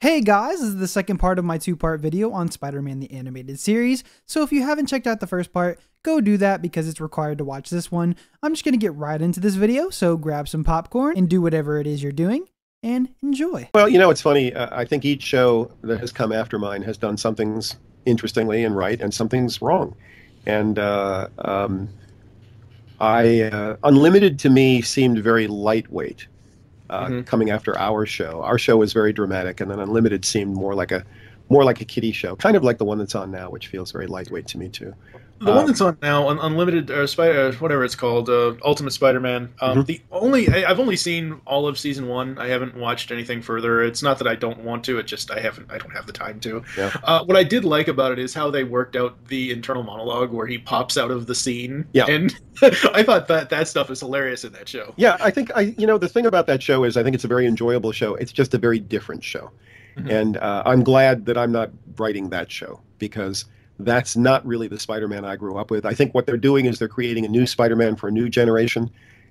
Hey guys, this is the second part of my two-part video on Spider-Man the Animated Series, so if you haven't checked out the first part, go do that because it's required to watch this one. I'm just going to get right into this video, so grab some popcorn and do whatever it is you're doing, and enjoy. Well, you know, it's funny, I think each show that has come after mine has done some things interestingly and right, and some things wrong. And Unlimited to me seemed very lightweight. Coming after our show. Our show was very dramatic, and then Unlimited seemed more like a kiddie show, kind of like the one that's on now, which feels very lightweight to me too. The one that's on now, Unlimited or whatever it's called, Ultimate Spider-Man. I've only seen all of season 1. I haven't watched anything further. It's not that I don't want to. It's just I don't have the time to. Yeah. What I did like about it is how they worked out the internal monologue where he pops out of the scene. Yeah. And I thought that stuff is hilarious in that show. Yeah, I think the thing about that show is I think it's a very enjoyable show. It's just a very different show, and I'm glad that I'm not writing that show because that's not really the Spider-Man I grew up with. I think what they're doing is they're creating a new Spider-Man for a new generation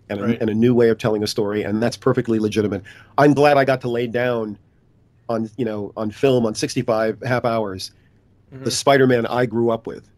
and a new way of telling a story, and that's perfectly legitimate. I'm glad I got to lay down on film on 65 half hours the Spider-Man I grew up with.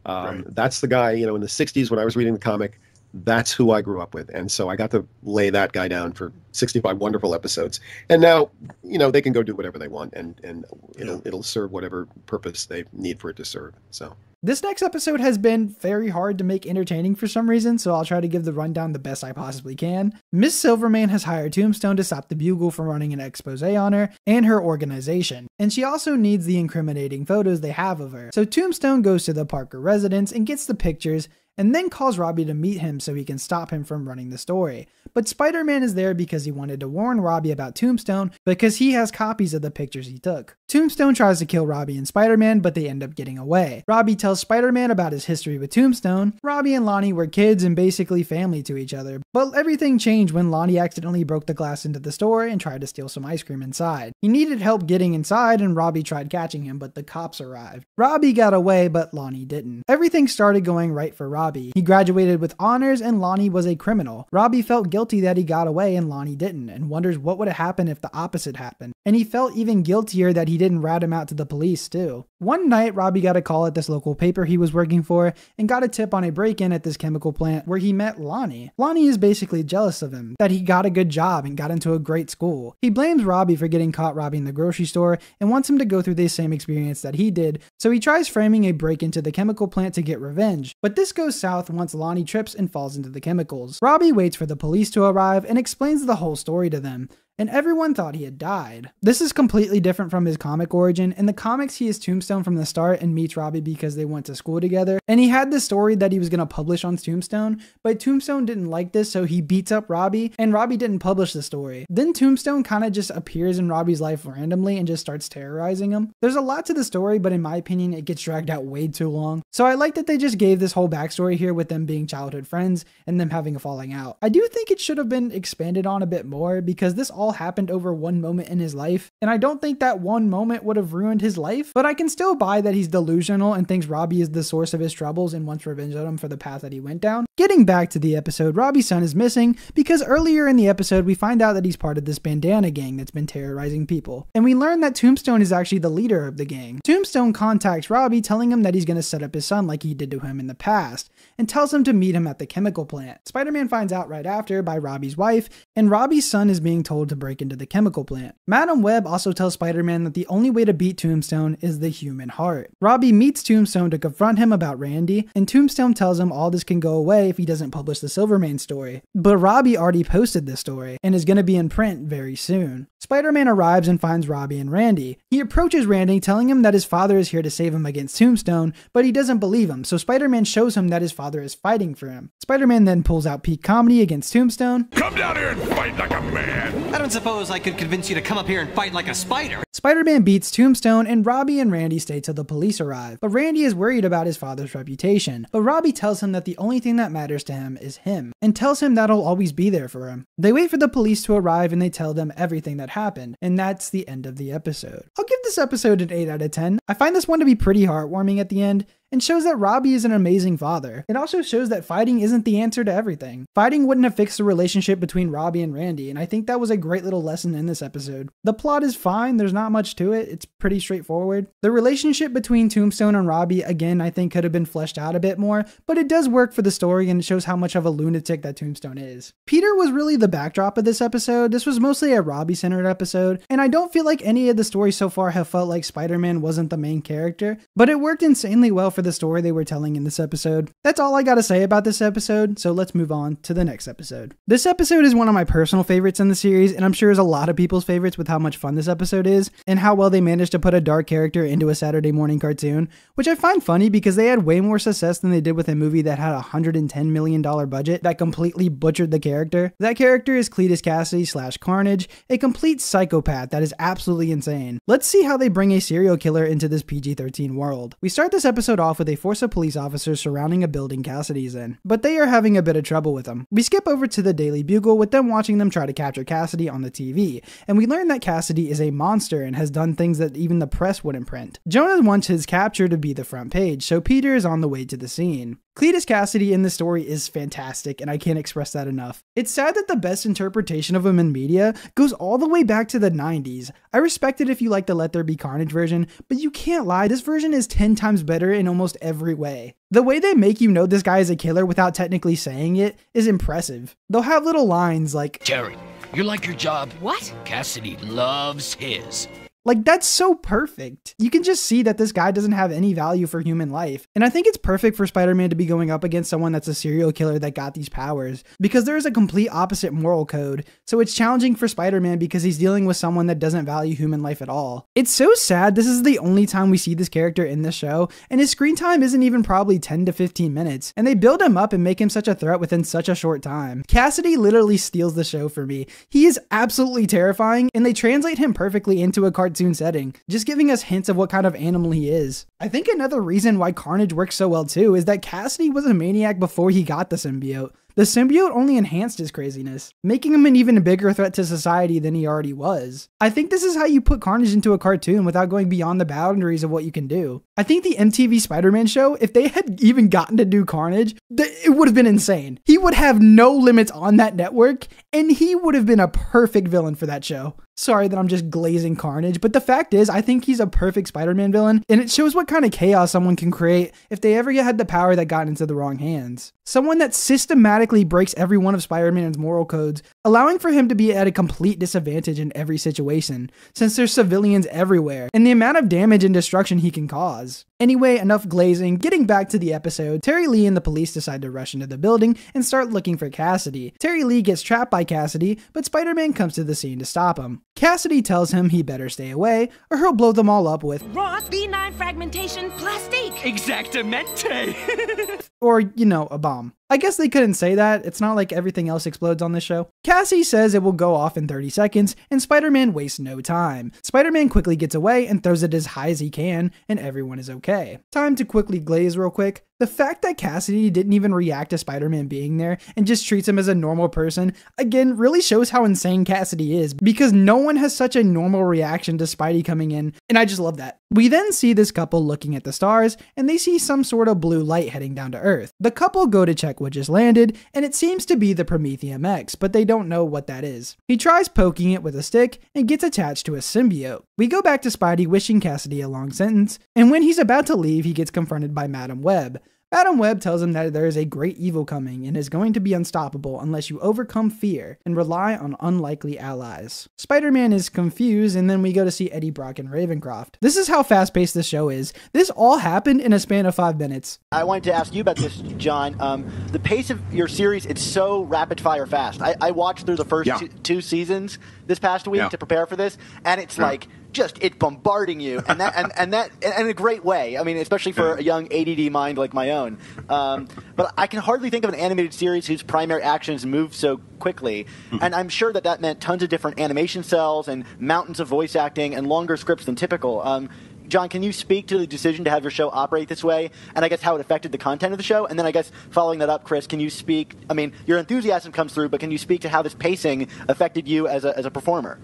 That's the guy, in the 60s when I was reading the comic, that's who I grew up with. And so I got to lay that guy down for 65 wonderful episodes. And now, they can go do whatever they want and it'll serve whatever purpose they need for it to serve. So this next episode has been very hard to make entertaining for some reason, so I'll try to give the rundown the best I possibly can. Miss Silverman has hired Tombstone to stop the Bugle from running an expose on her and her organization, and she also needs the incriminating photos they have of her. So Tombstone goes to the Parker residence and gets the pictures, and then calls Robbie to meet him so he can stop him from running the story. But Spider-Man is there because he wanted to warn Robbie about Tombstone because he has copies of the pictures he took. Tombstone tries to kill Robbie and Spider-Man, but they end up getting away. Robbie tells Spider-Man about his history with Tombstone. Robbie and Lonnie were kids and basically family to each other, but everything changed when Lonnie accidentally broke the glass into the store and tried to steal some ice cream inside. He needed help getting inside and Robbie tried catching him, but the cops arrived. Robbie got away, but Lonnie didn't. Everything started going right for Robbie. He graduated with honors and Lonnie was a criminal. Robbie felt guilty that he got away and Lonnie didn't, and wonders what would have happened if the opposite happened. And he felt even guiltier that he didn't rat him out to the police too. One night, Robbie got a call at this local paper he was working for and got a tip on a break-in at this chemical plant where he met Lonnie. Lonnie is basically jealous of him, that he got a good job and got into a great school. He blames Robbie for getting caught robbing the grocery store and wants him to go through the same experience that he did, so he tries framing a break into the chemical plant to get revenge. But this goes south once Lonnie trips and falls into the chemicals. Robbie waits for the police to arrive and explains the whole story to them, and everyone thought he had died. This is completely different from his comic origin. In the comics, he is Tombstone from the start and meets Robbie because they went to school together, and he had this story that he was going to publish on Tombstone, but Tombstone didn't like this, so he beats up Robbie, and Robbie didn't publish the story. Then Tombstone kind of just appears in Robbie's life randomly and just starts terrorizing him. There's a lot to the story, but in my opinion, it gets dragged out way too long. So I like that they just gave this whole backstory here with them being childhood friends and them having a falling out. I do think it should have been expanded on a bit more because this all happened over one moment in his life, and I don't think that one moment would have ruined his life, but I can still buy that he's delusional and thinks Robbie is the source of his troubles and wants revenge on him for the path that he went down. Getting back to the episode, Robbie's son is missing because earlier in the episode we find out that he's part of this bandana gang that's been terrorizing people, and we learn that Tombstone is actually the leader of the gang. Tombstone contacts Robbie telling him that he's going to set up his son like he did to him in the past, and tells him to meet him at the chemical plant. Spider-Man finds out right after by Robbie's wife, and Robbie's son is being told to break into the chemical plant. Madam Web also tells Spider-Man that the only way to beat Tombstone is the human heart. Robbie meets Tombstone to confront him about Randy, and Tombstone tells him all this can go away if he doesn't publish the Silverman story. But Robbie already posted this story, and is going to be in print very soon. Spider-Man arrives and finds Robbie and Randy. He approaches Randy telling him that his father is here to save him against Tombstone, but he doesn't believe him, so Spider-Man shows him that his father is fighting for him. Spider-Man then pulls out peak comedy against Tombstone. Come down here and fight like a man! I don't suppose I could convince you to come up here and fight like a spider. Spider-Man beats Tombstone, and Robbie and Randy stay till the police arrive. But Randy is worried about his father's reputation. But Robbie tells him that the only thing that matters to him is him, and tells him that'll always be there for him. They wait for the police to arrive and they tell them everything that happened, and that's the end of the episode. I'll give this episode an 8 out of 10. I find this one to be pretty heartwarming at the end, and shows that Robbie is an amazing father. It also shows that fighting isn't the answer to everything. Fighting wouldn't have fixed the relationship between Robbie and Randy, and I think that was a great little lesson in this episode. The plot is fine, there's not much to it, it's pretty straightforward. The relationship between Tombstone and Robbie, again, I think could have been fleshed out a bit more, but it does work for the story and it shows how much of a lunatic that Tombstone is. Peter was really the backdrop of this episode. This was mostly a Robbie-centered episode, and I don't feel like any of the stories so far have felt like Spider-Man wasn't the main character, but it worked insanely well for the story they were telling in this episode. That's all I gotta say about this episode, so let's move on to the next episode. This episode is one of my personal favorites in the series, and I'm sure is a lot of people's favorites with how much fun this episode is, and how well they managed to put a dark character into a Saturday morning cartoon, which I find funny because they had way more success than they did with a movie that had a $110 million budget that completely butchered the character. That character is Cletus Cassidy / Carnage, a complete psychopath that is absolutely insane. Let's see how they bring a serial killer into this PG-13 world. We start this episode off with a force of police officers surrounding a building Cassidy's in, but they are having a bit of trouble with him. We skip over to the Daily Bugle with them watching them try to capture Cassidy on the TV, and we learn that Cassidy is a monster and has done things that even the press wouldn't print. Jonah wants his capture to be the front page, so Peter is on the way to the scene. Cletus Cassidy in this story is fantastic, and I can't express that enough. It's sad that the best interpretation of him in media goes all the way back to the 90s. I respect it if you like the Let There Be Carnage version, but you can't lie, this version is 10 times better in almost every way. The way they make you know this guy is a killer without technically saying it is impressive. They'll have little lines like, Terry, you like your job? What? Cassidy loves his. Like, that's so perfect. You can just see that this guy doesn't have any value for human life. And I think it's perfect for Spider-Man to be going up against someone that's a serial killer that got these powers, because there is a complete opposite moral code. So it's challenging for Spider-Man because he's dealing with someone that doesn't value human life at all. It's so sad this is the only time we see this character in this show, and his screen time isn't even probably 10 to 15 minutes, and they build him up and make him such a threat within such a short time. Cassidy literally steals the show for me. He is absolutely terrifying, and they translate him perfectly into a cartoon setting, just giving us hints of what kind of animal he is. I think another reason why Carnage works so well too is that Cassidy was a maniac before he got the symbiote. The symbiote only enhanced his craziness, making him an even bigger threat to society than he already was. I think this is how you put Carnage into a cartoon without going beyond the boundaries of what you can do. I think the MTV Spider-Man show, if they had even gotten to do Carnage, it would have been insane. He would have no limits on that network, and he would have been a perfect villain for that show. Sorry that I'm just glazing Carnage, but the fact is, I think he's a perfect Spider-Man villain, and it shows what kind of chaos someone can create if they ever had the power that got into the wrong hands. Someone that systematically breaks every one of Spider-Man's moral codes, allowing for him to be at a complete disadvantage in every situation, since there's civilians everywhere, and the amount of damage and destruction he can cause. Anyway, enough glazing. Getting back to the episode, Terry Lee and the police decide to rush into the building and start looking for Cassidy. Terry Lee gets trapped by Cassidy, but Spider-Man comes to the scene to stop him. Cassidy tells him he better stay away, or he'll blow them all up with Ross B9 fragmentation plastique. Exactamente. or, you know, a bomb. I guess they couldn't say that. It's not like everything else explodes on this show. Cassie says it will go off in 30 seconds, and Spider-Man wastes no time. Spider-Man quickly gets away and throws it as high as he can, and everyone is okay. Time to quickly glaze real quick. The fact that Cassidy didn't even react to Spider-Man being there and just treats him as a normal person, again, really shows how insane Cassidy is, because no one has such a normal reaction to Spidey coming in, and I just love that. We then see this couple looking at the stars, and they see some sort of blue light heading down to Earth. The couple go to check what just landed, and it seems to be the Prometheum X, but they don't know what that is. He tries poking it with a stick and gets attached to a symbiote. We go back to Spidey wishing Cassidy a long sentence, and when he's about to leave, he gets confronted by Madam Web. Madam Web tells him that there is a great evil coming and is going to be unstoppable unless you overcome fear and rely on unlikely allies. Spider-Man is confused, and then we go to see Eddie Brock and Ravencroft. This is how fast-paced this show is. This all happened in a span of 5 minutes. I wanted to ask you about this, John. The pace of your series, it's so rapid-fire fast. I watched through the first two seasons this past week to prepare for this, and it's like just it bombarding you, and that and in a great way. I mean, especially for a young ADD mind like my own. But I can hardly think of an animated series whose primary actions move so quickly, and I'm sure that meant tons of different animation cells and mountains of voice acting and longer scripts than typical. John, can you speak to the decision to have your show operate this way, and I guess how it affected the content of the show? And then I guess following that up, Chris, can you speak, I mean, your enthusiasm comes through, but can you speak to how this pacing affected you as a performer?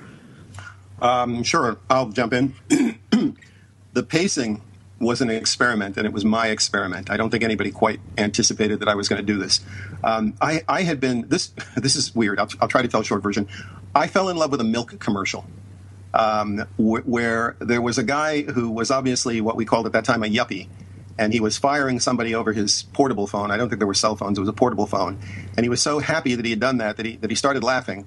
Sure, I'll jump in. The pacing was an experiment, and it was my experiment. I don't think anybody quite anticipated that I was going to do this. I had been, this is weird, I'll try to tell a short version. I fell in love with a milk commercial where there was a guy who was obviously what we called at that time a yuppie, and he was firing somebody over his portable phone. I don't think there were cell phones. It was a portable phone. And he was so happy that he had done that he started laughing.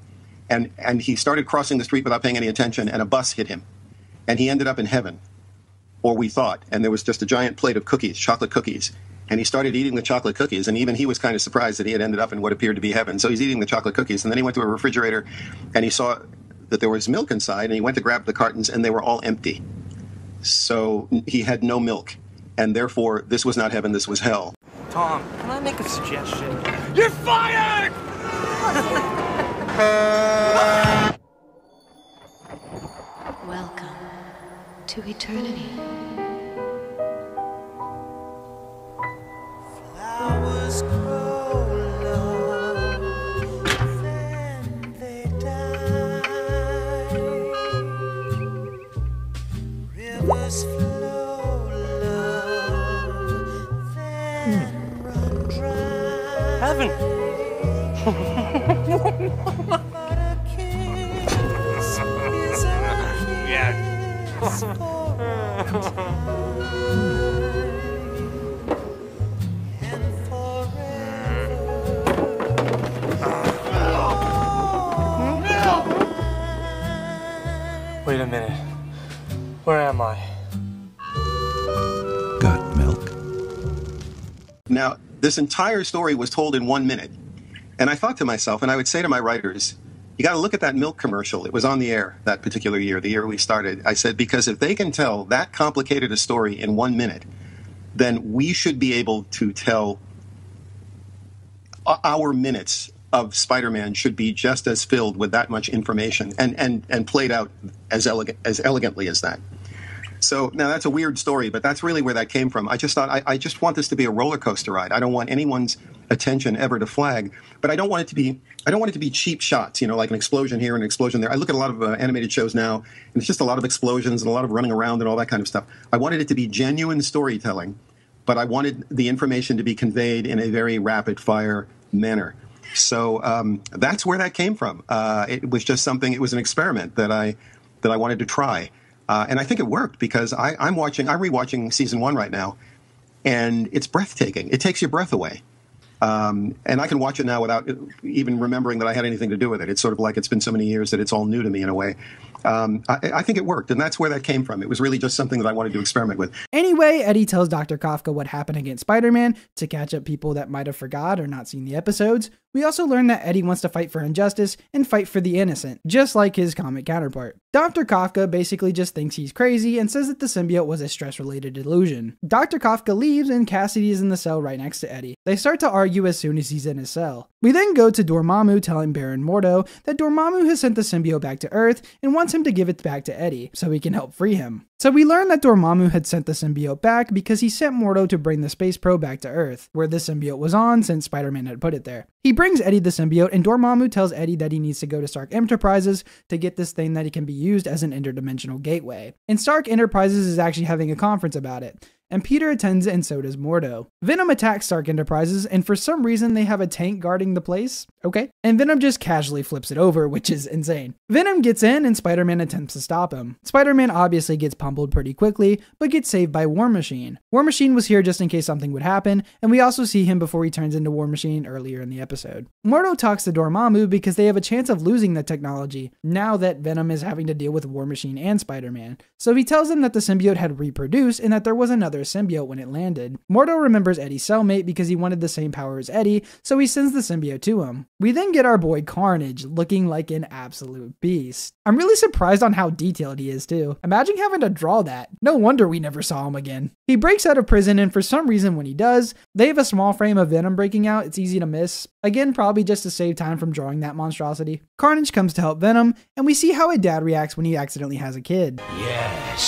And he started crossing the street without paying any attention, and a bus hit him. And he ended up in heaven, or we thought. And there was just a giant plate of cookies, chocolate cookies. And he started eating the chocolate cookies, and even he was kind of surprised that he had ended up in what appeared to be heaven. So he's eating the chocolate cookies, and then he went to a refrigerator, and he saw that there was milk inside, and he went to grab the cartons, and they were all empty. So he had no milk, and therefore this was not heaven, this was hell. Tom, can I make a suggestion? You're fired! Welcome to eternity. Flowers grow low, then they die. Rivers flow low, then run dry. Heaven. But a kiss is a kiss for all time. Wait a minute. Where am I? Got milk? Now, this entire story was told in 1 minute. And I thought to myself, and I would say to my writers, you got to look at that milk commercial. It was on the air that particular year, the year we started. I said, because if they can tell that complicated a story in 1 minute, then we should be able to tell our minutes of Spider-Man should be just as filled with that much information and played out as elegantly as that. So now that's a weird story, but that's really where that came from. I just thought I just want this to be a roller coaster ride. I don't want anyone's attention ever to flag, but I don't want it to be cheap shots, you know, like an explosion here and an explosion there. I look at a lot of animated shows now, and it's just a lot of explosions and a lot of running around and all that kind of stuff. I wanted it to be genuine storytelling, but I wanted the information to be conveyed in a very rapid fire manner. So that's where that came from. It was just something. It was an experiment that I wanted to try. And I think it worked because I'm rewatching season 1 right now, and it's breathtaking. It takes your breath away. And I can watch it now without even remembering that I had anything to do with it. It's sort of like it's been so many years that it's all new to me in a way. I think it worked, and that's where that came from. It was really just something that I wanted to experiment with. Anyway, Eddie tells Dr. Kafka what happened against Spider-Man to catch up people that might have forgot or not seen the episodes. We also learn that Eddie wants to fight for injustice and fight for the innocent, just like his comic counterpart. Dr. Kafka basically just thinks he's crazy and says that the symbiote was a stress-related illusion. Dr. Kafka leaves and Cassidy is in the cell right next to Eddie. They start to argue as soon as he's in his cell. We then go to Dormammu telling Baron Mordo that Dormammu has sent the symbiote back to Earth and wants him to give it back to Eddie so he can help free him. So we learn that Dormammu had sent the symbiote back because he sent Mordo to bring the space probe back to Earth, where the symbiote was on since Spider-Man had put it there. He brings Eddie the symbiote, and Dormammu tells Eddie that he needs to go to Stark Enterprises to get this thing that it can be used as an interdimensional gateway. And Stark Enterprises is actually having a conference about it. And Peter attends and so does Mordo. Venom attacks Stark Enterprises, and for some reason they have a tank guarding the place. Okay. And Venom just casually flips it over, which is insane. Venom gets in and Spider-Man attempts to stop him. Spider-Man obviously gets pummeled pretty quickly, but gets saved by War Machine. War Machine was here just in case something would happen, and we also see him before he turns into War Machine earlier in the episode. Mordo talks to Dormammu because they have a chance of losing the technology now that Venom is having to deal with War Machine and Spider-Man. So he tells him that the symbiote had reproduced and that there was another symbiote when it landed. Mordo remembers Eddie's cellmate because he wanted the same power as Eddie, so he sends the symbiote to him. We then get our boy Carnage looking like an absolute beast. I'm really surprised on how detailed he is too. Imagine having to draw that. No wonder we never saw him again. He breaks out of prison, and for some reason when he does, they have a small frame of Venom breaking out. It's easy to miss. Again, probably just to save time from drawing that monstrosity. Carnage comes to help Venom, and we see how a dad reacts when he accidentally has a kid.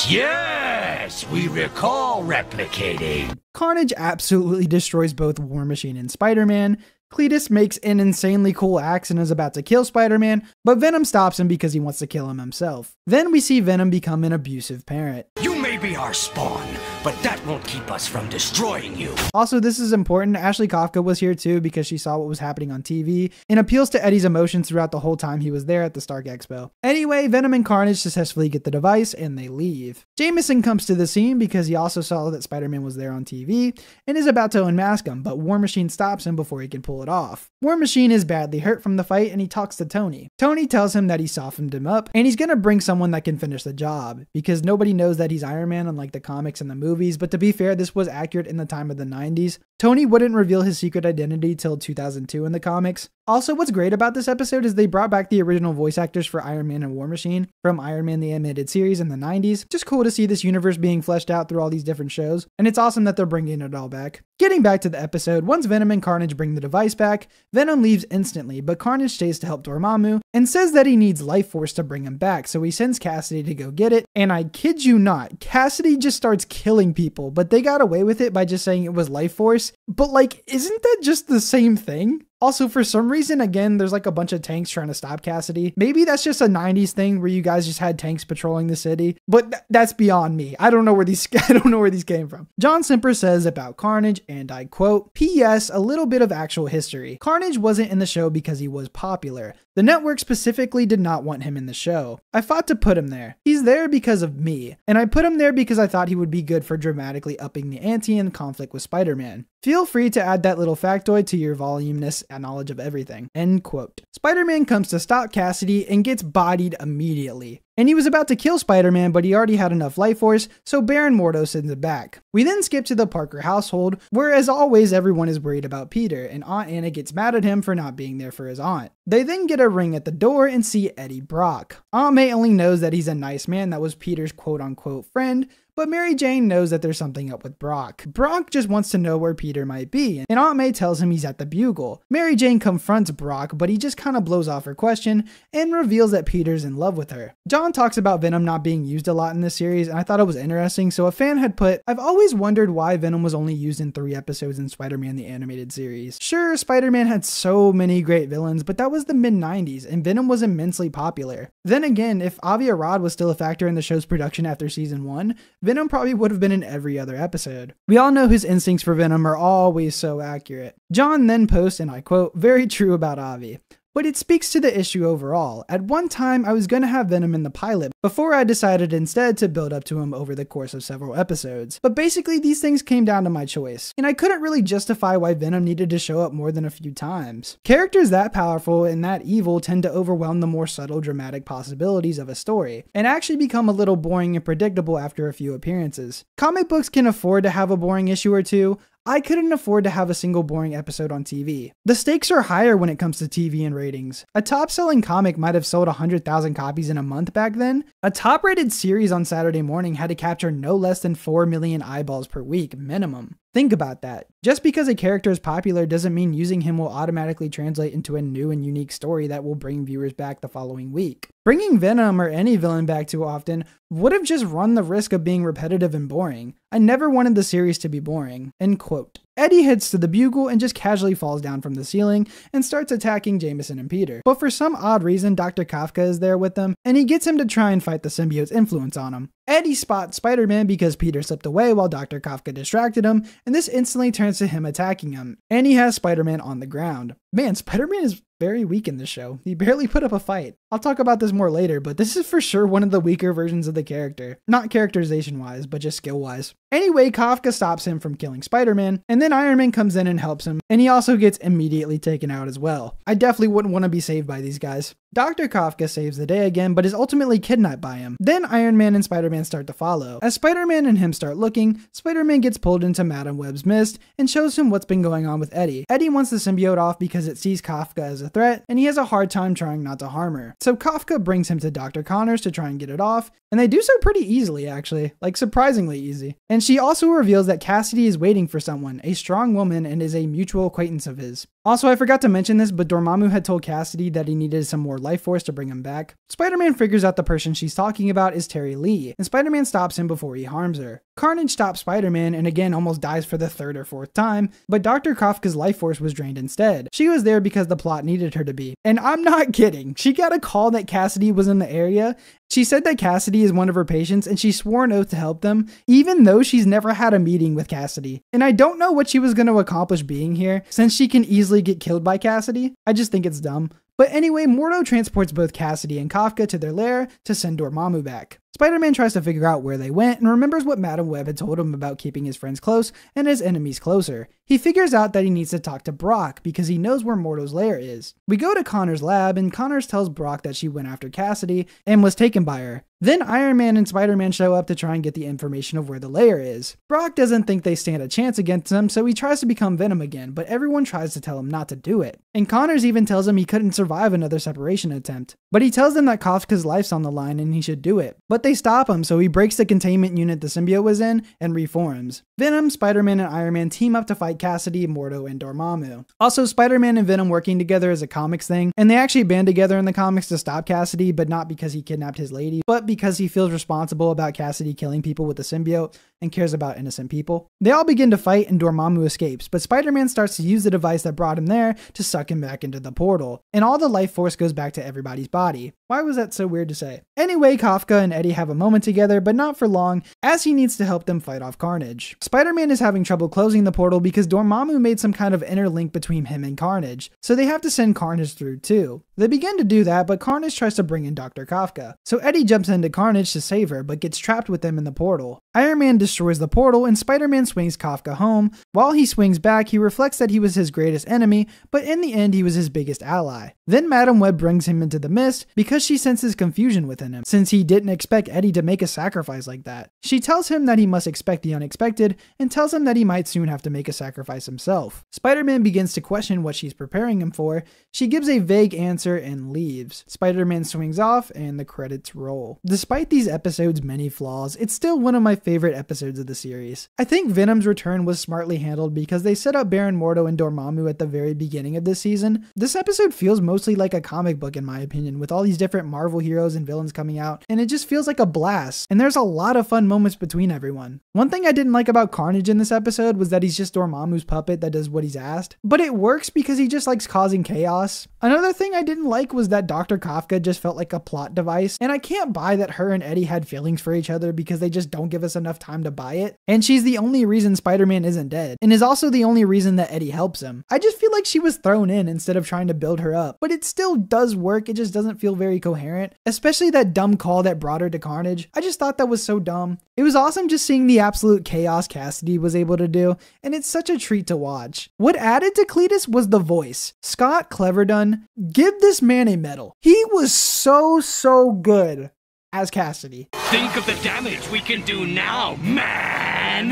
Yes, we recall replicating. Carnage absolutely destroys both War Machine and Spider-Man. Cletus makes an insanely cool axe and is about to kill Spider-Man, but Venom stops him because he wants to kill him himself. Then we see Venom become an abusive parent. You may be our spawn, but that won't keep us from destroying you. Also, this is important. Ashley Kafka was here too because she saw what was happening on TV and appeals to Eddie's emotions throughout the whole time he was there at the Stark Expo. Anyway, Venom and Carnage successfully get the device and they leave. Jameson comes to the scene because he also saw that Spider-Man was there on TV and is about to unmask him, but War Machine stops him before he can pull it off. War Machine is badly hurt from the fight and he talks to Tony. Tony tells him that he softened him up and he's gonna bring someone that can finish the job because nobody knows that he's Iron Man unlike the comics and the movies, but to be fair, this was accurate in the time of the 90s. Tony wouldn't reveal his secret identity till 2002 in the comics. Also, what's great about this episode is they brought back the original voice actors for Iron Man and War Machine from Iron Man the Animated Series in the 90s. Just cool to see this universe being fleshed out through all these different shows, and it's awesome that they're bringing it all back. Getting back to the episode, once Venom and Carnage bring the device back, Venom leaves instantly, but Carnage stays to help Dormammu and says that he needs Life Force to bring him back, so he sends Cassidy to go get it, and I kid you not, Cassidy just starts killing people, but they got away with it by just saying it was Life Force. But like, isn't that just the same thing? Also, for some reason, again, there's like a bunch of tanks trying to stop Cassidy. Maybe that's just a 90s thing where you guys just had tanks patrolling the city, but that's beyond me. I don't know where these came from. John Semper says about Carnage, and I quote, "P.S. a little bit of actual history. Carnage wasn't in the show because he was popular. The network specifically did not want him in the show. I fought to put him there. He's there because of me, and I put him there because I thought he would be good for dramatically upping the ante in conflict with Spider-Man. Feel free to add that little factoid to your voluminous knowledge of everything." End quote. Spider-Man comes to stop Cassidy and gets bodied immediately. And he was about to kill Spider-Man, but he already had enough life force, so Baron Mordo sends it back. We then skip to the Parker household, where as always everyone is worried about Peter, and Aunt Anna gets mad at him for not being there for his aunt. They then get a ring at the door and see Eddie Brock. Aunt May only knows that he's a nice man that was Peter's quote-unquote friend, but Mary Jane knows that there's something up with Brock. Brock just wants to know where Peter might be, and Aunt May tells him he's at the Bugle. Mary Jane confronts Brock, but he just kind of blows off her question and reveals that Peter's in love with her. John talks about Venom not being used a lot in this series, and I thought it was interesting, so a fan had put, "I've always wondered why Venom was only used in 3 episodes in Spider-Man the Animated Series. Sure, Spider-Man had so many great villains, but that was the mid-90s, and Venom was immensely popular. Then again, if Avi Arad was still a factor in the show's production after season 1, Venom probably would have been in every other episode. We all know his instincts for Venom are always so accurate." John then posts, and I quote, "Very true about Avi. But it speaks to the issue overall. At one time, I was going to have Venom in the pilot, before I decided instead to build up to him over the course of several episodes. But basically, these things came down to my choice, and I couldn't really justify why Venom needed to show up more than a few times. Characters that powerful and that evil tend to overwhelm the more subtle dramatic possibilities of a story, and actually become a little boring and predictable after a few appearances. Comic books can afford to have a boring issue or two. I couldn't afford to have a single boring episode on TV. The stakes are higher when it comes to TV and ratings. A top-selling comic might have sold 100,000 copies in a month back then. A top-rated series on Saturday morning had to capture no less than 4 million eyeballs per week, minimum. Think about that. Just because a character is popular doesn't mean using him will automatically translate into a new and unique story that will bring viewers back the following week. Bringing Venom or any villain back too often would have just run the risk of being repetitive and boring. I never wanted the series to be boring." End quote. Eddie heads to the Bugle and just casually falls down from the ceiling and starts attacking Jameson and Peter. But for some odd reason, Dr. Kafka is there with them, and he gets him to try and fight the symbiote's influence on him. Eddie spots Spider-Man because Peter slipped away while Dr. Kafka distracted him, and this instantly turns to him attacking him, and he has Spider-Man on the ground. Man, Spider-Man is very weak in this show. He barely put up a fight. I'll talk about this more later, but this is for sure one of the weaker versions of the character. Not characterization-wise, but just skill-wise. Anyway, Kafka stops him from killing Spider-Man, and then Iron Man comes in and helps him, and he also gets immediately taken out as well. I definitely wouldn't want to be saved by these guys. Dr. Kafka saves the day again, but is ultimately kidnapped by him. Then Iron Man and Spider-Man start to follow. As Spider-Man and him start looking, Spider-Man gets pulled into Madam Web's mist and shows him what's been going on with Eddie. Eddie wants the symbiote off because it sees Kafka as a threat, and he has a hard time trying not to harm her. So Kafka brings him to Dr. Connors to try and get it off, and they do so pretty easily actually, like surprisingly easy. And she also reveals that Cassidy is waiting for someone, a strong woman, and is a mutual acquaintance of his. Also, I forgot to mention this, but Dormammu had told Cassidy that he needed some more life force to bring him back. Spider-Man figures out the person she's talking about is Terry Lee, and Spider-Man stops him before he harms her. Carnage stops Spider-Man and again almost dies for the third or fourth time, but Dr. Kafka's life force was drained instead. She was there because the plot needed her to be. And I'm not kidding. She got a call that Cassidy was in the area. She said that Cassidy is one of her patients and she swore an oath to help them, even though she's never had a meeting with Cassidy. And I don't know what she was going to accomplish being here, since she can easily get killed by Cassidy. I just think it's dumb. But anyway, Mordo transports both Cassidy and Kafka to their lair to send Dormammu back. Spider-Man tries to figure out where they went and remembers what Madam Web had told him about keeping his friends close and his enemies closer. He figures out that he needs to talk to Brock because he knows where Mordo's lair is. We go to Connor's lab and Connors tells Brock that she went after Cassidy and was taken by her. Then Iron Man and Spider-Man show up to try and get the information of where the lair is. Brock doesn't think they stand a chance against him, so he tries to become Venom again, but everyone tries to tell him not to do it. And Connors even tells him he couldn't survive another separation attempt. But he tells them that Kafka's life's on the line and he should do it. But they stop him, so he breaks the containment unit the symbiote was in and reforms. Venom, Spider-Man, and Iron Man team up to fight Cassidy, Mordo, and Dormammu. Also, Spider-Man and Venom working together is a comics thing, and they actually band together in the comics to stop Cassidy, but not because he kidnapped his lady, but because he feels responsible about Cassidy killing people with the symbiote and cares about innocent people. They all begin to fight and Dormammu escapes, but Spider-Man starts to use the device that brought him there to suck him back into the portal, and all the life force goes back to everybody's body. Why was that so weird to say? Anyway, Kafka and Eddie have a moment together, but not for long, as he needs to help them fight off Carnage. Spider-Man is having trouble closing the portal because Dormammu made some kind of inner link between him and Carnage, so they have to send Carnage through too. They begin to do that, but Carnage tries to bring in Dr. Kafka. So Eddie jumps into Carnage to save her, but gets trapped with them in the portal. Iron Man destroys the portal and Spider-Man swings Kafka home. While he swings back, he reflects that he was his greatest enemy, but in the end he was his biggest ally. Then Madam Web brings him into the mist because she senses confusion within him, since he didn't expect Eddie to make a sacrifice like that. She tells him that he must expect the unexpected, and tells him that he might soon have to make a sacrifice himself. Spider-Man begins to question what she's preparing him for. She gives a vague answer and leaves. Spider-Man swings off, and the credits roll. Despite these episodes' many flaws, it's still one of my favorite episodes of the series. I think Venom's return was smartly handled because they set up Baron Mordo and Dormammu at the very beginning of this season. This episode feels mostly like a comic book in my opinion, with all these different Marvel heroes and villains coming out, and it just feels like a blast, and there's a lot of fun moments between everyone. One thing I didn't like about Carnage in this episode was that he's just Dormammu's puppet that does what he's asked, but it works because he just likes causing chaos. Another thing I didn't like was that Dr. Kafka just felt like a plot device, and I can't buy that her and Eddie had feelings for each other because they just don't give us enough time to buy it, and she's the only reason Spider-Man isn't dead, and is also the only reason that Eddie helps him. I just feel like she was thrown in instead of trying to build her up, but it still does work, it just doesn't feel very coherent, especially that dumb call that brought her to Carnage. I just thought that was so dumb. It was awesome just seeing the absolute chaos Cassidy was able to do, and it's such a treat to watch. What added to Cletus was the voice. Scott Cleverdon, give this man a medal. He was so good as Cassidy. Think of the damage we can do now, man!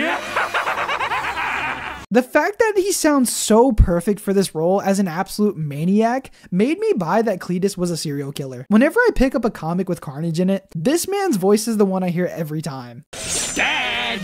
The fact that he sounds so perfect for this role as an absolute maniac made me buy that Cletus was a serial killer. Whenever I pick up a comic with Carnage in it, this man's voice is the one I hear every time. Dad!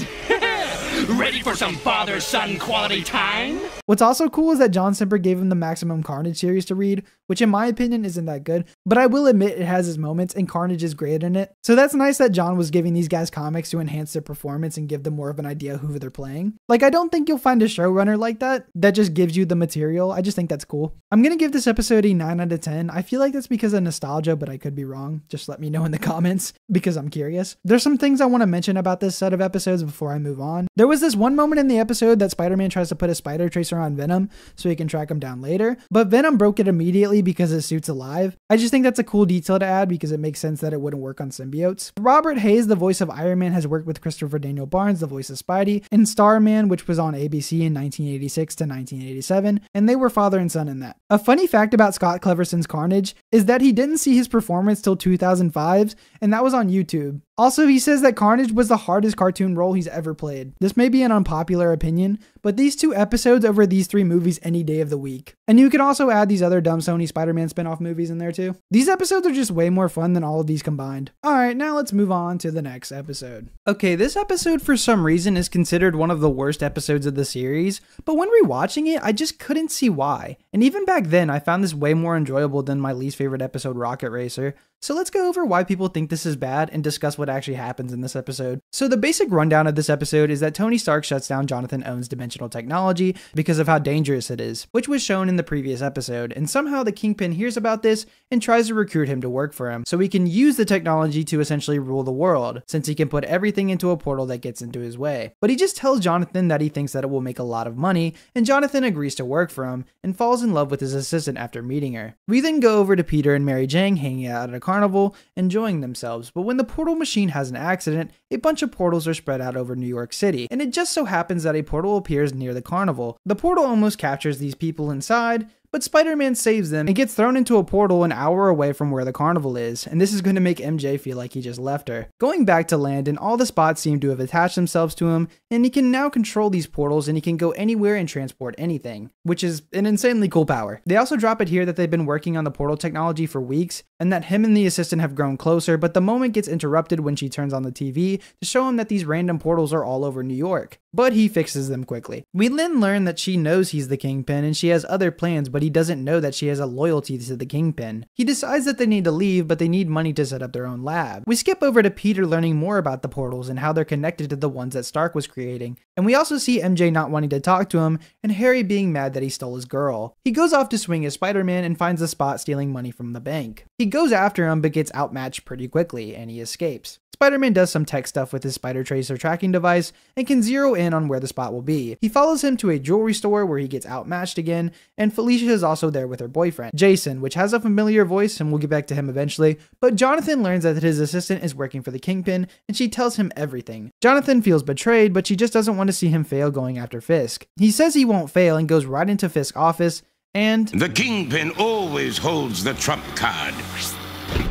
Ready for some father-son quality time? What's also cool is that John Semper gave him the Maximum Carnage series to read, which in my opinion isn't that good, but I will admit it has its moments and Carnage is great in it. So that's nice that John was giving these guys comics to enhance their performance and give them more of an idea who they're playing. Like, I don't think you'll find a showrunner like that just gives you the material. I just think that's cool. I'm gonna give this episode a 9 out of 10. I feel like that's because of nostalgia, but I could be wrong. Just let me know in the comments because I'm curious. There's some things I want to mention about this set of episodes before I move on. There was this one moment in the episode that Spider-Man tries to put a spider tracer on Venom so he can track him down later, but Venom broke it immediately because his suit's alive. I just think that's a cool detail to add because it makes sense that it wouldn't work on symbiotes. Robert Hayes, the voice of Iron Man, has worked with Christopher Daniel Barnes, the voice of Spidey, in Starman, which was on ABC in 1986 to 1987, and they were father and son in that. A funny fact about Scott Cleverson's Carnage is that he didn't see his performance till 2005, and that was on YouTube. Also, he says that Carnage was the hardest cartoon role he's ever played. This may be an unpopular opinion, but these 2 episodes over these 3 movies any day of the week. And you can also add these other dumb Sony Spider-Man spin-off movies in there too. These episodes are just way more fun than all of these combined. Alright, now let's move on to the next episode. Okay, this episode for some reason is considered one of the worst episodes of the series, but when rewatching it, I just couldn't see why. And even back then, I found this way more enjoyable than my least favorite episode, Rocket Racer. So let's go over why people think this is bad and discuss what actually happens in this episode. So the basic rundown of this episode is that Tony Stark shuts down Jonathan Owen's dimensional technology because of how dangerous it is, which was shown in the previous episode, and somehow the Kingpin hears about this and tries to recruit him to work for him, so he can use the technology to essentially rule the world, since he can put everything into a portal that gets into his way. But he just tells Jonathan that he thinks that it will make a lot of money, and Jonathan agrees to work for him, and falls in love with his assistant after meeting her. We then go over to Peter and Mary Jane hanging out at a carnival, enjoying themselves, but when the portal machine has an accident, a bunch of portals are spread out over New York City, and it just so happens that a portal appears near the carnival. The portal almost captures these people inside, but Spider-Man saves them and gets thrown into a portal an hour away from where the carnival is, and this is going to make MJ feel like he just left her. Going back to Landon, all the spots seem to have attached themselves to him, and he can now control these portals and he can go anywhere and transport anything, which is an insanely cool power. They also drop it here that they've been working on the portal technology for weeks, and that him and the assistant have grown closer, but the moment gets interrupted when she turns on the TV to show him that these random portals are all over New York. But he fixes them quickly. We then learn that she knows he's the Kingpin and she has other plans, but he doesn't know that she has a loyalty to the Kingpin. He decides that they need to leave, but they need money to set up their own lab. We skip over to Peter learning more about the portals and how they're connected to the ones that Stark was creating. And we also see MJ not wanting to talk to him and Harry being mad that he stole his girl. He goes off to swing as Spider-Man and finds the Spot stealing money from the bank. He goes after him but gets outmatched pretty quickly and he escapes. Spider-Man does some tech stuff with his Spider Tracer tracking device and can zero in on where the Spot will be. He follows him to a jewelry store where he gets outmatched again, and Felicia is also there with her boyfriend, Jason, which has a familiar voice, and we'll get back to him eventually, but Jonathan learns that his assistant is working for the Kingpin, and she tells him everything. Jonathan feels betrayed, but she just doesn't want to see him fail going after Fisk. He says he won't fail and goes right into Fisk's office, and the Kingpin always holds the trump card.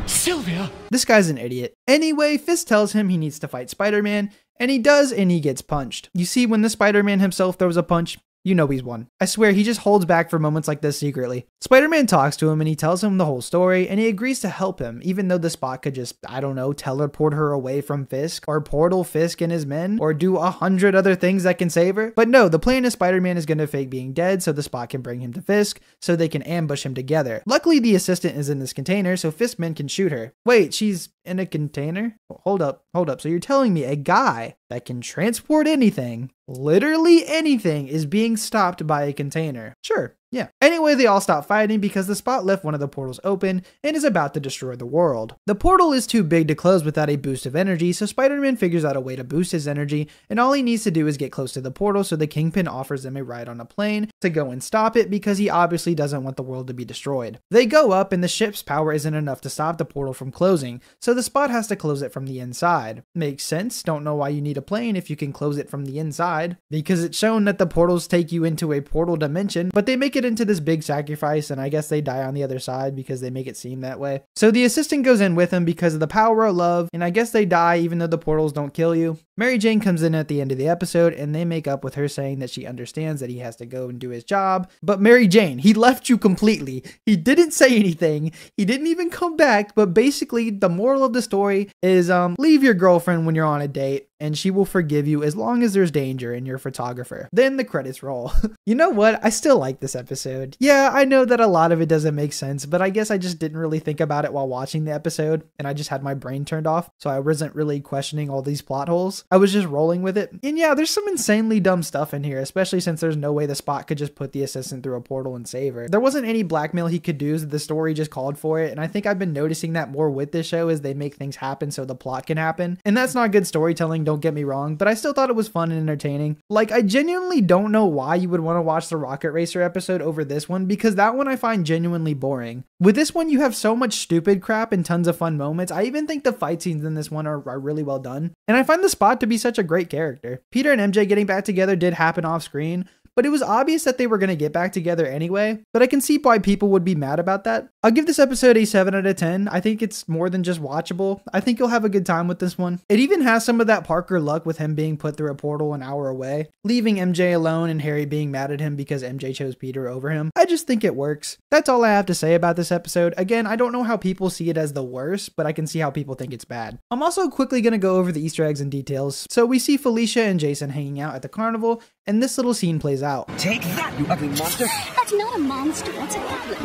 Sylvia! This guy's an idiot. Anyway, Fisk tells him he needs to fight Spider-Man, and he does, and he gets punched. You see, when the Spider-Man himself throws a punch, you know he's won. I swear, he just holds back for moments like this secretly. Spider-Man talks to him and he tells him the whole story, and he agrees to help him, even though the Spot could just, I don't know, teleport her away from Fisk, or portal Fisk and his men, or do 100 other things that can save her. But no, the plan is Spider-Man is going to fake being dead so the Spot can bring him to Fisk, so they can ambush him together. Luckily, the assistant is in this container, so Fisk men can shoot her. Wait, she's in a container? Hold up. So you're telling me a guy that can transport anything, literally anything, is being stopped by a container? Sure. Yeah. Anyway, they all stop fighting because the Spot left one of the portals open and is about to destroy the world. The portal is too big to close without a boost of energy, so Spider-Man figures out a way to boost his energy, and all he needs to do is get close to the portal, so the Kingpin offers them a ride on a plane to go and stop it because he obviously doesn't want the world to be destroyed. They go up and the ship's power isn't enough to stop the portal from closing, so the Spot has to close it from the inside. Makes sense. Don't know why you need a plane if you can close it from the inside, because it's shown that the portals take you into a portal dimension, but they make it into this big sacrifice, and I guess they die on the other side because they make it seem that way. So the assistant goes in with him because of the power of love, and I guess they die even though the portals don't kill you. Mary Jane comes in at the end of the episode, and they make up with her saying that she understands that he has to go and do his job. But Mary Jane, he left you completely. He didn't say anything. He didn't even come back, but basically the moral of the story is leave your girlfriend when you're on a date, and she will forgive you as long as there's danger and you're a photographer. Then the credits roll. You know what? I still like this episode. Yeah, I know that a lot of it doesn't make sense, but I guess I just didn't really think about it while watching the episode, and I just had my brain turned off, so I wasn't really questioning all these plot holes. I was just rolling with it. And yeah, there's some insanely dumb stuff in here, especially since there's no way the Spot could just put the assistant through a portal and save her. There wasn't any blackmail he could do, so the story just called for it, and I think I've been noticing that more with this show as they make things happen so the plot can happen. And that's not good storytelling, don't get me wrong, but I still thought it was fun and entertaining. Like, I genuinely don't know why you would want to watch the Rocket Racer episode over this one, because that one I find genuinely boring. With this one, you have so much stupid crap and tons of fun moments. I even think the fight scenes in this one are really well done, and I find the Spot to be such a great character. Peter and MJ getting back together did happen off screen, but it was obvious that they were going to get back together anyway, but I can see why people would be mad about that. I'll give this episode a 7 out of 10. I think it's more than just watchable. I think you'll have a good time with this one. It even has some of that Parker luck with him being put through a portal an hour away, leaving MJ alone and Harry being mad at him because MJ chose Peter over him. I just think it works. That's all I have to say about this episode. Again, I don't know how people see it as the worst, but I can see how people think it's bad. I'm also quickly going to go over the Easter eggs and details. So we see Felicia and Jason hanging out at the carnival, and this little scene plays out. Take that, you ugly monster! That's not a monster, that's a goblin.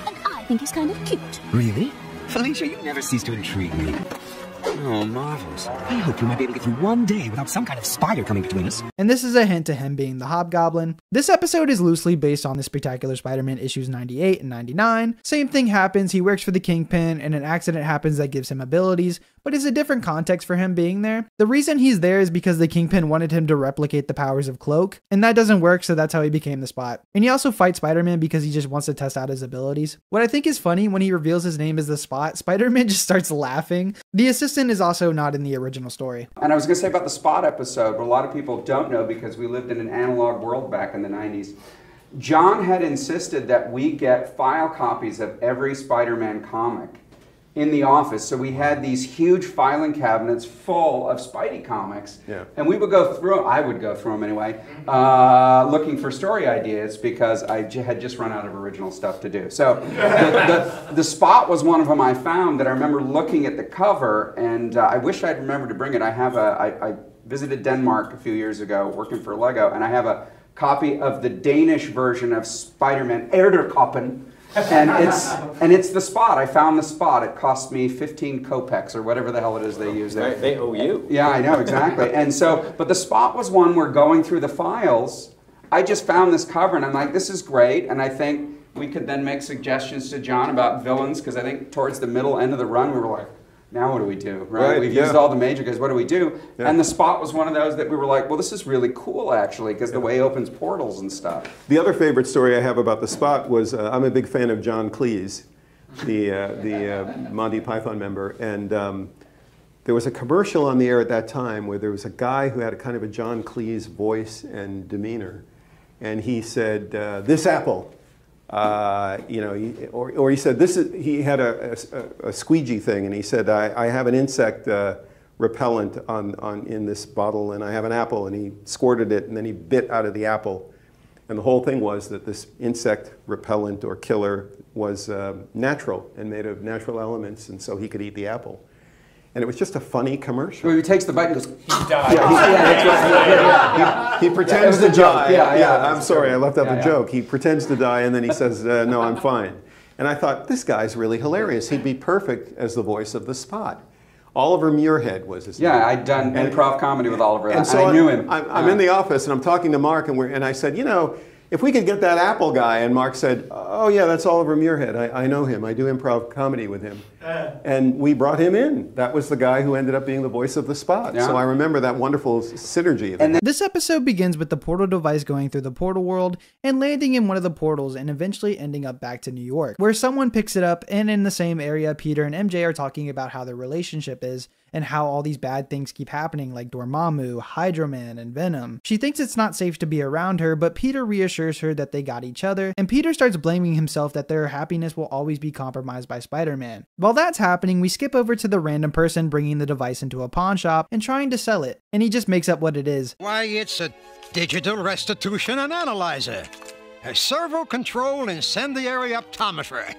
And I think he's kind of cute. Really? Felicia, you never cease to intrigue me. Oh, marvelous. I hope we might be able to get through one day without some kind of spider coming between us. And this is a hint to him being the Hobgoblin. This episode is loosely based on the Spectacular Spider-Man issues 98 and 99. Same thing happens, he works for the Kingpin, and an accident happens that gives him abilities, but it's a different context for him being there. The reason he's there is because the Kingpin wanted him to replicate the powers of Cloak, and that doesn't work, so that's how he became the Spot. And he also fights Spider-Man because he just wants to test out his abilities. What I think is funny, when he reveals his name as the Spot, Spider-Man just starts laughing. The assistant is also not in the original story. And I was going to say about the Spot episode, what a lot of people don't know because we lived in an analog world back in the 90s. John had insisted that we get file copies of every Spider-Man comic in the office. So we had these huge filing cabinets full of Spidey comics. Yeah. And we would go through, I would go through them anyway, looking for story ideas because I had just run out of original stuff to do. So the Spot was one of them I found that I remember looking at the cover, and I wish I'd remembered to bring it. I visited Denmark a few years ago working for Lego, and I have a copy of the Danish version of Spider-Man, Erderkoppen. And it's the Spot. I found the Spot. It cost me 15 kopecks or whatever the hell it is they use there. They owe you. Yeah, I know, exactly. And so, but the Spot was one where going through the files, I just found this cover and I'm like, this is great. And I think we could then make suggestions to John about villains because I think towards the middle end of the run we were like, now what do we do, right? We've used all the major guys, what do we do? Yeah. And the Spot was one of those that we were like, well, this is really cool, actually, because the way it opens portals and stuff. The other favorite story I have about the Spot was, I'm a big fan of John Cleese, the Monty Python member, and there was a commercial on the air at that time where there was a guy who had a kind of a John Cleese voice and demeanor, and he said, this apple. You know, he said this is. He had a squeegee thing, and he said, "I have an insect repellent in this bottle, and I have an apple." And he squirted it, and then he bit out of the apple, and the whole thing was that this insect repellent or killer was natural and made of natural elements, and so he could eat the apple. And it was just a funny commercial. Well, he takes the bite and goes, he dies. He pretends to die. I'm sorry, I left out the joke. He pretends to die, and then he says, no, I'm fine. And I thought, this guy's really hilarious. He'd be perfect as the voice of the Spot. Oliver Muirhead was his name. Yeah, I'd done improv comedy with Oliver, and so I knew him. I'm in the office, and I'm talking to Mark, and I said, you know, if we could get that Apple guy, and Mark said, oh yeah, that's Oliver Muirhead. I know him. I do improv comedy with him. And we brought him in. That was the guy who ended up being the voice of the Spot. Yeah. So I remember that wonderful synergy. And this episode begins with the portal device going through the portal world and landing in one of the portals and eventually ending up back to New York, where someone picks it up, and in the same area, Peter and MJ are talking about how their relationship is and how all these bad things keep happening, like Dormammu, Hydro-Man, and Venom. She thinks it's not safe to be around her, but Peter reassures her that they got each other, and Peter starts blaming himself that their happiness will always be compromised by Spider-Man. While that's happening, we skip over to the random person bringing the device into a pawn shop and trying to sell it, and he just makes up what it is. Why, it's a digital restitution and analyzer, a servo control incendiary optometer.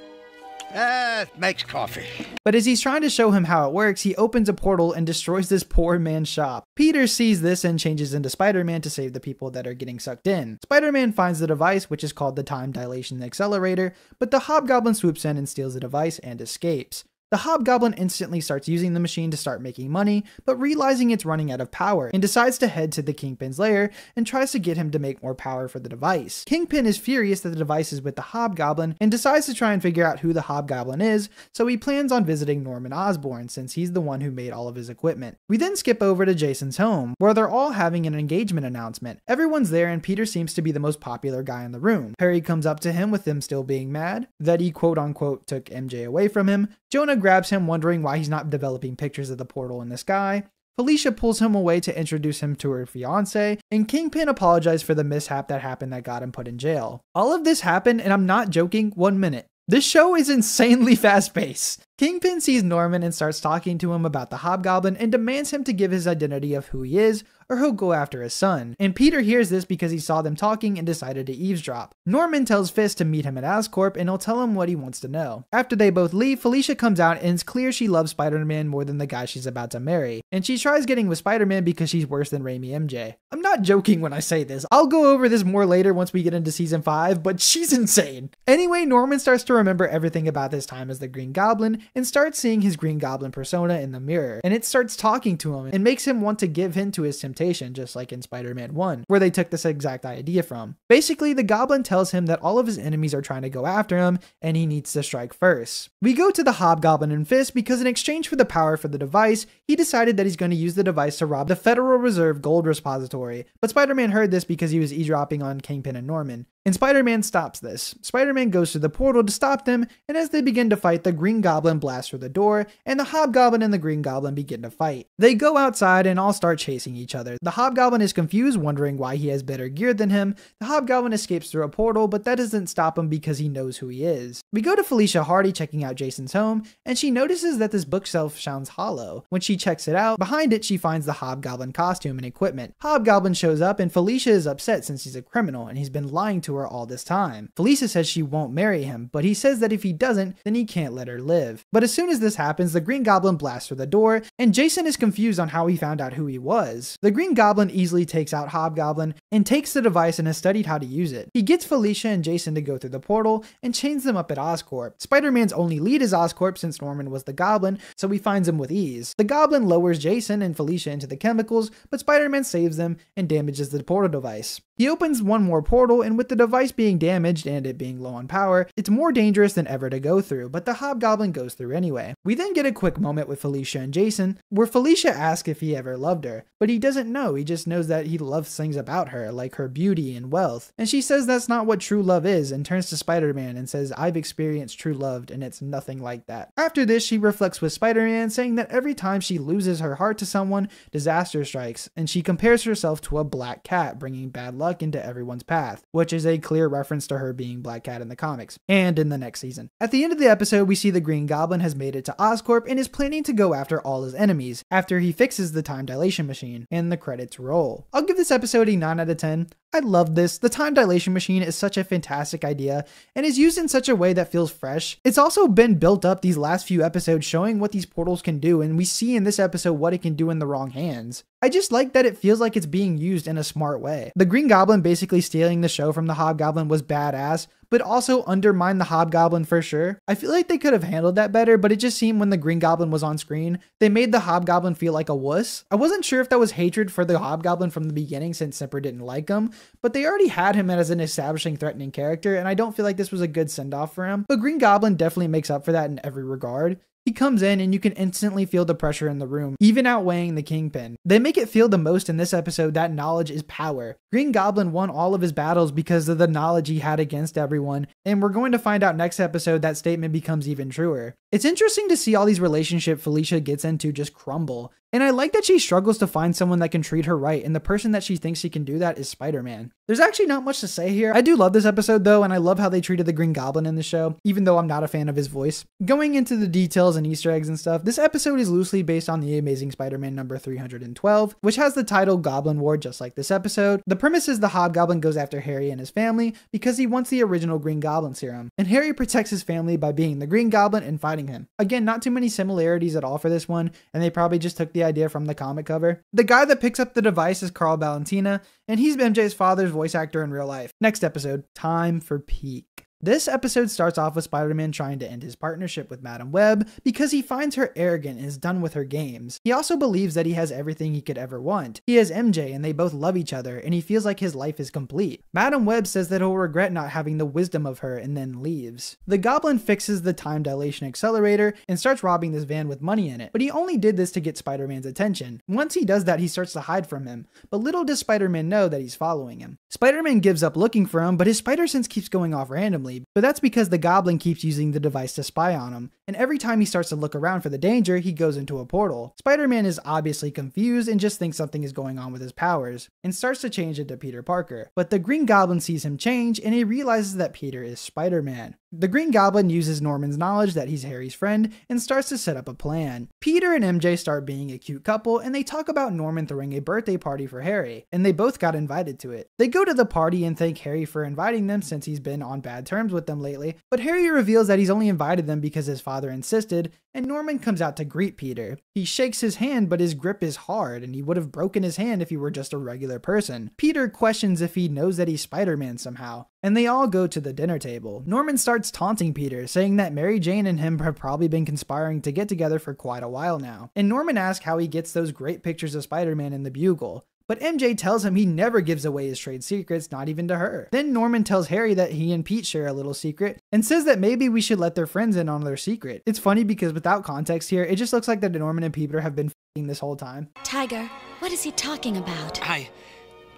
Makes coffee. But as he's trying to show him how it works, he opens a portal and destroys this poor man's shop. Peter sees this and changes into Spider-Man to save the people that are getting sucked in. Spider-Man finds the device, which is called the Time Dilation Accelerator, but the Hobgoblin swoops in and steals the device and escapes. The Hobgoblin instantly starts using the machine to start making money, but realizing it's running out of power, and decides to head to the Kingpin's lair and tries to get him to make more power for the device. Kingpin is furious that the device is with the Hobgoblin and decides to try and figure out who the Hobgoblin is, so he plans on visiting Norman Osborn since he's the one who made all of his equipment. We then skip over to Jason's home, where they're all having an engagement announcement. Everyone's there and Peter seems to be the most popular guy in the room. Harry comes up to him with him still being mad that he quote-unquote took MJ away from him. Jonah grabs him, wondering why he's not developing pictures of the portal in the sky. Felicia pulls him away to introduce him to her fiance, and Kingpin apologized for the mishap that happened that got him put in jail. All of this happened, and I'm not joking 1 minute. This show is insanely fast-paced. Kingpin sees Norman and starts talking to him about the Hobgoblin and demands him to give his identity of who he is, or he'll go after his son. And Peter hears this because he saw them talking and decided to eavesdrop. Norman tells Fist to meet him at Oscorp and he'll tell him what he wants to know. After they both leave, Felicia comes out and it's clear she loves Spider-Man more than the guy she's about to marry. And she tries getting with Spider-Man because she's worse than Raimi MJ. I'm not joking when I say this. I'll go over this more later once we get into season 5, but she's insane. Anyway, Norman starts to remember everything about his time as the Green Goblin and starts seeing his Green Goblin persona in the mirror. And it starts talking to him and makes him want to give in to his temptation, just like in Spider-Man 1, where they took this exact idea from. Basically, the Goblin tells him that all of his enemies are trying to go after him and he needs to strike first. We go to the Hobgoblin and Fist because in exchange for the power for the device, he decided that he's going to use the device to rob the Federal Reserve Gold Repository. But Spider-Man heard this because he was eavesdropping on Kingpin and Norman. And Spider-Man stops this. Spider-Man goes to the portal to stop them, and as they begin to fight, the Green Goblin blasts through the door, and the Hobgoblin and the Green Goblin begin to fight. They go outside and all start chasing each other. The Hobgoblin is confused, wondering why he has better gear than him. The Hobgoblin escapes through a portal, but that doesn't stop him because he knows who he is. We go to Felicia Hardy checking out Jason's home, and she notices that this bookshelf sounds hollow. When she checks it out, behind it she finds the Hobgoblin costume and equipment. Hobgoblin shows up, and Felicia is upset since he's a criminal, and he's been lying to her all this time. Felicia says she won't marry him, but he says that if he doesn't, then he can't let her live. But as soon as this happens, the Green Goblin blasts through the door, and Jason is confused on how he found out who he was. The Green Goblin easily takes out Hobgoblin and takes the device and has studied how to use it. He gets Felicia and Jason to go through the portal and chains them up at Oscorp. Spider-Man's only lead is Oscorp since Norman was the Goblin, so he finds him with ease. The Goblin lowers Jason and Felicia into the chemicals, but Spider-Man saves them and damages the portal device. He opens one more portal, and with the device being damaged and it being low on power, it's more dangerous than ever to go through, but the Hobgoblin goes through anyway. We then get a quick moment with Felicia and Jason, where Felicia asks if he ever loved her, but he doesn't know, he just knows that he loves things about her, like her beauty and wealth. And she says that's not what true love is, and turns to Spider-Man and says, I've experienced true love, and it's nothing like that. After this, she reflects with Spider-Man, saying that every time she loses her heart to someone, disaster strikes, and she compares herself to a black cat, bringing bad luck into everyone's path, which is a clear reference to her being Black Cat in the comics, and in the next season. At the end of the episode, we see the Green Goblin has made it to Oscorp and is planning to go after all his enemies, after he fixes the time dilation machine, and the credits roll. I'll give this episode a 9 out of 10. I love this. The time dilation machine is such a fantastic idea and is used in such a way that feels fresh. It's also been built up these last few episodes showing what these portals can do, and we see in this episode what it can do in the wrong hands. I just like that it feels like it's being used in a smart way. The Green Goblin basically stealing the show from the Hobgoblin was badass, but also undermined the Hobgoblin for sure. I feel like they could have handled that better, but it just seemed when the Green Goblin was on screen, they made the Hobgoblin feel like a wuss. I wasn't sure if that was hatred for the Hobgoblin from the beginning since Simper didn't like him, but they already had him as an establishing threatening character, and I don't feel like this was a good send-off for him. But Green Goblin definitely makes up for that in every regard. He comes in and you can instantly feel the pressure in the room, even outweighing the Kingpin. They make it feel the most in this episode that knowledge is power. Green Goblin won all of his battles because of the knowledge he had against everyone, and we're going to find out next episode that statement becomes even truer. It's interesting to see all these relationships Felicia gets into just crumble, and I like that she struggles to find someone that can treat her right, and the person that she thinks she can do that is Spider-Man. There's actually not much to say here. I do love this episode though, and I love how they treated the Green Goblin in the show, even though I'm not a fan of his voice. Going into the details and Easter eggs and stuff, this episode is loosely based on the Amazing Spider-Man number 312, which has the title Goblin War just like this episode. The premise is the Hobgoblin goes after Harry and his family because he wants the original Green Goblin serum, and Harry protects his family by being the Green Goblin and fighting him. Again, not too many similarities at all for this one, and they probably just took the idea from the comic cover. The guy that picks up the device is Carl Valentina, and he's MJ's father's voice actor in real life. Next episode, Time for Peak. This episode starts off with Spider-Man trying to end his partnership with Madam Web because he finds her arrogant and is done with her games. He also believes that he has everything he could ever want. He has MJ and they both love each other and he feels like his life is complete. Madam Web says that he'll regret not having the wisdom of her and then leaves. The Goblin fixes the time dilation accelerator and starts robbing this van with money in it, but he only did this to get Spider-Man's attention. Once he does that, he starts to hide from him, but little does Spider-Man know that he's following him. Spider-Man gives up looking for him, but his spider sense keeps going off randomly, constantly, but that's because the Goblin keeps using the device to spy on him, and every time he starts to look around for the danger, he goes into a portal. Spider-Man is obviously confused and just thinks something is going on with his powers, and starts to change into Peter Parker. But the Green Goblin sees him change, and he realizes that Peter is Spider-Man. The Green Goblin uses Norman's knowledge that he's Harry's friend, and starts to set up a plan. Peter and MJ start being a cute couple, and they talk about Norman throwing a birthday party for Harry, and they both got invited to it. They go to the party and thank Harry for inviting them since he's been on bad terms with them lately, but Harry reveals that he's only invited them because his father insisted, and Norman comes out to greet Peter. He shakes his hand, but his grip is hard, and he would have broken his hand if he were just a regular person. Peter questions if he knows that he's Spider-Man somehow, and they all go to the dinner table. Norman starts taunting Peter, saying that Mary Jane and him have probably been conspiring to get together for quite a while now. And Norman asks how he gets those great pictures of Spider-Man in the Bugle. But MJ tells him he never gives away his trade secrets, not even to her. Then Norman tells Harry that he and Pete share a little secret, and says that maybe we should let their friends in on their secret. It's funny because without context here, it just looks like that Norman and Peter have been f***ing this whole time. Tiger, what is he talking about?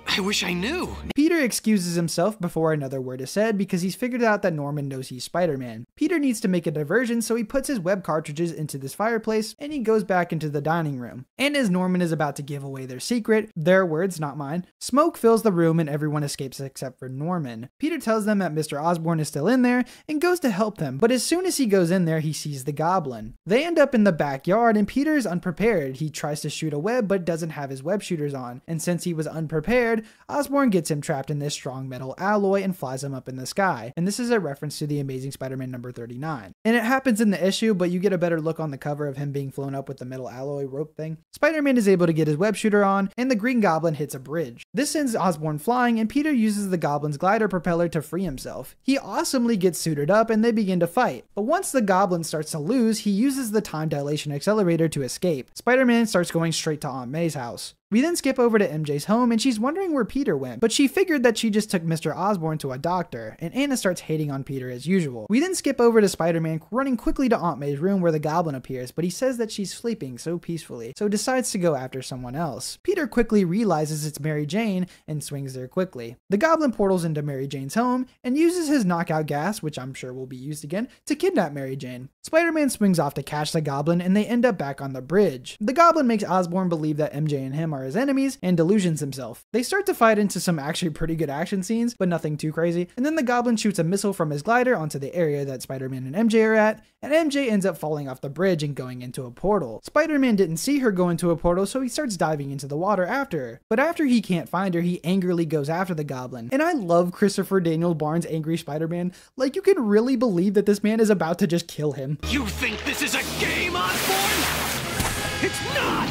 I wish I knew. Peter excuses himself before another word is said because he's figured out that Norman knows he's Spider-Man. Peter needs to make a diversion, so he puts his web cartridges into this fireplace and he goes back into the dining room. And as Norman is about to give away their secret, their words, not mine, smoke fills the room and everyone escapes except for Norman. Peter tells them that Mr. Osborn is still in there and goes to help them, but as soon as he goes in there, he sees the Goblin. They end up in the backyard and Peter is unprepared. He tries to shoot a web but doesn't have his web shooters on, and since he was unprepared, Osborn gets him trapped in this strong metal alloy and flies him up in the sky. And this is a reference to the Amazing Spider-Man number 39. And it happens in the issue, but you get a better look on the cover of him being flown up with the metal alloy rope thing. Spider-Man is able to get his web shooter on, and the Green Goblin hits a bridge. This sends Osborn flying, and Peter uses the Goblin's glider propeller to free himself. He awesomely gets suited up, and they begin to fight. But once the Goblin starts to lose, he uses the time dilation accelerator to escape. Spider-Man starts going straight to Aunt May's house. We then skip over to MJ's home and she's wondering where Peter went, but she figured that she just took Mr. Osborn to a doctor, and Anna starts hating on Peter as usual. We then skip over to Spider-Man running quickly to Aunt May's room where the Goblin appears, but he says that she's sleeping so peacefully, so decides to go after someone else. Peter quickly realizes it's Mary Jane and swings there quickly. The Goblin portals into Mary Jane's home and uses his knockout gas, which I'm sure will be used again, to kidnap Mary Jane. Spider-Man swings off to catch the Goblin and they end up back on the bridge. The Goblin makes Osborn believe that MJ and him are his enemies and delusions himself. They start to fight into some actually pretty good action scenes, but nothing too crazy, and then the Goblin shoots a missile from his glider onto the area that Spider-Man and MJ are at, and MJ ends up falling off the bridge and going into a portal. Spider-Man didn't see her go into a portal, so he starts diving into the water after her. But after he can't find her, he angrily goes after the Goblin. And I love Christopher Daniel Barnes' angry Spider-Man. Like, you can really believe that this man is about to just kill him. You think this is a game, Osborn? It's not!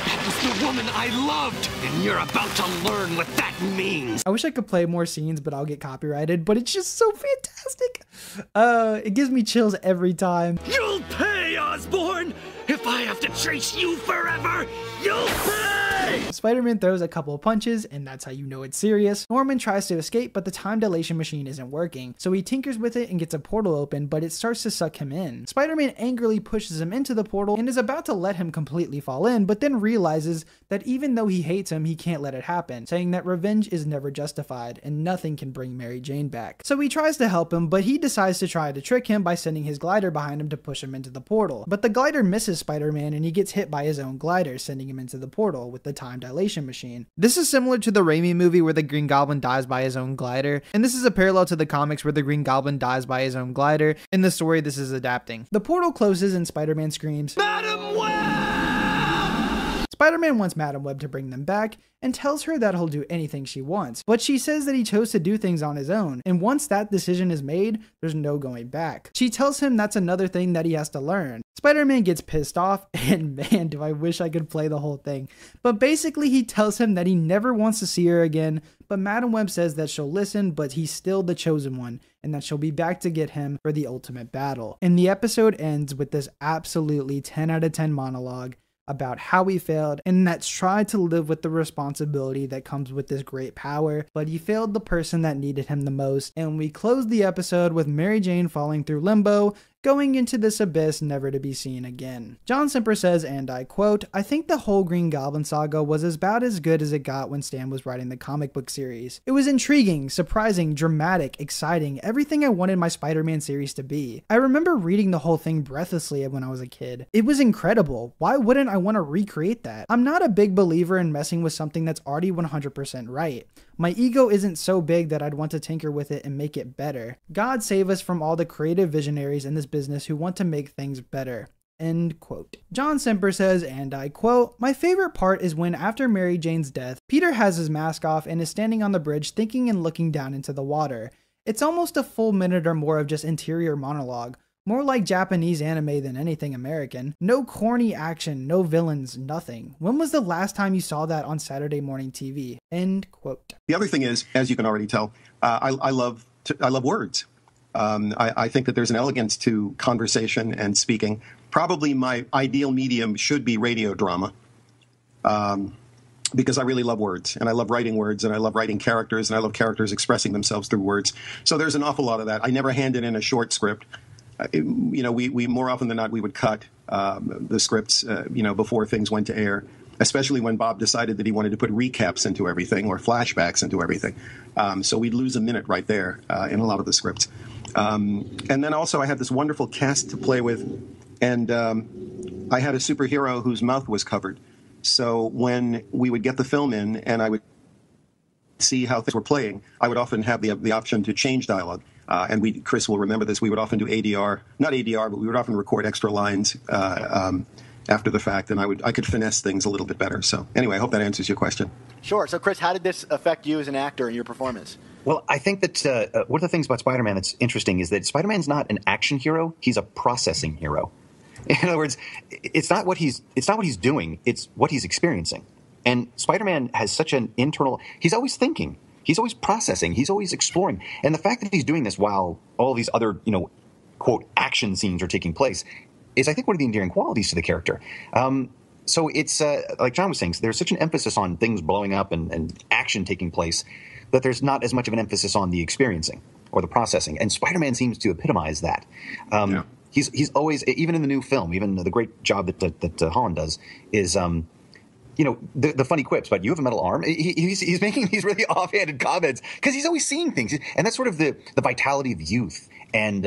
That was the woman I loved, and you're about to learn what that means. I wish I could play more scenes, but I'll get copyrighted, but it's just so fantastic. It gives me chills every time. You'll pay, Osborn! If I have to chase you forever, you'll pay! Spider-Man throws a couple of punches, and that's how you know it's serious. Norman tries to escape, but the time dilation machine isn't working, so he tinkers with it and gets a portal open, but it starts to suck him in. Spider-Man angrily pushes him into the portal and is about to let him completely fall in, but then realizes that even though he hates him, he can't let it happen, saying that revenge is never justified, and nothing can bring Mary Jane back. So he tries to help him, but he decides to try to trick him by sending his glider behind him to push him into the portal. But the glider misses Spider-Man, and he gets hit by his own glider, sending him into the portal with the time dilation machine. This is similar to the Raimi movie where the Green Goblin dies by his own glider, and this is a parallel to the comics where the Green Goblin dies by his own glider. In the story this is adapting. The portal closes and Spider-Man screams, "Madam Web!" Spider-Man wants Madam Web to bring them back and tells her that he'll do anything she wants, but she says that he chose to do things on his own, and once that decision is made, there's no going back. She tells him that's another thing that he has to learn. Spider-Man gets pissed off, and man, do I wish I could play the whole thing. But basically, he tells him that he never wants to see her again, but Madam Web says that she'll listen, but he's still the chosen one, and that she'll be back to get him for the ultimate battle. And the episode ends with this absolutely 10 out of 10 monologue about how he failed, and that's tried to live with the responsibility that comes with this great power, but he failed the person that needed him the most. And we close the episode with Mary Jane falling through limbo, going into this abyss never to be seen again. John Semper says, and I quote, "I think the whole Green Goblin saga was about as good as it got when Stan was writing the comic book series. It was intriguing, surprising, dramatic, exciting, everything I wanted my Spider-Man series to be. I remember reading the whole thing breathlessly when I was a kid. It was incredible. Why wouldn't I want to recreate that? I'm not a big believer in messing with something that's already 100% right. My ego isn't so big that I'd want to tinker with it and make it better. God save us from all the creative visionaries in this business who want to make things better." End quote. John Semper says, and I quote, "My favorite part is when, after Mary Jane's death, Peter has his mask off and is standing on the bridge thinking and looking down into the water. It's almost a full minute or more of just interior monologue. More like Japanese anime than anything American. No corny action, no villains, nothing. When was the last time you saw that on Saturday morning TV?" End quote. The other thing is, as you can already tell, I love words. I think that there's an elegance to conversation and speaking. Probably my ideal medium should be radio drama, because I really love words, and I love writing words, and I love writing characters, and I love characters expressing themselves through words. So there's an awful lot of that. I never handed in a short script. We more often than not, we would cut the scripts, before things went to air, especially when Bob decided that he wanted to put recaps into everything or flashbacks into everything. So we'd lose a minute right there in a lot of the scripts. And then also I had this wonderful cast to play with, and I had a superhero whose mouth was covered. So when we would get the film in and I would see how things were playing, I would often have the option to change dialogue. And Chris will remember this, we would often do ADR, not ADR, but we would often record extra lines after the fact, and I could finesse things a little bit better. So anyway, I hope that answers your question. Sure. So Chris, how did this affect you as an actor and your performance? Well, I think that one of the things about Spider-Man that's interesting is that Spider-Man's not an action hero, he's a processing hero. In other words, it's not what he's doing, it's what he's experiencing. And Spider-Man has such an internal, he's always thinking. He's always processing. He's always exploring. And the fact that he's doing this while all these other, quote, action scenes are taking place is, I think, one of the endearing qualities to the character. So it's, like John was saying, there's such an emphasis on things blowing up and action taking place that there's not as much of an emphasis on the experiencing or the processing. And Spider-Man seems to epitomize that. He's always, even in the new film, even the great job that Holland does is... the funny quips, but you have a metal arm. He's making these really offhanded comments because he's always seeing things. And that's sort of the vitality of youth. And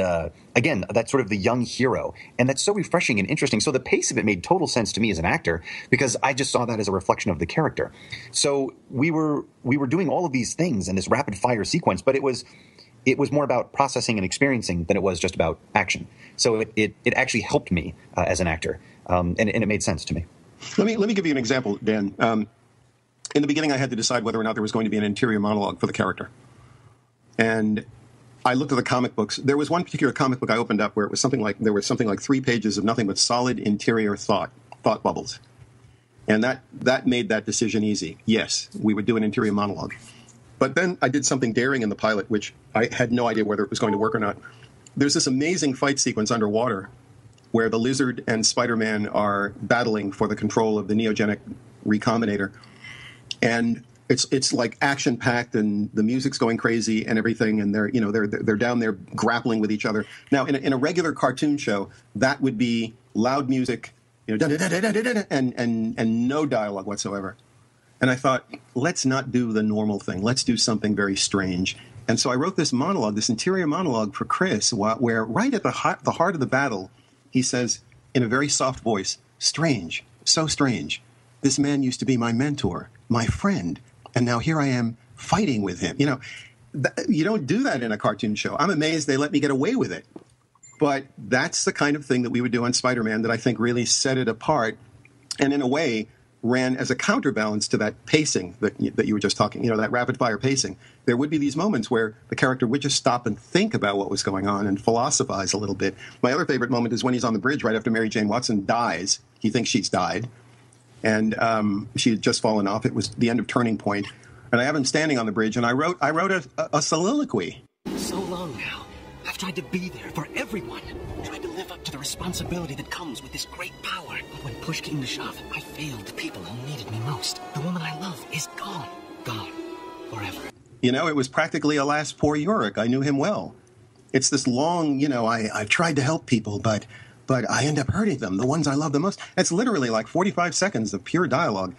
again, that's sort of the young hero. And that's so refreshing and interesting. So the pace of it made total sense to me as an actor because I just saw that as a reflection of the character. So we were doing all of these things in this rapid fire sequence, but it was more about processing and experiencing than it was just about action. So it actually helped me as an actor. And it made sense to me. Let me give you an example, Dan. In the beginning, I had to decide whether or not there was going to be an interior monologue for the character. And I looked at the comic books. There was one particular comic book I opened up where it was something like 3 pages of nothing but solid interior thought bubbles. And that made that decision easy. Yes, we would do an interior monologue. But then I did something daring in the pilot, which I had no idea whether it was going to work or not. There's this amazing fight sequence underwater where the Lizard and Spider-Man are battling for the control of the neogenic recombinator. And it's like action-packed, and the music's going crazy and everything, and they're down there grappling with each other. Now, in a regular cartoon show, that would be loud music, and no dialogue whatsoever. And I thought, let's not do the normal thing. Let's do something very strange. And so I wrote this monologue, this interior monologue for Chris, where right at the heart of the battle, he says, in a very soft voice, "Strange, so strange. This man used to be my mentor, my friend, and now here I am fighting with him." You don't do that in a cartoon show. I'm amazed they let me get away with it. But that's the kind of thing that we would do on Spider-Man that I think really set it apart, and in a way ran as a counterbalance to that pacing that you were just talking, that rapid-fire pacing. There would be these moments where the character would just stop and think about what was going on and philosophize a little bit. My other favorite moment is when he's on the bridge right after Mary Jane Watson dies. He thinks she's died, and she had just fallen off. It was the end of Turning Point, and I have him standing on the bridge, and I wrote a soliloquy. So long now, I've tried to be there for everyone, tried to live up to the responsibility that comes with this great power. But when push came to shove, I failed the people who needed me most. The woman I love is gone forever. It was practically alas, poor Yorick. I knew him well. It's this long, I've tried to help people, but I end up hurting them, the ones I love the most. It's literally like 45 seconds of pure dialogue.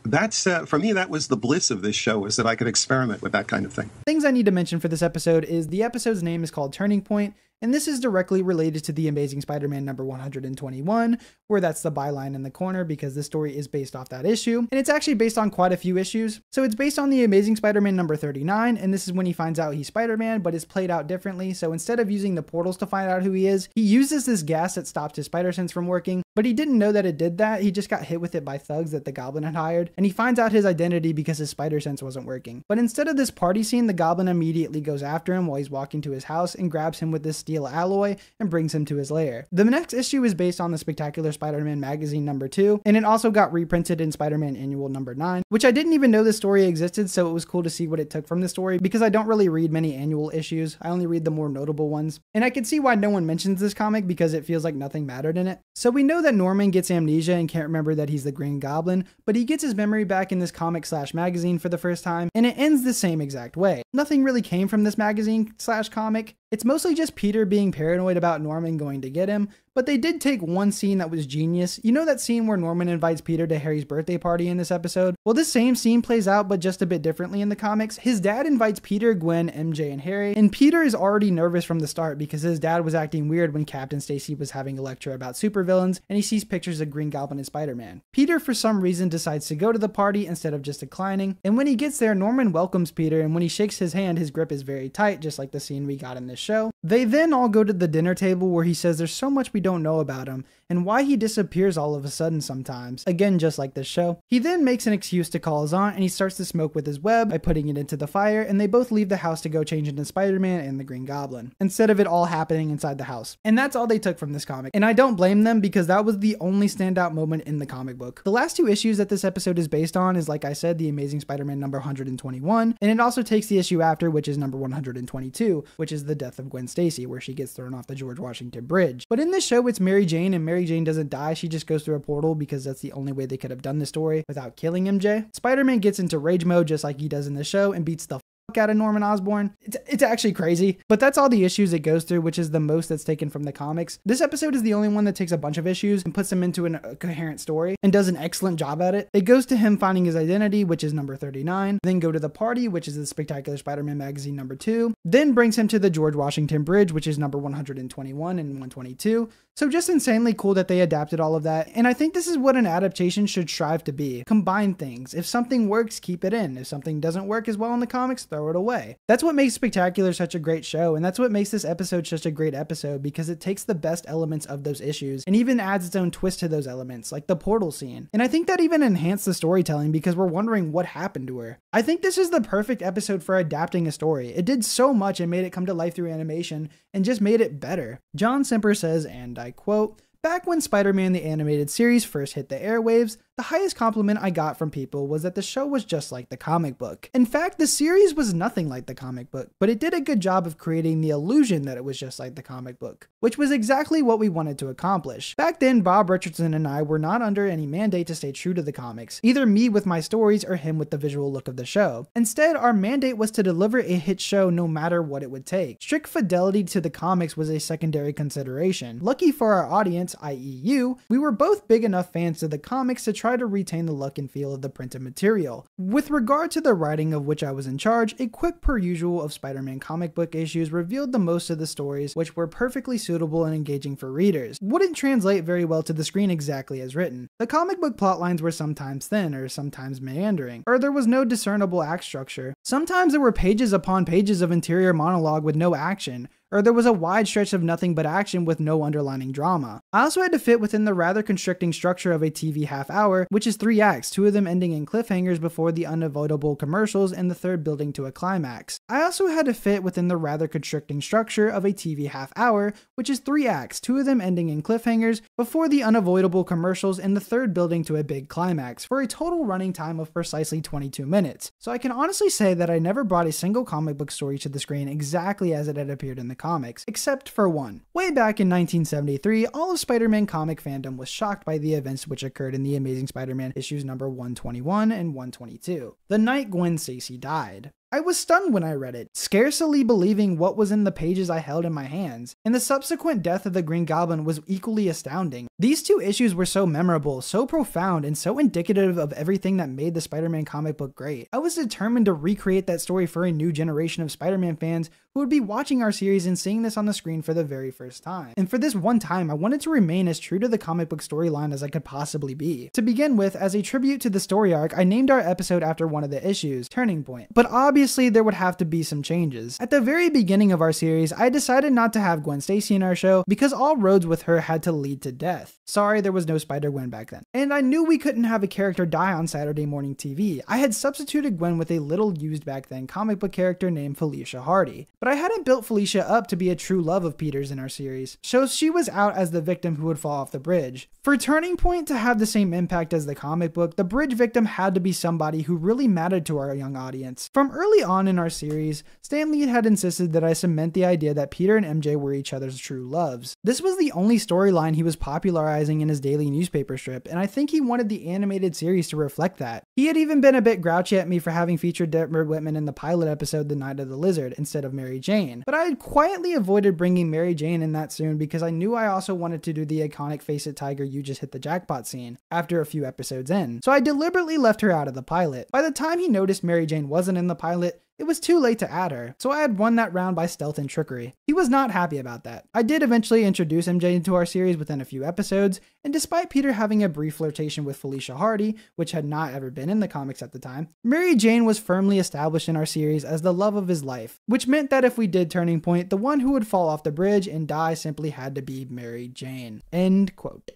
That's, for me, that was the bliss of this show, is that I could experiment with that kind of thing. Things I need to mention for this episode is the episode's name is called Turning Point, and this is directly related to The Amazing Spider-Man number 121, where that's the byline in the corner because the story is based off that issue, and it's actually based on quite a few issues. So it's based on The Amazing Spider-Man number 39, and this is when he finds out he's Spider-Man, but it's played out differently. So instead of using the portals to find out who he is, he uses this gas that stopped his spider sense from working, but he didn't know that it did that. He just got hit with it by thugs that the Goblin had hired, and he finds out his identity because his spider sense wasn't working. But instead of this party scene, the Goblin immediately goes after him while he's walking to his house and grabs him with this steel alloy and brings him to his lair. The next issue is based on the Spectacular Spider-Man magazine number 2, and it also got reprinted in Spider-Man Annual number 9, which I didn't even know this story existed, so it was cool to see what it took from the story because I don't really read many annual issues. I only read the more notable ones, and I can see why no one mentions this comic because it feels like nothing mattered in it. So we know that Norman gets amnesia and can't remember that he's the Green Goblin, but he gets his memory back in this comic/magazine for the first time, and it ends the same exact way. Nothing really came from this magazine/comic. It's mostly just Peter being paranoid about Norman going to get him, but they did take one scene that was genius. You know that scene where Norman invites Peter to Harry's birthday party in this episode? Well, this same scene plays out, but just a bit differently in the comics. His dad invites Peter, Gwen, MJ, and Harry, and Peter is already nervous from the start because his dad was acting weird when Captain Stacy was having a lecture about supervillains, and he sees pictures of Green Goblin and Spider-Man. Peter, for some reason, decides to go to the party instead of just declining, and when he gets there, Norman welcomes Peter, and when he shakes his hand, his grip is very tight, just like the scene we got in this show. They then all go to the dinner table where he says there's so much we don't know about him and why he disappears all of a sudden sometimes, again just like this show. He then makes an excuse to call his aunt and he starts to smoke with his web by putting it into the fire, and they both leave the house to go change into Spider-Man and the Green Goblin, instead of it all happening inside the house. And that's all they took from this comic, and I don't blame them because that was the only standout moment in the comic book. The last two issues that this episode is based on is, like I said, The Amazing Spider-Man number 121, and it also takes the issue after, which is number 122, which is the death of Gwen Stacy, where she gets thrown off the George Washington Bridge. But in this show, it's Mary Jane, and Mary Jane doesn't die, she just goes through a portal because that's the only way they could have done the story without killing MJ. Spider-Man gets into rage mode just like he does in the show and beats the out of Norman Osborn. It's actually crazy, but that's all the issues it goes through, which is the most that's taken from the comics. This episode is the only one that takes a bunch of issues and puts them into a coherent story and does an excellent job at it. It goes to him finding his identity, which is number 39, then go to the party, which is the Spectacular Spider-Man magazine number 2, then brings him to the George Washington Bridge, which is number 121 and 122. So just insanely cool that they adapted all of that, and I think this is what an adaptation should strive to be. Combine things. If something works, keep it in. If something doesn't work as well in the comics, throw it away. That's what makes Spectacular such a great show, and that's what makes this episode such a great episode, because it takes the best elements of those issues and even adds its own twist to those elements, like the portal scene. And I think that even enhanced the storytelling because we're wondering what happened to her. I think this is the perfect episode for adapting a story. It did so much and made it come to life through animation and just made it better. John Semper says, and I quote, "Back when Spider-Man the Animated Series first hit the airwaves, the highest compliment I got from people was that the show was just like the comic book. In fact, the series was nothing like the comic book, but it did a good job of creating the illusion that it was just like the comic book, which was exactly what we wanted to accomplish. Back then, Bob Richardson and I were not under any mandate to stay true to the comics, either me with my stories or him with the visual look of the show. Instead, our mandate was to deliver a hit show no matter what it would take. Strict fidelity to the comics was a secondary consideration. Lucky for our audience, i.e. you, we were both big enough fans of the comics to try to retain the look and feel of the printed material. With regard to the writing of which I was in charge, a quick perusal of Spider-Man comic book issues revealed the most of the stories, which were perfectly suitable and engaging for readers. Wouldn't translate very well to the screen exactly as written. The comic book plotlines were sometimes thin or sometimes meandering, or there was no discernible act structure. Sometimes there were pages upon pages of interior monologue with no action, or there was a wide stretch of nothing but action with no underlining drama. I also had to fit within the rather constricting structure of a TV half hour, which is 3 acts, 2 of them ending in cliffhangers before the unavoidable commercials and the third building to a climax. I also had to fit within the rather constricting structure of a TV half hour, which is 3 acts, 2 of them ending in cliffhangers before the unavoidable commercials and the third building to a big climax, for a total running time of precisely 22 minutes. So I can honestly say that I never brought a single comic book story to the screen exactly as it had appeared in the comics, except for one. Way back in 1973, all of Spider-Man comic fandom was shocked by the events which occurred in The Amazing Spider-Man issues number 121 and 122. The night Gwen Stacy died. I was stunned when I read it, scarcely believing what was in the pages I held in my hands, and the subsequent death of the Green Goblin was equally astounding. These 2 issues were so memorable, so profound, and so indicative of everything that made the Spider-Man comic book great. I was determined to recreate that story for a new generation of Spider-Man fans who would be watching our series and seeing this on the screen for the very first time. And for this one time, I wanted to remain as true to the comic book storyline as I could possibly be. To begin with, as a tribute to the story arc, I named our episode after one of the issues, Turning Point. But obviously, there would have to be some changes. At the very beginning of our series, I decided not to have Gwen Stacy in our show because all roads with her had to lead to death. Sorry, there was no Spider-Gwen back then. And I knew we couldn't have a character die on Saturday morning TV. I had substituted Gwen with a little used back then comic book character named Felicia Hardy. But I hadn't built Felicia up to be a true love of Peter's in our series, so she was out as the victim who would fall off the bridge. For Turning Point to have the same impact as the comic book, the bridge victim had to be somebody who really mattered to our young audience. From early on in our series, Stan Lee had insisted that I cement the idea that Peter and MJ were each other's true loves. This was the only storyline he was popularizing in his daily newspaper strip, and I think he wanted the animated series to reflect that. He had even been a bit grouchy at me for having featured Detmer Whitman in the pilot episode The Night of the Lizard instead of Mary Jane, but I had quietly avoided bringing Mary Jane in that soon because I knew I also wanted to do the iconic Face It Tiger you just hit the jackpot scene after a few episodes in, so I deliberately left her out of the pilot. By the time he noticed Mary Jane wasn't in the pilot, it was too late to add her, so I had won that round by stealth and trickery. He was not happy about that. I did eventually introduce MJ into our series within a few episodes, and despite Peter having a brief flirtation with Felicia Hardy, which had not ever been in the comics at the time, Mary Jane was firmly established in our series as the love of his life, which meant that if we did Turning Point, the one who would fall off the bridge and die simply had to be Mary Jane. End quote.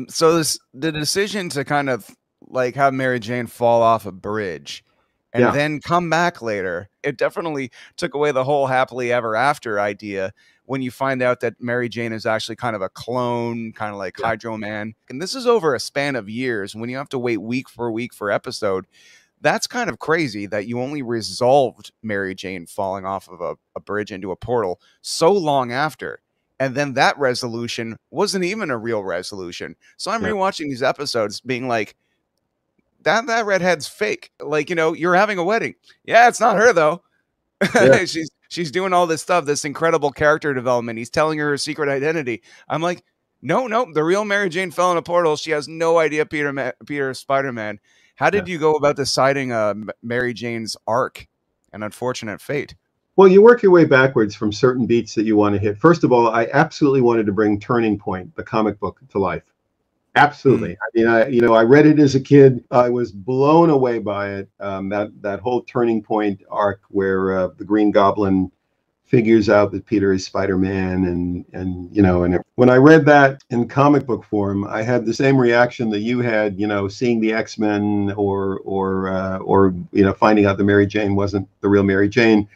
So the decision to kind of like have Mary Jane fall off a bridge and then come back later, it definitely took away the whole happily ever after idea when you find out that Mary Jane is actually kind of a clone, kind of like Hydro Man. And this is over a span of years. When you have to wait week for episode, that's kind of crazy that you only resolved Mary Jane falling off of a bridge into a portal so long after. And then that resolution wasn't even a real resolution. So I'm rewatching these episodes being like, that redhead's fake. Like, you know, you're having a wedding. Yeah, it's not her though. Yeah. she's doing all this stuff, this incredible character development. He's telling her secret identity. I'm like, no, the real Mary Jane fell in a portal. She has no idea Peter is Spider-Man. How did you go about deciding Mary Jane's arc and unfortunate fate? Well, you work your way backwards from certain beats that you want to hit. First of all, I absolutely wanted to bring Turning Point, the comic book, to life. Absolutely. I mean, I read it as a kid. I was blown away by it. That whole Turning Point arc where the Green Goblin figures out that Peter is Spider-Man, and when I read that in comic book form, I had the same reaction that you had. Seeing the X-Men or finding out that Mary Jane wasn't the real Mary Jane.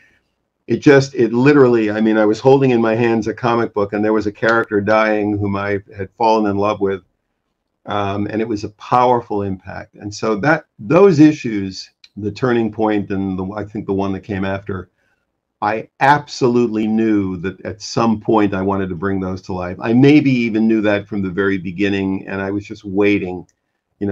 It literally. I mean, I was holding in my hands a comic book, and there was a character dying whom I had fallen in love with. And it was a powerful impact. And so those issues, the Turning Point and I think the one that came after, I absolutely knew that at some point I wanted to bring those to life. I maybe even knew that from the very beginning, and I was just waiting,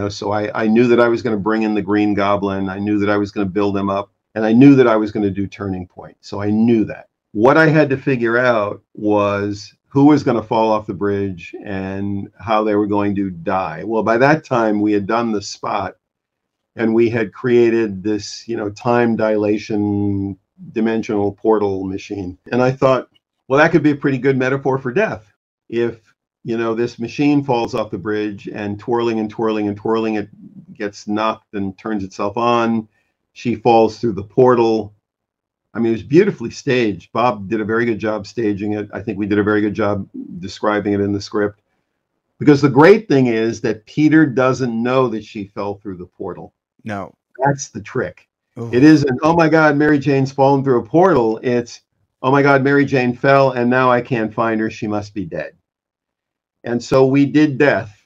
so I knew that I was going to bring in the Green Goblin. I knew that I was going to build him up, and I knew that I was going to do Turning Point. So I knew that. What I had to figure out was who was going to fall off the bridge and how they were going to die. Well, by that time, we had done the spot, and we had created this, time dilation dimensional portal machine. And I thought, well, that could be a pretty good metaphor for death. If, this machine falls off the bridge and twirling and twirling and twirling, it gets knocked and turns itself on. She falls through the portal. I mean, it was beautifully staged. Bob did a very good job staging it. I think we did a very good job describing it in the script. Because the great thing is that Peter doesn't know that she fell through the portal. No. That's the trick. Ooh. It isn't, oh my God, Mary Jane's fallen through a portal. It's, oh my God, Mary Jane fell and now I can't find her. She must be dead. And so we did death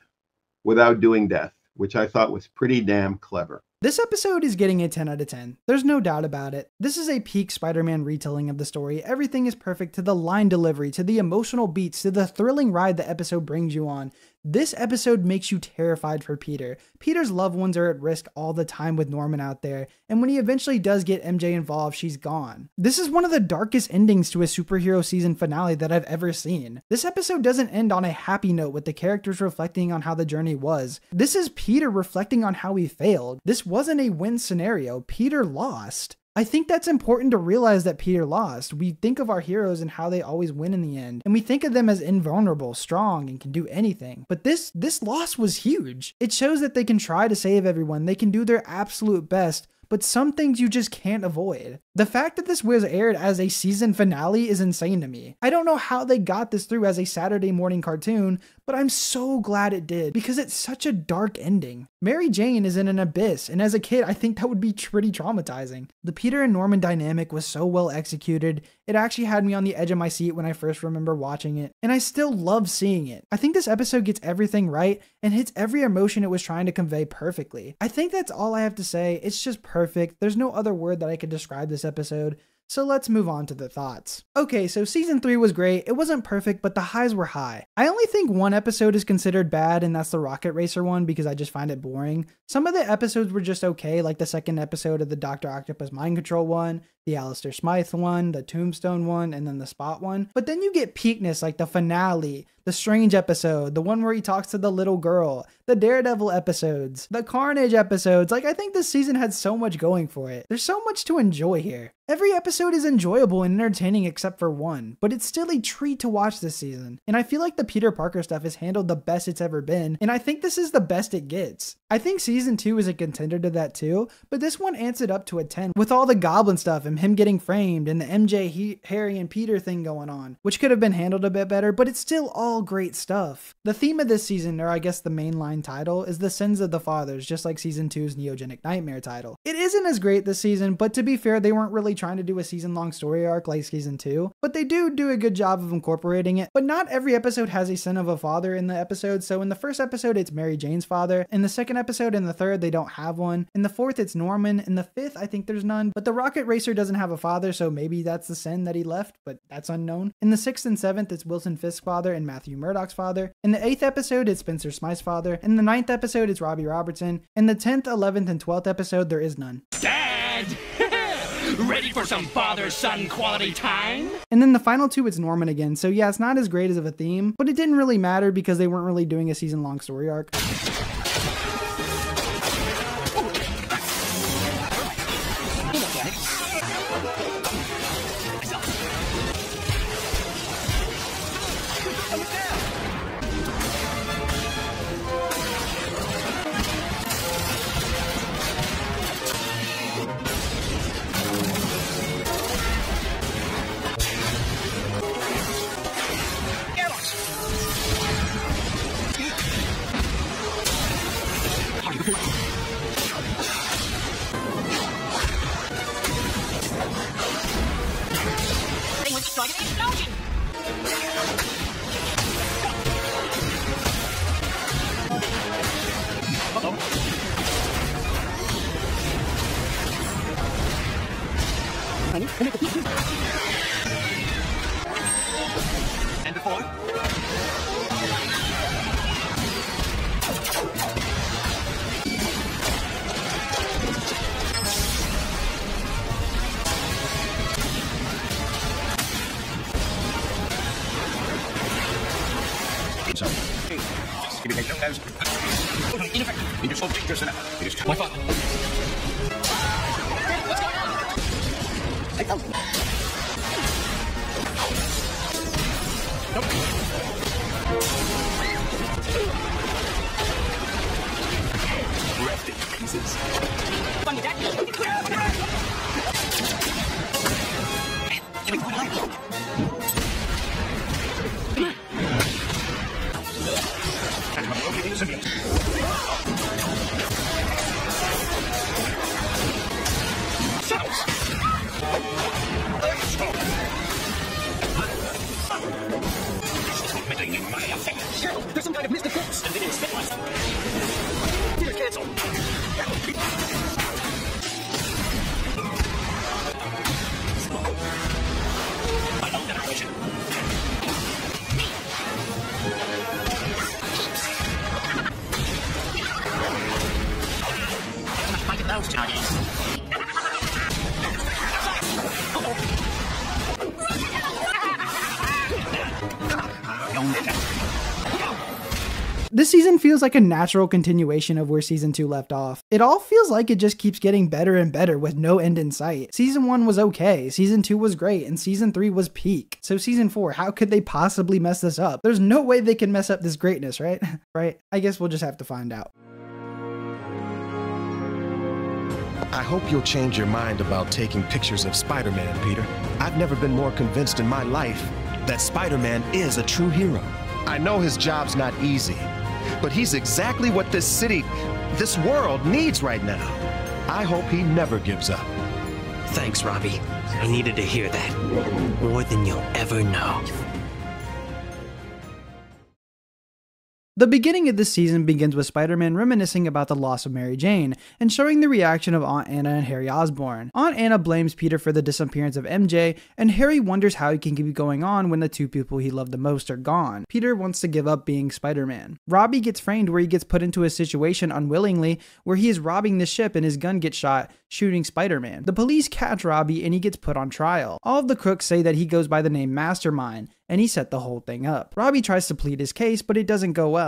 without doing death, which I thought was pretty damn clever. This episode is getting a 10 out of 10. There's no doubt about it. This is a peak Spider-Man retelling of the story. Everything is perfect, to the line delivery, to the emotional beats, to the thrilling ride the episode brings you on. This episode makes you terrified for Peter. Peter's loved ones are at risk all the time with Norman out there, and when he eventually does get MJ involved, she's gone. This is one of the darkest endings to a superhero season finale that I've ever seen. This episode doesn't end on a happy note with the characters reflecting on how the journey was. This is Peter reflecting on how he failed. This wasn't a win scenario. Peter lost. I think that's important to realize that Peter lost. We think of our heroes and how they always win in the end, and we think of them as invulnerable, strong, and can do anything. But this loss was huge. It shows that they can try to save everyone, they can do their absolute best, but some things you just can't avoid. The fact that this was aired as a season finale is insane to me. I don't know how they got this through as a Saturday morning cartoon, but I'm so glad it did because it's such a dark ending. Mary Jane is in an abyss, and as a kid, I think that would be pretty traumatizing. The Peter and Norman dynamic was so well executed, it actually had me on the edge of my seat when I first remember watching it, and I still love seeing it. I think this episode gets everything right and hits every emotion it was trying to convey perfectly. I think that's all I have to say. It's just perfect. There's no other word that I could describe this episode. So let's move on to the thoughts. Okay, so season 3 was great. It wasn't perfect, but the highs were high. I only think one episode is considered bad, and that's the Rocket Racer one because I just find it boring. Some of the episodes were just okay, like the second episode of the Dr. Octopus Mind Control one, the Alistair Smythe one, the Tombstone one, and then the Spot one. But then you get peakness like the finale, the Strange episode, the one where he talks to the little girl, the Daredevil episodes, the Carnage episodes. Like, I think this season had so much going for it. There's so much to enjoy here. Every episode is enjoyable and entertaining except for one, but it's still a treat to watch this season. And I feel like the Peter Parker stuff is handled the best it's ever been, and I think this is the best it gets. I think season 2 is a contender to that too, but this one ants it up to a 10 with all the Goblin stuff and him getting framed and the MJ, Harry, and Peter thing going on, which could have been handled a bit better, but it's still all great stuff. The theme of this season, or I guess the mainline title, is the sins of the fathers, just like season 2's Neogenic Nightmare title. It isn't as great this season, but to be fair, they weren't really trying to do a season-long story arc like season 2, but they do a good job of incorporating it. But not every episode has a sin of a father in the episode, so in the first episode it's Mary Jane's father, in the second episode and the third they don't have one, in the fourth it's Norman, in the fifth I think there's none, but the Rocket Racer doesn't have a father, so maybe that's the sin that he left, but that's unknown. In the sixth and seventh it's Wilson Fisk's father and Matthew Murdock's father, in the 8th episode it's Spencer Smythe's father, in the 9th episode it's Robbie Robertson, in the 10th, 11th, and 12th episode there is none. Dad! Ready for some father-son quality time? And then the final two, it's Norman again. So yeah, it's not as great as of a theme, but it didn't really matter because they weren't really doing a season-long story arc. And before? My father. What's going on? Rest in pieces. There's some kind of mystic force, and they didn't spit once. Dinner canceled. My own generation. This season feels like a natural continuation of where season 2 left off. It all feels like it just keeps getting better and better with no end in sight. Season 1 was okay, season 2 was great, and season 3 was peak. So season 4, how could they possibly mess this up? There's no way they can mess up this greatness, right? Right? I guess we'll just have to find out. I hope you'll change your mind about taking pictures of Spider-Man, Peter. I've never been more convinced in my life that Spider-Man is a true hero. I know his job's not easy, but he's exactly what this city, this world needs right now. I hope he never gives up. Thanks, Robbie. I needed to hear that. More than you'll ever know. The beginning of this season begins with Spider-Man reminiscing about the loss of Mary Jane and showing the reaction of Aunt Anna and Harry Osborn. Aunt Anna blames Peter for the disappearance of MJ, and Harry wonders how he can keep going on when the two people he loved the most are gone. Peter wants to give up being Spider-Man. Robbie gets framed where he gets put into a situation unwillingly where he is robbing the ship and his gun gets shot, shooting Spider-Man. The police catch Robbie and he gets put on trial. All of the crooks say that he goes by the name Mastermind, and he set the whole thing up. Robbie tries to plead his case, but it doesn't go well.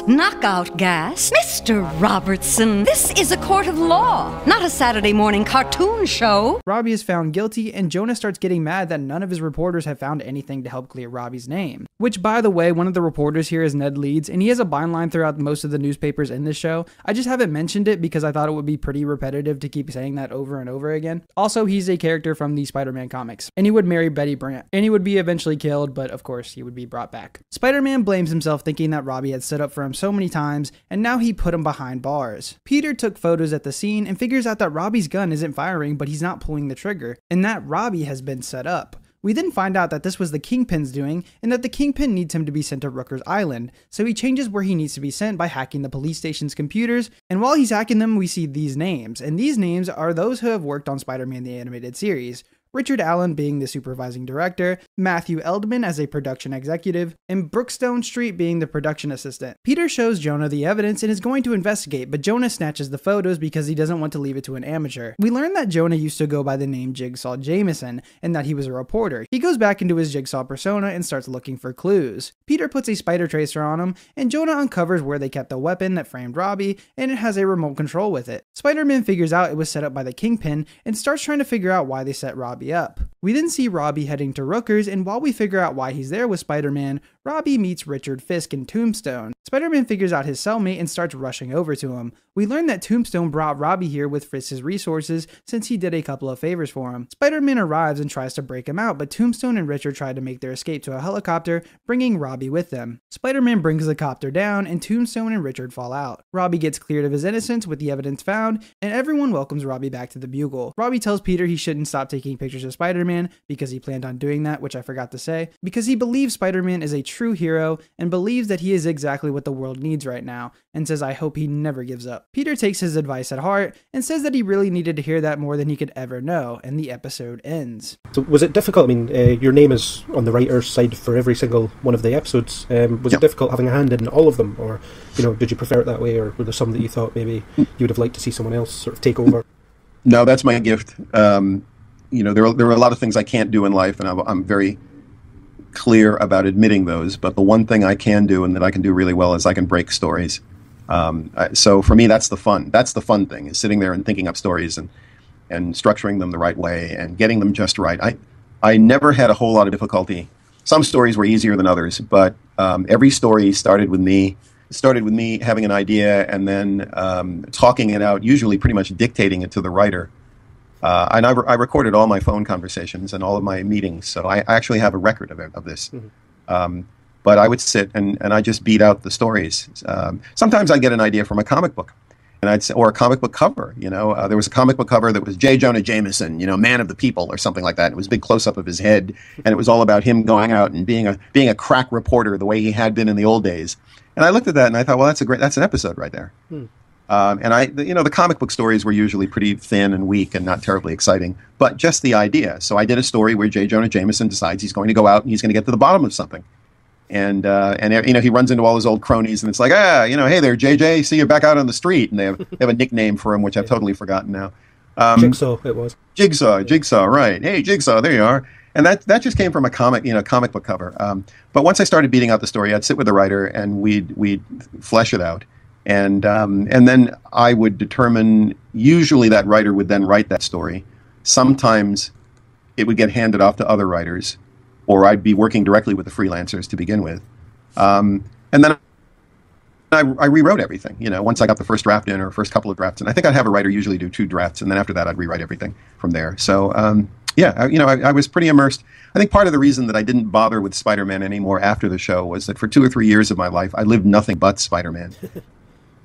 Knockout gas? Mr. Robertson, this is a court of law, not a Saturday morning cartoon show. Robbie is found guilty, and Jonah starts getting mad that none of his reporters have found anything to help clear Robbie's name. Which, by the way, one of the reporters here is Ned Leeds, and he has a byline throughout most of the newspapers in this show. I just haven't mentioned it because I thought it would be pretty repetitive to keep saying that over and over again. Also, he's a character from the Spider-Man comics, and he would marry Betty Brant, and he would be eventually killed, but of course he would be brought back. Spider-Man blames himself, thinking that Robbie had stood up for him so many times, and now he put him behind bars. Peter took photos at the scene and figures out that Robbie's gun isn't firing, but he's not pulling the trigger, and that Robbie has been set up. We then find out that this was the Kingpin's doing, and that the Kingpin needs him to be sent to Rooker's Island, so he changes where he needs to be sent by hacking the police station's computers, and while he's hacking them, we see these names, and these names are those who have worked on Spider-Man the Animated Series. Richard Allen being the supervising director, Matthew Eldman as a production executive, and Brookstone Street being the production assistant. Peter shows Jonah the evidence and is going to investigate, but Jonah snatches the photos because he doesn't want to leave it to an amateur. We learn that Jonah used to go by the name Jigsaw Jameson, and that he was a reporter. He goes back into his Jigsaw persona and starts looking for clues. Peter puts a spider tracer on him, and Jonah uncovers where they kept the weapon that framed Robbie, and it has a remote control with it. Spider-Man figures out it was set up by the Kingpin, and starts trying to figure out why they set Robbie up. We then see Robbie heading to Rooker's, and while we figure out why he's there with Spider-Man, Robbie meets Richard Fisk in Tombstone. Spider-Man figures out his cellmate and starts rushing over to him. We learn that Tombstone brought Robbie here with Fisk's resources since he did a couple of favors for him. Spider-Man arrives and tries to break him out, but Tombstone and Richard try to make their escape to a helicopter, bringing Robbie with them. Spider-Man brings the copter down, and Tombstone and Richard fall out. Robbie gets cleared of his innocence with the evidence found, and everyone welcomes Robbie back to the Bugle. Robbie tells Peter he shouldn't stop taking pictures of Spider-Man because he planned on doing that, which I forgot to say, because he believes Spider-Man is a true hero and believes that he is exactly what the world needs right now, and says I hope he never gives up. Peter takes his advice at heart and says that he really needed to hear that more than he could ever know, and the episode ends. So was it difficult? I mean, your name is on the writer's side for every single one of the episodes. Was it difficult having a hand in all of them, or did you prefer it that way, or were there some that you thought maybe you would have liked to see someone else sort of take over? No, that's my gift. There are a lot of things I can't do in life, and I'm very clear about admitting those. But the one thing I can do, and that I can do really well, is I can break stories. So for me, that's the fun. That's the fun thing, is sitting there and thinking up stories and structuring them the right way and getting them just right. I never had a whole lot of difficulty. Some stories were easier than others, but every story started with me having an idea and then talking it out, usually pretty much dictating it to the writer. And I recorded all my phone conversations and all of my meetings, so I actually have a record of this. Mm-hmm. But I would sit and I just beat out the stories. Sometimes I'd get an idea from a comic book, and I'd say, or a comic book cover. There was a comic book cover that was J. Jonah Jameson, man of the people, or something like that. It was a big close up of his head, and it was all about him going out and being a crack reporter the way he had been in the old days. And I looked at that and I thought, well, that's an episode right there. Hmm. And the comic book stories were usually pretty thin and weak and not terribly exciting, but just the idea. So I did a story where J. Jonah Jameson decides he's going to go out and he's going to get to the bottom of something. And he runs into all his old cronies, and it's like, hey there, JJ, see you back out on the street. And they have a nickname for him, which I've totally forgotten now. Jigsaw, it was. Jigsaw, right. Hey, Jigsaw, there you are. And that just came from a comic book cover. But once I started beating out the story, I'd sit with the writer and we'd flesh it out. And then I would determine, usually that writer would then write that story. Sometimes it would get handed off to other writers, or I'd be working directly with the freelancers to begin with. And then I rewrote everything, once I got the first draft in, or first couple of drafts. And I think I'd have a writer usually do 2 drafts, and then after that I'd rewrite everything from there. So I was pretty immersed. I think part of the reason that I didn't bother with Spider-Man anymore after the show was that for 2 or 3 years of my life, I lived nothing but Spider-Man.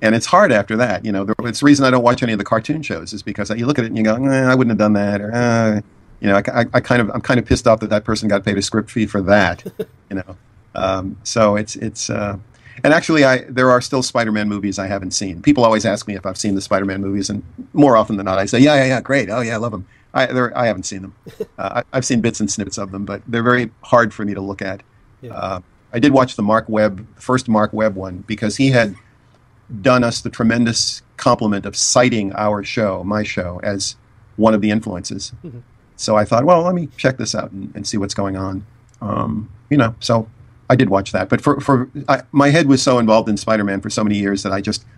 And it's hard after that. It's the reason I don't watch any of the cartoon shows, is because you look at it and you go, I wouldn't have done that. Or, I'm kind of pissed off that person got paid a script fee for that. So it's and actually there are still Spider-Man movies I haven't seen. People always ask me if I've seen the Spider-Man movies, and more often than not I say, yeah, great. Oh yeah, I love them. I haven't seen them. I've seen bits and snippets of them, but they're very hard for me to look at. Yeah. I did watch the first Mark Webb one, because he had done us the tremendous compliment of citing my show, as one of the influences. Mm-hmm. So I thought, well, let me check this out and see what's going on. So I did watch that. But my head was so involved in Spider-Man for so many years that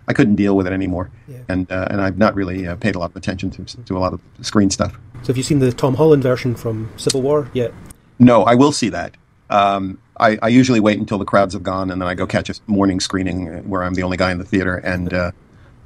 I couldn't deal with it anymore. Yeah. And I've not really paid a lot of attention to a lot of screen stuff. So have you seen the Tom Holland version from Civil War yet? No, I will see that. I usually wait until the crowds have gone, and then I go catch a morning screening where I'm the only guy in the theater, and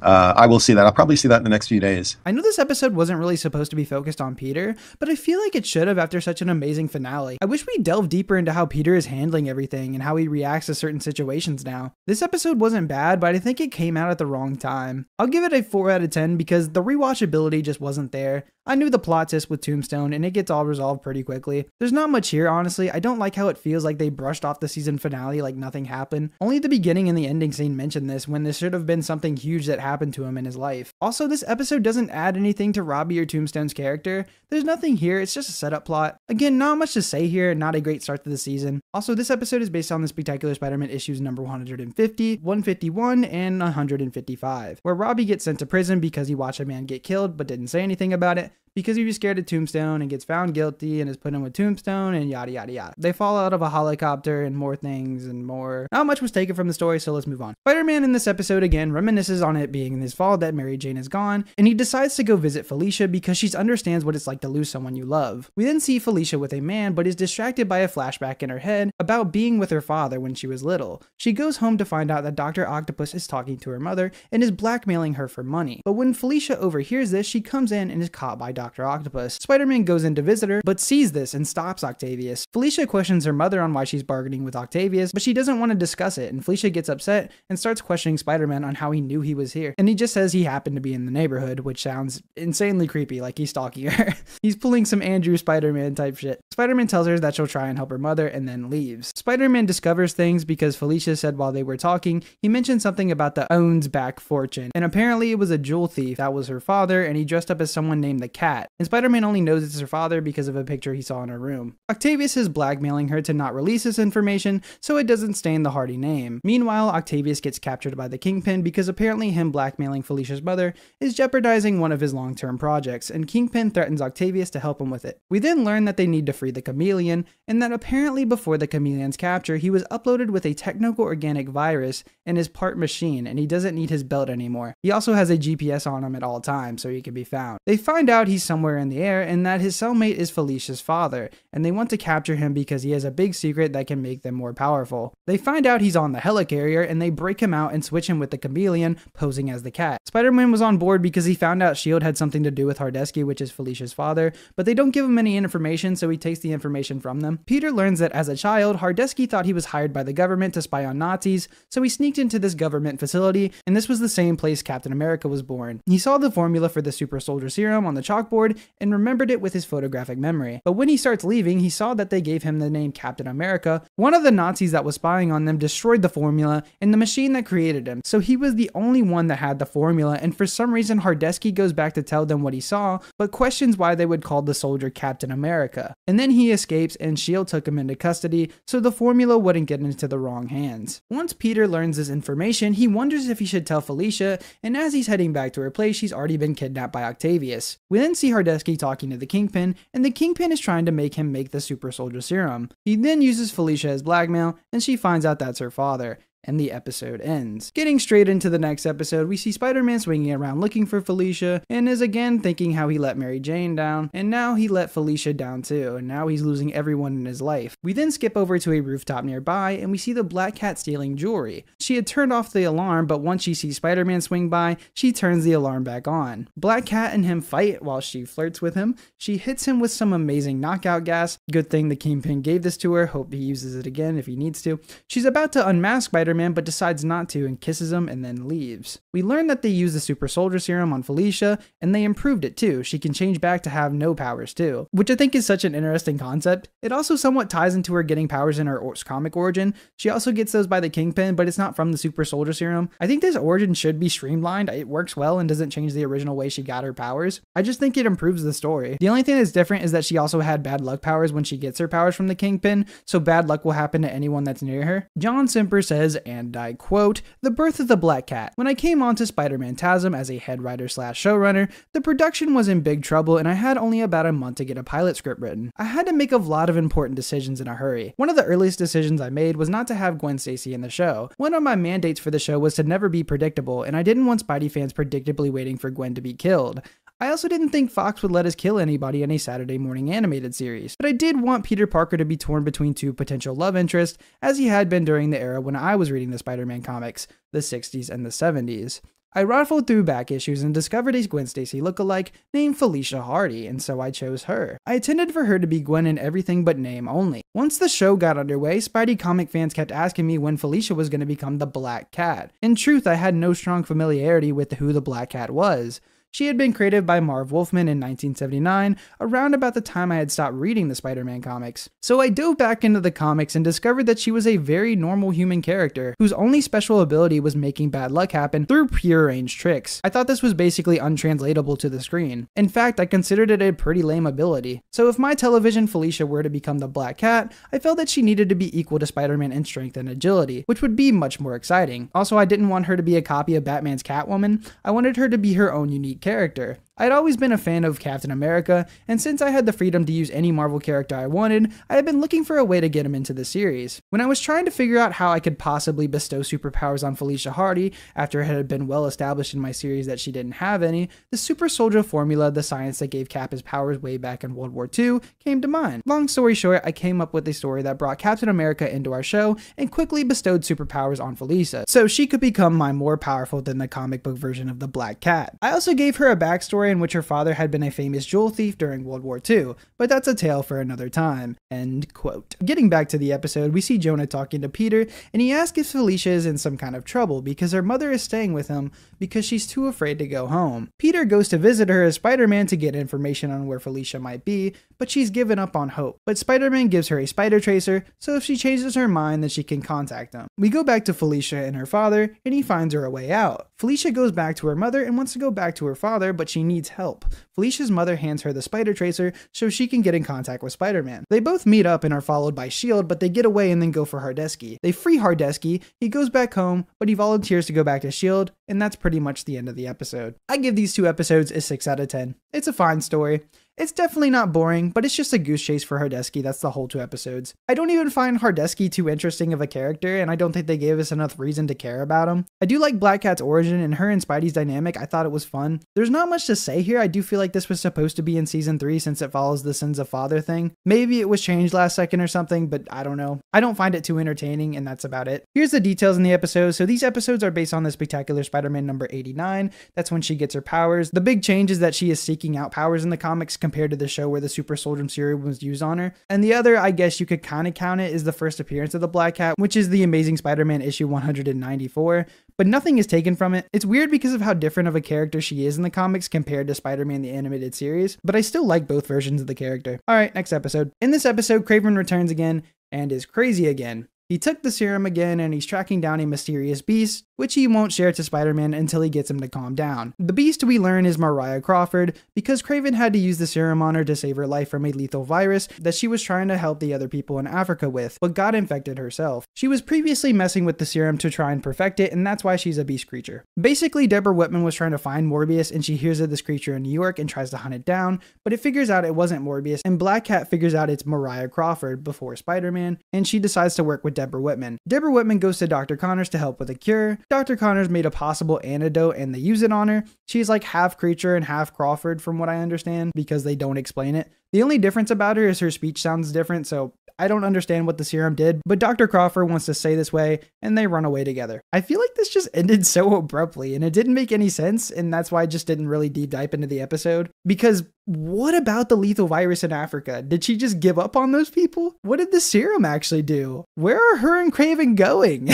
I will see that. I'll probably see that in the next few days. I know this episode wasn't really supposed to be focused on Peter, but I feel like it should have after such an amazing finale. I wish we delved deeper into how Peter is handling everything and how he reacts to certain situations now. This episode wasn't bad, but I think it came out at the wrong time. I'll give it a 4 out of 10 because the rewatchability just wasn't there. I knew the plot twist with Tombstone, and it gets all resolved pretty quickly. There's not much here, honestly. I don't like how it feels like they brushed off the season finale like nothing happened. Only the beginning and the ending scene mention this, when this should have been something huge that happened to him in his life. Also, this episode doesn't add anything to Robbie or Tombstone's character. There's nothing here, it's just a setup plot. Again, not much to say here, not a great start to the season. Also, this episode is based on the Spectacular Spider-Man issues number 150, 151, and 155, where Robbie gets sent to prison because he watched a man get killed but didn't say anything about it, because he was scared of Tombstone, and gets found guilty and is put in with Tombstone, and yada yada yada. They fall out of a helicopter and more things and more. Not much was taken from the story, so let's move on. Spider-Man in this episode again reminisces on it being his fault that Mary Jane is gone, and he decides to go visit Felicia because she understands what it's like to lose someone you love. We then see Felicia with a man, but is distracted by a flashback in her head about being with her father when she was little. She goes home to find out that Dr. Octopus is talking to her mother and is blackmailing her for money. But when Felicia overhears this, she comes in and is caught by Dr. Octopus. Spider-Man goes in to visit her, but sees this and stops Octavius. Felicia questions her mother on why she's bargaining with Octavius, but she doesn't want to discuss it, and Felicia gets upset and starts questioning Spider-Man on how he knew he was here. And he just says he happened to be in the neighborhood, which sounds insanely creepy, like he's stalking her. He's pulling some Andrew Spider-Man type shit. Spider-Man tells her that she'll try and help her mother and then leaves. Spider-Man discovers things because Felicia said while they were talking, he mentioned something about the owns back fortune, and apparently it was a jewel thief that was her father, and he dressed up as someone named the Cat. And Spider-Man only knows it's her father because of a picture he saw in her room. Octavius is blackmailing her to not release this information so it doesn't stain the Hardy name. Meanwhile, Octavius gets captured by the Kingpin because apparently him blackmailing Felicia's mother is jeopardizing one of his long-term projects, and Kingpin threatens Octavius to help him with it. We then learn that they need to free the Chameleon, and that apparently before the Chameleon's capture, he was uploaded with a techno-organic virus and is part machine, and he doesn't need his belt anymore. He also has a GPS on him at all times so he can be found. They find out he's somewhere in the air and that his cellmate is Felicia's father, and they want to capture him because he has a big secret that can make them more powerful. They find out he's on the helicarrier and they break him out and switch him with the Chameleon posing as the Cat. Spider-Man was on board because he found out S.H.I.E.L.D. had something to do with Hardesky, which is Felicia's father, but they don't give him any information, so he takes the information from them. Peter learns that as a child, Hardesky thought he was hired by the government to spy on Nazis, so he sneaked into this government facility, and this was the same place Captain America was born. He saw the formula for the super soldier serum on the chalkboard and remembered it with his photographic memory. But when he starts leaving, he saw that they gave him the name Captain America. One of the Nazis that was spying on them destroyed the formula and the machine that created him, so he was the only one that had the formula, and for some reason Hardesky goes back to tell them what he saw, but questions why they would call the soldier Captain America. And then then he escapes and S.H.I.E.L.D. took him into custody so the formula wouldn't get into the wrong hands. Once Peter learns this information, he wonders if he should tell Felicia, and as he's heading back to her place, she's already been kidnapped by Octavius. We then see Hardesky talking to the Kingpin, and the Kingpin is trying to make him make the super soldier serum. He then uses Felicia as blackmail, and she finds out that's her father. And the episode ends. Getting straight into the next episode, we see Spider-Man swinging around looking for Felicia, and is again thinking how he let Mary Jane down, and now he let Felicia down too, and now he's losing everyone in his life. We then skip over to a rooftop nearby, and we see the Black Cat stealing jewelry. She had turned off the alarm, but once she sees Spider-Man swing by, she turns the alarm back on. Black Cat and him fight while she flirts with him. She hits him with some amazing knockout gas. Good thing the Kingpin gave this to her, hope he uses it again if he needs to. She's about to unmask Spider-Man, but decides not to and kisses him and then leaves. We learn that they used the super soldier serum on Felicia, and they improved it too. She can change back to have no powers too, which I think is such an interesting concept. It also somewhat ties into her getting powers in her comic origin. She also gets those by the Kingpin, but it's not from the super soldier serum. I think this origin should be streamlined. It works well and doesn't change the original way she got her powers. I just think it improves the story. The only thing that's different is that she also had bad luck powers when she gets her powers from the Kingpin, so bad luck will happen to anyone that's near her. John Semper says, and I quote, "The birth of the Black Cat. When I came onto Spider-Man TASM as a head writer / showrunner, the production was in big trouble and I had only about a month to get a pilot script written. I had to make a lot of important decisions in a hurry. One of the earliest decisions I made was not to have Gwen Stacy in the show. One of my mandates for the show was to never be predictable, and I didn't want Spidey fans predictably waiting for Gwen to be killed. I also didn't think Fox would let us kill anybody in a Saturday morning animated series, but I did want Peter Parker to be torn between two potential love interests, as he had been during the era when I was reading the Spider-Man comics, the 60s and the 70s. I rifled through back issues and discovered a Gwen Stacy lookalike named Felicia Hardy, and so I chose her. I intended for her to be Gwen in everything but name only. Once the show got underway, Spidey comic fans kept asking me when Felicia was going to become the Black Cat. In truth, I had no strong familiarity with who the Black Cat was. She had been created by Marv Wolfman in 1979, around about the time I had stopped reading the Spider-Man comics. So I dove back into the comics and discovered that she was a very normal human character, whose only special ability was making bad luck happen through prearranged tricks. I thought this was basically untranslatable to the screen. In fact, I considered it a pretty lame ability. So if my television Felicia were to become the Black Cat, I felt that she needed to be equal to Spider-Man in strength and agility, which would be much more exciting. Also, I didn't want her to be a copy of Batman's Catwoman. I wanted her to be her own unique character. I'd always been a fan of Captain America, and since I had the freedom to use any Marvel character I wanted, I had been looking for a way to get him into the series. When I was trying to figure out how I could possibly bestow superpowers on Felicia Hardy, after it had been well established in my series that she didn't have any, the super soldier formula, the science that gave Cap his powers way back in World War II, came to mind. Long story short, I came up with a story that brought Captain America into our show and quickly bestowed superpowers on Felicia, so she could become my more powerful than the comic book version of the Black Cat. I also gave her a backstory in which her father had been a famous jewel thief during World War II, but that's a tale for another time. End quote. Getting back to the episode, we see Jonah talking to Peter, and he asks if Felicia is in some kind of trouble because her mother is staying with him because she's too afraid to go home. Peter goes to visit her as Spider-Man to get information on where Felicia might be, but she's given up on hope. But Spider-Man gives her a spider tracer, so if she changes her mind, then she can contact him. We go back to Felicia and her father, and he finds her a way out. Felicia goes back to her mother and wants to go back to her father, but she needs help. Felicia's mother hands her the spider tracer so she can get in contact with Spider-Man. They both meet up and are followed by S.H.I.E.L.D., but they get away and then go for Hardesky. They free Hardesky, he goes back home, but he volunteers to go back to S.H.I.E.L.D., and that's pretty much the end of the episode. I give these two episodes a 6 out of 10. It's a fine story. It's definitely not boring, but it's just a goose chase for Hardesky. That's the whole 2 episodes. I don't even find Hardesky too interesting of a character, and I don't think they gave us enough reason to care about him. I do like Black Cat's origin, and her and Spidey's dynamic. I thought it was fun. There's not much to say here. I do feel like this was supposed to be in season 3 since it follows the Sins of Father thing. Maybe it was changed last second or something, but I don't know. I don't find it too entertaining, and that's about it. Here's the details in the episode. So these episodes are based on the Spectacular Spider-Man number 89. That's when she gets her powers. The big change is that she is seeking out powers in the comics compared to the show where the super soldier serum was used on her. And the other, I guess you could kind of count it, is the first appearance of the Black Cat, which is the Amazing Spider-Man issue 194, but nothing is taken from it. It's weird because of how different of a character she is in the comics compared to Spider-Man the animated series, but I still like both versions of the character. Alright, next episode. In this episode, Kraven returns again and is crazy again. He took the serum again and he's tracking down a mysterious beast, which he won't share to Spider-Man until he gets him to calm down. The beast we learn is Mariah Crawford, because Kraven had to use the serum on her to save her life from a lethal virus that she was trying to help the other people in Africa with, but got infected herself. She was previously messing with the serum to try and perfect it, and that's why she's a beast creature. Basically, Deborah Whitman was trying to find Morbius, and she hears of this creature in New York and tries to hunt it down, but it figures out it wasn't Morbius, and Black Cat figures out it's Mariah Crawford before Spider-Man, and she decides to work with Deborah Whitman. Deborah Whitman goes to Dr. Connors to help with a cure. Dr. Connors made a possible antidote and they use it on her. She's like half creature and half Crawford from what I understand, because they don't explain it. The only difference about her is her speech sounds different, so I don't understand what the serum did, but Dr. Crawford wants to stay this way, and they run away together. I feel like this just ended so abruptly, and it didn't make any sense, and that's why I just didn't really deep dive into the episode. Because what about the lethal virus in Africa? Did she just give up on those people? What did the serum actually do? Where are her and Kraven going?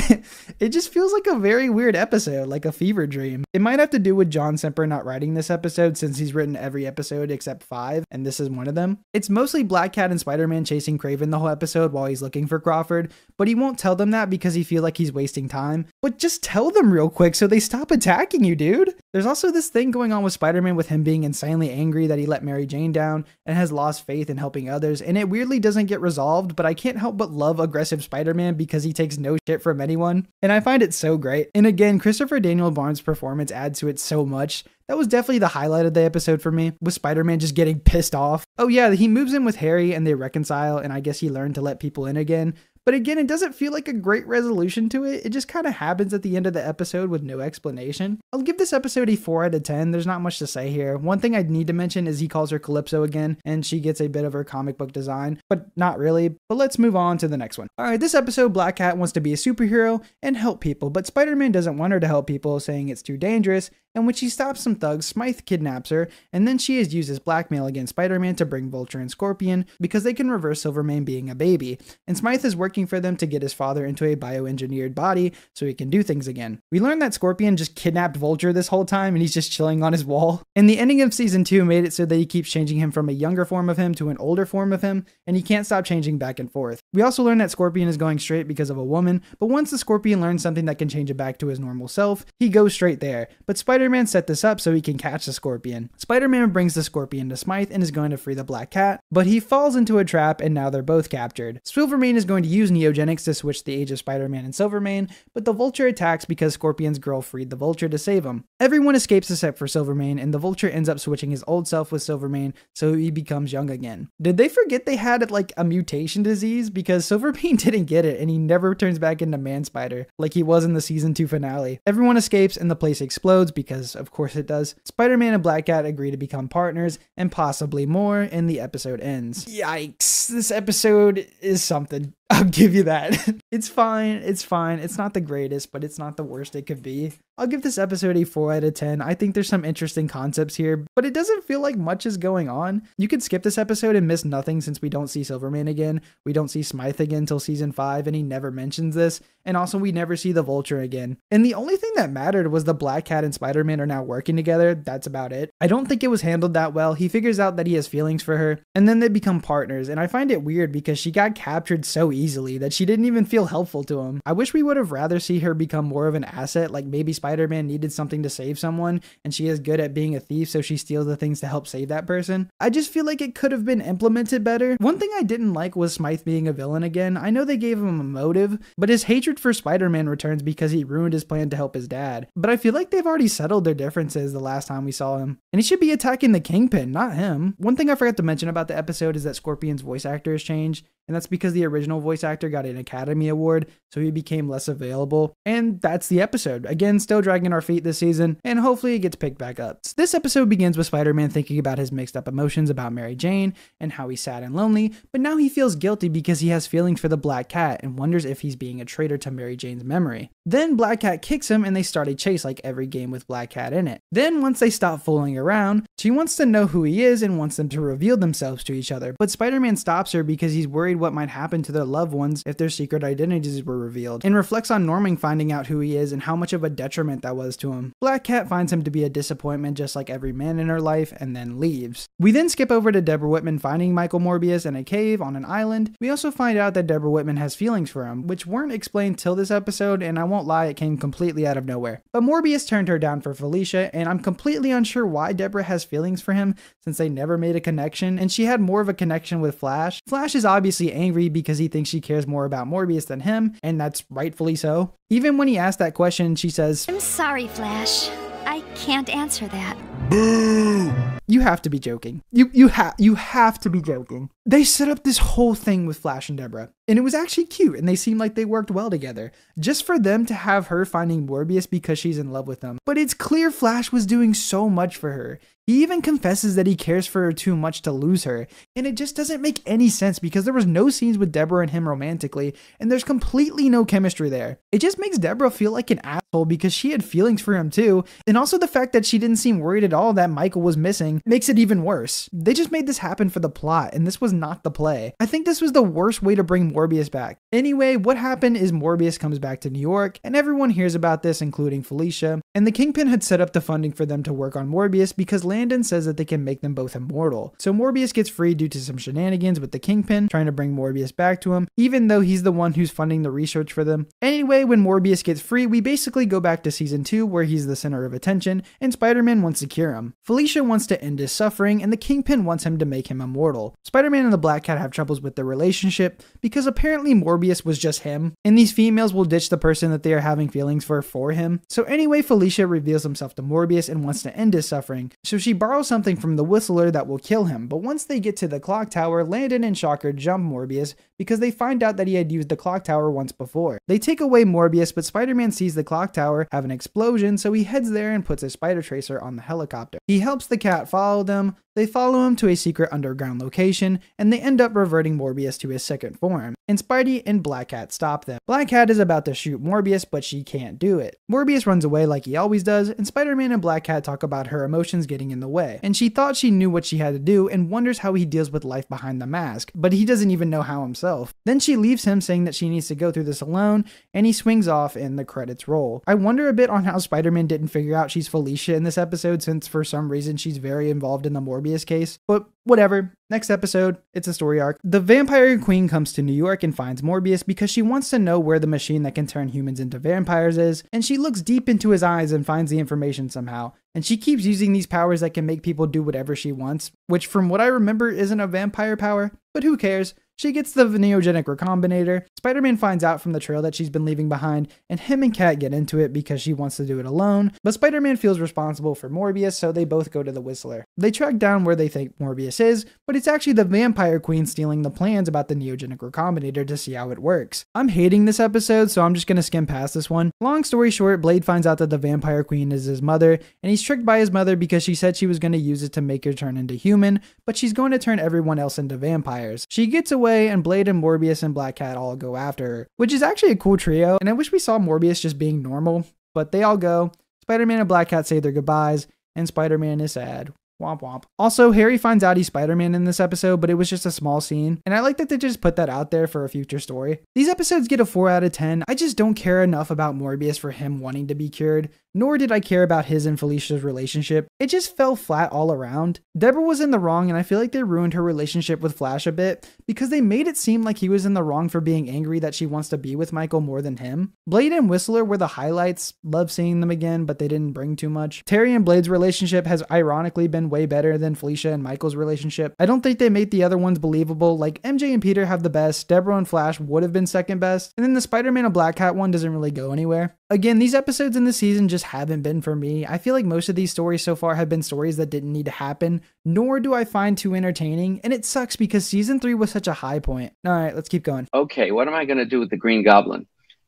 It just feels like a very weird episode, like a fever dream. It might have to do with John Semper not writing this episode, since he's written every episode except 5, and this is one of them. It's mostly Black Cat and Spider-Man chasing Kraven the whole episode while he's looking for Crawford, but he won't tell them that because he feels like he's wasting time. But just tell them real quick so they stop attacking you, dude. There's also this thing going on with Spider-Man with him being insanely angry that he let Mary Jane down and has lost faith in helping others, and it weirdly doesn't get resolved, but I can't help but love aggressive Spider-Man because he takes no shit from anyone, and I find it so great. And again, Christopher Daniel Barnes' performance adds to it so much. That was definitely the highlight of the episode for me, with Spider-Man just getting pissed off. Oh yeah, he moves in with Harry and they reconcile, and I guess he learned to let people in again. But again, it doesn't feel like a great resolution to it. It just kind of happens at the end of the episode with no explanation. I'll give this episode a 4 out of 10. There's not much to say here. One thing I need to mention is he calls her Calypso again, and she gets a bit of her comic book design, but not really. But let's move on to the next one. Alright, this episode, Black Cat wants to be a superhero and help people, but Spider-Man doesn't want her to help people, saying it's too dangerous, and when she stops some thugs, Smythe kidnaps her, and then she is used as blackmail against Spider-Man to bring Vulture and Scorpion, because they can reverse Silvermane being a baby, and Smythe is working for them to get his father into a bioengineered body so he can do things again. We learned that Scorpion just kidnapped Vulture this whole time, and he's just chilling on his wall. And the ending of season 2 made it so that he keeps changing him from a younger form of him to an older form of him, and he can't stop changing back and forth. We also learned that Scorpion is going straight because of a woman, but once the Scorpion learns something that can change it back to his normal self, he goes straight there. But Spider-Man set this up so he can catch the Scorpion. Spider-Man brings the Scorpion to Smythe and is going to free the Black Cat, but he falls into a trap and now they're both captured. Silvermane is going to use neogenics to switch the age of Spider-Man and Silvermane, but the Vulture attacks because Scorpion's girl freed the Vulture to save him. Everyone escapes except for Silvermane, and the Vulture ends up switching his old self with Silvermane so he becomes young again. Did they forget they had like a mutation disease? Because Silvermane didn't get it and he never turns back into Man Spider like he was in the season 2 finale. Everyone escapes and the place explodes because of course it does. Spider-Man and Black Cat agree to become partners and possibly more, and the episode ends. Yikes, this episode is something. I'll give you that. It's fine. It's fine. It's not the greatest, but it's not the worst it could be. I'll give this episode a 4 out of 10. I think there's some interesting concepts here, but it doesn't feel like much is going on. You could skip this episode and miss nothing since we don't see Silvermane again. We don't see Smythe again till season 5, and he never mentions this. And also we never see the Vulture again. And the only thing that mattered was the Black Cat and Spider-Man are now working together. That's about it. I don't think it was handled that well. He figures out that he has feelings for her, and then they become partners. And I find it weird because she got captured so easily that she didn't even feel helpful to him. I wish we would have rather see her become more of an asset, like maybe Spider-Man needed something to save someone and she is good at being a thief, so she steals the things to help save that person. I just feel like it could have been implemented better. One thing I didn't like was Smythe being a villain again. I know they gave him a motive, but his hatred for Spider-Man returns because he ruined his plan to help his dad. But I feel like they've already settled their differences the last time we saw him, and he should be attacking the Kingpin, not him. One thing I forgot to mention about the episode is that Scorpion's voice actor has changed, and that's because the original voice actor got an Academy Award, so he became less available. And that's the episode. Again, still dragging our feet this season, and hopefully it gets picked back up. So this episode begins with Spider-Man thinking about his mixed up emotions about Mary Jane and how he's sad and lonely, but now he feels guilty because he has feelings for the Black Cat and wonders if he's being a traitor to Mary Jane's memory. Then Black Cat kicks him and they start a chase like every game with Black Cat in it. Then once they stop fooling around, she wants to know who he is and wants them to reveal themselves to each other, but Spider-Man stops her because he's worried worried what might happen to their loved ones if their secret identities were revealed, and reflects on Norman finding out who he is and how much of a detriment that was to him. Black Cat finds him to be a disappointment just like every man in her life, and then leaves. We then skip over to Deborah Whitman finding Michael Morbius in a cave on an island. We also find out that Deborah Whitman has feelings for him, which weren't explained till this episode, and I won't lie, it came completely out of nowhere. But Morbius turned her down for Felicia, and I'm completely unsure why Deborah has feelings for him since they never made a connection, and she had more of a connection with Flash. Flash is obviously angry because he thinks she cares more about Morbius than him, and that's rightfully so. Even when he asked that question, she says, I'm sorry, Flash. I can't answer that. Boo! You have to be joking. You have to be joking. They set up this whole thing with Flash and Deborah, and it was actually cute, and they seemed like they worked well together. Just for them to have her finding Morbius because she's in love with him. But it's clear Flash was doing so much for her. He even confesses that he cares for her too much to lose her, and it just doesn't make any sense because there was no scenes with Deborah and him romantically, and there's completely no chemistry there. It just makes Deborah feel like an asshole because she had feelings for him too, and also the fact that she didn't seem worried at all that Michael was missing makes it even worse. They just made this happen for the plot, and this was not the play. I think this was the worst way to bring Morbius back. Anyway, what happened is Morbius comes back to New York, and everyone hears about this, including Felicia, and the Kingpin had set up the funding for them to work on Morbius because Landon says that they can make them both immortal. So Morbius gets free due to some shenanigans with the Kingpin trying to bring Morbius back to him, even though he's the one who's funding the research for them. Anyway, when Morbius gets free, we basically go back to season 2 where he's the center of attention and Spider-Man wants to cure him. Felicia wants to end his suffering and the Kingpin wants him to make him immortal. Spider-Man and the Black Cat have troubles with their relationship because apparently Morbius was just him, and these females will ditch the person that they are having feelings for him. So anyway, Felicia reveals himself to Morbius and wants to end his suffering, so she borrows something from the Whistler that will kill him, but once they get to the clock tower, Landon and Shocker jump Morbius because they find out that he had used the clock tower once before. They take away Morbius, but Spider-Man sees the clock tower have an explosion, so he heads there and puts a spider tracer on the helicopter. He helps the cat follow them. They follow him to a secret underground location, and they end up reverting Morbius to his second form, and Spidey and Black Cat stop them. Black Cat is about to shoot Morbius, but she can't do it. Morbius runs away like he always does, and Spider-Man and Black Cat talk about her emotions getting in the way, and she thought she knew what she had to do and wonders how he deals with life behind the mask, but he doesn't even know how himself. Then she leaves him saying that she needs to go through this alone, and he swings off and the credits roll. I wonder a bit on how Spider-Man didn't figure out she's Felicia in this episode since for some reason she's very involved in the Morbius case, but whatever. Next episode, it's a story arc. The Vampire Queen comes to New York and finds Morbius because she wants to know where the machine that can turn humans into vampires is, and she looks deep into his eyes and finds the information somehow. And she keeps using these powers that can make people do whatever she wants, which from what I remember isn't a vampire power, but who cares? She gets the neogenic recombinator. Spider-Man finds out from the trail that she's been leaving behind, and him and Cat get into it because she wants to do it alone, but Spider-Man feels responsible for Morbius, so they both go to the Whistler. They track down where they think Morbius is, but it's actually the Vampire Queen stealing the plans about the neogenic recombinator to see how it works. I'm hating this episode, so I'm just gonna skim past this one. Long story short, Blade finds out that the Vampire Queen is his mother, and he's tricked by his mother because she said she was going to use it to make her turn into human, but she's going to turn everyone else into vampires. She gets away, and Blade and Morbius and Black Cat all go after her, which is actually a cool trio, and I wish we saw Morbius just being normal, but they all go. Spider-Man and Black Cat say their goodbyes, and Spider-Man is sad. Womp womp. Also, Harry finds out he's Spider-Man in this episode, but it was just a small scene, and I like that they just put that out there for a future story. These episodes get a 4 out of 10. I just don't care enough about Morbius for him wanting to be cured, nor did I care about his and Felicia's relationship. It just fell flat all around. Deborah was in the wrong, and I feel like they ruined her relationship with Flash a bit, because they made it seem like he was in the wrong for being angry that she wants to be with Michael more than him. Blade and Whistler were the highlights. Love seeing them again, but they didn't bring too much. Terry and Blade's relationship has ironically been way better than Felicia and Michael's relationship. I don't think they made the other ones believable. Like, MJ and Peter have the best, Deborah and Flash would have been second best, and then the Spider-Man and Black Cat one doesn't really go anywhere. Again, these episodes in the season just haven't been for me. I feel like most of these stories so far have been stories that didn't need to happen, nor do I find too entertaining, and it sucks because season 3 was such a high point. Alright, let's keep going. Okay, what am I going to do with the Green Goblin?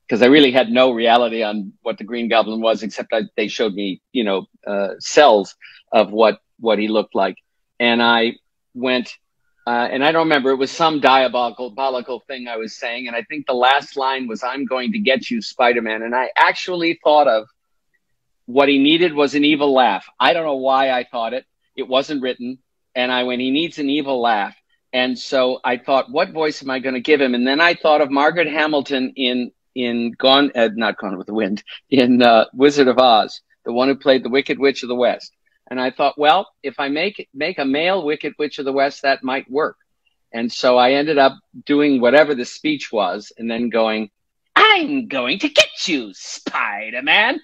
Because I really had no reality on what the Green Goblin was, except they showed me, cells of what he looked like. And I went, and I don't remember, it was some diabolical thing I was saying, and I think the last line was, "I'm going to get you, Spider-Man." And I actually thought of what he needed was an evil laugh. I don't know why I thought it. It wasn't written. And I went, he needs an evil laugh. And so I thought, what voice am I going to give him? And then I thought of Margaret Hamilton in not Gone with the Wind, in Wizard of Oz, the one who played the Wicked Witch of the West. And I thought, well, if I make a male Wicked Witch of the West, that might work. And so I ended up doing whatever the speech was and then going, I'm going to get you, Spider-Man.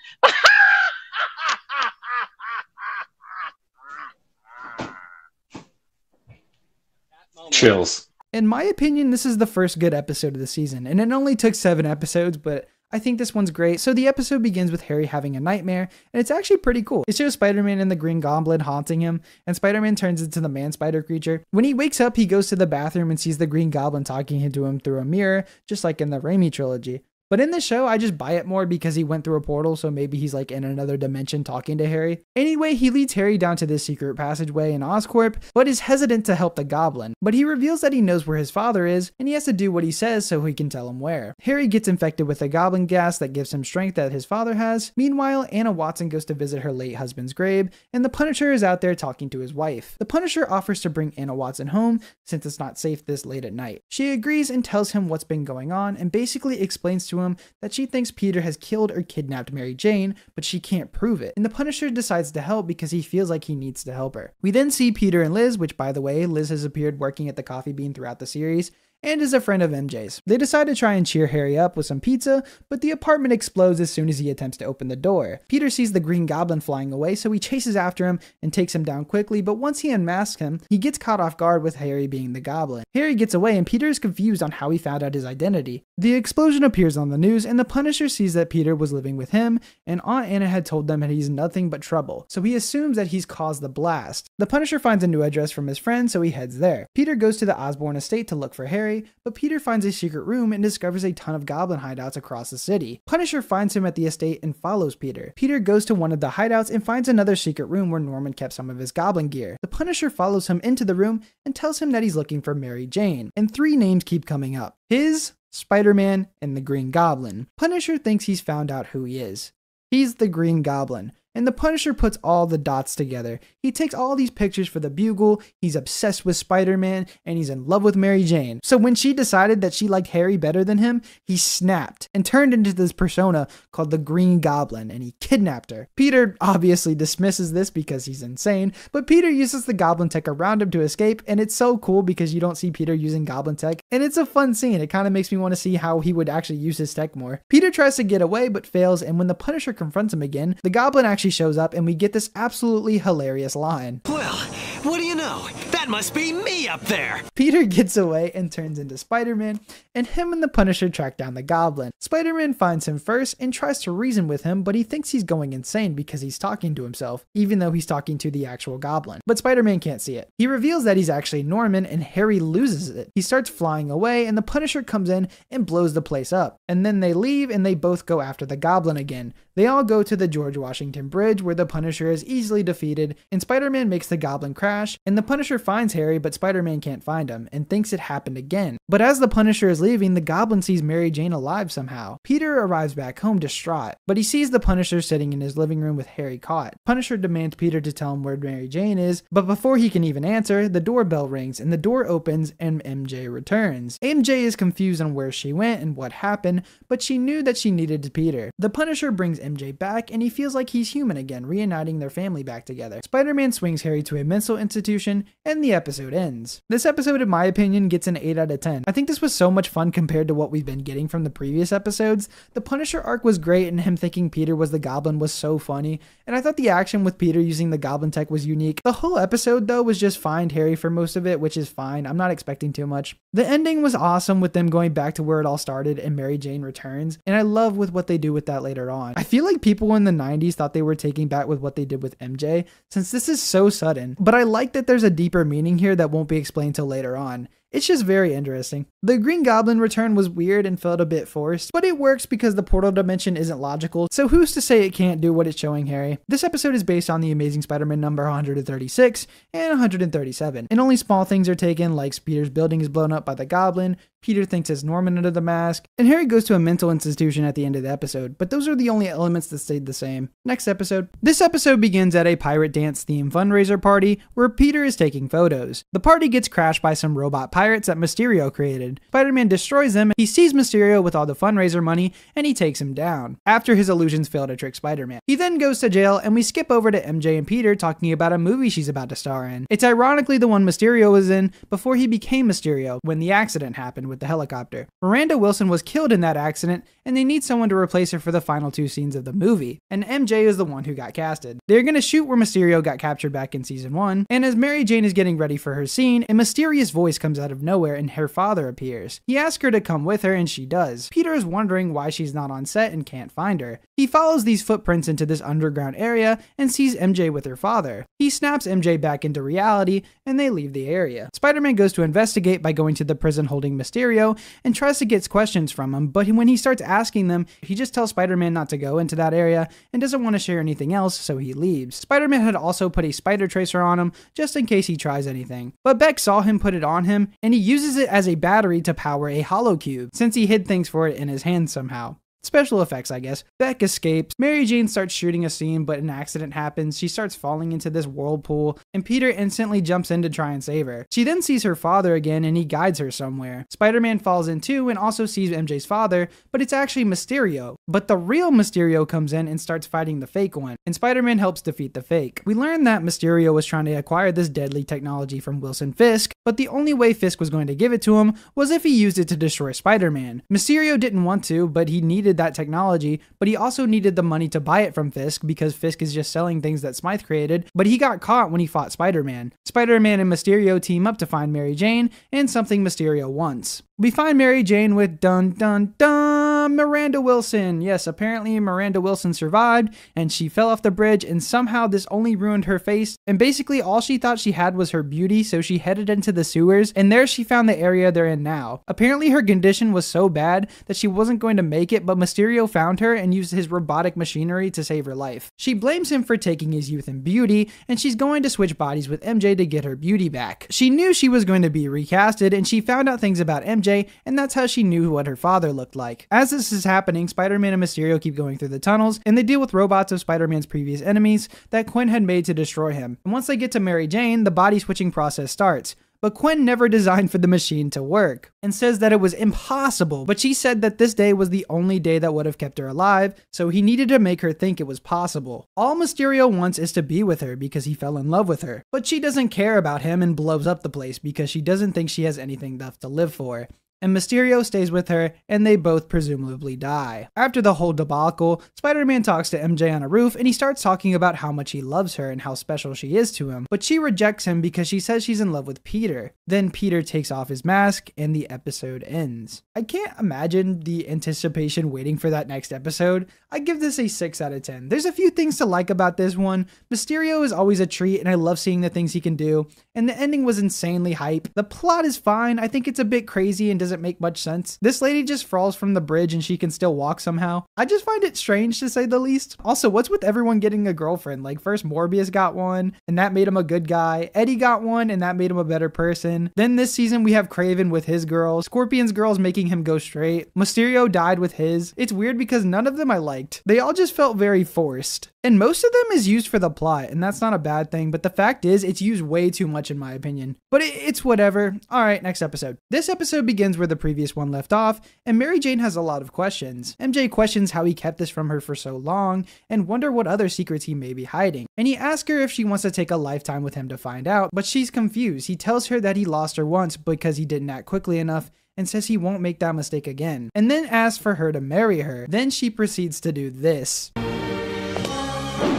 Chills. In my opinion, this is the first good episode of the season, and it only took 7 episodes, but I think this one's great. So the episode begins with Harry having a nightmare, and it's actually pretty cool. It shows Spider-Man and the Green Goblin haunting him, and Spider-Man turns into the man-spider creature. When he wakes up, he goes to the bathroom and sees the Green Goblin talking to him through a mirror, just like in the Raimi trilogy. But in this show, I just buy it more because he went through a portal, so maybe he's like in another dimension talking to Harry. Anyway, he leads Harry down to this secret passageway in Oscorp, but is hesitant to help the Goblin. But he reveals that he knows where his father is, and he has to do what he says so he can tell him where. Harry gets infected with a goblin gas that gives him strength that his father has. Meanwhile, Anna Watson goes to visit her late husband's grave, and the Punisher is out there talking to his wife. The Punisher offers to bring Anna Watson home, since it's not safe this late at night. She agrees and tells him what's been going on, and basically explains to him that she thinks Peter has killed or kidnapped Mary Jane, but she can't prove it. And the Punisher decides to help because he feels like he needs to help her. We then see Peter and Liz, which by the way, Liz has appeared working at the Coffee Bean throughout the series, and is a friend of MJ's. They decide to try and cheer Harry up with some pizza, but the apartment explodes as soon as he attempts to open the door. Peter sees the Green Goblin flying away, so he chases after him and takes him down quickly, but once he unmasks him, he gets caught off guard with Harry being the Goblin. Harry gets away and Peter is confused on how he found out his identity. The explosion appears on the news, and the Punisher sees that Peter was living with him, and Aunt Anna had told them that he's nothing but trouble, so he assumes that he's caused the blast. The Punisher finds a new address from his friend, so he heads there. Peter goes to the Osborn estate to look for Harry, but Peter finds a secret room and discovers a ton of goblin hideouts across the city. Punisher finds him at the estate and follows Peter. Peter goes to one of the hideouts and finds another secret room where Norman kept some of his goblin gear. The Punisher follows him into the room and tells him that he's looking for Mary Jane, and 3 names keep coming up: his, Spider-Man, and the Green Goblin. Punisher thinks he's found out who he is. He's the Green Goblin. And the Punisher puts all the dots together. He takes all these pictures for the Bugle, he's obsessed with Spider-Man, and he's in love with Mary Jane. So when she decided that she liked Harry better than him, he snapped and turned into this persona called the Green Goblin, and he kidnapped her. Peter obviously dismisses this because he's insane, but Peter uses the Goblin tech around him to escape, and it's so cool because you don't see Peter using Goblin tech, and it's a fun scene. It kind of makes me want to see how he would actually use his tech more. Peter tries to get away but fails, and when the Punisher confronts him again, the Goblin actually shows up and we get this absolutely hilarious line. Well, what do you know? That must be me up there! Peter gets away and turns into Spider-Man, and him and the Punisher track down the Goblin. Spider-Man finds him first and tries to reason with him, but he thinks he's going insane because he's talking to himself, even though he's talking to the actual Goblin. But Spider-Man can't see it. He reveals that he's actually Norman, and Harry loses it. He starts flying away, and the Punisher comes in and blows the place up. And then they leave, and they both go after the Goblin again. They all go to the George Washington Bridge, where the Punisher is easily defeated, and Spider-Man makes the Goblin crash, and the Punisher finds Harry, but Spider-Man can't find him, and thinks it happened again. But as the Punisher is leaving, the Goblin sees Mary Jane alive somehow. Peter arrives back home distraught, but he sees the Punisher sitting in his living room with Harry caught. Punisher demands Peter to tell him where Mary Jane is, but before he can even answer, the doorbell rings, and the door opens, and MJ returns. MJ is confused on where she went and what happened, but she knew that she needed Peter. The Punisher brings MJ back, and he feels like he's human again, reuniting their family back together. Spider-Man swings Harry to a mental institution, and the episode ends. This episode, in my opinion, gets an 8 out of 10. I think this was so much fun compared to what we've been getting from the previous episodes. The Punisher arc was great, and him thinking Peter was the Goblin was so funny, and I thought the action with Peter using the Goblin tech was unique. The whole episode, though, was just find Harry for most of it, which is fine. I'm not expecting too much. The ending was awesome with them going back to where it all started and Mary Jane returns, and I love with what they do with that later on. I feel like people in the 90s thought they were taking back with what they did with MJ, since this is so sudden, but I like that there's a deeper meaning here that won't be explained till later on. It's just very interesting. The Green Goblin return was weird and felt a bit forced, but it works because the portal dimension isn't logical, so who's to say it can't do what it's showing Harry? This episode is based on the Amazing Spider-Man number 136 and 137, and only small things are taken, like Peter's building is blown up by the Goblin, Peter thinks it's Norman under the mask, and Harry goes to a mental institution at the end of the episode, but those are the only elements that stayed the same. Next episode. This episode begins at a pirate dance theme fundraiser party where Peter is taking photos. The party gets crashed by some robot pirates that Mysterio created. Spider-Man destroys them, he sees Mysterio with all the fundraiser money, and he takes him down, after his illusions fail to trick Spider-Man. He then goes to jail, and we skip over to MJ and Peter talking about a movie she's about to star in. It's ironically the one Mysterio was in before he became Mysterio, when the accident happened with the helicopter. Miranda Wilson was killed in that accident, and they need someone to replace her for the final 2 scenes of the movie, and MJ is the one who got casted. They're gonna shoot where Mysterio got captured back in season 1, and as Mary Jane is getting ready for her scene, a mysterious voice comes out of nowhere and her father appears. He asks her to come with her, and she does. Peter is wondering why she's not on set and can't find her. He follows these footprints into this underground area and sees MJ with her father. He snaps MJ back into reality, and they leave the area. Spider-Man goes to investigate by going to the prison holding Mysterio and tries to get questions from him, but when he starts asking them, he just tells Spider-Man not to go into that area and doesn't want to share anything else, so he leaves. Spider-Man had also put a spider tracer on him just in case he tries anything, but Beck saw him put it on him and he uses it as a battery to power a hollow cube since he hid things for it in his hand somehow. Special effects, I guess. Beck escapes. Mary Jane starts shooting a scene, but an accident happens. She starts falling into this whirlpool, and Peter instantly jumps in to try and save her. She then sees her father again, and he guides her somewhere. Spider-Man falls in too, and also sees MJ's father, but it's actually Mysterio. But the real Mysterio comes in and starts fighting the fake one, and Spider-Man helps defeat the fake. We learn that Mysterio was trying to acquire this deadly technology from Wilson Fisk, but the only way Fisk was going to give it to him was if he used it to destroy Spider-Man. Mysterio didn't want to, but he needed that technology, but he also needed the money to buy it from Fisk because Fisk is just selling things that Smythe created, but he got caught when he fought Spider-Man. Spider-Man and Mysterio team up to find Mary Jane and something Mysterio wants. We find Mary Jane with Miranda Wilson. Yes, apparently Miranda Wilson survived and she fell off the bridge and somehow this only ruined her face, and basically all she thought she had was her beauty, so she headed into the sewers and there she found the area they're in now. Apparently her condition was so bad that she wasn't going to make it, but Mysterio found her and used his robotic machinery to save her life. She blames him for taking his youth and beauty, and she's going to switch bodies with MJ to get her beauty back. She knew she was going to be recasted and she found out things about MJ, and that's how she knew what her father looked like. As this is happening, Spider-Man and Mysterio keep going through the tunnels, and they deal with robots of Spider-Man's previous enemies that Quinn had made to destroy him. And once they get to Mary Jane, the body switching process starts. But Quinn never designed for the machine to work and says that it was impossible, but she said that this day was the only day that would have kept her alive, so he needed to make her think it was possible. All Mysterio wants is to be with her because he fell in love with her, but she doesn't care about him and blows up the place because she doesn't think she has anything left to live for. And Mysterio stays with her, and they both presumably die. After the whole debacle, Spider-Man talks to MJ on a roof, and he starts talking about how much he loves her and how special she is to him, but she rejects him because she says she's in love with Peter. Then Peter takes off his mask, and the episode ends. I can't imagine the anticipation waiting for that next episode. I give this a 6 out of 10. There's a few things to like about this one. Mysterio is always a treat, and I love seeing the things he can do, and the ending was insanely hype. The plot is fine. I think it's a bit crazy and doesn't make much sense. This lady just falls from the bridge and she can still walk somehow. I just find it strange to say the least. Also, what's with everyone getting a girlfriend? Like first Morbius got one and that made him a good guy. Eddie got one and that made him a better person. Then this season we have Kraven with his girl. Scorpion's girl's making him go straight. Mysterio died with his. It's weird because none of them I liked. They all just felt very forced. And most of them is used for the plot, and that's not a bad thing, but the fact is, it's used way too much in my opinion. But it's whatever. Alright, next episode. This episode begins where the previous one left off, and Mary Jane has a lot of questions. MJ questions how he kept this from her for so long, and wonder what other secrets he may be hiding. And he asks her if she wants to take a lifetime with him to find out, but she's confused. He tells her that he lost her once because he didn't act quickly enough, and says he won't make that mistake again, and then asks for her to marry her. Then she proceeds to do this.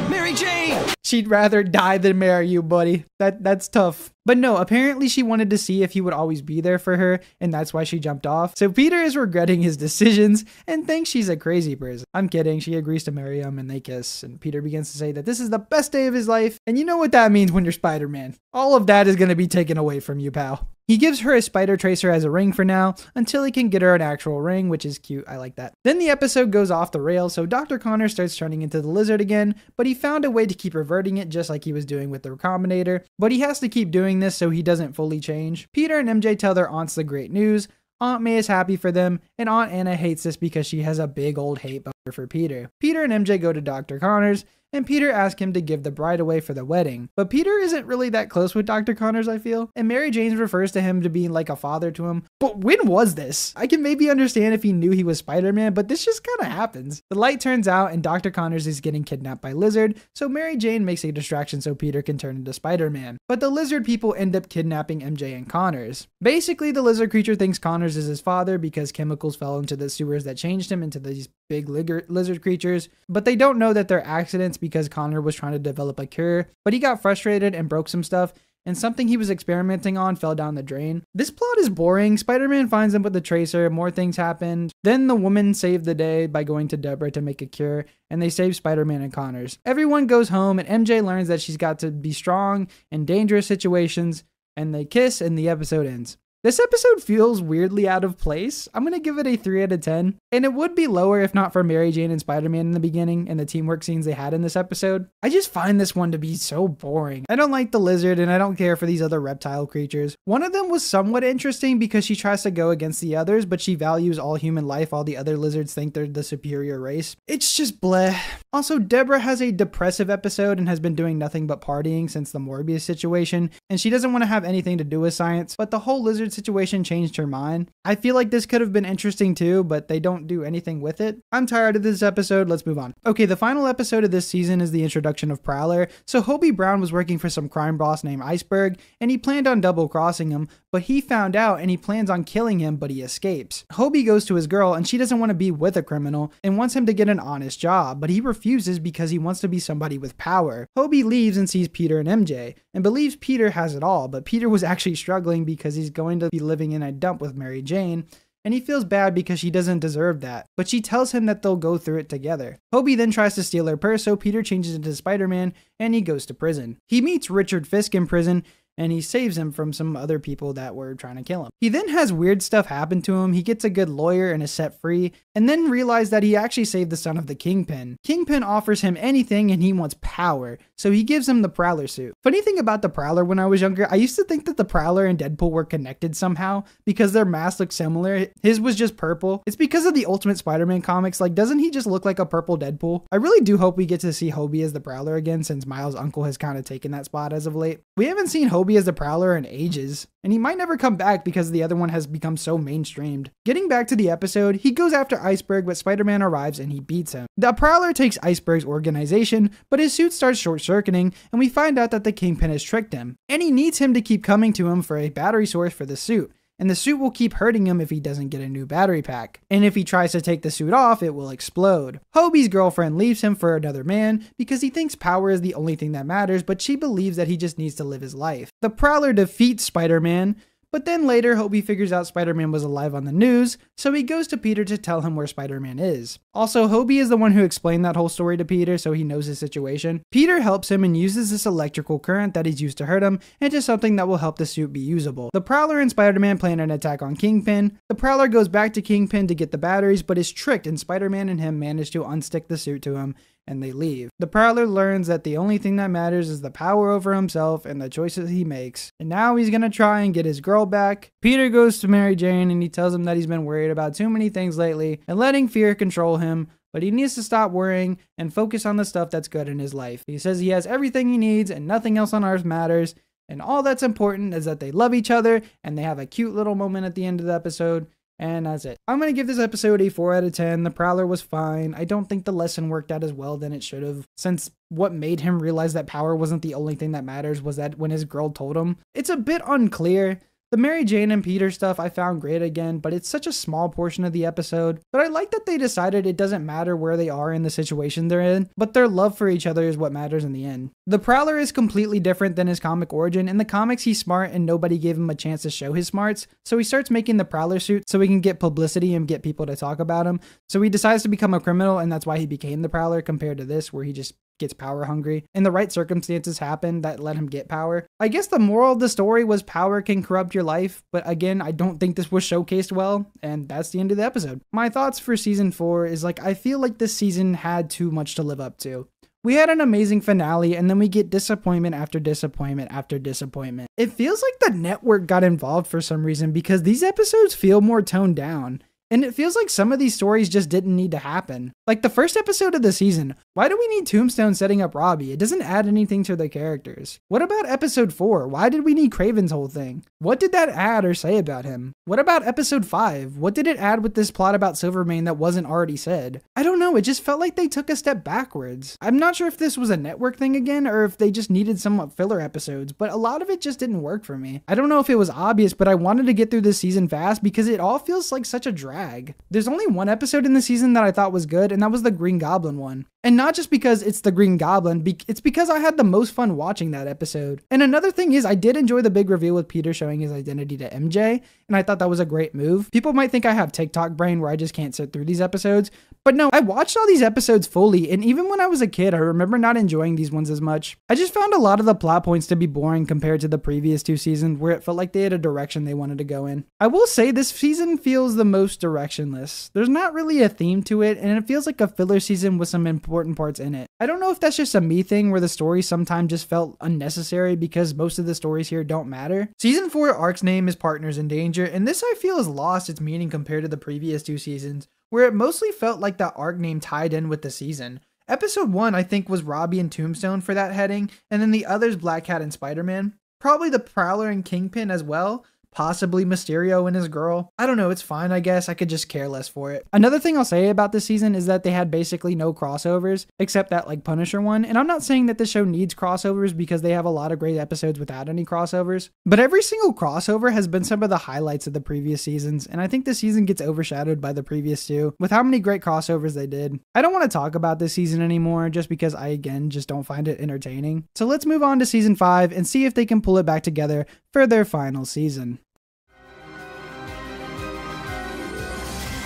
Mary Jane! She'd rather die than marry you, buddy. That's tough. But no, apparently she wanted to see if he would always be there for her, and that's why she jumped off. So Peter is regretting his decisions and thinks she's a crazy person. I'm kidding, she agrees to marry him and they kiss, and Peter begins to say that this is the best day of his life, and you know what that means when you're Spider-Man. All of that is going to be taken away from you, pal. He gives her a spider tracer as a ring for now, until he can get her an actual ring, which is cute, I like that. Then the episode goes off the rails, so Dr. Connors starts turning into the lizard again, but he found a way to keep reverting it just like he was doing with the Recombinator, but he has to keep doing this so he doesn't fully change. Peter and MJ tell their aunts the great news. Aunt May is happy for them, and Aunt Anna hates this because she has a big old hate boner for Peter. Peter and MJ go to Dr. Connors, and Peter asks him to give the bride away for the wedding. But Peter isn't really that close with Dr. Connors, I feel, and Mary Jane refers to him to being like a father to him. But when was this? I can maybe understand if he knew he was Spider-Man, but this just kind of happens. The light turns out and Dr. Connors is getting kidnapped by Lizard, so Mary Jane makes a distraction so Peter can turn into Spider-Man. But the Lizard people end up kidnapping MJ and Connors. Basically, the lizard creature thinks Connors is his father because chemicals fell into the sewers that changed him into these big lizard creatures, but they don't know that they're accidents because Connor was trying to develop a cure, but he got frustrated and broke some stuff, and something he was experimenting on fell down the drain. This plot is boring. Spider-Man finds him with the tracer, more things happened. Then the woman saved the day by going to Deborah to make a cure, and they save Spider-Man and Connors. Everyone goes home, and MJ learns that she's got to be strong in dangerous situations, and they kiss, and the episode ends. This episode feels weirdly out of place. I'm going to give it a 3 out of 10. And it would be lower if not for Mary Jane and Spider-Man in the beginning and the teamwork scenes they had in this episode. I just find this one to be so boring. I don't like the lizard and I don't care for these other reptile creatures. One of them was somewhat interesting because she tries to go against the others, but she values all human life while the other lizards think they're the superior race. It's just bleh. Also, Deborah has a depressive episode and has been doing nothing but partying since the Morbius situation, and she doesn't want to have anything to do with science, but the whole lizard situation changed her mind. I feel like this could have been interesting too, but they don't do anything with it. I'm tired of this episode, let's move on. Okay, the final episode of this season is the introduction of Prowler. So Hobie Brown was working for some crime boss named Iceberg, and he planned on double crossing him, but he found out and he plans on killing him, but he escapes. Hobie goes to his girl and she doesn't want to be with a criminal and wants him to get an honest job, but he refuses because he wants to be somebody with power. Hobie leaves and sees Peter and MJ and believes Peter has it all, but Peter was actually struggling because he's going to be living in a dump with Mary Jane, and he feels bad because she doesn't deserve that, but she tells him that they'll go through it together. Hobie then tries to steal her purse, so Peter changes into Spider-Man and he goes to prison. He meets Richard Fisk in prison, and he saves him from some other people that were trying to kill him. He then has weird stuff happen to him. He gets a good lawyer and is set free, and then realizes that he actually saved the son of the Kingpin. Kingpin offers him anything and he wants power, so he gives him the Prowler suit. Funny thing about the Prowler, when I was younger, I used to think that the Prowler and Deadpool were connected somehow because their masks look similar. His was just purple. It's because of the Ultimate Spider-Man comics. Like, doesn't he just look like a purple Deadpool? I really do hope we get to see Hobie as the Prowler again, since Miles' uncle has kind of taken that spot as of late. We haven't seen Hobie as the Prowler in ages, and he might never come back because the other one has become so mainstreamed. Getting back to the episode, he goes after Iceberg, but Spider-Man arrives and he beats him. The Prowler takes Iceberg's organization, but his suit starts short-circuiting, and we find out that the Kingpin has tricked him, and he needs him to keep coming to him for a battery source for the suit. And the suit will keep hurting him if he doesn't get a new battery pack. And if he tries to take the suit off, it will explode. Hobie's girlfriend leaves him for another man because he thinks power is the only thing that matters, but she believes that he just needs to live his life. The Prowler defeats Spider-Man, but then later Hobie figures out Spider-Man was alive on the news, so he goes to Peter to tell him where Spider-Man is. Also, Hobie is the one who explained that whole story to Peter, so he knows his situation. Peter helps him and uses this electrical current that he's used to hurt him into something that will help the suit be usable. The Prowler and Spider-Man plan an attack on Kingpin. The Prowler goes back to Kingpin to get the batteries, but is tricked, and Spider-Man and him manage to unstick the suit to him, and they leave. The Prowler learns that the only thing that matters is the power over himself and the choices he makes. And now he's gonna try and get his girl back. Peter goes to Mary Jane and he tells him that he's been worried about too many things lately and letting fear control him, but he needs to stop worrying and focus on the stuff that's good in his life. He says he has everything he needs and nothing else on earth matters, and all that's important is that they love each other and they have a cute little moment at the end of the episode. And that's it. I'm going to give this episode a 4 out of 10. The Prowler was fine. I don't think the lesson worked out as well than it should have, since what made him realize that power wasn't the only thing that matters was that when his girl told him. It's a bit unclear. The Mary Jane and Peter stuff I found great again, but it's such a small portion of the episode. But I like that they decided it doesn't matter where they are in the situation they're in, but their love for each other is what matters in the end. The Prowler is completely different than his comic origin. In the comics, he's smart and nobody gave him a chance to show his smarts, so he starts making the Prowler suit so he can get publicity and get people to talk about him. So he decides to become a criminal, and that's why he became the Prowler, compared to this where he just gets power hungry, and the right circumstances happen that let him get power. I guess the moral of the story was power can corrupt your life, but again, I don't think this was showcased well, and that's the end of the episode. My thoughts for season 4 is like, I feel like this season had too much to live up to. We had an amazing finale, and then we get disappointment after disappointment after disappointment. It feels like the network got involved for some reason because these episodes feel more toned down. And it feels like some of these stories just didn't need to happen. Like the first episode of the season, why do we need Tombstone setting up Robbie? It doesn't add anything to the characters. What about episode 4? Why did we need Craven's whole thing? What did that add or say about him? What about episode 5? What did it add with this plot about Silvermane that wasn't already said? I don't know, it just felt like they took a step backwards. I'm not sure if this was a network thing again or if they just needed some filler episodes, but a lot of it just didn't work for me. I don't know if it was obvious, but I wanted to get through this season fast because it all feels like such a drag. There's only one episode in the season that I thought was good, and that was the Green Goblin one. And not just because it's the Green Goblin, it's because I had the most fun watching that episode. And another thing is, I did enjoy the big reveal with Peter showing his identity to MJ, and I thought that was a great move. People might think I have TikTok brain where I just can't sit through these episodes, but no, I watched all these episodes fully, and even when I was a kid, I remember not enjoying these ones as much. I just found a lot of the plot points to be boring compared to the previous 2 seasons where it felt like they had a direction they wanted to go in. I will say this season feels the most directionless. There's not really a theme to it, and it feels like a filler season with some important parts in it. I don't know if that's just a me thing where the story sometimes just felt unnecessary because most of the stories here don't matter. Season 4 arc's name is Partners in Danger, and this I feel has lost its meaning compared to the previous 2 seasons, where it mostly felt like the arc name tied in with the season. Episode 1 I think was Robbie and Tombstone for that heading, and then the others Black Cat and Spider-Man. Probably the Prowler and Kingpin as well. Possibly Mysterio and his girl. I don't know, it's fine, I guess. I could just care less for it. Another thing I'll say about this season is that they had basically no crossovers, except that like Punisher one. And I'm not saying that the show needs crossovers because they have a lot of great episodes without any crossovers. But every single crossover has been some of the highlights of the previous seasons, and I think this season gets overshadowed by the previous 2, with how many great crossovers they did. I don't want to talk about this season anymore, just because I again just don't find it entertaining. So let's move on to season 5 and see if they can pull it back together for their final season.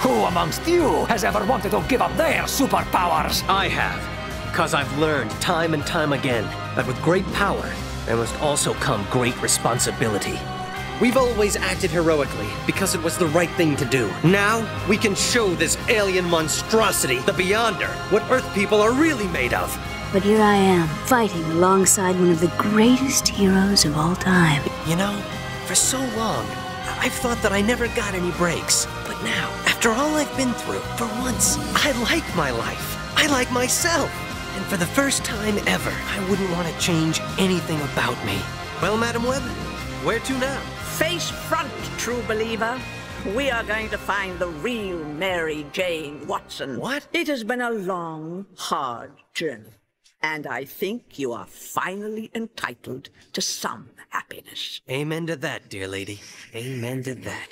Who amongst you has ever wanted to give up their superpowers? I have, because I've learned time and time again that with great power, there must also come great responsibility. We've always acted heroically because it was the right thing to do. Now, we can show this alien monstrosity, the Beyonder, what Earth people are really made of. But here I am, fighting alongside one of the greatest heroes of all time. You know, for so long, I've thought that I never got any breaks. But now, after all I've been through, for once, I like my life. I like myself. And for the first time ever, I wouldn't want to change anything about me. Well, Madam Webb, where to now? Face front, true believer. We are going to find the real Mary Jane Watson. What? It has been a long, hard journey. And I think you are finally entitled to some happiness. Amen to that, dear lady. Amen to that.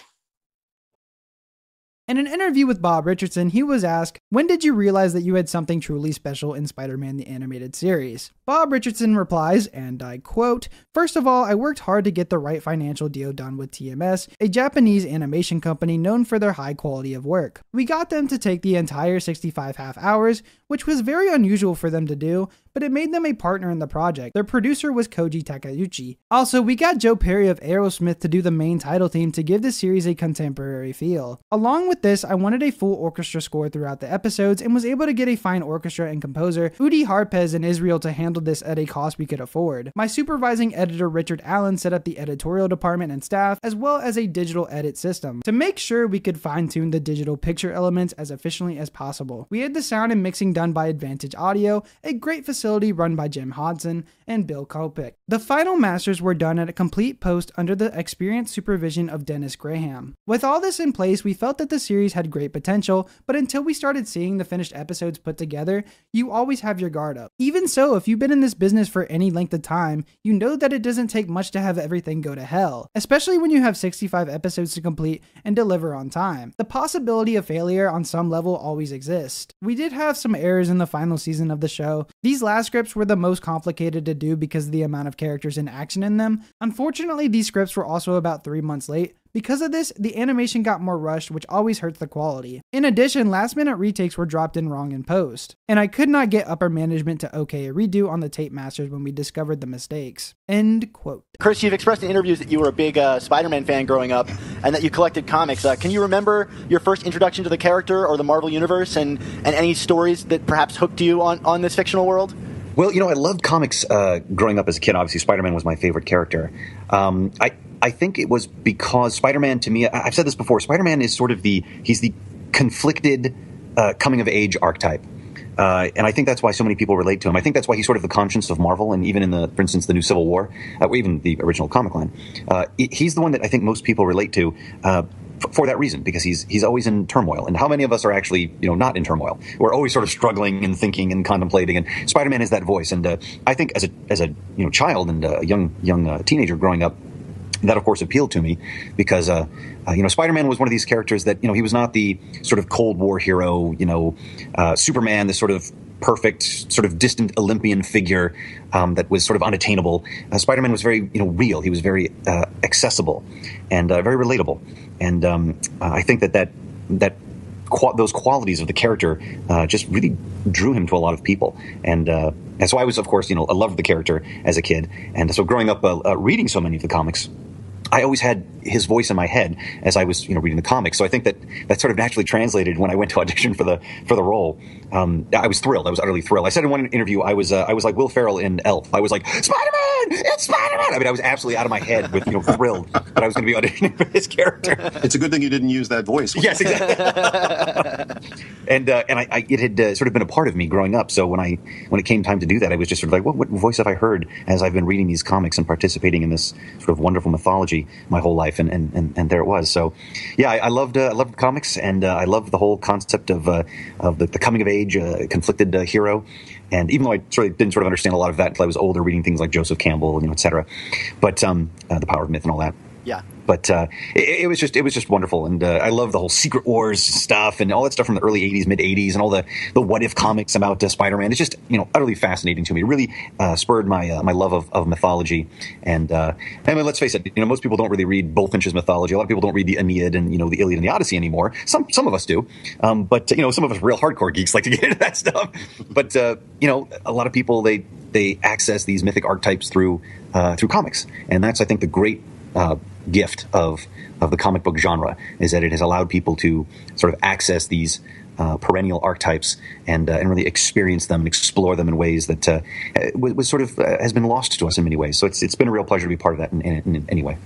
In an interview with Bob Richardson, he was asked, when did you realize that you had something truly special in Spider-Man the Animated Series? Bob Richardson replies, and I quote, "First of all, I worked hard to get the right financial deal done with TMS, a Japanese animation company known for their high quality of work. We got them to take the entire 65 half hours, which was very unusual for them to do, but it made them a partner in the project. Their producer was Koji Takeuchi. Also, we got Joe Perry of Aerosmith to do the main title theme to give the series a contemporary feel. Along with this, I wanted a full orchestra score throughout the episodes and was able to get a fine orchestra and composer, Udi Harpez in Israel, to handle this at a cost we could afford. My supervising editor Richard Allen set up the editorial department and staff, as well as a digital edit system, to make sure we could fine-tune the digital picture elements as efficiently as possible. We had the sound and mixing done by Advantage Audio, a great facility run by Jim Hodson and Bill Kopic. The final masters were done at a complete post under the experienced supervision of Dennis Graham. With all this in place, we felt that the series had great potential, but until we started seeing the finished episodes put together, you always have your guard up. Even so, if you've been in this business for any length of time, you know that it doesn't take much to have everything go to hell, especially when you have 65 episodes to complete and deliver on time. The possibility of failure on some level always exists. We did have some errors in the final season of the show. These last scripts were the most complicated to do because of the amount of characters and action in them. Unfortunately, these scripts were also about 3 months late, Because of this, the animation got more rushed, which always hurts the quality. In addition, last-minute retakes were dropped in wrong in post, and I could not get upper management to okay a redo on the tape masters when we discovered the mistakes." End quote. Chris, you've expressed in interviews that you were a big Spider-Man fan growing up and that you collected comics. Can you remember your first introduction to the character or the Marvel Universe and any stories that perhaps hooked you on this fictional world? Well, I loved comics growing up as a kid. Obviously, Spider-Man was my favorite character. I think it was because Spider-Man, to me, I've said this before, Spider-Man is sort of he's the conflicted coming-of-age archetype. And I think that's why so many people relate to him. I think that's why he's sort of the conscience of Marvel, and even in for instance, the new Civil War, or even the original comic line. He's the one that I think most people relate to for that reason, because he's always in turmoil. And how many of us are actually, not in turmoil? We're always sort of struggling and thinking and contemplating. And Spider-Man is that voice. And I think as a child and a young teenager growing up, that of course appealed to me because Spider-Man was one of these characters that he was not the sort of Cold War hero, Superman, this sort of perfect, sort of distant Olympian figure that was sort of unattainable. Spider-Man was very real. He was very accessible and very relatable. And I think that those qualities of the character just really drew him to a lot of people. And so I was, of course, I loved the character as a kid. And so growing up reading so many of the comics, I always had his voice in my head as I was, reading the comics. So I think that sort of naturally translated when I went to audition for the role. I was thrilled. I was utterly thrilled. I said in one interview, I was like Will Ferrell in Elf. I was like, Spider-Man! It's Spider-Man! I mean, I was absolutely out of my head with, thrilled that I was going to be auditioning for his character. It's a good thing you didn't use that voice. Yes, exactly. and it had sort of been a part of me growing up. So when it came time to do that, I was just sort of like, what voice have I heard as I've been reading these comics and participating in this sort of wonderful mythology my whole life? And there it was. So yeah, I loved comics, and I loved the whole concept of the coming of age conflicted hero. And even though I didn't understand a lot of that until I was older, reading things like Joseph Campbell, et cetera, but The Power of Myth and all that. Yeah. But it was just wonderful, and I love the whole Secret Wars stuff and all that stuff from the early '80s, mid '80s, and all the what if comics about Spider-Man. It's just utterly fascinating to me. It really spurred my love of mythology. And I mean, let's face it, most people don't really read Bulfinch's mythology. A lot of people don't read the Aeneid and the Iliad and the Odyssey anymore. Some of us do, but some of us real hardcore geeks like to get into that stuff. But a lot of people they access these mythic archetypes through comics, and that's, I think, the great gift of the comic book genre, is that it has allowed people to sort of access these perennial archetypes and really experience them and explore them in ways that was sort of has been lost to us in many ways. So it's been a real pleasure to be part of that in any way.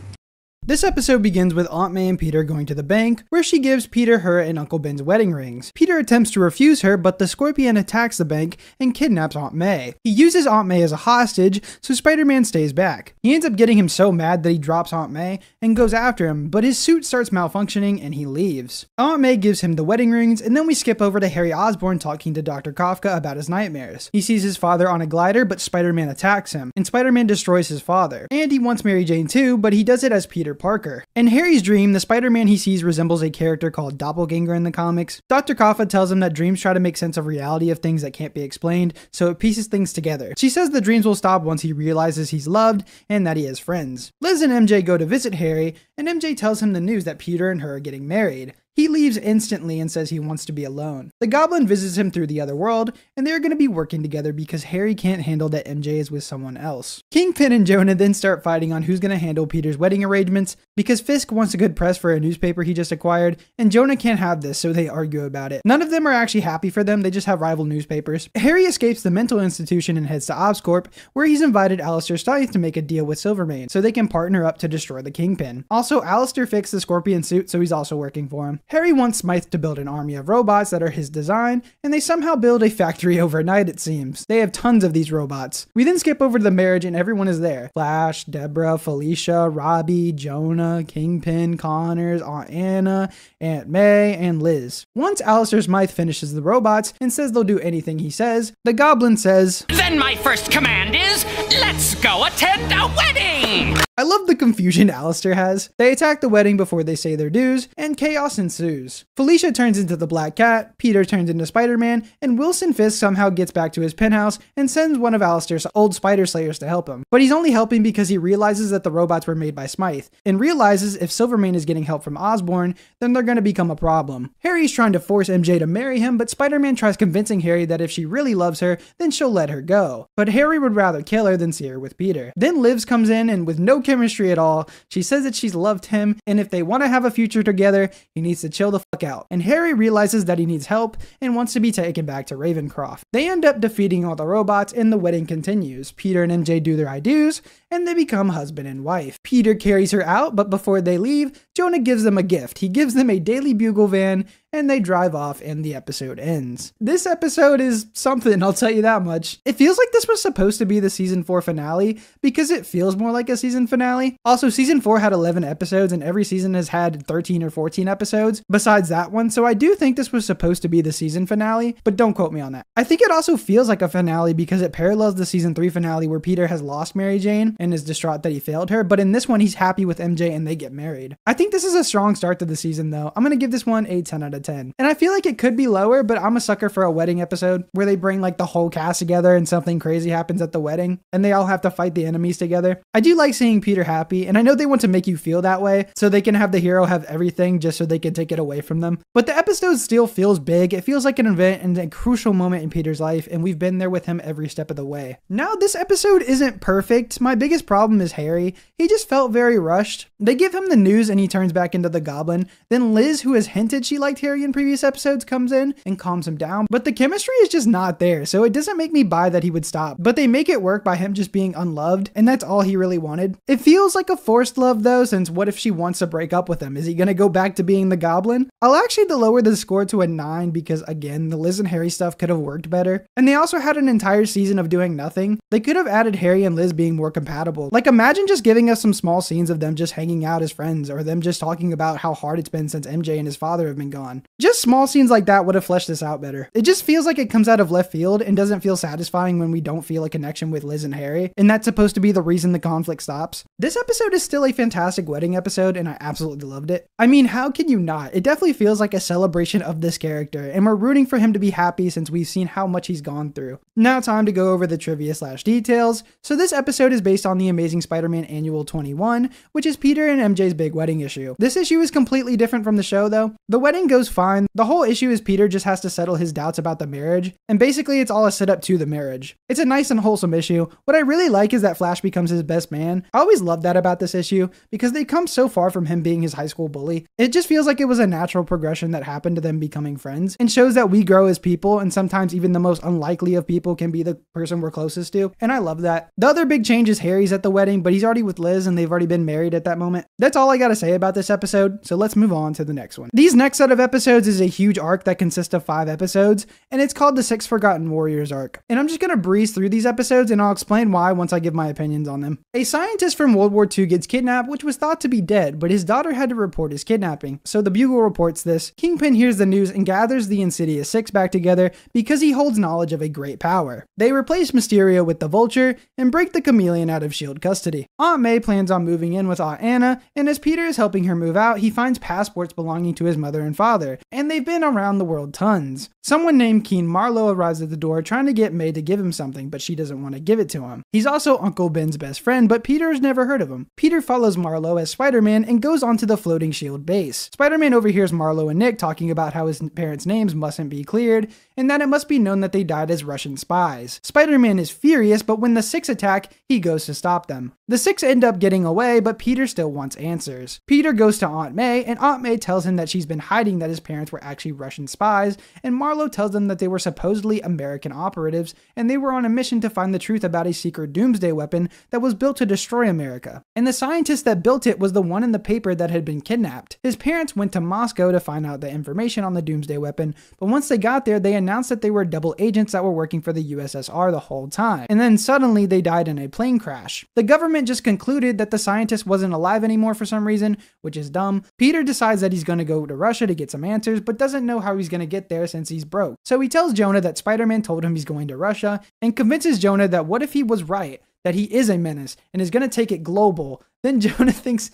This episode begins with Aunt May and Peter going to the bank, where she gives Peter her and Uncle Ben's wedding rings. Peter attempts to refuse her, but the Scorpion attacks the bank and kidnaps Aunt May. He uses Aunt May as a hostage, so Spider-Man stays back. He ends up getting him so mad that he drops Aunt May and goes after him, but his suit starts malfunctioning and he leaves. Aunt May gives him the wedding rings, and then we skip over to Harry Osborn talking to Dr. Kafka about his nightmares. He sees his father on a glider, but Spider-Man attacks him, and Spider-Man destroys his father. And he wants Mary Jane too, but he does it as Peter Parker. In Harry's dream, the Spider-Man he sees resembles a character called Doppelganger in the comics. Dr. Kafka tells him that dreams try to make sense of reality of things that can't be explained, so it pieces things together. She says the dreams will stop once he realizes he's loved and that he has friends. Liz and MJ go to visit Harry, and MJ tells him the news that Peter and her are getting married. He leaves instantly and says he wants to be alone. The Goblin visits him through the other world, and they're going to be working together because Harry can't handle that MJ is with someone else. Kingpin and Jonah then start fighting on who's going to handle Peter's wedding arrangements because Fisk wants a good press for a newspaper he just acquired, and Jonah can't have this, so they argue about it. None of them are actually happy for them, they just have rival newspapers. Harry escapes the mental institution and heads to Oscorp, where he's invited Alistair Stythe to make a deal with Silvermane, so they can partner up to destroy the Kingpin. Also, Alistair fixed the Scorpion suit, so he's also working for him. Harry wants Smythe to build an army of robots that are his design, and they somehow build a factory overnight, it seems. They have tons of these robots. We then skip over to the marriage and everyone is there. Flash, Deborah, Felicia, Robbie, Jonah, Kingpin, Connors, Aunt Anna, Aunt May, and Liz. Once Alistair Smythe finishes the robots and says they'll do anything he says, the Goblin says, "Then my first command is, let's go attend a wedding!" I love the confusion Alistair has. They attack the wedding before they say their dues, and chaos ensues. Felicia turns into the Black Cat, Peter turns into Spider-Man, and Wilson Fisk somehow gets back to his penthouse and sends one of Alistair's old Spider Slayers to help him. But he's only helping because he realizes that the robots were made by Smythe, and realizes if Silvermane is getting help from Osborn, then they're going to become a problem. Harry's trying to force MJ to marry him, but Spider-Man tries convincing Harry that if she really loves her, then she'll let her go. But Harry would rather kill her than see her with Peter. Then Liv comes in, and with no chemistry at all, she says that she's loved him, and if they want to have a future together, he needs to chill the fuck out. And Harry realizes that he needs help and wants to be taken back to Ravencroft. They end up defeating all the robots, and the wedding continues. Peter and MJ do their I do's, and they become husband and wife. Peter carries her out, but before they leave, Jonah gives them a gift. He gives them a Daily Bugle van, and they drive off and the episode ends. This episode is something, I'll tell you that much. It feels like this was supposed to be the season 4 finale because it feels more like a season finale. Also, season 4 had 11 episodes and every season has had 13 or 14 episodes besides that one, so I do think this was supposed to be the season finale, but don't quote me on that. I think it also feels like a finale because it parallels the season 3 finale where Peter has lost Mary Jane and is distraught that he failed her, but in this one he's happy with MJ and they get married. I think this is a strong start to the season though. I'm gonna give this one a 10 out of 10. And I feel like it could be lower, but I'm a sucker for a wedding episode where they bring like the whole cast together and something crazy happens at the wedding and they all have to fight the enemies together. I do like seeing Peter happy, and I know they want to make you feel that way so they can have the hero have everything just so they can take it away from them. But the episode still feels big. It feels like an event and a crucial moment in Peter's life, and we've been there with him every step of the way. Now, this episode isn't perfect. My biggest problem is Harry. He just felt very rushed. They give him the news and he turns back into the Goblin. Then Liz, who has hinted she liked Harry in previous episodes, comes in and calms him down, but the chemistry is just not there, so it doesn't make me buy that he would stop. But they make it work by him just being unloved, and that's all he really wanted. It feels like a forced love though, since what if she wants to break up with him? Is he gonna go back to being the Goblin? I'll actually lower the score to a 9 because again, the Liz and Harry stuff could have worked better. And they also had an entire season of doing nothing. They could have added Harry and Liz being more compatible. Like imagine just giving us some small scenes of them just hanging out as friends, or them just talking about how hard it's been since MJ and his father have been gone. Just small scenes like that would have fleshed this out better. It just feels like it comes out of left field and doesn't feel satisfying when we don't feel a connection with Liz and Harry, and that's supposed to be the reason the conflict stops. This episode is still a fantastic wedding episode, and I absolutely loved it. I mean, how can you not? It definitely feels like a celebration of this character, and we're rooting for him to be happy since we've seen how much he's gone through. Now time to go over the trivia / details. So this episode is based on the Amazing Spider-Man Annual 21, which is Peter and MJ's big wedding issue. This issue is completely different from the show though. The wedding goes fine. The whole issue is Peter just has to settle his doubts about the marriage, and basically it's all a setup to the marriage. It's a nice and wholesome issue. What I really like is that Flash becomes his best man. I always loved that about this issue because they come so far from him being his high school bully. It just feels like it was a natural progression that happened to them becoming friends, and shows that we grow as people, and sometimes even the most unlikely of people can be the person we're closest to, and I love that. The other big change is Harry's at the wedding, but he's already with Liz and they've already been married at that moment. That's all I gotta say about this episode, so let's move on to the next one. These next set of episodes is a huge arc that consists of 5 episodes, and it's called the 6 Forgotten Warriors arc. And I'm just gonna breeze through these episodes and I'll explain why once I give my opinions on them. A scientist from World War II gets kidnapped, which was thought to be dead, but his daughter had to report his kidnapping. So the Bugle reports this. Kingpin hears the news and gathers the Insidious 6 back together because he holds knowledge of a great power. They replace Mysterio with the Vulture and break the Chameleon out of S.H.I.E.L.D. custody. Aunt May plans on moving in with Aunt Anna, and as Peter is helping her move out, he finds passports belonging to his mother and father, and they've been around the world tons. Someone named Keen Marlowe arrives at the door trying to get May to give him something, but she doesn't want to give it to him. He's also Uncle Ben's best friend, but Peter has never heard of him. Peter follows Marlowe as Spider-Man and goes onto the floating S.H.I.E.L.D. base. Spider-Man overhears Marlowe and Nick talking about how his parents' names mustn't be cleared, and that it must be known that they died as Russian spies. Spider-Man is furious, but when the 6 attack, he goes to stop them. The 6 end up getting away, but Peter still wants answers. Peter goes to Aunt May, and Aunt May tells him that she's been hiding that his parents were actually Russian spies, and Marlowe tells them that they were supposedly American operatives, and they were on a mission to find the truth about a secret doomsday weapon that was built to destroy America. And the scientist that built it was the one in the paper that had been kidnapped. His parents went to Moscow to find out the information on the doomsday weapon, but once they got there, they announced that they were double agents that were working for the USSR the whole time. And then suddenly they died in a plane crash. The government just concluded that the scientist wasn't alive anymore for some reason, which is dumb. Peter decides that he's going to go to Russia to get some answers, but doesn't know how he's going to get there since he's broke. So he tells Jonah that Spider-Man told him he's going to Russia, and convinces Jonah that what if he was right, that he is a menace and is going to take it global, Then Jonah thinks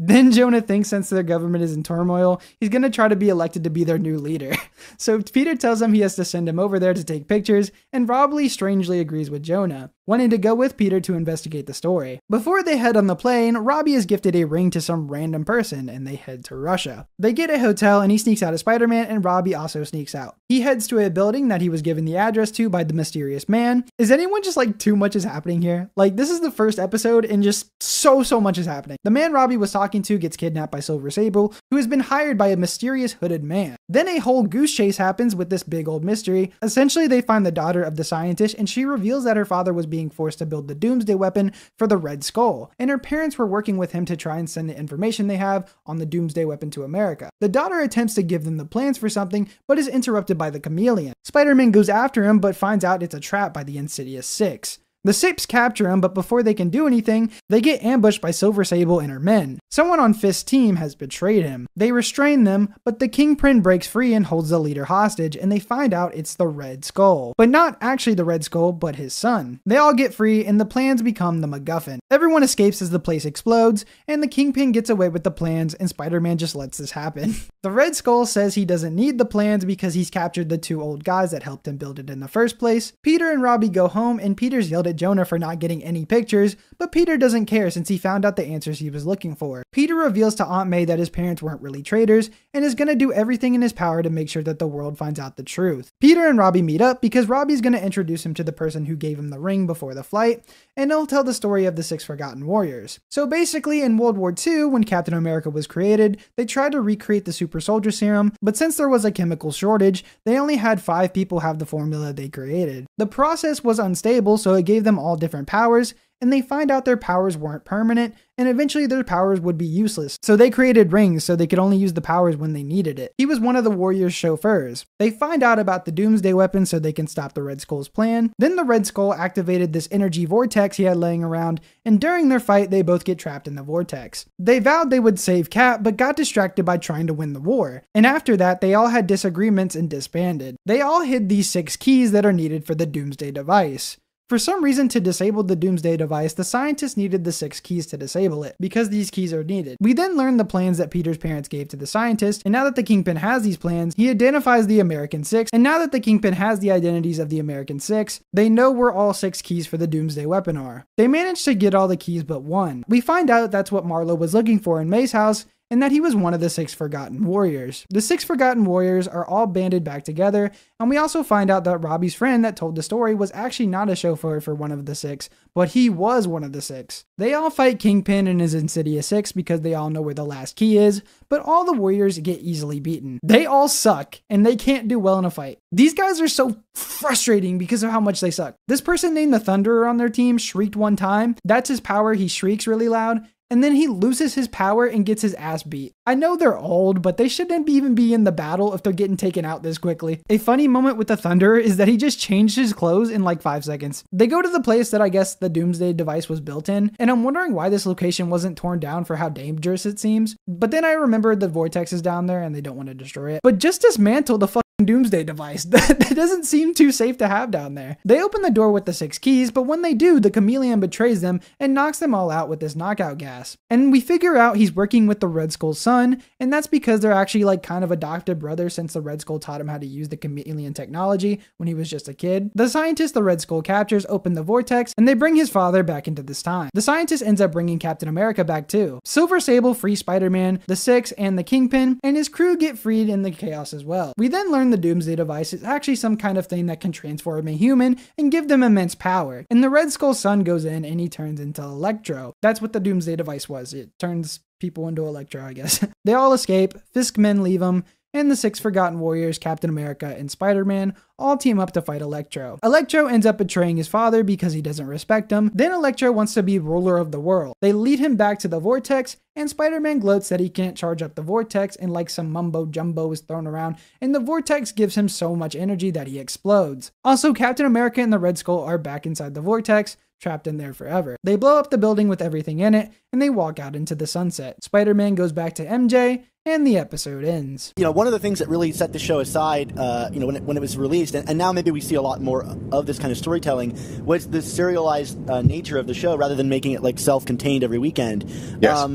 since their government is in turmoil, he's going to try to be elected to be their new leader. So Peter tells him he has to send him over there to take pictures, and Robbie strangely agrees with Jonah, wanting to go with Peter to investigate the story. Before they head on the plane, Robbie is gifted a ring to some random person, and they head to Russia. They get a hotel, and he sneaks out as Spider-Man, and Robbie also sneaks out. He heads to a building that he was given the address to by the mysterious man. Is anyone just like too much is happening here? Like, this is the first episode, and just so much is happening. The man Robbie was talking to gets kidnapped by Silver Sable, who has been hired by a mysterious hooded man. Then a whole goose chase happens with this big old mystery. Essentially, they find the daughter of the scientist, and she reveals that her father was being forced to build the Doomsday weapon for the Red Skull, and her parents were working with him to try and send the information they have on the Doomsday weapon to America. The daughter attempts to give them the plans for something, but is interrupted by the Chameleon. Spider-Man goes after him, but finds out it's a trap by the Insidious Six. The Six capture him, but before they can do anything, they get ambushed by Silver Sable and her men. Someone on Fist's team has betrayed him. They restrain them, but the Kingpin breaks free and holds the leader hostage, and they find out it's the Red Skull. But not actually the Red Skull, but his son. They all get free, and the plans become the MacGuffin. Everyone escapes as the place explodes, and the Kingpin gets away with the plans, and Spider-Man just lets this happen. The Red Skull says he doesn't need the plans because he's captured the two old guys that helped him build it in the first place. Peter and Robbie go home, and Peter's yelled at Jonah for not getting any pictures, but Peter doesn't care since he found out the answers he was looking for. Peter reveals to Aunt May that his parents weren't really traitors, and is going to do everything in his power to make sure that the world finds out the truth. Peter and Robbie meet up because Robbie's going to introduce him to the person who gave him the ring before the flight, and he'll tell the story of the Six Forgotten Warriors. So basically, in World War II, when Captain America was created, they tried to recreate the super soldier serum, but since there was a chemical shortage, they only had 5 people have the formula they created. The process was unstable, so it gave them all different powers, and they find out their powers weren't permanent, and eventually their powers would be useless. So they created rings so they could only use the powers when they needed it. He was one of the Warriors' chauffeurs. They find out about the Doomsday weapon so they can stop the Red Skull's plan. Then the Red Skull activated this energy vortex he had laying around, and during their fight they both get trapped in the vortex. They vowed they would save Cap, but got distracted by trying to win the war. And after that, they all had disagreements and disbanded. They all hid these 6 keys that are needed for the Doomsday device. For some reason, to disable the Doomsday device, the scientists needed the 6 keys to disable it, because these keys are needed. We then learn the plans that Peter's parents gave to the scientist, and now that the Kingpin has these plans, he identifies the American Six, and now that the Kingpin has the identities of the American Six, they know where all 6 keys for the Doomsday weapon are. They manage to get all the keys but one. We find out that's what Marlo was looking for in May's house, and that he was one of the 6 Forgotten Warriors. The 6 Forgotten Warriors are all banded back together, and we also find out that Robbie's friend that told the story was actually not a chauffeur for one of the 6, but he was one of the 6. They all fight Kingpin and his Insidious Six because they all know where the last key is, but all the Warriors get easily beaten. They all suck, and they can't do well in a fight. These guys are so frustrating because of how much they suck. This person named the Thunderer on their team shrieked one time. That's his power, he shrieks really loud, and then he loses his power and gets his ass beat. I know they're old, but they shouldn't even be in the battle if they're getting taken out this quickly. A funny moment with the Thunderer is that he just changed his clothes in like 5 seconds. They go to the place that I guess the Doomsday device was built in, and I'm wondering why this location wasn't torn down for how dangerous it seems. But then I remembered the vortex is down there and they don't want to destroy it. But just dismantle the fucking Doomsday device. That doesn't seem too safe to have down there. They open the door with the 6 keys, but when they do, the Chameleon betrays them and knocks them all out with this knockout gas. And we figure out he's working with the Red Skull's son, and that's because they're actually like kind of adopted brothers since the Red Skull taught him how to use the Chameleon technology when he was just a kid. The scientist the Red Skull captures open the vortex, and they bring his father back into this time. The scientist ends up bringing Captain America back too. Silver Sable frees Spider-Man, the Six, and the Kingpin, and his crew get freed in the chaos as well. We then learn the Doomsday device is actually some kind of thing that can transform a human and give them immense power. And the Red Skull's son goes in and he turns into Electro. That's what the Doomsday device was. It turns people into Electro, I guess. They all escape, Fisk men leave them, and the 6 Forgotten Warriors, Captain America, and Spider-Man all team up to fight Electro. Electro ends up betraying his father because he doesn't respect him. Then Electro wants to be ruler of the world. They lead him back to the vortex, and Spider-Man gloats that he can't charge up the vortex, and like some mumbo jumbo is thrown around, and the vortex gives him so much energy that he explodes. Also, Captain America and the Red Skull are back inside the vortex, trapped in there forever. They blow up the building with everything in it, and they walk out into the sunset. Spider-Man goes back to MJ, and the episode ends. You know, one of the things that really set the show aside, you know, when it was released, and now maybe we see a lot more of this kind of storytelling, was the serialized nature of the show rather than making it like self-contained every weekend. Yes.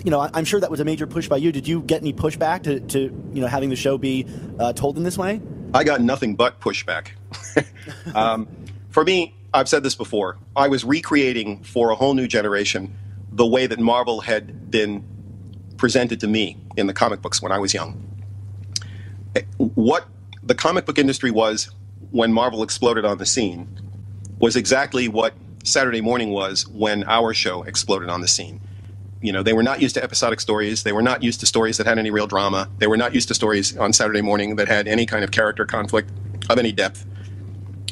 You know, I'm sure that was a major push by you. Did you get any pushback to you know, having the show be told in this way? I got nothing but pushback. For me, I've said this before, I was recreating for a whole new generation the way that Marvel had been presented to me in the comic books when I was young. What the comic book industry was when Marvel exploded on the scene was exactly what Saturday morning was when our show exploded on the scene. You know, they were not used to episodic stories. They were not used to stories that had any real drama. They were not used to stories on Saturday morning that had any kind of character conflict of any depth.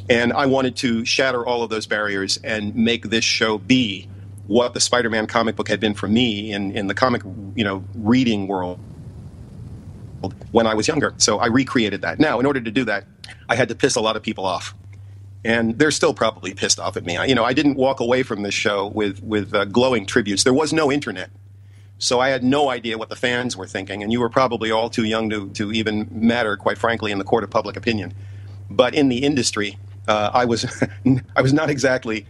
And I wanted to shatter all of those barriers and make this show be what the Spider-Man comic book had been for me in the comic, you know, reading world when I was younger. So I recreated that. Now, in order to do that, I had to piss a lot of people off. And they're still probably pissed off at me. You know, I didn't walk away from this show with glowing tributes. There was no internet. So I had no idea what the fans were thinking. And you were probably all too young to even matter, quite frankly, in the court of public opinion. But in the industry, I was not exactly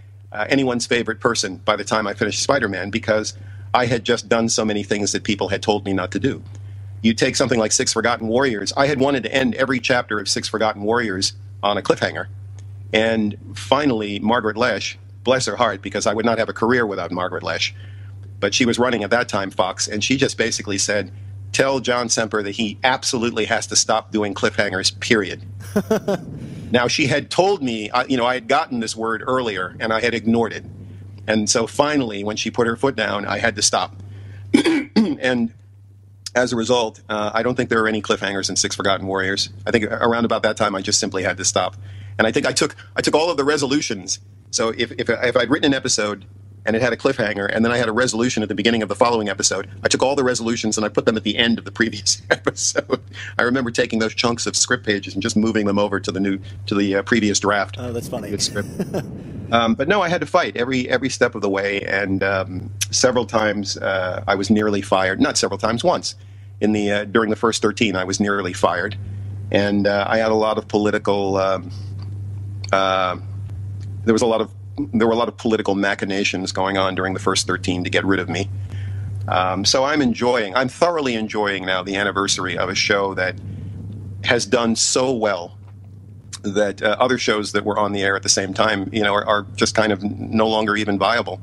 anyone's favorite person by the time I finished Spider-Man, because I had just done so many things that people had told me not to do. You take something like Six Forgotten Warriors. I had wanted to end every chapter of Six Forgotten Warriors on a cliffhanger. And finally, Margaret Lesh, bless her heart, because I would not have a career without Margaret Lesh, but she was running at that time Fox, and she just basically said, tell John Semper that he absolutely has to stop doing cliffhangers, period. Now, she had told me, you know, I had gotten this word earlier, and I had ignored it. And so finally, when she put her foot down, I had to stop. And as a result, I don't think there are any cliffhangers in Six Forgotten Warriors. I think around about that time, I just simply had to stop. And I think I took all of the resolutions. So if I'd written an episode and it had a cliffhanger, and then I had a resolution at the beginning of the following episode, I took all the resolutions and I put them at the end of the previous episode. I remember taking those chunks of script pages and just moving them over to the previous draft. Oh, that's funny. Script. But no, I had to fight every step of the way, and several times I was nearly fired. Not several times, once. During the first 13, I was nearly fired, and I had a lot of political. There were a lot of political machinations going on during the first 13 to get rid of me. So I'm thoroughly enjoying now the anniversary of a show that has done so well that other shows that were on the air at the same time, you know, are just kind of no longer even viable.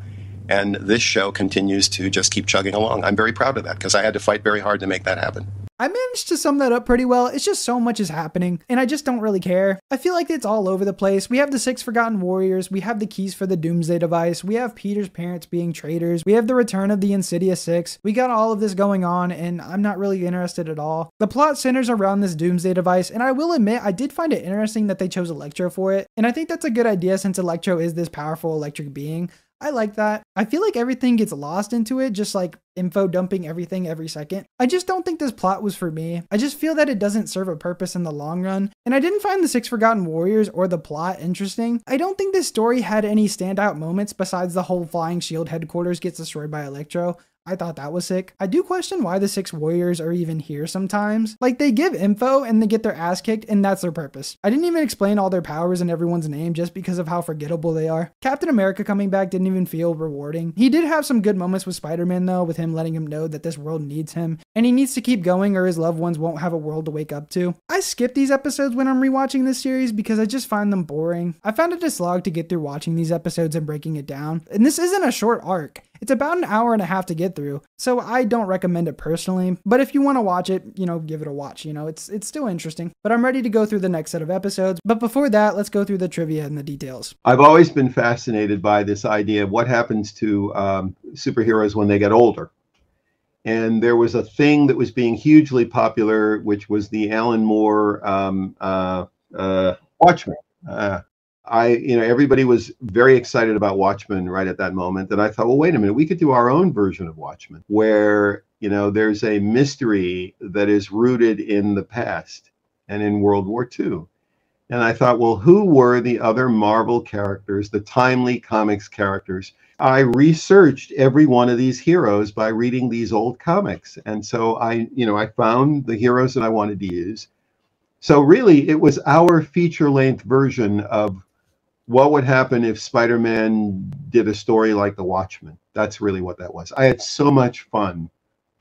And this show continues to just keep chugging along. I'm very proud of that, because I had to fight very hard to make that happen. I managed to sum that up pretty well. It's just so much is happening, and I just don't really care. I feel like it's all over the place. We have the Six Forgotten Warriors, we have the keys for the Doomsday device, we have Peter's parents being traitors, we have the return of the Insidious Six. We got all of this going on, and I'm not really interested at all. The plot centers around this Doomsday device, and I will admit, I did find it interesting that they chose Electro for it, and I think that's a good idea since Electro is this powerful electric being. I like that. I feel like everything gets lost into it, just like info dumping everything every second. I just don't think this plot was for me. I just feel that it doesn't serve a purpose in the long run, and I didn't find the Six Forgotten Warriors or the plot interesting. I don't think this story had any standout moments besides the whole Flying Shield headquarters gets destroyed by Electro. I thought that was sick. I do question why the Six Warriors are even here sometimes. Like, they give info and they get their ass kicked, and that's their purpose. I didn't even explain all their powers and everyone's name just because of how forgettable they are. Captain America coming back didn't even feel rewarding. He did have some good moments with Spider-Man though, with him letting him know that this world needs him, and he needs to keep going or his loved ones won't have a world to wake up to. I skip these episodes when I'm rewatching this series because I just find them boring. I found it a slog to get through watching these episodes and breaking it down, and this isn't a short arc. It's about an hour and a half to get through, so I don't recommend it personally, but if you want to watch it, you know, give it a watch, you know, it's still interesting. But I'm ready to go through the next set of episodes, but before that, let's go through the trivia and the details. I've always been fascinated by this idea of what happens to superheroes when they get older. And there was a thing that was being hugely popular, which was the Alan Moore Watchmen. Everybody was very excited about Watchmen right at that moment. And I thought, well, wait a minute, we could do our own version of Watchmen where, you know, there's a mystery that is rooted in the past and in World War II. And I thought, well, who were the other Marvel characters, the Timely Comics characters? I researched every one of these heroes by reading these old comics. And so I found the heroes that I wanted to use. So really, it was our feature-length version of what would happen if Spider-Man did a story like The Watchmen. That's really what that was. I had so much fun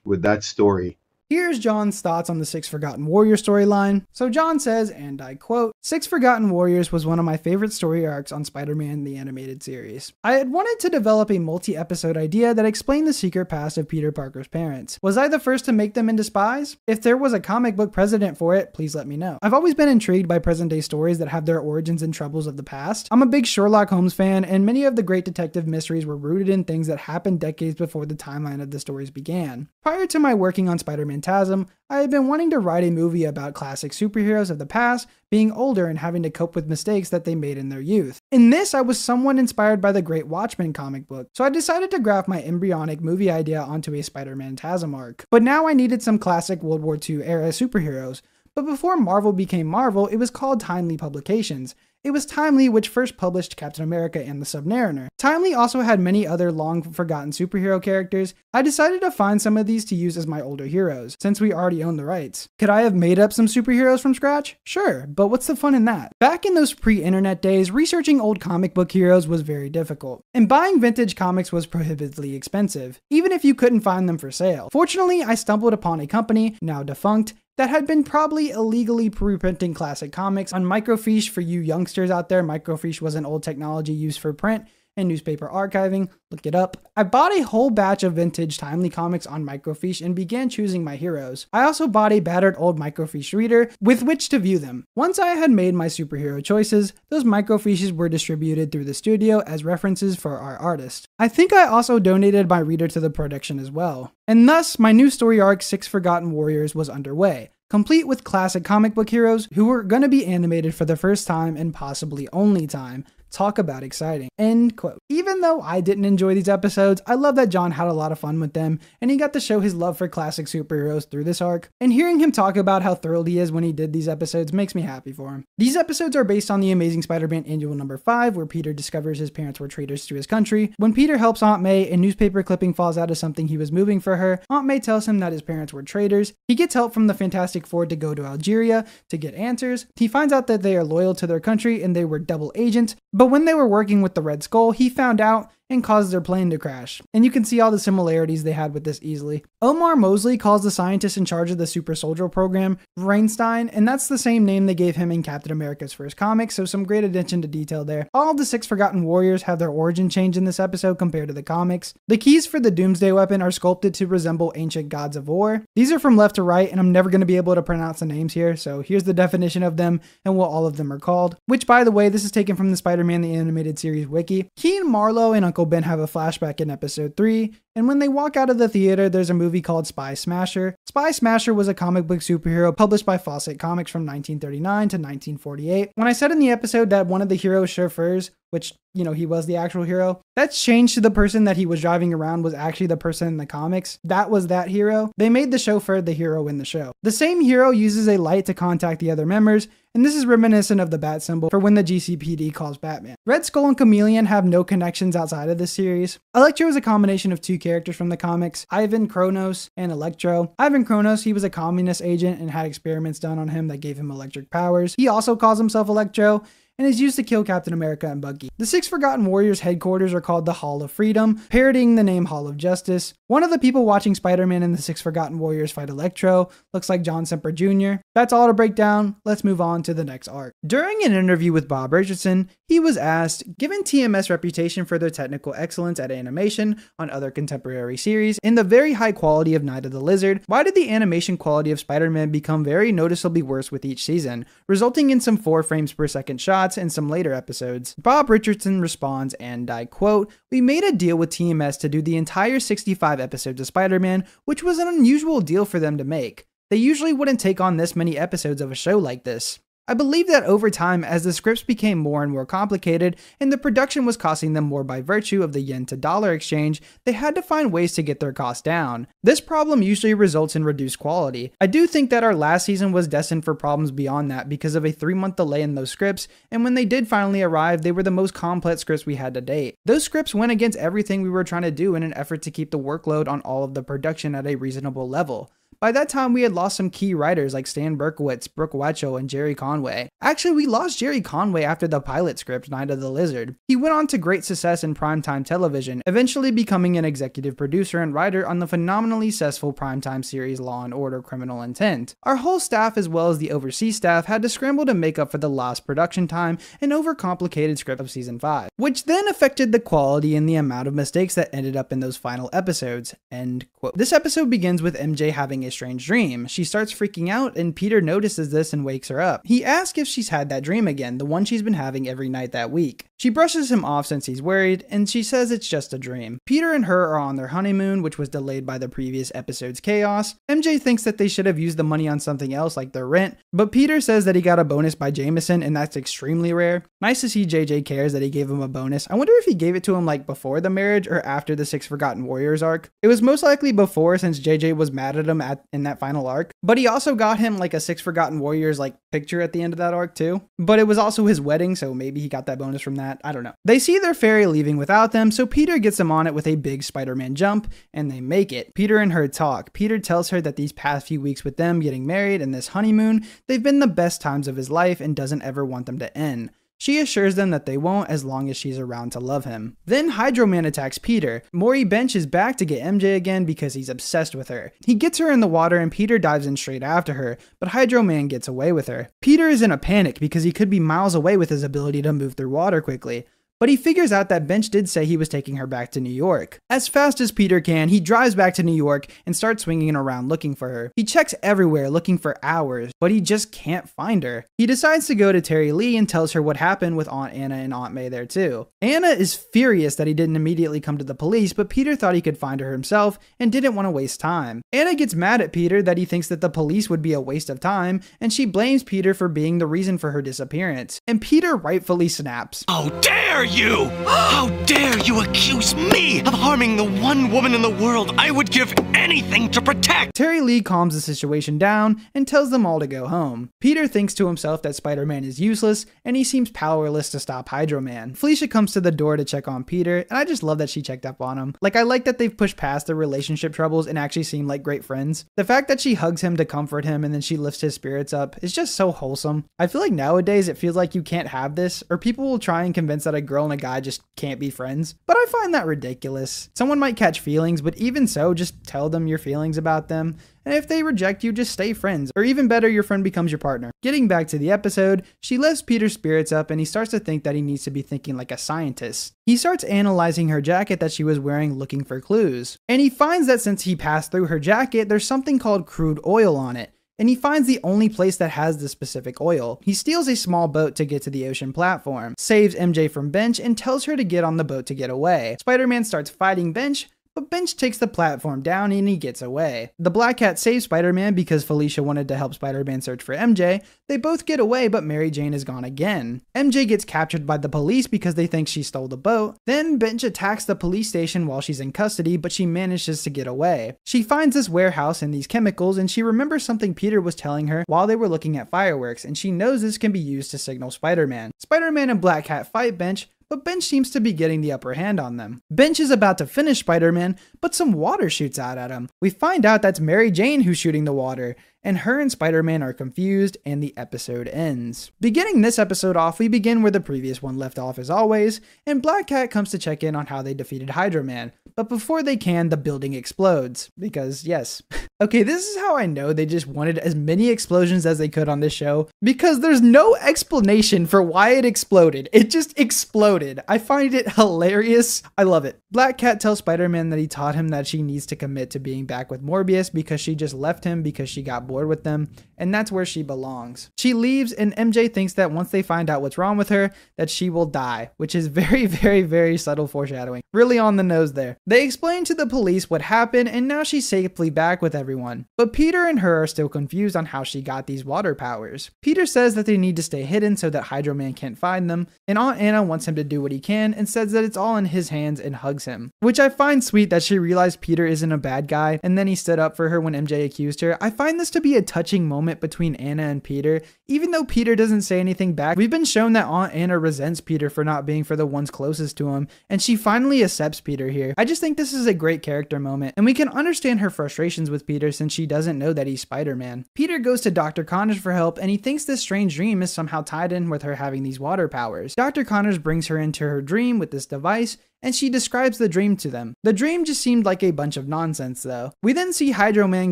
with that story. Here's John's thoughts on the Six Forgotten Warriors storyline. So John says, and I quote, "Six Forgotten Warriors was one of my favorite story arcs on Spider-Man the Animated Series. I had wanted to develop a multi-episode idea that explained the secret past of Peter Parker's parents. Was I the first to make them into spies? If there was a comic book precedent for it, please let me know. I've always been intrigued by present-day stories that have their origins and troubles of the past. I'm a big Sherlock Holmes fan, and many of the great detective mysteries were rooted in things that happened decades before the timeline of the stories began. Prior to my working on Spider-Man Tasm, I had been wanting to write a movie about classic superheroes of the past being older and having to cope with mistakes that they made in their youth. In this, I was somewhat inspired by the Great Watchmen comic book, so I decided to graft my embryonic movie idea onto a Spider-Man Tasm arc. But now I needed some classic World War II era superheroes. But before Marvel became Marvel, it was called Timely Publications. It was Timely which first published Captain America and the Submariner. Timely also had many other long-forgotten superhero characters. I decided to find some of these to use as my older heroes, since we already own the rights. Could I have made up some superheroes from scratch? Sure, but what's the fun in that? Back in those pre-internet days, researching old comic book heroes was very difficult, and buying vintage comics was prohibitively expensive, even if you couldn't find them for sale. Fortunately, I stumbled upon a company, now defunct, that had been probably illegally reprinting classic comics on microfiche. For you youngsters out there, microfiche was an old technology used for print and newspaper archiving. Look it up. I bought a whole batch of vintage Timely comics on microfiche and began choosing my heroes. I also bought a battered old microfiche reader with which to view them. Once I had made my superhero choices, those microfiches were distributed through the studio as references for our artist. I think I also donated my reader to the production as well. And thus, my new story arc, Six Forgotten Warriors, was underway, complete with classic comic book heroes who were going to be animated for the first time and possibly only time. Talk about exciting." End quote. Even though I didn't enjoy these episodes, I love that John had a lot of fun with them, and he got to show his love for classic superheroes through this arc. And hearing him talk about how thrilled he is when he did these episodes makes me happy for him. These episodes are based on the Amazing Spider-Man Annual number 5, where Peter discovers his parents were traitors to his country. When Peter helps Aunt May, a newspaper clipping falls out of something he was moving for her. Aunt May tells him that his parents were traitors. He gets help from the Fantastic Four to go to Algeria to get answers. He finds out that they are loyal to their country and they were double agents, but when they were working with the Red Skull, he found out and caused their plane to crash. And you can see all the similarities they had with this easily. Omar Mosley calls the scientist in charge of the Super Soldier program Reinstein, and that's the same name they gave him in Captain America's first comic, so some great attention to detail there. All of the Six Forgotten Warriors have their origin change in this episode compared to the comics. The keys for the Doomsday weapon are sculpted to resemble ancient gods of war. These are from left to right, and I'm never going to be able to pronounce the names here, so here's the definition of them and what all of them are called, which, by the way, this is taken from the Spider-Man the Animated Series wiki. Keen, Marlowe, and Uncle Ben have a flashback in episode 3, and when they walk out of the theater, there's a movie called Spy Smasher. Spy Smasher was a comic book superhero published by Fawcett Comics from 1939 to 1948. When I said in the episode that one of the hero's chauffeurs, which, you know, he was the actual hero, that's changed to the person that he was driving around was actually the person in the comics. That was that hero. They made the chauffeur the hero in the show. The same hero uses a light to contact the other members, and this is reminiscent of the bat symbol for when the GCPD calls Batman. Red Skull and Chameleon have no connections outside of this series. Electro is a combination of two characters from the comics, Ivan Kronos and Electro. Ivan Kronos, he was a communist agent and had experiments done on him that gave him electric powers. He also calls himself Electro, and is used to kill Captain America and Bucky. The Six Forgotten Warriors headquarters are called the Hall of Freedom, parodying the name Hall of Justice. One of the people watching Spider-Man and the Six Forgotten Warriors fight Electro looks like John Semper Jr. That's all to break down. Let's move on to the next arc. During an interview with Bob Richardson, he was asked, given TMS' reputation for their technical excellence at animation on other contemporary series and the very high quality of Night of the Lizard, why did the animation quality of Spider-Man become very noticeably worse with each season, resulting in some 4 frames per second shots in some later episodes? Bob Richardson responds, and I quote, "We made a deal with TMS to do the entire 65 episodes of Spider-Man, which was an unusual deal for them to make. They usually wouldn't take on this many episodes of a show like this. I believe that over time, as the scripts became more and more complicated and the production was costing them more by virtue of the yen to dollar exchange, they had to find ways to get their costs down. This problem usually results in reduced quality. I do think that our last season was destined for problems beyond that because of a 3-month delay in those scripts, and when they did finally arrive, they were the most complex scripts we had to date. Those scripts went against everything we were trying to do in an effort to keep the workload on all of the production at a reasonable level. By that time, we had lost some key writers like Stan Berkowitz, Brooke Wachel, and Jerry Conway. Actually, we lost Jerry Conway after the pilot script, Night of the Lizard. He went on to great success in primetime television, eventually becoming an executive producer and writer on the phenomenally successful primetime series Law & Order: Criminal Intent. Our whole staff, as well as the overseas staff, had to scramble to make up for the lost production time and overcomplicated script of season 5, which then affected the quality and the amount of mistakes that ended up in those final episodes." End quote. This episode begins with MJ having a strange dream. She starts freaking out and Peter notices this and wakes her up. He asks if she's had that dream again, the one she's been having every night that week. She brushes him off since he's worried, and she says it's just a dream. Peter and her are on their honeymoon, which was delayed by the previous episode's chaos. MJ thinks that they should have used the money on something else like their rent, but Peter says that he got a bonus by Jameson, and that's extremely rare. Nice to see JJ cares that he gave him a bonus. I wonder if he gave it to him like before the marriage or after the 6 Forgotten Warriors arc. It was most likely before, since JJ was mad at him in that final arc, but he also got him like a 6 Forgotten Warriors like picture at the end of that arc too. But it was also his wedding, so maybe he got that bonus from that. I don't know. They see their fairy leaving without them, so Peter gets them on it with a big Spider-Man jump, and they make it. Peter and her talk. Peter tells her that these past few weeks with them getting married and this honeymoon, they've been the best times of his life and doesn't ever want them to end. She assures them that they won't as long as she's around to love him. Then Hydro Man attacks Peter. Maury Bench is back to get MJ again because he's obsessed with her. He gets her in the water and Peter dives in straight after her, but Hydro Man gets away with her. Peter is in a panic because he could be miles away with his ability to move through water quickly. But he figures out that Bench did say he was taking her back to New York. As fast as Peter can, he drives back to New York and starts swinging around looking for her. He checks everywhere looking for hours, but he just can't find her. He decides to go to Terry Lee and tells her what happened with Aunt Anna and Aunt May there too. Anna is furious that he didn't immediately come to the police, but Peter thought he could find her himself and didn't want to waste time. Anna gets mad at Peter that he thinks that the police would be a waste of time, and she blames Peter for being the reason for her disappearance. And Peter rightfully snaps. How dare you! How dare you accuse me of harming the one woman in the world I would give anything to protect! Terry Lee calms the situation down and tells them all to go home. Peter thinks to himself that Spider-Man is useless, and he seems powerless to stop Hydro Man. Felicia comes to the door to check on Peter, and I just love that she checked up on him. Like, I like that they've pushed past their relationship troubles and actually seem like great friends. The fact that she hugs him to comfort him and then she lifts his spirits up is just so wholesome. I feel like nowadays it feels like you can't have this, or people will try and convince that a girl and a guy just can't be friends, but I find that ridiculous. Someone might catch feelings, but even so, just tell them your feelings about them, and if they reject you, just stay friends, or even better, your friend becomes your partner. Getting back to the episode, she lifts Peter's spirits up and he starts to think that he needs to be thinking like a scientist. He starts analyzing her jacket that she was wearing, looking for clues, and he finds that since he passed through her jacket, there's something called crude oil on it. And he finds the only place that has the specific oil. He steals a small boat to get to the ocean platform, saves MJ from Bench, and tells her to get on the boat to get away. Spider-Man starts fighting Bench, but Bench takes the platform down and he gets away. The Black Cat saves Spider-Man because Felicia wanted to help Spider-Man search for MJ. They both get away, but Mary Jane is gone again. MJ gets captured by the police because they think she stole the boat. Then Bench attacks the police station while she's in custody, but she manages to get away. She finds this warehouse and these chemicals, and she remembers something Peter was telling her while they were looking at fireworks, and she knows this can be used to signal Spider-Man. Spider-Man and Black Cat fight Bench, but Bench seems to be getting the upper hand on them. Bench is about to finish Spider-Man, but some water shoots out at him. We find out that's Mary Jane who's shooting the water, and her and Spider-Man are confused, and the episode ends. Beginning this episode off, we begin where the previous one left off as always, and Black Cat comes to check in on how they defeated Hydro Man. But before they can, the building explodes. Because, yes. Okay, this is how I know they just wanted as many explosions as they could on this show, because there's no explanation for why it exploded. It just exploded. I find it hilarious. I love it. Black Cat tells Spider-Man that he taught him that she needs to commit to being back with Morbius because she just left him because she got bored board with them, and that's where she belongs. She leaves, and MJ thinks that once they find out what's wrong with her, that she will die, which is very, very, very subtle foreshadowing. Really on the nose there. They explain to the police what happened, and now she's safely back with everyone. But Peter and her are still confused on how she got these water powers. Peter says that they need to stay hidden so that Hydro Man can't find them, and Aunt Anna wants him to do what he can and says that it's all in his hands and hugs him. Which I find sweet that she realized Peter isn't a bad guy, and then he stood up for her when MJ accused her. I find this to be a touching moment between Anna and Peter. Even though Peter doesn't say anything back, we've been shown that Aunt Anna resents Peter for not being for the ones closest to him, and she finally accepts Peter here. I just think this is a great character moment, and we can understand her frustrations with Peter since she doesn't know that he's Spider-Man. Peter goes to Dr. Connors for help, and he thinks this strange dream is somehow tied in with her having these water powers. Dr. Connors brings her into her dream with this device, and she describes the dream to them. The dream just seemed like a bunch of nonsense though. We then see Hydro Man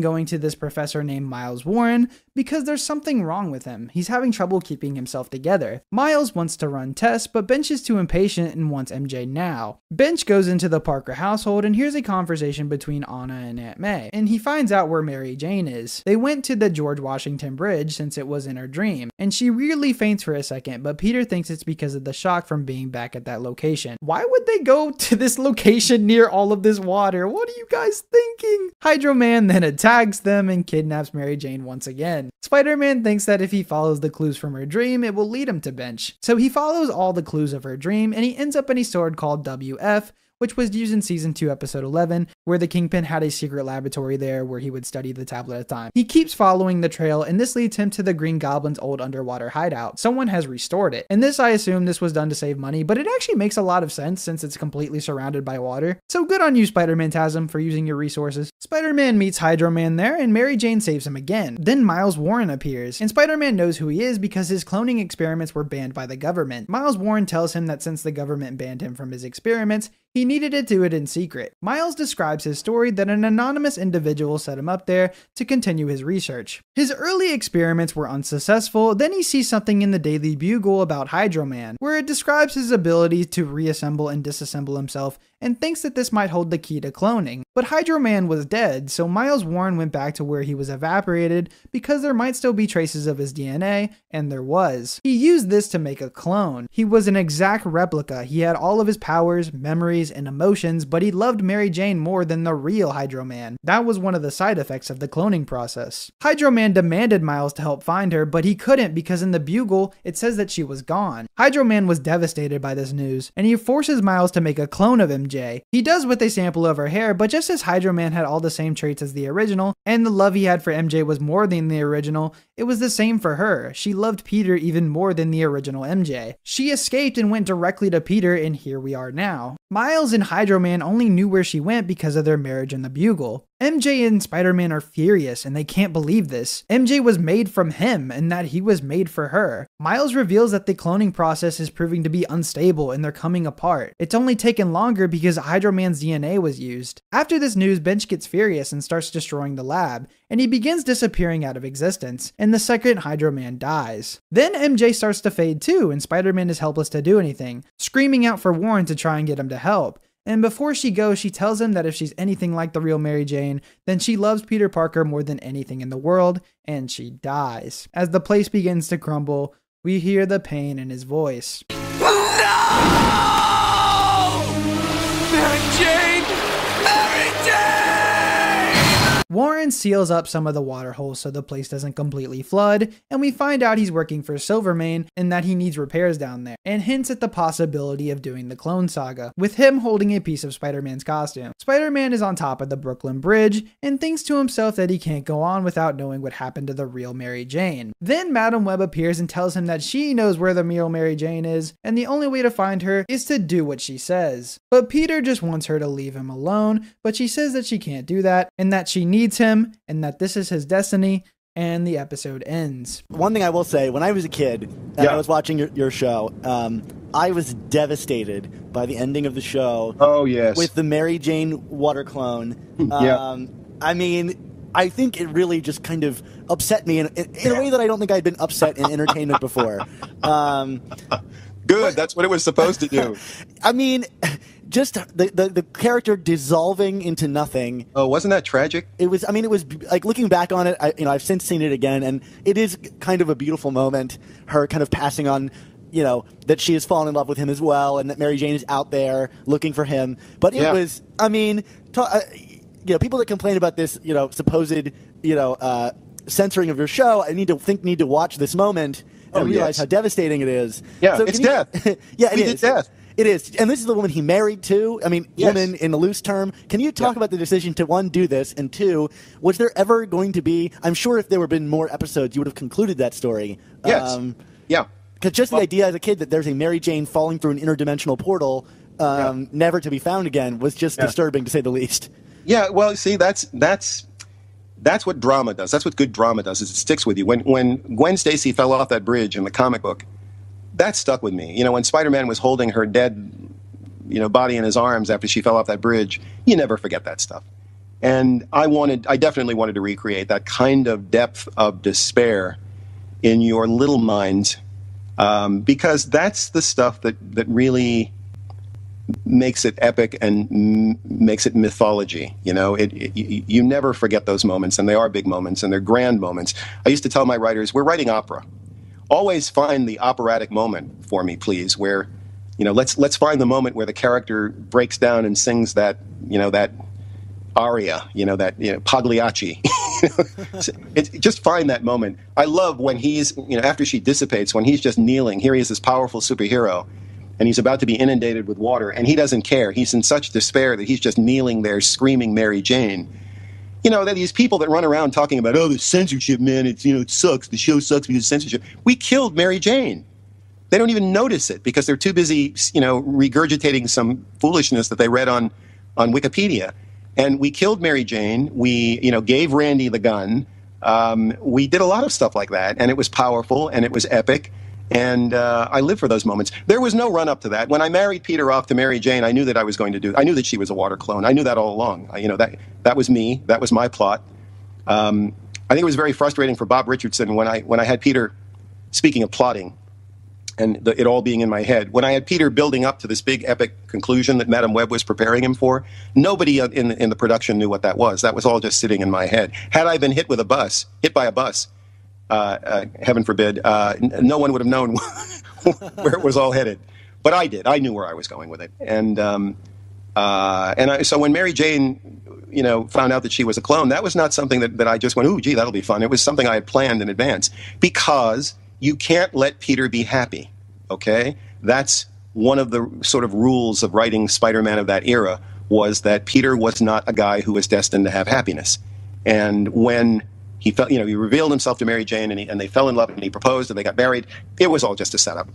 going to this professor named Miles Warren because there's something wrong with him. He's having trouble keeping himself together. Miles wants to run tests, but Bench is too impatient and wants MJ now. Bench goes into the Parker household and hears a conversation between Anna and Aunt May, and he finds out where Mary Jane is. They went to the George Washington Bridge since it was in her dream, and she weirdly faints for a second, but Peter thinks it's because of the shock from being back at that location. Why would they go to this location near all of this water? What are you guys thinking? Hydro Man then attacks them and kidnaps Mary Jane once again. Spider-Man thinks that if he follows the clues from her dream, it will lead him to Bench. So he follows all the clues of her dream, and he ends up in a sword called WF, which was used in Season 2, Episode 11, where the Kingpin had a secret laboratory there where he would study the tablet of time. He keeps following the trail, and this leads him to the Green Goblin's old underwater hideout. Someone has restored it, and I assume this was done to save money, but it actually makes a lot of sense since it's completely surrounded by water. So good on you, Spider-Man Tasm, for using your resources. Spider-Man meets Hydro Man there, and Mary Jane saves him again. Then Miles Warren appears, and Spider-Man knows who he is because his cloning experiments were banned by the government. Miles Warren tells him that since the government banned him from his experiments, he needed to do it in secret. Miles describes his story that an anonymous individual set him up there to continue his research. His early experiments were unsuccessful, then he sees something in the Daily Bugle about Hydro Man, where it describes his ability to reassemble and disassemble himself, and thinks that this might hold the key to cloning. But Hydro Man was dead, so Miles Warren went back to where he was evaporated because there might still be traces of his DNA, and there was. He used this to make a clone. He was an exact replica. He had all of his powers, memories, and emotions, but he loved Mary Jane more than the real Hydro Man. That was one of the side effects of the cloning process. Hydro Man demanded Miles to help find her, but he couldn't because in the Bugle, it says that she was gone. Hydro Man was devastated by this news, and he forces Miles to make a clone of MJ. He does with a sample of her hair, but just as Hydro Man had all the same traits as the original, and the love he had for MJ was more than the original, it was the same for her. She loved Peter even more than the original MJ. She escaped and went directly to Peter, and here we are now. Miles and Hydro Man only knew where she went because of their marriage in the Bugle. MJ and Spider-Man are furious and they can't believe this. MJ was made from him and that he was made for her. Miles reveals that the cloning process is proving to be unstable and they're coming apart. It's only taken longer because Hydro Man's DNA was used. After this news, Bench gets furious and starts destroying the lab, and he begins disappearing out of existence, and the second Hydro Man dies. Then MJ starts to fade too, and Spider-Man is helpless to do anything, screaming out for Warren to try and get him to help. And before she goes, she tells him that if she's anything like the real Mary Jane, then she loves Peter Parker more than anything in the world, and she dies. As the place begins to crumble, we hear the pain in his voice. Mary Jane! Mary Jane! Warren seals up some of the water holes so the place doesn't completely flood, and we find out he's working for Silvermane and that he needs repairs down there, and hints at the possibility of doing the Clone Saga, with him holding a piece of Spider-Man's costume. Spider-Man is on top of the Brooklyn Bridge and thinks to himself that he can't go on without knowing what happened to the real Mary Jane. Then Madam Web appears and tells him that she knows where the real Mary Jane is, and the only way to find her is to do what she says. But Peter just wants her to leave him alone, but she says that she can't do that, and that she needs him, and that this is his destiny, and the episode ends. One thing I will say, when I was a kid and I was watching your show, I was devastated by the ending of the show. Oh, yes. With the Mary Jane water clone. I mean, I think it really just kind of upset me in a way that I don't think I'd been upset in entertainment before. Good, that's what it was supposed to do. I mean, just the character dissolving into nothing. Oh, wasn't that tragic? It was. I mean, it was like looking back on it. I've since seen it again, and it is kind of a beautiful moment. Her kind of passing on, that she has fallen in love with him as well, and that Mary Jane is out there looking for him. But it was. I mean, people that complain about this, supposed, censoring of your show, need to watch this moment and realize how devastating it is. Yeah, it's death. Yeah, it is. It's death. It is. And this is the woman he married too. I mean, woman in a loose term. Can you talk about the decision to, one, do this, and two, was there ever going to be, I'm sure if there had been more episodes, you would have concluded that story. Yes. Because just the idea as a kid that there's a Mary Jane falling through an interdimensional portal, never to be found again, was just disturbing, to say the least. Yeah, well, see, that's what drama does. That's what good drama does, is it sticks with you. When Gwen Stacy fell off that bridge in the comic book, that stuck with me. When Spider-Man was holding her dead, body in his arms after she fell off that bridge, you never forget that stuff. And I definitely wanted to recreate that kind of depth of despair in your little mind, because that's the stuff that really makes it epic and makes it mythology. You never forget those moments, and they are big moments, and they're grand moments. I used to tell my writers, we're writing opera. Always find the operatic moment for me, please, where, let's find the moment where the character breaks down and sings that, that aria, Pagliacci. Just find that moment. I love when he's, after she dissipates, when he's just kneeling. Here he is, this powerful superhero, and he's about to be inundated with water, and he doesn't care. He's in such despair that he's just kneeling there screaming Mary Jane. That these people that run around talking about, the censorship, man, it sucks. The show sucks because of censorship. We killed Mary Jane. They don't even notice it because they're too busy, regurgitating some foolishness that they read on Wikipedia. And we killed Mary Jane. We, gave Randy the gun. We did a lot of stuff like that, and it was powerful, and it was epic. And I live for those moments. There was no run up to that. When I married Peter off to Mary Jane, I knew that I was going to do. I knew that she was a water clone. I knew that all along. That was me. That was my plot. I think it was very frustrating for Bob Richardson when I had Peter. Speaking of plotting, and it all being in my head, when I had Peter building up to this big epic conclusion that Madame Web was preparing him for, nobody in the production knew what that was. That was all just sitting in my head. Had I been hit by a bus. Heaven forbid, no one would have known where it was all headed. But I did. I knew where I was going with it. So when Mary Jane, found out that she was a clone, that was not something that I just went, ooh, gee, that'll be fun. It was something I had planned in advance, because you can't let Peter be happy, okay? That's one of the sort of rules of writing Spider-Man of that era, was that Peter was not a guy who was destined to have happiness. And when he felt, he revealed himself to Mary Jane, and they fell in love, and he proposed, and they got married. It was all just a setup.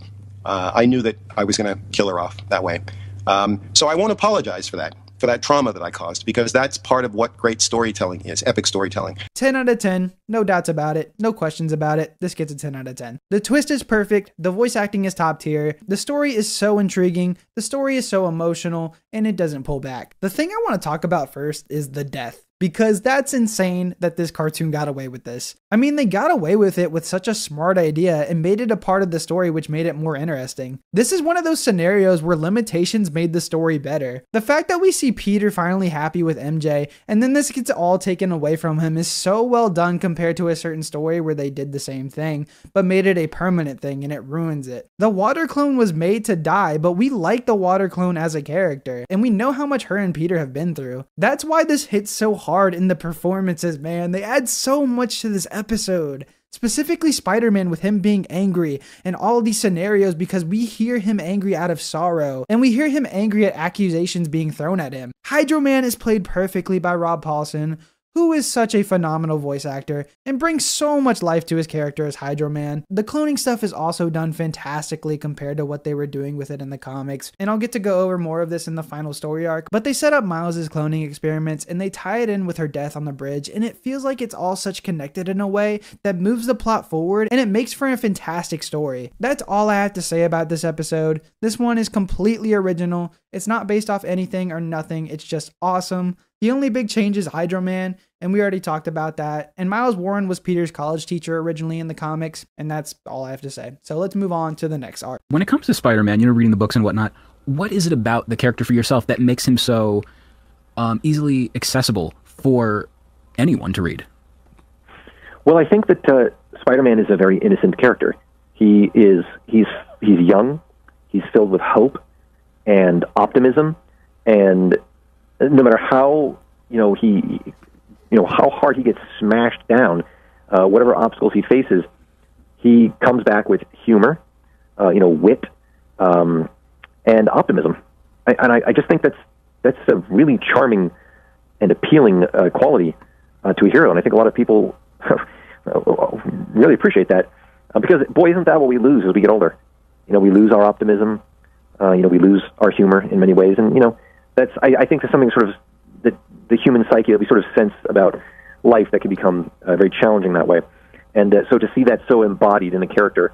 I knew that I was going to kill her off that way. So I won't apologize for that trauma that I caused, because that's part of what great storytelling is, epic storytelling. 10 out of 10, no doubts about it, no questions about it. This gets a 10 out of 10. The twist is perfect, the voice acting is top tier, the story is so intriguing, the story is so emotional, and it doesn't pull back. The thing I want to talk about first is the death, because that's insane that this cartoon got away with this. I mean, they got away with it with such a smart idea and made it a part of the story, which made it more interesting. This is one of those scenarios where limitations made the story better. The fact that we see Peter finally happy with MJ, and then this gets all taken away from him, is so well done compared to a certain story where they did the same thing, but made it a permanent thing, and it ruins it. The water clone was made to die, but we like the water clone as a character, and we know how much her and Peter have been through. That's why this hits so hard in the performances, man. They add so much to this episode. Specifically Spider-Man, with him being angry and all of these scenarios, because we hear him angry out of sorrow, and we hear him angry at accusations being thrown at him. Hydro Man is played perfectly by Rob Paulsen, who is such a phenomenal voice actor and brings so much life to his character as Hydro Man. The cloning stuff is also done fantastically compared to what they were doing with it in the comics, and I'll get to go over more of this in the final story arc, but they set up Miles' cloning experiments and they tie it in with her death on the bridge, and it feels like it's all such connected in a way that moves the plot forward, and it makes for a fantastic story. That's all I have to say about this episode. This one is completely original. It's not based off anything or nothing. It's just awesome. The only big change is Hydro Man, and we already talked about that. And Miles Warren was Peter's college teacher originally in the comics, and that's all I have to say. So let's move on to the next arc. When it comes to Spider-Man, reading the books and whatnot, what is it about the character for yourself that makes him so easily accessible for anyone to read? Well, I think that Spider-Man is a very innocent character. He's young, he's filled with hope and optimism, and no matter how how hard he gets smashed down, whatever obstacles he faces, he comes back with humor, wit, and optimism. I just think that's a really charming and appealing quality to a hero, and I think a lot of people really appreciate that, because, boy, isn't that what we lose as we get older? We lose our optimism, we lose our humor in many ways, and, I think there's something sort of that the human psyche that we sort of sense about life that can become very challenging that way. And so to see that so embodied in a character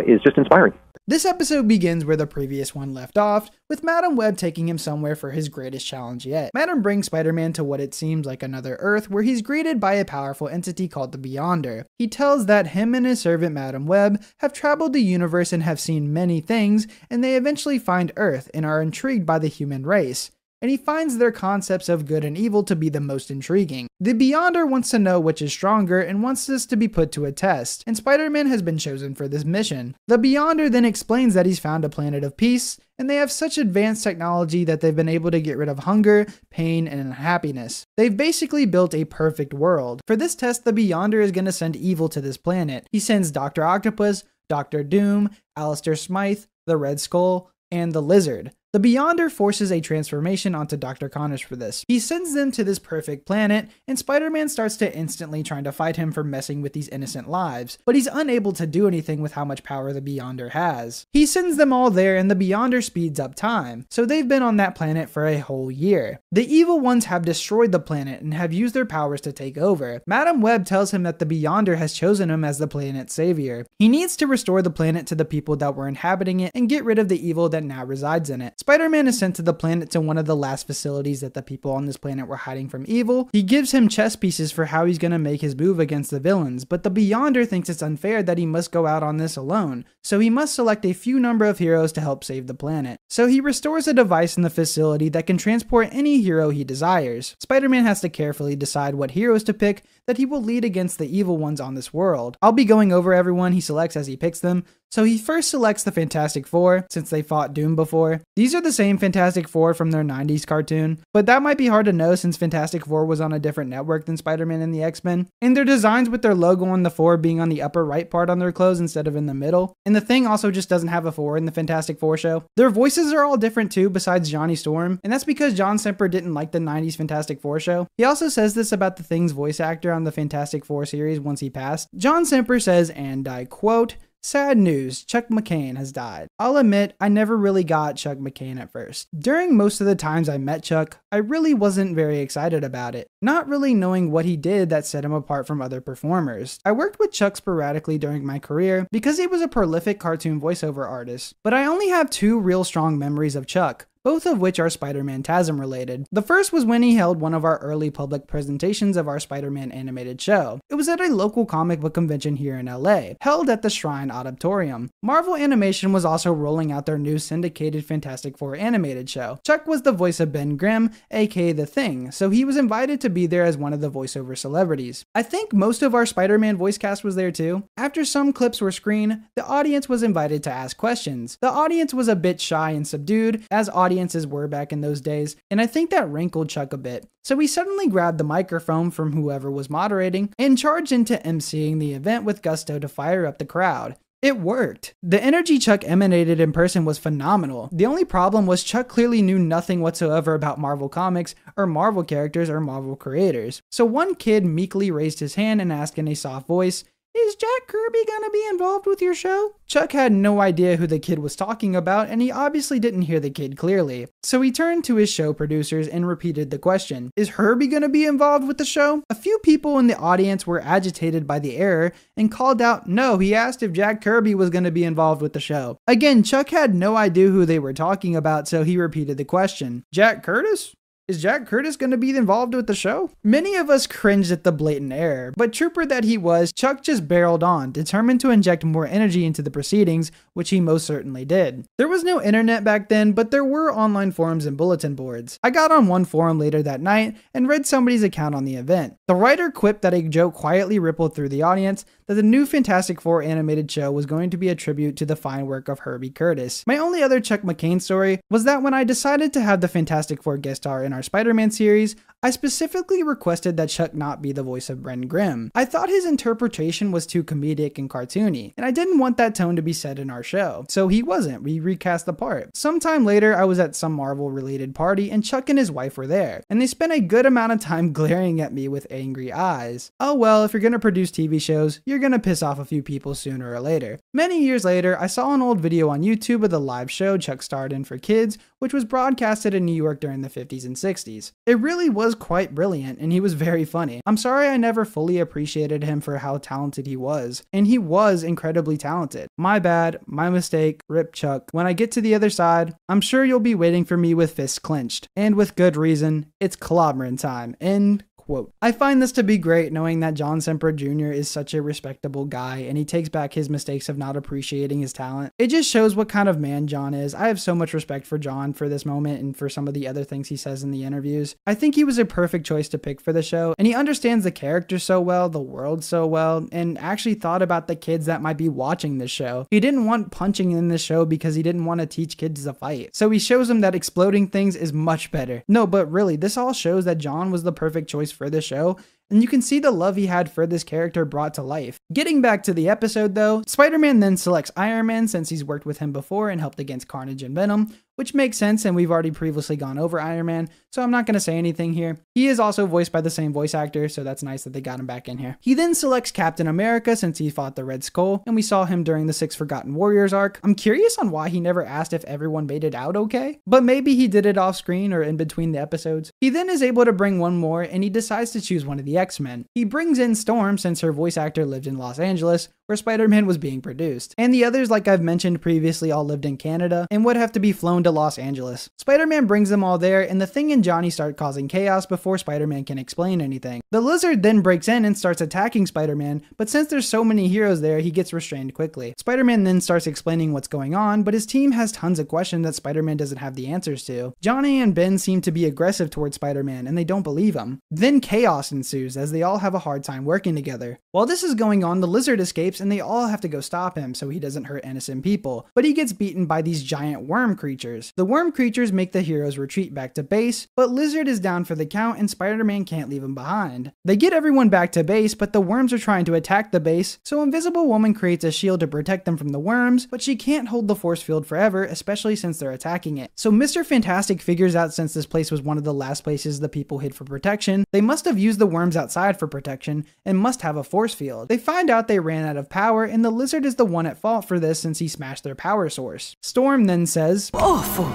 is just inspiring. This episode begins where the previous one left off, with Madam Web taking him somewhere for his greatest challenge yet. Madam brings Spider-Man to what it seems like another Earth, where he's greeted by a powerful entity called the Beyonder. He tells that him and his servant Madam Web have traveled the universe and have seen many things, and they eventually find Earth and are intrigued by the human race. And he finds their concepts of good and evil to be the most intriguing. The Beyonder wants to know which is stronger and wants this to be put to a test, and Spider-Man has been chosen for this mission. The Beyonder then explains that he's found a planet of peace, and they have such advanced technology that they've been able to get rid of hunger, pain, and unhappiness. They've basically built a perfect world. For this test, the Beyonder is going to send evil to this planet. He sends Dr. Octopus, Dr. Doom, Alistair Smythe, the Red Skull, and the Lizard. The Beyonder forces a transformation onto Dr. Connors for this. He sends them to this perfect planet, and Spider-Man starts to instantly trying to fight him for messing with these innocent lives, but he's unable to do anything with how much power the Beyonder has. He sends them all there, and the Beyonder speeds up time, so they've been on that planet for a whole year. The evil ones have destroyed the planet and have used their powers to take over. Madam Web tells him that the Beyonder has chosen him as the planet's savior. He needs to restore the planet to the people that were inhabiting it and get rid of the evil that now resides in it. Spider-Man is sent to the planet to one of the last facilities that the people on this planet were hiding from evil. He gives him chess pieces for how he's going to make his move against the villains, but the Beyonder thinks it's unfair that he must go out on this alone, so he must select a few number of heroes to help save the planet. So he restores a device in the facility that can transport any hero he desires. Spider-Man has to carefully decide what heroes to pick that he will lead against the evil ones on this world. I'll be going over everyone he selects as he picks them. So he first selects the Fantastic Four, since they fought Doom before. These are the same Fantastic Four from their 90s cartoon, but that might be hard to know since Fantastic Four was on a different network than Spider-Man and the X-Men. And their designs with their logo on the 4 being on the upper right part on their clothes instead of in the middle. And the Thing also just doesn't have a 4 in the Fantastic Four show. Their voices are all different too besides Johnny Storm, and that's because John Semper didn't like the 90s Fantastic Four show. He also says this about the Thing's voice actor on the Fantastic Four series once he passed. John Semper says, and I quote, "Sad news, Chuck McCain has died. I'll admit, I never really got Chuck McCain at first. During most of the times I met Chuck, I really wasn't very excited about it, not really knowing what he did that set him apart from other performers. I worked with Chuck sporadically during my career because he was a prolific cartoon voiceover artist, but I only have 2 real strong memories of Chuck, both of which are Spider-Man-tasm related. The first was when he held one of our early public presentations of our Spider-Man animated show. It was at a local comic book convention here in LA, held at the Shrine Auditorium. Marvel Animation was also rolling out their new syndicated Fantastic Four animated show. Chuck was the voice of Ben Grimm, aka The Thing, so he was invited to be there as one of the voiceover celebrities. I think most of our Spider-Man voice cast was there too. After some clips were screened, the audience was invited to ask questions. The audience was a bit shy and subdued, as audiences were back in those days, and I think that rankled Chuck a bit. So he suddenly grabbed the microphone from whoever was moderating and charged into emceeing the event with gusto to fire up the crowd. It worked. The energy Chuck emanated in person was phenomenal. The only problem was Chuck clearly knew nothing whatsoever about Marvel Comics, or Marvel characters, or Marvel creators. So one kid meekly raised his hand and asked in a soft voice, "Is Jack Kirby gonna be involved with your show?" Chuck had no idea who the kid was talking about, and he obviously didn't hear the kid clearly. So he turned to his show producers and repeated the question, "Is Herbie gonna be involved with the show?" A few people in the audience were agitated by the error and called out, "No, he asked if Jack Kirby was gonna be involved with the show." Again, Chuck had no idea who they were talking about, so he repeated the question, "Jack Curtis?" Is Jack Curtis going to be involved with the show? Many of us cringed at the blatant error, but trooper that he was, Chuck just barreled on, determined to inject more energy into the proceedings, which he most certainly did. There was no internet back then, but there were online forums and bulletin boards. I got on one forum later that night and read somebody's account on the event. The writer quipped that a joke quietly rippled through the audience that the new Fantastic Four animated show was going to be a tribute to the fine work of Herbie Curtis. My only other Chuck McCain story was that when I decided to have the Fantastic Four guest star in our Spider-Man series, I specifically requested that Chuck not be the voice of Bren Grimm. I thought his interpretation was too comedic and cartoony, and I didn't want that tone to be set in our show, so he wasn't. We recast the part. Sometime later, I was at some Marvel-related party, and Chuck and his wife were there, and they spent a good amount of time glaring at me with angry eyes. Oh well, if you're gonna produce TV shows, you're gonna piss off a few people sooner or later. Many years later, I saw an old video on YouTube of the live show Chuck starred in for kids, which was broadcasted in New York during the 50s and 60s. It really was quite brilliant, and he was very funny. I'm sorry I never fully appreciated him for how talented he was, and he was incredibly talented. My bad, my mistake, rip Chuck. When I get to the other side, I'm sure you'll be waiting for me with fists clenched. And with good reason, it's clobbering time. End quote. I find this to be great, knowing that John Semper Jr. is such a respectable guy and he takes back his mistakes of not appreciating his talent. It just shows what kind of man John is. I have so much respect for John for this moment and for some of the other things he says in the interviews. I think he was a perfect choice to pick for the show, and he understands the character so well, the world so well, and actually thought about the kids that might be watching this show. He didn't want punching in this show because he didn't want to teach kids to fight. So he shows them that exploding things is much better. No, but really, this all shows that John was the perfect choice for this show, and you can see the love he had for this character brought to life. Getting back to the episode though, Spider-Man then selects Iron Man since he's worked with him before and helped against Carnage and Venom, which makes sense, and we've already previously gone over Iron Man, so I'm not going to say anything here. He is also voiced by the same voice actor, so that's nice that they got him back in here. He then selects Captain America since he fought the Red Skull, and we saw him during the Six Forgotten Warriors arc. I'm curious on why he never asked if everyone made it out okay, but maybe he did it off screen or in between the episodes. He then is able to bring one more, and he decides to choose one of the X-Men. He brings in Storm since her voice actor lived in Los Angeles, where Spider-Man was being produced. And the others, like I've mentioned previously, all lived in Canada and would have to be flown to Los Angeles. Spider-Man brings them all there, and the Thing and Johnny start causing chaos before Spider-Man can explain anything. The Lizard then breaks in and starts attacking Spider-Man, but since there's so many heroes there, he gets restrained quickly. Spider-Man then starts explaining what's going on, but his team has tons of questions that Spider-Man doesn't have the answers to. Johnny and Ben seem to be aggressive towards Spider-Man, and they don't believe him. Then chaos ensues as they all have a hard time working together. While this is going on, the Lizard escapes and they all have to go stop him so he doesn't hurt innocent people, but he gets beaten by these giant worm creatures. The worm creatures make the heroes retreat back to base, but Lizard is down for the count and Spider-Man can't leave him behind. They get everyone back to base, but the worms are trying to attack the base, so Invisible Woman creates a shield to protect them from the worms, but she can't hold the force field forever, especially since they're attacking it. So Mr. Fantastic figures out, since this place was one of the last places the people hid for protection, they must have used the worms outside for protection and must have a force field. They find out they ran out of power, and the Lizard is the one at fault for this since he smashed their power source. Storm then says, "Awful.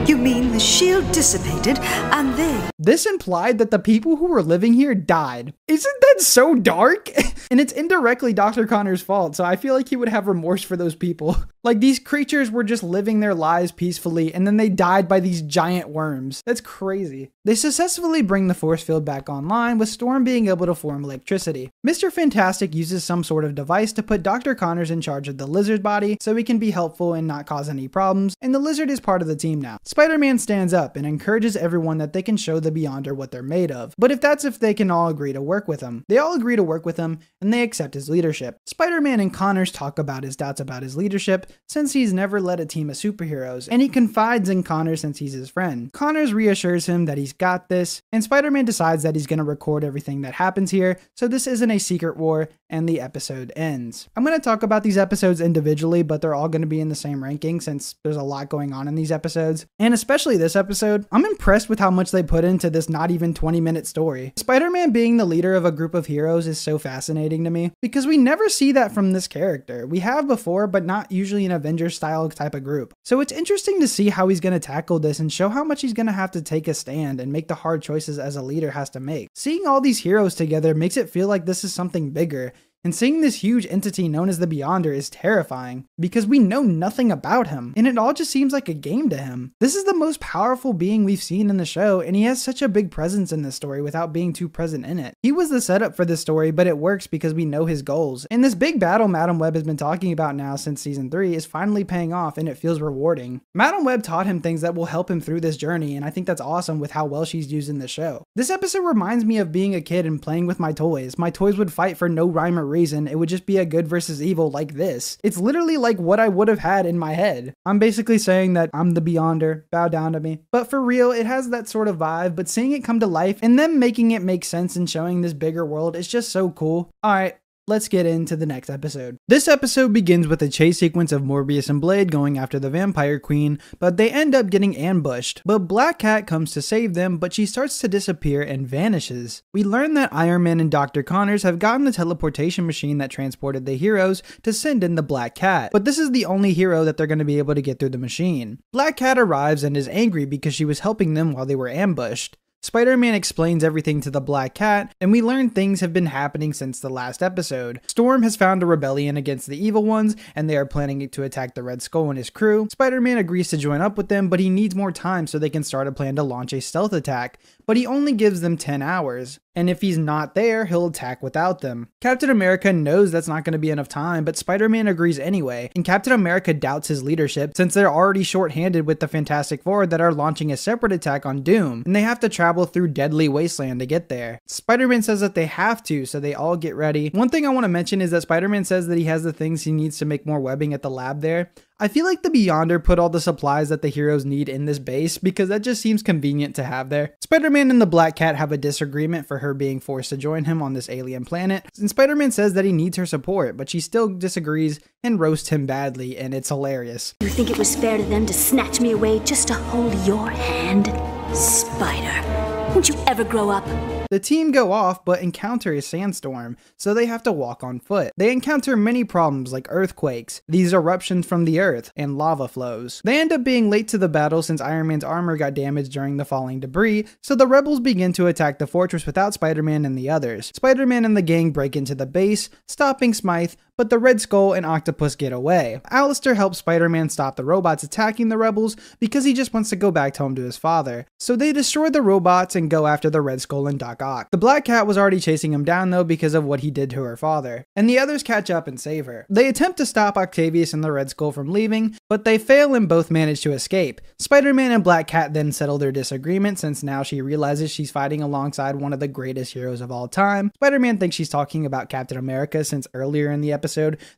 You mean the shield dissipated and they..." This implied that the people who were living here died. Isn't that so dark? And it's indirectly Dr. Connor's fault, so I feel like he would have remorse for those people. Like, these creatures were just living their lives peacefully, and then they died by these giant worms. That's crazy. They successfully bring the force field back online, with Storm being able to form electricity. Mr. Fantastic uses some sort of device to put Dr. Connors in charge of the Lizard body, so he can be helpful and not cause any problems, and the Lizard is part of the team now. Spider-Man stands up and encourages everyone that they can show the Beyonder what they're made of, but if they can all agree to work with him. They all agree to work with him, and they accept his leadership. Spider-Man and Connors talk about his doubts about his leadership, since he's never led a team of superheroes, and he confides in Connors since he's his friend. Connors reassures him that he's got this, and Spider-Man decides that he's going to record everything that happens here, so this isn't a secret war, and the episode ends. I'm going to talk about these episodes individually, but they're all going to be in the same ranking since there's a lot going on in these episodes, and especially this episode. I'm impressed with how much they put into this not even 20-minute story. Spider-Man being the leader of a group of heroes is so fascinating to me, because we never see that from this character. We have before, but not usually an Avengers style type of group. So it's interesting to see how he's going to tackle this and show how much he's going to have to take a stand and make the hard choices as a leader has to make. Seeing all these heroes together makes it feel like this is something bigger. And seeing this huge entity known as the Beyonder is terrifying, because we know nothing about him, and it all just seems like a game to him. This is the most powerful being we've seen in the show, and he has such a big presence in this story without being too present in it. He was the setup for this story, but it works because we know his goals. And this big battle Madam Web has been talking about now since season 3 is finally paying off, and it feels rewarding. Madam Web taught him things that will help him through this journey, and I think that's awesome with how well she's used in the show. This episode reminds me of being a kid and playing with my toys. My toys would fight for no rhyme or reason. It would just be a good versus evil like this. It's literally like what I would have had in my head. I'm basically saying that I'm the Beyonder, bow down to me. But for real, it has that sort of vibe, but seeing it come to life and them making it make sense and showing this bigger world is just so cool. Alright, let's get into the next episode. This episode begins with a chase sequence of Morbius and Blade going after the Vampire Queen, but they end up getting ambushed. But Black Cat comes to save them, but she starts to disappear and vanishes. We learn that Iron Man and Dr. Connors have gotten the teleportation machine that transported the heroes to send in the Black Cat, but this is the only hero that they're going to be able to get through the machine. Black Cat arrives and is angry because she was helping them while they were ambushed. Spider-Man explains everything to the Black Cat, and we learn things have been happening since the last episode. Storm has found a rebellion against the evil ones, and they are planning to attack the Red Skull and his crew. Spider-Man agrees to join up with them, but he needs more time so they can start a plan to launch a stealth attack, but he only gives them 10 hours. And if he's not there, he'll attack without them. Captain America knows that's not going to be enough time, but Spider-Man agrees anyway, and Captain America doubts his leadership since they're already short-handed with the Fantastic Four that are launching a separate attack on Doom, and they have to travel through Deadly Wasteland to get there. Spider-Man says that they have to, so they all get ready. One thing I want to mention is that Spider-Man says that he has the things he needs to make more webbing at the lab there. I feel like the Beyonder put all the supplies that the heroes need in this base because that just seems convenient to have there. Spider-Man and the Black Cat have a disagreement for her being forced to join him on this alien planet, and Spider-Man says that he needs her support, but she still disagrees and roasts him badly, and it's hilarious. You think it was fair to them to snatch me away just to hold your hand? Spider, won't you ever grow up? The team go off but encounter a sandstorm, so they have to walk on foot. They encounter many problems like earthquakes, these eruptions from the earth, and lava flows. They end up being late to the battle since Iron Man's armor got damaged during the falling debris, so the rebels begin to attack the fortress without Spider-Man and the others. Spider-Man and the gang break into the base, stopping Smythe, but the Red Skull and Octopus get away. Alistair helps Spider-Man stop the robots attacking the rebels because he just wants to go back home to his father. So they destroy the robots and go after the Red Skull and Doc Ock. The Black Cat was already chasing him down though because of what he did to her father, and the others catch up and save her. They attempt to stop Octavius and the Red Skull from leaving, but they fail and both manage to escape. Spider-Man and Black Cat then settle their disagreement since now she realizes she's fighting alongside one of the greatest heroes of all time. Spider-Man thinks she's talking about Captain America since earlier in the episode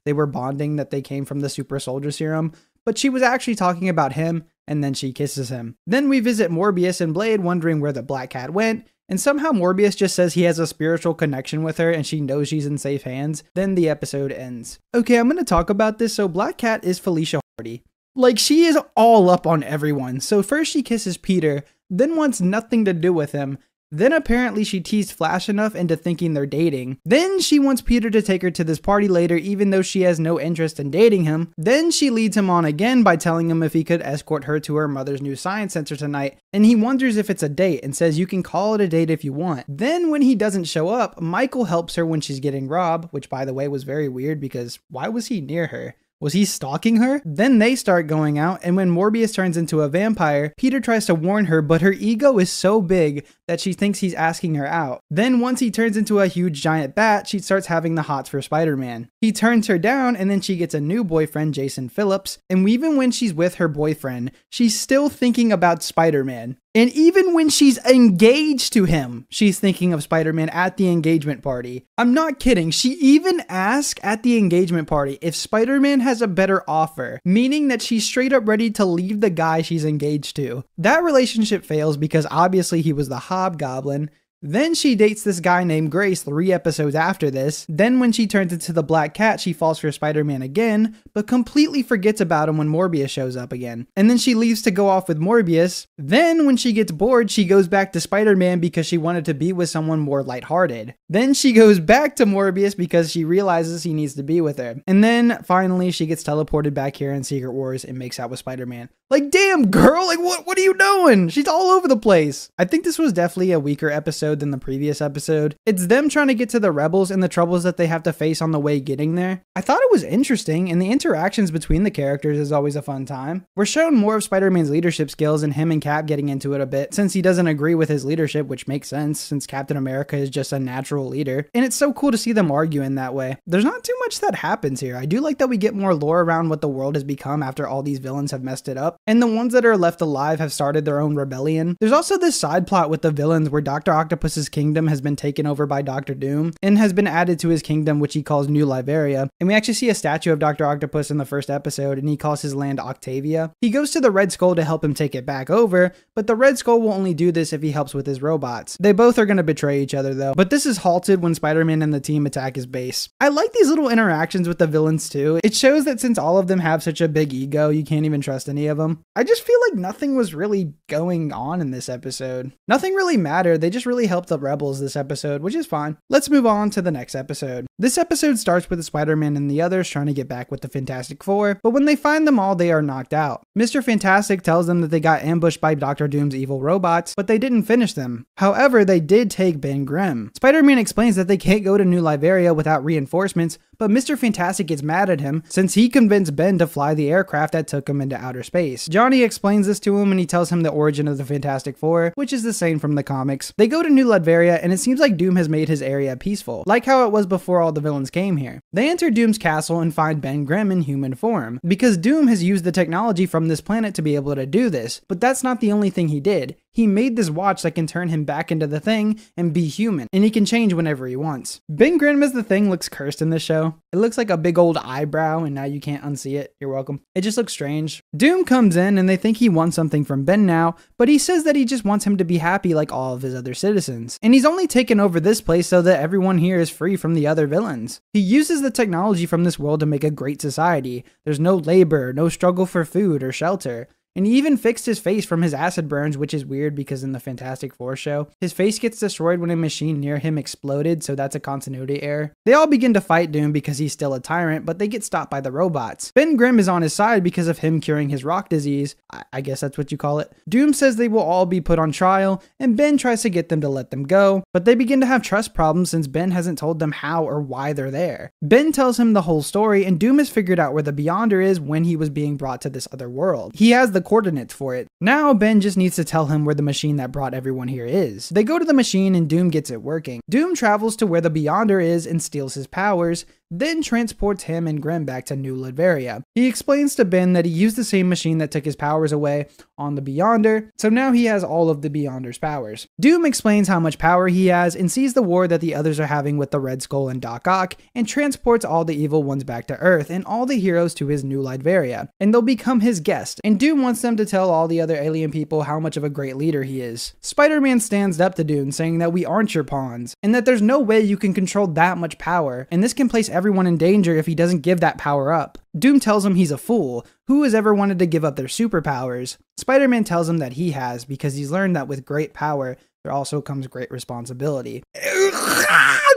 they were bonding that they came from the super soldier serum, but she was actually talking about him, and then she kisses him. Then we visit Morbius and Blade wondering where the Black Cat went, and somehow Morbius just says he has a spiritual connection with her and she knows she's in safe hands. Then the episode ends. Okay, I'm gonna talk about this. So Black Cat is Felicia Hardy. Like, she is all up on everyone. So first she kisses Peter, then wants nothing to do with him. Then apparently she teased Flash enough into thinking they're dating. Then she wants Peter to take her to this party later even though she has no interest in dating him. Then she leads him on again by telling him if he could escort her to her mother's new science center tonight, and he wonders if it's a date and says you can call it a date if you want. Then when he doesn't show up, Michael helps her when she's getting robbed, which by the way was very weird because why was he near her? Was he stalking her? Then they start going out, and when Morbius turns into a vampire, Peter tries to warn her, but her ego is so big that she thinks he's asking her out. Then once he turns into a huge giant bat, she starts having the hots for Spider-Man. He turns her down, and then she gets a new boyfriend, Jason Phillips, and even when she's with her boyfriend, she's still thinking about Spider-Man. And even when she's engaged to him, she's thinking of Spider-Man at the engagement party. I'm not kidding. She even asked at the engagement party if Spider-Man has a better offer, meaning that she's straight up ready to leave the guy she's engaged to. That relationship fails because obviously he was the Hobgoblin. Then she dates this guy named Grace 3 episodes after this. Then when she turns into the Black Cat, she falls for Spider-Man again, but completely forgets about him when Morbius shows up again. And then she leaves to go off with Morbius. Then when she gets bored, she goes back to Spider-Man because she wanted to be with someone more lighthearted. Then she goes back to Morbius because she realizes he needs to be with her. And then finally she gets teleported back here in Secret Wars and makes out with Spider-Man. Like, damn girl, like what are you doing? She's all over the place. I think this was definitely a weaker episode episode than the previous episode. It's them trying to get to the rebels and the troubles that they have to face on the way getting there. I thought it was interesting, and the interactions between the characters is always a fun time. We're shown more of Spider-Man's leadership skills and him and Cap getting into it a bit, since he doesn't agree with his leadership, which makes sense since Captain America is just a natural leader. And it's so cool to see them argue in that way. There's not too much that happens here. I do like that we get more lore around what the world has become after all these villains have messed it up, and the ones that are left alive have started their own rebellion. There's also this side plot with the villains where Dr. Octopus's kingdom has been taken over by Dr. Doom and has been added to his kingdom, which he calls New Liberia. And we actually see a statue of Dr. Octopus in the first episode, and he calls his land Octavia. He goes to the Red Skull to help him take it back over, but the Red Skull will only do this if he helps with his robots. They both are going to betray each other though, but this is halted when Spider-Man and the team attack his base. I like these little interactions with the villains too. It shows that since all of them have such a big ego, you can't even trust any of them. I just feel like nothing was really going on in this episode. Nothing really mattered. They just really helped the rebels this episode, which is fine. Let's move on to the next episode. This episode starts with Spider-Man and the others trying to get back with the Fantastic Four, but when they find them all, they are knocked out. Mr. Fantastic tells them that they got ambushed by Dr. Doom's evil robots, but they didn't finish them. However, they did take Ben Grimm. Spider-Man explains that they can't go to New Liberia without reinforcements, but Mr. Fantastic gets mad at him since he convinced Ben to fly the aircraft that took him into outer space. Johnny explains this to him and he tells him the origin of the Fantastic Four, which is the same from the comics. They go to New Liberia and it seems like Doom has made his area peaceful, like how it was before all the villains came here. They enter Doom's castle and find Ben Grimm in human form, because Doom has used the technology from this planet to be able to do this, but that's not the only thing he did. He made this watch that can turn him back into the Thing and be human, and he can change whenever he wants. Ben Grimm as the Thing looks cursed in this show. It looks like a big old eyebrow, and now you can't unsee it. You're welcome. It just looks strange. Doom comes in, and they think he wants something from Ben now, but he says that he just wants him to be happy like all of his other citizens. And he's only taken over this place so that everyone here is free from the other villains. He uses the technology from this world to make a great society. There's no labor, no struggle for food or shelter. And he even fixed his face from his acid burns, which is weird because in the Fantastic Four show, his face gets destroyed when a machine near him exploded, so that's a continuity error. They all begin to fight Doom because he's still a tyrant, but they get stopped by the robots. Ben Grimm is on his side because of him curing his rock disease. I guess that's what you call it. Doom says they will all be put on trial, and Ben tries to get them to let them go, but they begin to have trust problems since Ben hasn't told them how or why they're there. Ben tells him the whole story, and Doom has figured out where the Beyonder is when he was being brought to this other world. He has the coordinates for it. Now Ben just needs to tell him where the machine that brought everyone here is. They go to the machine and Doom gets it working. Doom travels to where the Beyonder is and steals his powers, then transports him and Grimm back to New Liberia. He explains to Ben that he used the same machine that took his powers away on the Beyonder, so now he has all of the Beyonder's powers. Doom explains how much power he has and sees the war that the others are having with the Red Skull and Doc Ock, and transports all the evil ones back to Earth and all the heroes to his New Liberia, and they'll become his guest, and Doom wants them to tell all the other alien people how much of a great leader he is. Spider-Man stands up to Doom, saying that we aren't your pawns, and that there's no way you can control that much power, and this can place everyone in danger if he doesn't give that power up. Doom tells him he's a fool. Who has ever wanted to give up their superpowers? Spider-Man tells him that he has, because he's learned that with great power, there also comes great responsibility.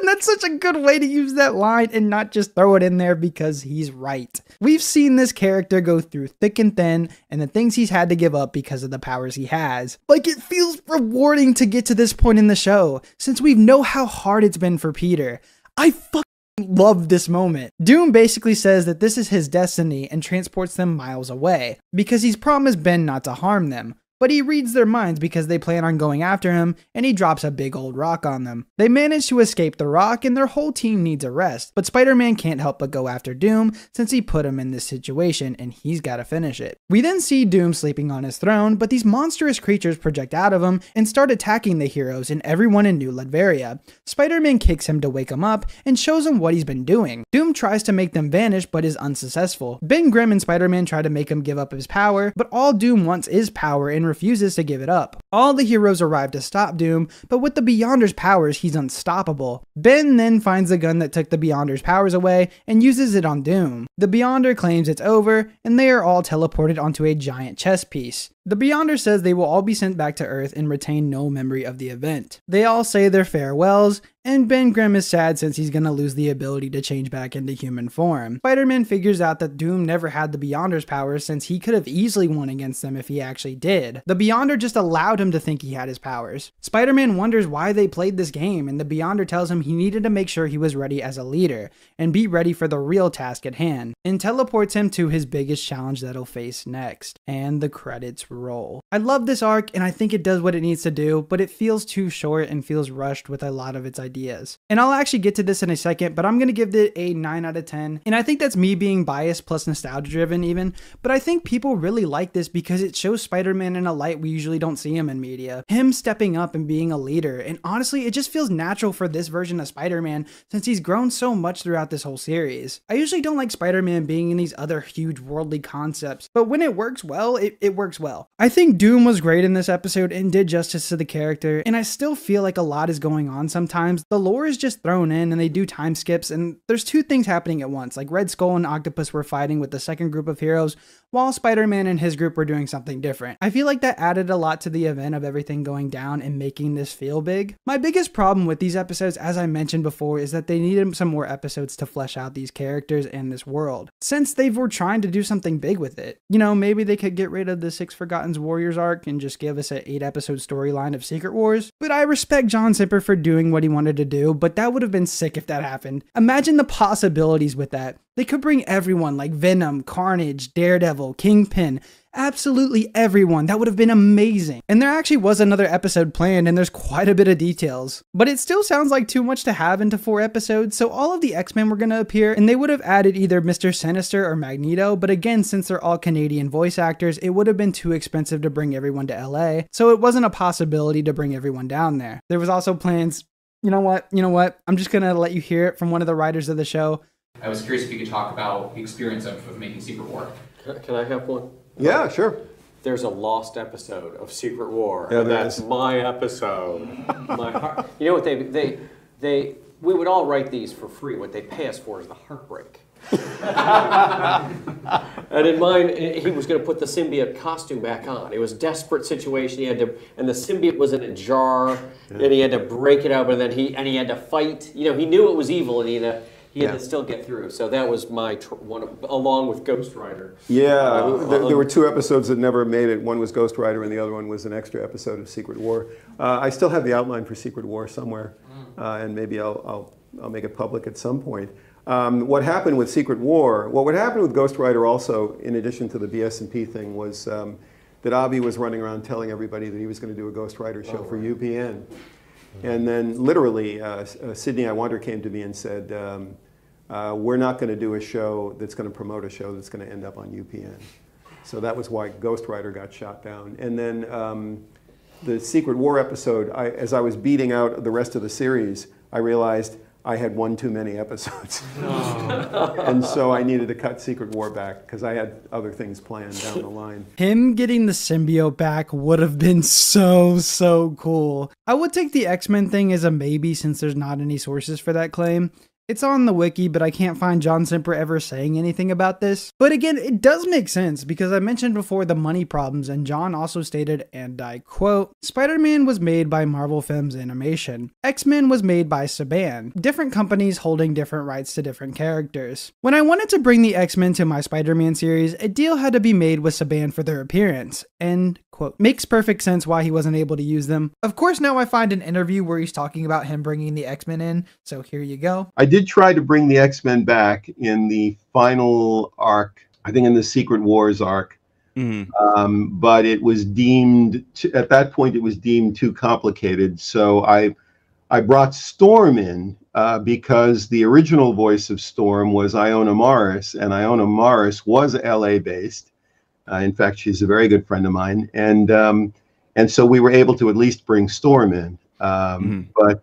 That's such a good way to use that line and not just throw it in there because he's right. We've seen this character go through thick and thin and the things he's had to give up because of the powers he has. Like, it feels rewarding to get to this point in the show, since we know how hard it's been for Peter. I love this moment. Doom basically says that this is his destiny and transports them miles away because he's promised Ben not to harm them. But he reads their minds because they plan on going after him, and he drops a big old rock on them. They manage to escape the rock, and their whole team needs a rest, but Spider-Man can't help but go after Doom since he put him in this situation, and he's gotta finish it. We then see Doom sleeping on his throne, but these monstrous creatures project out of him and start attacking the heroes and everyone in New Liberia. Spider-Man kicks him to wake him up and shows him what he's been doing. Doom tries to make them vanish, but is unsuccessful. Ben Grimm and Spider-Man try to make him give up his power, but all Doom wants is power and refuses to give it up. All the heroes arrive to stop Doom, but with the Beyonder's powers, he's unstoppable. Ben then finds the gun that took the Beyonder's powers away and uses it on Doom. The Beyonder claims it's over, and they are all teleported onto a giant chess piece. The Beyonder says they will all be sent back to Earth and retain no memory of the event. They all say their farewells, and Ben Grimm is sad since he's gonna lose the ability to change back into human form. Spider-Man figures out that Doom never had the Beyonder's powers since he could have easily won against them if he actually did. The Beyonder just allowed him to think he had his powers. Spider-Man wonders why they played this game, and the Beyonder tells him he needed to make sure he was ready as a leader, and be ready for the real task at hand, and teleports him to his biggest challenge that he'll face next. And the credits roll. I love this arc, and I think it does what it needs to do, but it feels too short and feels rushed with a lot of its ideas. And I'll actually get to this in a second, but I'm going to give it a 9 out of 10. And I think that's me being biased plus nostalgia driven even, but I think people really like this because it shows Spider-Man in a light we usually don't see him in media. Him stepping up and being a leader, and honestly, it just feels natural for this version of Spider-Man since he's grown so much throughout this whole series. I usually don't like Spider-Man being in these other huge worldly concepts, but when it works well, it works well. I think Doom was great in this episode and did justice to the character, and I still feel like a lot is going on sometimes. The lore is just thrown in and they do time skips, and there's two things happening at once, like Red Skull and Octopus were fighting with the second group of heroes while Spider-Man and his group were doing something different. I feel like that added a lot to the event of everything going down and making this feel big. My biggest problem with these episodes, as I mentioned before, is that they needed some more episodes to flesh out these characters and this world, since they were trying to do something big with it. You know, maybe they could get rid of the Six Forgotten Warriors arc and just give us an 8-episode storyline of Secret Wars, but I respect John Simper for doing what he wanted to do, but that would have been sick if that happened. Imagine the possibilities with that. They could bring everyone like Venom, Carnage, Daredevil, Kingpin, absolutely everyone. That would have been amazing. And there actually was another episode planned and there's quite a bit of details. But it still sounds like too much to have into 4 episodes, so all of the X-Men were going to appear and they would have added either Mr. Sinister or Magneto, but again, since they're all Canadian voice actors, it would have been too expensive to bring everyone to LA, so it wasn't a possibility to bring everyone down there. There was also plans. You know what? I'm just going to let you hear it from one of the writers of the show. I was curious if you could talk about the experience of making Secret War. Can I have one? Yeah, sure. There's a lost episode of Secret War. Yeah, and that's my episode. My heart. You know what we would all write these for free. What they pay us for is the heartbreak. And in mine, he was going to put the symbiote costume back on. It was a desperate situation. He had to, and the symbiote was in a jar, and he had to break it open, and then he had to fight. You know, he knew it was evil, and he had to still get through. So that was my one, along with Ghost Rider. Yeah, there were 2 episodes that never made it. One was Ghost Rider, and the other one was an extra episode of Secret War. I still have the outline for Secret War somewhere, and maybe I'll make it public at some point. What happened with Secret War, what would happen with Ghost Rider also, in addition to the BS&P thing, was that Avi was running around telling everybody that he was going to do a Ghost Rider show for UPN. And then literally, Sydney I Wonder came to me and said, we're not going to do a show that's going to promote a show that's going to end up on UPN. So that was why Ghost Rider got shot down. And then the Secret War episode, as I was beating out the rest of the series, I realized I had one too many episodes. And so I needed to cut Secret War back because I had other things planned down the line. Him getting the symbiote back would have been so cool. I would take the X-Men thing as a maybe since there's not any sources for that claim. It's on the wiki, but I can't find John Simper ever saying anything about this. But again, it does make sense because I mentioned before the money problems, and John also stated, and I quote, "Spider-Man was made by Marvel Films Animation. X-Men was made by Saban. Different companies holding different rights to different characters. When I wanted to bring the X-Men to my Spider-Man series, a deal had to be made with Saban for their appearance." End quote. Makes perfect sense why he wasn't able to use them. Of course, now I find an interview where he's talking about him bringing the X-Men in, so here you go. I did try to bring the X-Men back in the final arc, I think in the Secret Wars arc, but it was deemed, at that point, it was deemed too complicated. So I brought Storm in because the original voice of Storm was Iona Morris, and Iona Morris was LA-based. In fact, she's a very good friend of mine, and so we were able to at least bring Storm in. But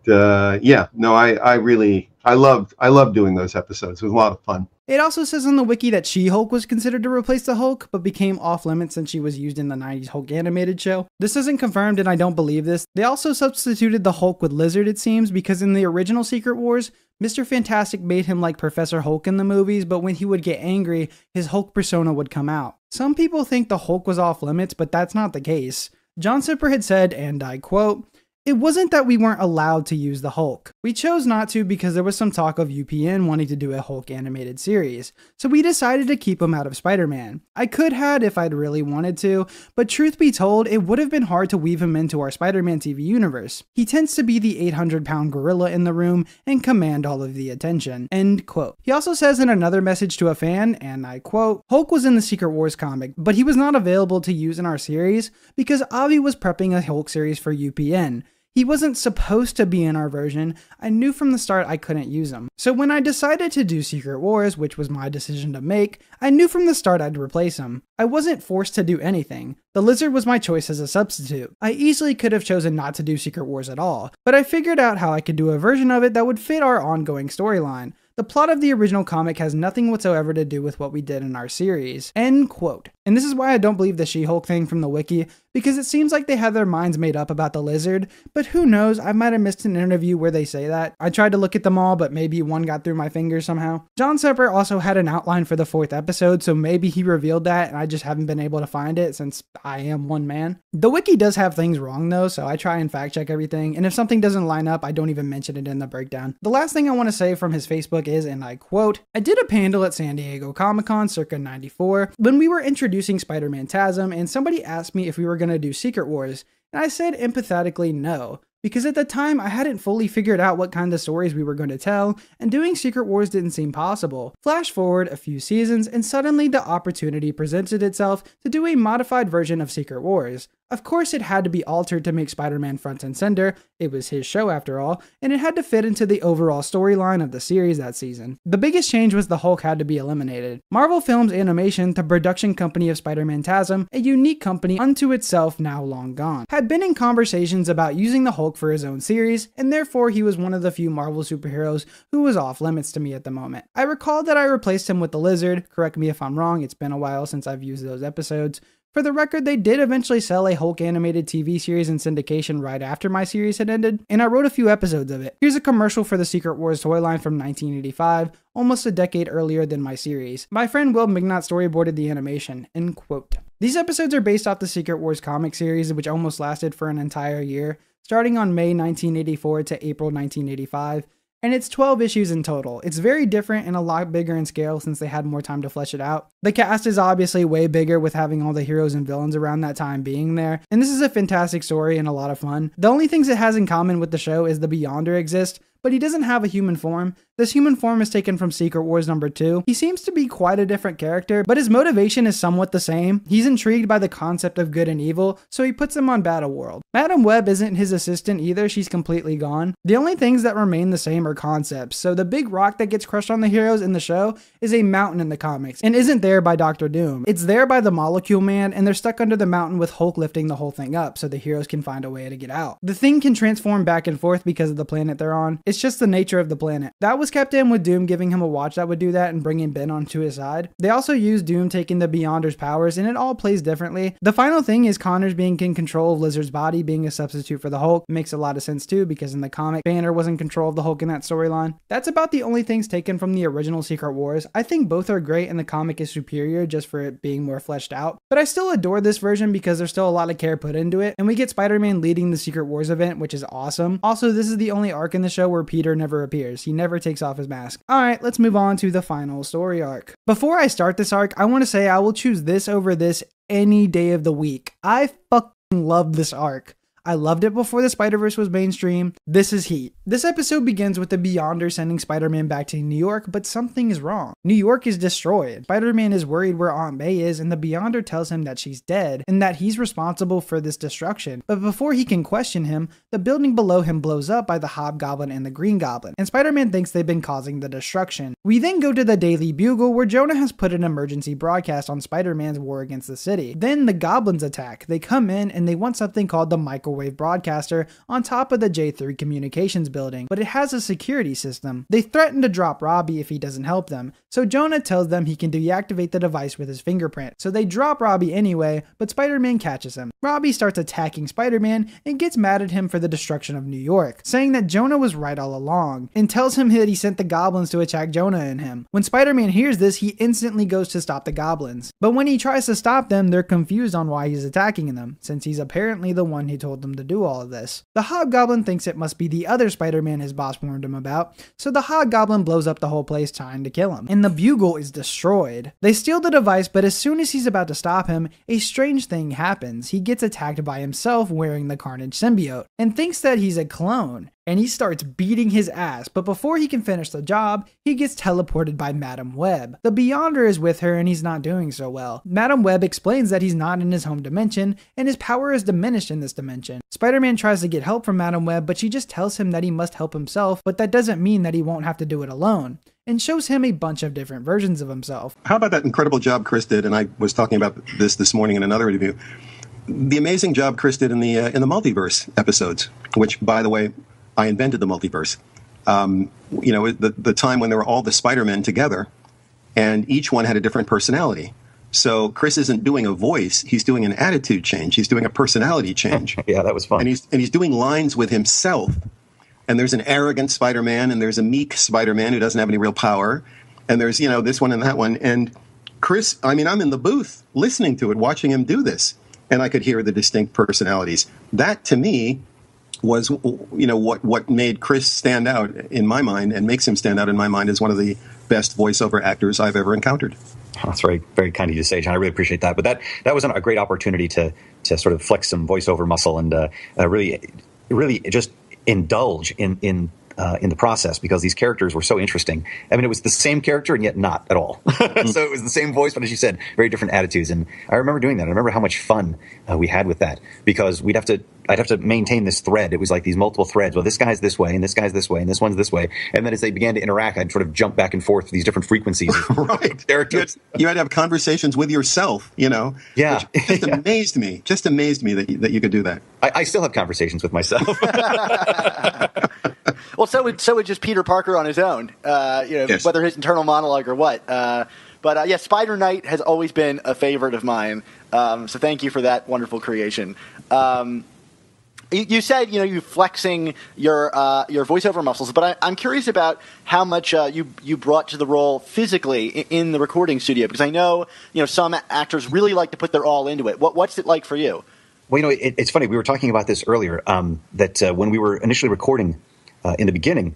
yeah, no, I loved doing those episodes. It was a lot of fun. It also says on the wiki that She-Hulk was considered to replace the Hulk, but became off limits since she was used in the 90s Hulk animated show. This isn't confirmed and I don't believe this. They also substituted the Hulk with Lizard, it seems, because in the original Secret Wars, Mr. Fantastic made him like Professor Hulk in the movies, but when he would get angry, his Hulk persona would come out. Some people think the Hulk was off limits, but that's not the case. John Semper had said, and I quote, "It wasn't that we weren't allowed to use the Hulk. We chose not to because there was some talk of UPN wanting to do a Hulk animated series, so we decided to keep him out of Spider-Man. I could have if I'd really wanted to, but truth be told, it would have been hard to weave him into our Spider-Man TV universe. He tends to be the 800-pound gorilla in the room and command all of the attention." End quote. He also says in another message to a fan, and I quote, "Hulk was in the Secret Wars comic, but he was not available to use in our series because Avi was prepping a Hulk series for UPN. He wasn't supposed to be in our version. I knew from the start I couldn't use him. So when I decided to do Secret Wars, which was my decision to make, I knew from the start I'd replace him. I wasn't forced to do anything. The Lizard was my choice as a substitute. I easily could have chosen not to do Secret Wars at all, but I figured out how I could do a version of it that would fit our ongoing storyline. The plot of the original comic has nothing whatsoever to do with what we did in our series." End quote. And this is why I don't believe the She-Hulk thing from the wiki, because it seems like they had their minds made up about the Lizard, but who knows, I might have missed an interview where they say that. I tried to look at them all, but maybe one got through my fingers somehow. John Semper also had an outline for the 4th episode, so maybe he revealed that and I just haven't been able to find it since I am one man. The wiki does have things wrong though, so I try and fact check everything, and if something doesn't line up, I don't even mention it in the breakdown. The last thing I want to say from his Facebook is, and I quote, "I did a panel at San Diego Comic-Con circa 94 when we were introducing Spider-Man TASM, and somebody asked me if we were going to do Secret Wars, and I said empathetically no, because at the time I hadn't fully figured out what kind of stories we were going to tell, and doing Secret Wars didn't seem possible. Flash forward a few seasons, and suddenly the opportunity presented itself to do a modified version of Secret Wars. Of course, it had to be altered to make Spider-Man front and center. It was his show after all, and it had to fit into the overall storyline of the series that season. The biggest change was the Hulk had to be eliminated. Marvel Films Animation, the production company of Spider-Man TASM, a unique company unto itself now long gone, had been in conversations about using the Hulk for his own series, and therefore he was one of the few Marvel superheroes who was off limits to me at the moment. I recall that I replaced him with the Lizard. Correct me if I'm wrong, it's been a while since I've used those episodes. For the record, they did eventually sell a Hulk animated TV series in syndication right after my series had ended, and I wrote a few episodes of it. Here's a commercial for the Secret Wars toy line from 1985, almost a decade earlier than my series. My friend Will Mignot storyboarded the animation, end quote. These episodes are based off the Secret Wars comic series, which almost lasted for an entire year, starting on May 1984 to April 1985. And it's 12 issues in total. It's very different and a lot bigger in scale since they had more time to flesh it out. The cast is obviously way bigger with having all the heroes and villains around that time being there, and this is a fantastic story and a lot of fun. The only things it has in common with the show is the Beyonder exists, but he doesn't have a human form. This human form is taken from Secret Wars #2. He seems to be quite a different character, but his motivation is somewhat the same. He's intrigued by the concept of good and evil, so he puts them on Battle World. Madam Web isn't his assistant either, she's completely gone. The only things that remain the same are concepts, so the big rock that gets crushed on the heroes in the show is a mountain in the comics, and isn't there by Dr. Doom. It's there by the Molecule Man, and they're stuck under the mountain with Hulk lifting the whole thing up, so the heroes can find a way to get out. The thing can transform back and forth because of the planet they're on. It's just the nature of the planet. That was kept in with Doom giving him a watch that would do that and bringing Ben onto his side. They also use Doom taking the Beyonder's powers, and it all plays differently. The final thing is Connors being in control of Lizard's body, being a substitute for the Hulk. It makes a lot of sense too, because in the comic, Banner was in control of the Hulk in that storyline. That's about the only things taken from the original Secret Wars. I think both are great and the comic is superior just for it being more fleshed out. But I still adore this version because there's still a lot of care put into it, and we get Spider-Man leading the Secret Wars event, which is awesome. Also, this is the only arc in the show where Peter never appears. He never takes off his mask. Alright, let's move on to the final story arc. Before I start this arc, I want to say I will choose this over this any day of the week. I fucking love this arc. I loved it before the Spider-Verse was mainstream. This is heat. This episode begins with the Beyonder sending Spider-Man back to New York, but something is wrong. New York is destroyed. Spider-Man is worried where Aunt May is, and the Beyonder tells him that she's dead, and that he's responsible for this destruction. But before he can question him, the building below him blows up by the Hobgoblin and the Green Goblin, and Spider-Man thinks they've been causing the destruction. We then go to the Daily Bugle, where Jonah has put an emergency broadcast on Spider-Man's war against the city. Then the Goblins attack. They come in, and they want something called the Michael microwave broadcaster on top of the J3 communications building, but it has a security system. They threaten to drop Robbie if he doesn't help them, so Jonah tells them he can deactivate the device with his fingerprint. So they drop Robbie anyway, but Spider-Man catches him. Robbie starts attacking Spider-Man and gets mad at him for the destruction of New York, saying that Jonah was right all along, and tells him that he sent the goblins to attack Jonah and him. When Spider-Man hears this, he instantly goes to stop the goblins. But when he tries to stop them, they're confused on why he's attacking them, since he's apparently the one who told them to do all of this. The Hobgoblin thinks it must be the other Spider-Man his boss warned him about, so the Hobgoblin blows up the whole place trying to kill him, and the Bugle is destroyed. They steal the device, but as soon as he's about to stop him, a strange thing happens. He gets attacked by himself wearing the Carnage symbiote, and thinks that he's a clone, and he starts beating his ass, but before he can finish the job, he gets teleported by Madam Web. The Beyonder is with her and he's not doing so well. Madam Web explains that he's not in his home dimension, and his power is diminished in this dimension. Spider-Man tries to get help from Madam Web, but she just tells him that he must help himself, but that doesn't mean that he won't have to do it alone, and shows him a bunch of different versions of himself. How about that incredible job Chris did, and I was talking about this morning in another interview, the amazing job Chris did in the multiverse episodes, which, by the way, I invented the multiverse. The time when there were all the Spider-Men together, and each one had a different personality. So Chris isn't doing a voice; he's doing an attitude change. He's doing a personality change. Yeah, that was fun. And he's doing lines with himself. And there's an arrogant Spider-Man, and there's a meek Spider-Man who doesn't have any real power, and there's this one and that one. And Chris, I'm in the booth listening to it, watching him do this, and I could hear the distinct personalities. That to me was, what made Chris stand out in my mind, and makes him stand out in my mind as one of the best voiceover actors I've ever encountered. Oh, that's very, very kind of you to say, John. I really appreciate that. But that was a great opportunity to sort of flex some voiceover muscle and really just indulge in the process, because these characters were so interesting. I mean, it was the same character and yet not at all. So it was the same voice, but as you said, very different attitudes. And I remember doing that. I remember how much fun we had with that, because I'd have to maintain this thread. It was like these multiple threads. Well, this guy's this way, and this guy's this way, and this one's this way. And then as they began to interact, I'd sort of jump back and forth to these different frequencies. Right. Characters. You had to have conversations with yourself, Yeah. Which just amazed me. Just amazed me that you could do that. I still have conversations with myself. Well, so would just Peter Parker on his own, Yes. Whether his internal monologue or what. But Spider Knight has always been a favorite of mine. So thank you for that wonderful creation. You said you flexing your voiceover muscles, but I'm curious about how much you brought to the role physically in the recording studio, because I know some actors really like to put their all into it. What's it like for you? Well, it's funny. We were talking about this earlier. That when we were initially recording in the beginning,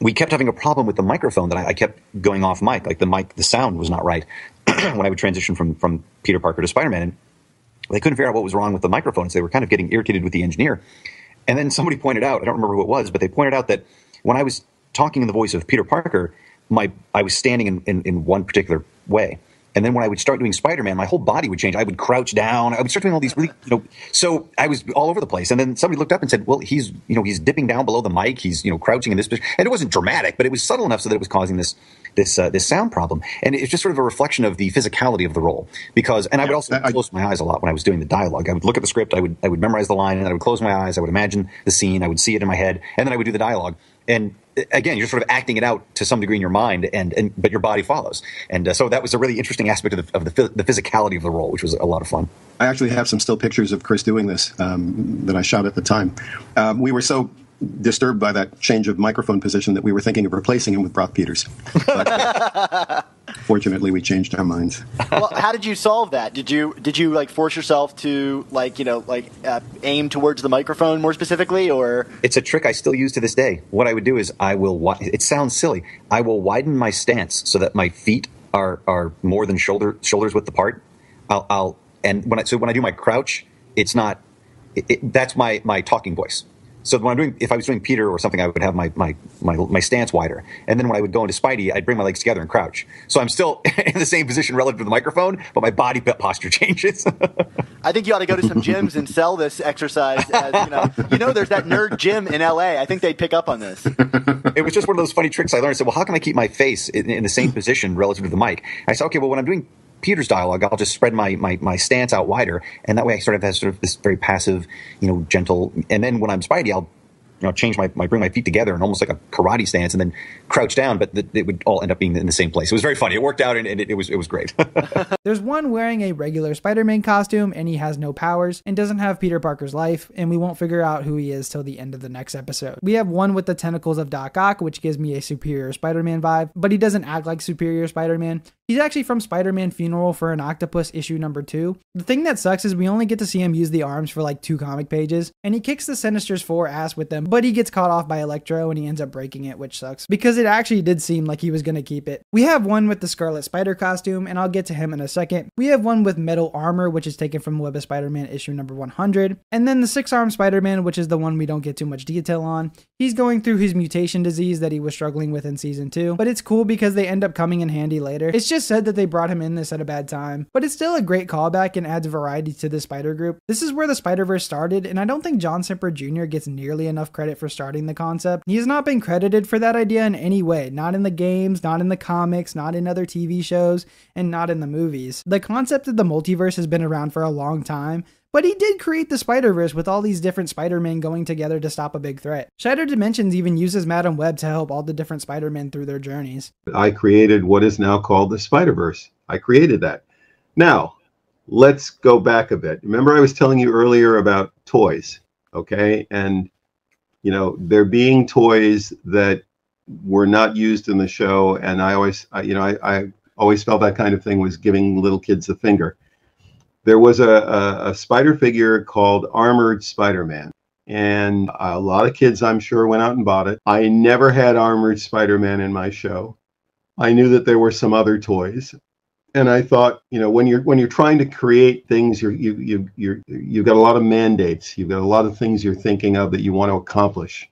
we kept having a problem with the microphone that I kept going off mic. Like the sound was not right when I would transition from Peter Parker to Spider-Man. And they couldn't figure out what was wrong with the microphones. They were kind of getting irritated with the engineer. And then somebody pointed out, I don't remember who it was, but they pointed out that when I was talking in the voice of Peter Parker, I was standing in one particular way. And then when I would start doing Spider-Man, my whole body would change. I would crouch down. I would start doing all these really, so I was all over the place. And then somebody looked up and said, well, he's dipping down below the mic. He's, crouching in this position. And it wasn't dramatic, but it was subtle enough so that it was causing this sound problem. And it's just sort of a reflection of the physicality of the role. And I would also close my eyes a lot when I was doing the dialogue. I would look at the script. I would memorize the line, and I would close my eyes. I would imagine the scene. I would see it in my head. And then I would do the dialogue. And again, you're sort of acting it out to some degree in your mind, but your body follows. And so that was a really interesting aspect of the physicality of the role, which was a lot of fun. I actually have some still pictures of Chris doing this that I shot at the time. We were so disturbed by that change of microphone position that we were thinking of replacing him with Brock Peters. But fortunately, we changed our minds. Well, how did you solve that? Did you force yourself to aim towards the microphone more specifically, or? It's a trick I still use to this day. What I would do is it sounds silly. I will widen my stance so that my feet are more than shoulders width apart. When I do my crouch, it's not. That's my talking voice. So if I was doing Peter or something, I would have my stance wider. And then when I would go into Spidey, I'd bring my legs together and crouch. So I'm still in the same position relative to the microphone, but my body posture changes. I think you ought to go to some gyms and sell this exercise. As, there's that nerd gym in LA. I think they'd pick up on this. It was just one of those funny tricks I learned. I said, well, how can I keep my face in the same position relative to the mic? I said, okay, well, when I'm doing Peter's dialogue, I'll just spread my stance out wider, and that way I sort of have sort of this very passive, gentle. And then when I'm Spidey, I'll change bring my feet together and almost like a karate stance, and then crouch down. But it would all end up being in the same place. It was very funny. It worked out, and it was great. There's one wearing a regular Spider-Man costume, and he has no powers and doesn't have Peter Parker's life, and we won't figure out who he is till the end of the next episode. We have one with the tentacles of Doc Ock, which gives me a Superior Spider-Man vibe, but he doesn't act like Superior Spider-Man. He's actually from Spider-Man Funeral for an Octopus issue number 2. The thing that sucks is we only get to see him use the arms for like 2 comic pages, and he kicks the Sinister's 4 ass with them, but he gets caught off by Electro and he ends up breaking it, which sucks, because it actually did seem like he was going to keep it. We have one with the Scarlet Spider costume, and I'll get to him in a second. We have one with metal armor, which is taken from Web of Spider-Man issue number 100, and then the 6-armed Spider-Man, which is the one we don't get too much detail on. He's going through his mutation disease that he was struggling with in season 2, but it's cool because they end up coming in handy later. It's just said that they brought him in this at a bad time, but it's still a great callback and adds variety to the Spider group. This is where the Spider-Verse started, and I don't think John Semper Jr. gets nearly enough credit for starting the concept. He has not been credited for that idea in any way, not in the games, not in the comics, not in other TV shows, and not in the movies. The concept of the multiverse has been around for a long time, but he did create the Spider-Verse with all these different Spider-Men going together to stop a big threat. Shattered Dimensions even uses Madam Web to help all the different Spider-Men through their journeys. I created what is now called the Spider-Verse. I created that. Now, let's go back a bit. Remember I was telling you earlier about toys, okay? And, there being toys that were not used in the show, and I always felt that kind of thing was giving little kids a finger. There was a spider figure called Armored Spider-Man, and a lot of kids, I'm sure, went out and bought it. I never had Armored Spider-Man in my show. I knew that there were some other toys, and I thought, when you're trying to create things, you've got a lot of mandates. You've got a lot of things you're thinking of that you want to accomplish.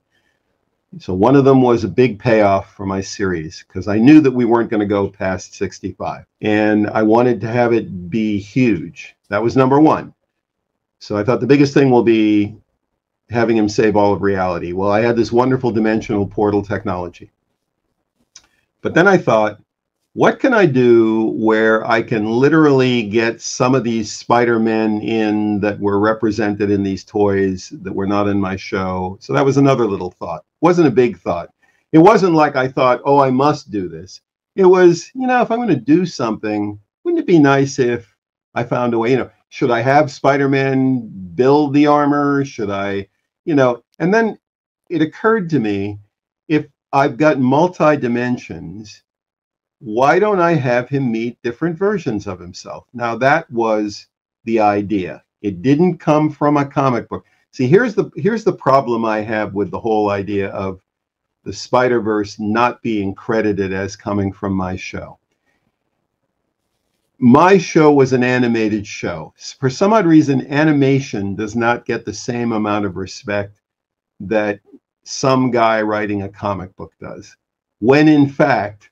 So one of them was a big payoff for my series, because I knew that we weren't going to go past 65, and I wanted to have it be huge. That was number one. So I thought the biggest thing will be having him save all of reality. Well, I had this wonderful dimensional portal technology. But then I thought, what can I do where I can literally get some of these Spider-Men in that were represented in these toys that were not in my show? So that was another little thought. It wasn't a big thought. It wasn't like I thought, oh, I must do this. It was, if I'm going to do something, wouldn't it be nice if I found a way, should I have Spider-Man build the armor? Should I, and then it occurred to me, if I've got multi-dimensions, why don't I have him meet different versions of himself? Now that was the idea. It didn't come from a comic book. See, here's the problem I have with the whole idea of the Spider-Verse not being credited as coming from my show. My show was an animated show. For some odd reason, animation does not get the same amount of respect that some guy writing a comic book does, when in fact,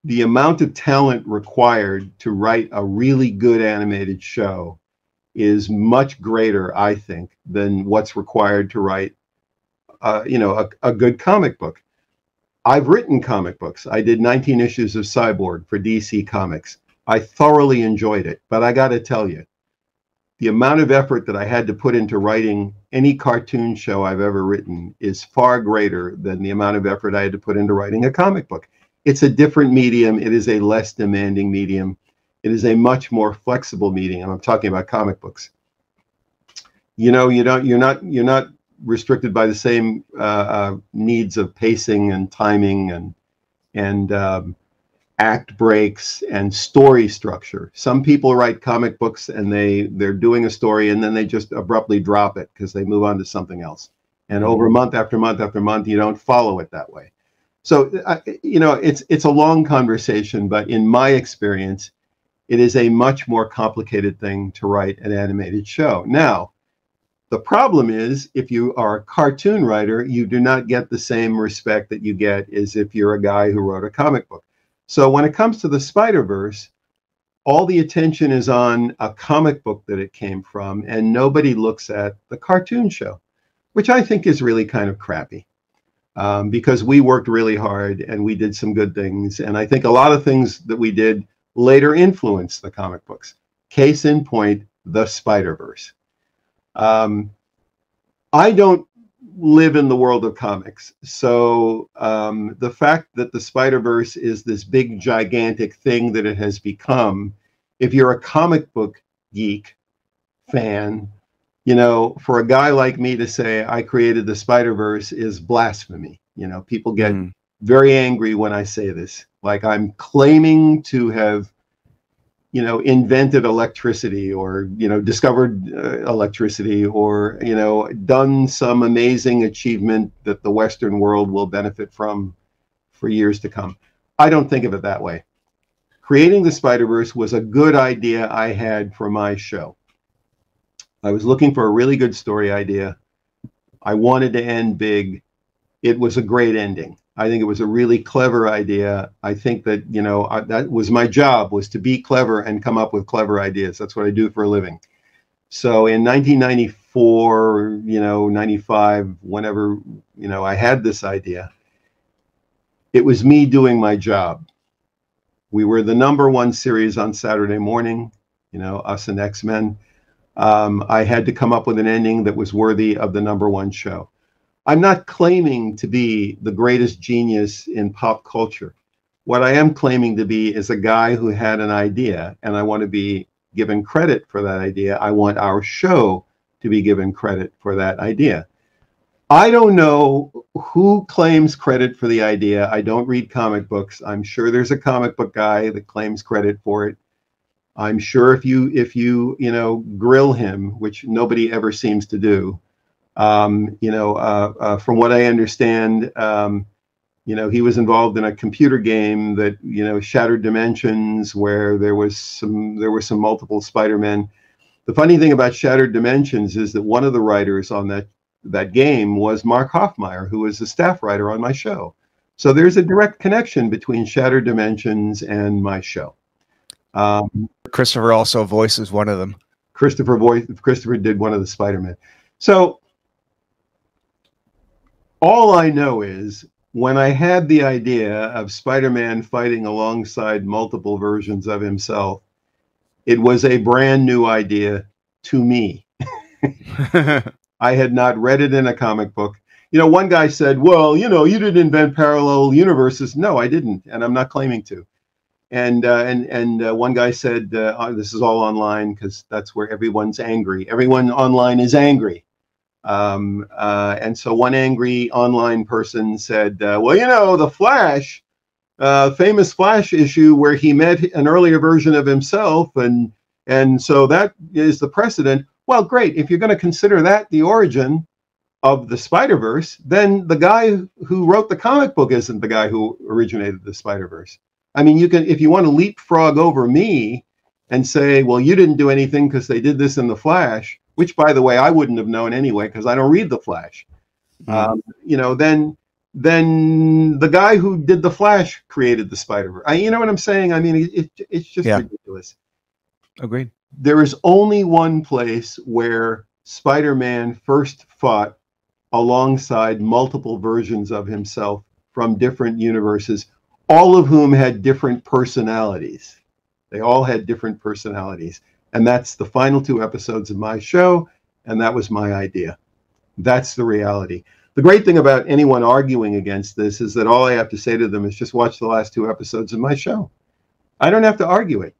the amount of talent required to write a really good animated show is much greater, I think, than what's required to write, a good comic book. I've written comic books. I did 19 issues of Cyborg for DC Comics. I thoroughly enjoyed it, but I got to tell you, the amount of effort that I had to put into writing any cartoon show I've ever written is far greater than the amount of effort I had to put into writing a comic book. It's a different medium. It is a less demanding medium. It is a much more flexible medium. I'm talking about comic books. You're not restricted by the same needs of pacing and timing and act breaks and story structure. Some people write comic books and they're doing a story and then they just abruptly drop it because they move on to something else. And over month after month after month, you don't follow it that way. So, it's a long conversation, but in my experience, it is a much more complicated thing to write an animated show. Now, the problem is, if you are a cartoon writer, you do not get the same respect that you get as if you're a guy who wrote a comic book. So when it comes to the Spider-Verse, all the attention is on a comic book that it came from, and nobody looks at the cartoon show, which I think is really kind of crappy. Because we worked really hard and we did some good things. And I think a lot of things that we did later influenced the comic books. Case in point, the Spider-Verse. I don't live in the world of comics, so the fact that the Spider-Verse is this big, gigantic thing that it has become, if you're a comic book geek fan, you know, for a guy like me to say I created the Spider-Verse is blasphemy. You know, people get very angry when I say this, like I'm claiming to have, you know, invented electricity or, you know, discovered electricity or, you know, done some amazing achievement that the Western world will benefit from for years to come. I don't think of it that way. Creating the Spider-Verse was a good idea I had for my show. I was looking for a really good story idea. I wanted to end big. It was a great ending. I think it was a really clever idea. I think that, you know, that was my job, was to be clever and come up with clever ideas. That's what I do for a living. So in 1994, you know, 95, whenever, you know, I had this idea, it was me doing my job. We were the #1 series on Saturday morning, you know, us and X-Men. I had to come up with an ending that was worthy of the #1 show. I'm not claiming to be the greatest genius in pop culture. What I am claiming to be is a guy who had an idea, and I want to be given credit for that idea. I want our show to be given credit for that idea. I don't know who claims credit for the idea. I don't read comic books. I'm sure there's a comic book guy that claims credit for it. I'm sure if you know, grill him, which nobody ever seems to do, you know, from what I understand, you know, he was involved in a computer game that, you know, Shattered Dimensions, where there were some multiple Spider-Men. The funny thing about Shattered Dimensions is that one of the writers on that game was Mark Hoffmeyer, who was a staff writer on my show. So there's a direct connection between Shattered Dimensions and my show. Christopher also voices one of them. Christopher did one of the Spider-Men. So all I know is when I had the idea of Spider-Man fighting alongside multiple versions of himself, it was a brand new idea to me. I had not read it in a comic book. You know, one guy said, well, you know, you didn't invent parallel universes. No, I didn't, and I'm not claiming to. And one guy said, this is all online because that's where everyone's angry. Everyone online is angry. And so one angry online person said, well, you know, the Flash, famous Flash issue where he met an earlier version of himself, and so that is the precedent. Well, great. If you're going to consider that the origin of the Spider-Verse, then the guy who wrote the comic book isn't the guy who originated the Spider-Verse. I mean, you can, if you want to leapfrog over me and say, well, you didn't do anything because they did this in the Flash, which, by the way, I wouldn't have known anyway because I don't read the Flash. You know, then the guy who did the Flash created the Spider-Verse. You know what I'm saying? I mean, it's just ridiculous. Agreed. There is only one place where Spider-Man first fought alongside multiple versions of himself from different universes, all of whom had different personalities. They all had different personalities. And that's the final 2 episodes of my show, and that was my idea. That's the reality. The great thing about anyone arguing against this is that all I have to say to them is just watch the last 2 episodes of my show. I don't have to argue it.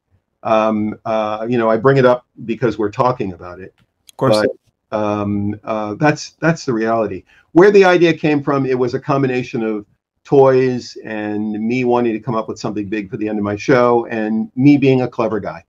You know, I bring it up because we're talking about it. Of course. But that's the reality. Where the idea came from, it was a combination of toys and me wanting to come up with something big for the end of my show and me being a clever guy.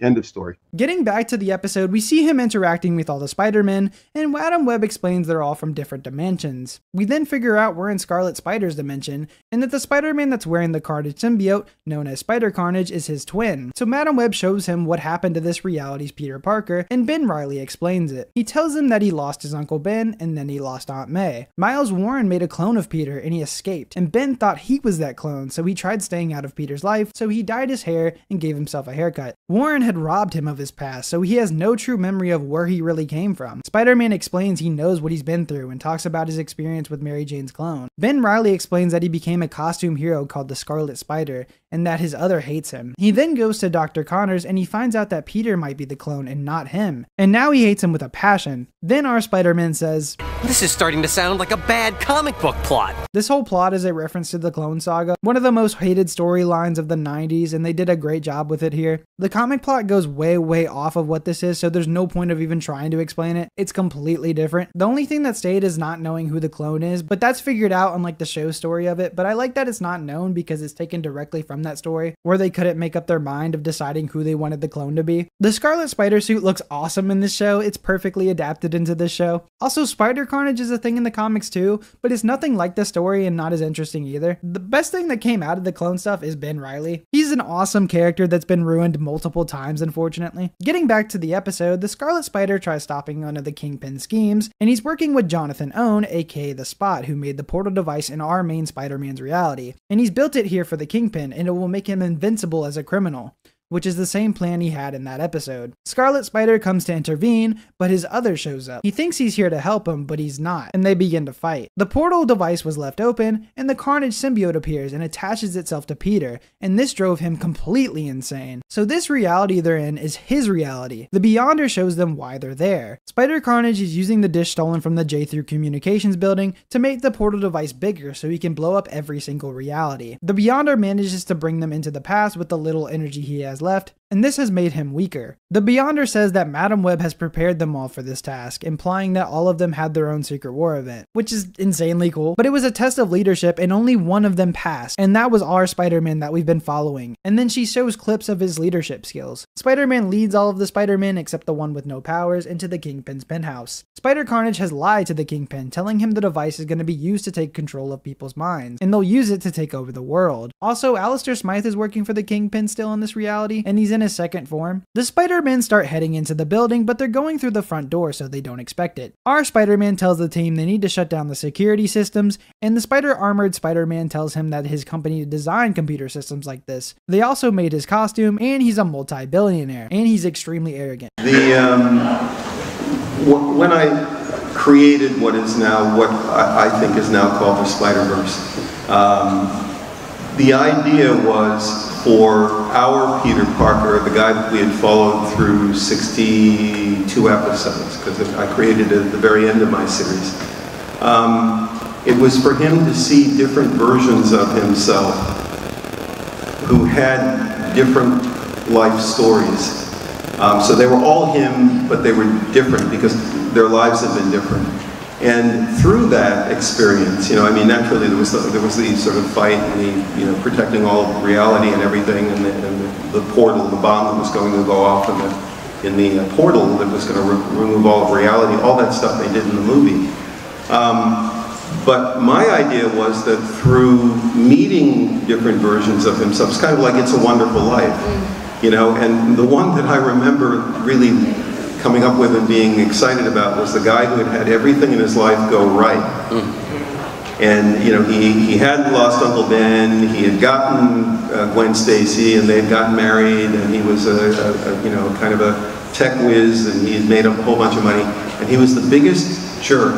End of story. Getting back to the episode, we see him interacting with all the Spider-Men, and Madam Web explains they're all from different dimensions. We then figure out we're in Scarlet Spider's dimension, and that the Spider-Man that's wearing the Carnage symbiote, known as Spider Carnage, is his twin. So Madam Web shows him what happened to this reality's Peter Parker, and Ben Reilly explains it. He tells him that he lost his Uncle Ben, and then he lost Aunt May. Miles Warren made a clone of Peter, and he escaped, and Ben thought he was that clone, so he tried staying out of Peter's life, so he dyed his hair and gave himself a haircut. Warren had robbed him of his past, so he has no true memory of where he really came from. Spider-Man explains he knows what he's been through and talks about his experience with Mary Jane's clone. Ben Reilly explains that he became a costume hero called the Scarlet Spider, and that his other hates him. He then goes to Dr. Connors and he finds out that Peter might be the clone and not him, and now he hates him with a passion. Then our Spider-Man says, "This is starting to sound like a bad comic book plot." This whole plot is a reference to the Clone Saga, one of the most hated storylines of the 90s, and they did a great job with it here. The comic plot goes way off of what this is, so there's no point of even trying to explain it. It's completely different. The only thing that stayed is not knowing who the clone is, but that's figured out on like the show story of it, but I like that it's not known because it's taken directly from that story, where they couldn't make up their mind of deciding who they wanted the clone to be. The Scarlet Spider suit looks awesome in this show. It's perfectly adapted into this show. Also, Spider Carnage is a thing in the comics too, but it's nothing like the story and not as interesting either. The best thing that came out of the clone stuff is Ben Reilly. He's an awesome character that's been ruined multiple times, unfortunately. Getting back to the episode, the Scarlet Spider tries stopping one of the Kingpin schemes, and he's working with Jonathan Owen, aka the Spot, who made the portal device in our main Spider-Man's reality. And he's built it here for the Kingpin, and it will make him invincible as a criminal, which is the same plan he had in that episode. Scarlet Spider comes to intervene, but his other shows up. He thinks he's here to help him, but he's not, and they begin to fight. The portal device was left open, and the Carnage symbiote appears and attaches itself to Peter, and this drove him completely insane. So this reality they're in is his reality. The Beyonder shows them why they're there. Spider Carnage is using the dish stolen from the J3 Communications building to make the portal device bigger so he can blow up every single reality. The Beyonder manages to bring them into the past with the little energy he has left, and this has made him weaker. The Beyonder says that Madam Web has prepared them all for this task, implying that all of them had their own Secret War event, which is insanely cool, but it was a test of leadership and only one of them passed, and that was our Spider-Man that we've been following, and then she shows clips of his leadership skills. Spider-Man leads all of the Spider-Men except the one with no powers into the Kingpin's penthouse. Spider Carnage has lied to the Kingpin, telling him the device is going to be used to take control of people's minds, and they'll use it to take over the world. Also, Alistair Smythe is working for the Kingpin still in this reality, and he's in his second form. The Spider-Men start heading into the building, but they're going through the front door so they don't expect it. Our Spider-Man tells the team they need to shut down the security systems, and the Spider-Armored Spider-Man tells him that his company designed computer systems like this. They also made his costume, and he's a multi-billionaire, and he's extremely arrogant. When I created what is now, what I think is now called the Spider-Verse, the idea was for our Peter Parker, the guy that we had followed through 62 episodes, because I created it at the very end of my series. It was for him to see different versions of himself who had different life stories. So they were all him, but they were different because their lives had been different. And through that experience, you know, I mean, naturally there was the sort of fight and the, you know, protecting all of reality and everything, and the portal, the bomb that was going to go off in the portal that was going to remove all of reality, all that stuff they did in the movie. But my idea was that through meeting different versions of himself, it's kind of like It's a Wonderful Life, you know, and the one that I remember really coming up with and being excited about was the guy who had had everything in his life go right. And, you know, he had lost Uncle Ben, he had gotten Gwen Stacy, and they had gotten married, and he was you know, kind of a tech whiz, and he had made a whole bunch of money, and he was the biggest jerk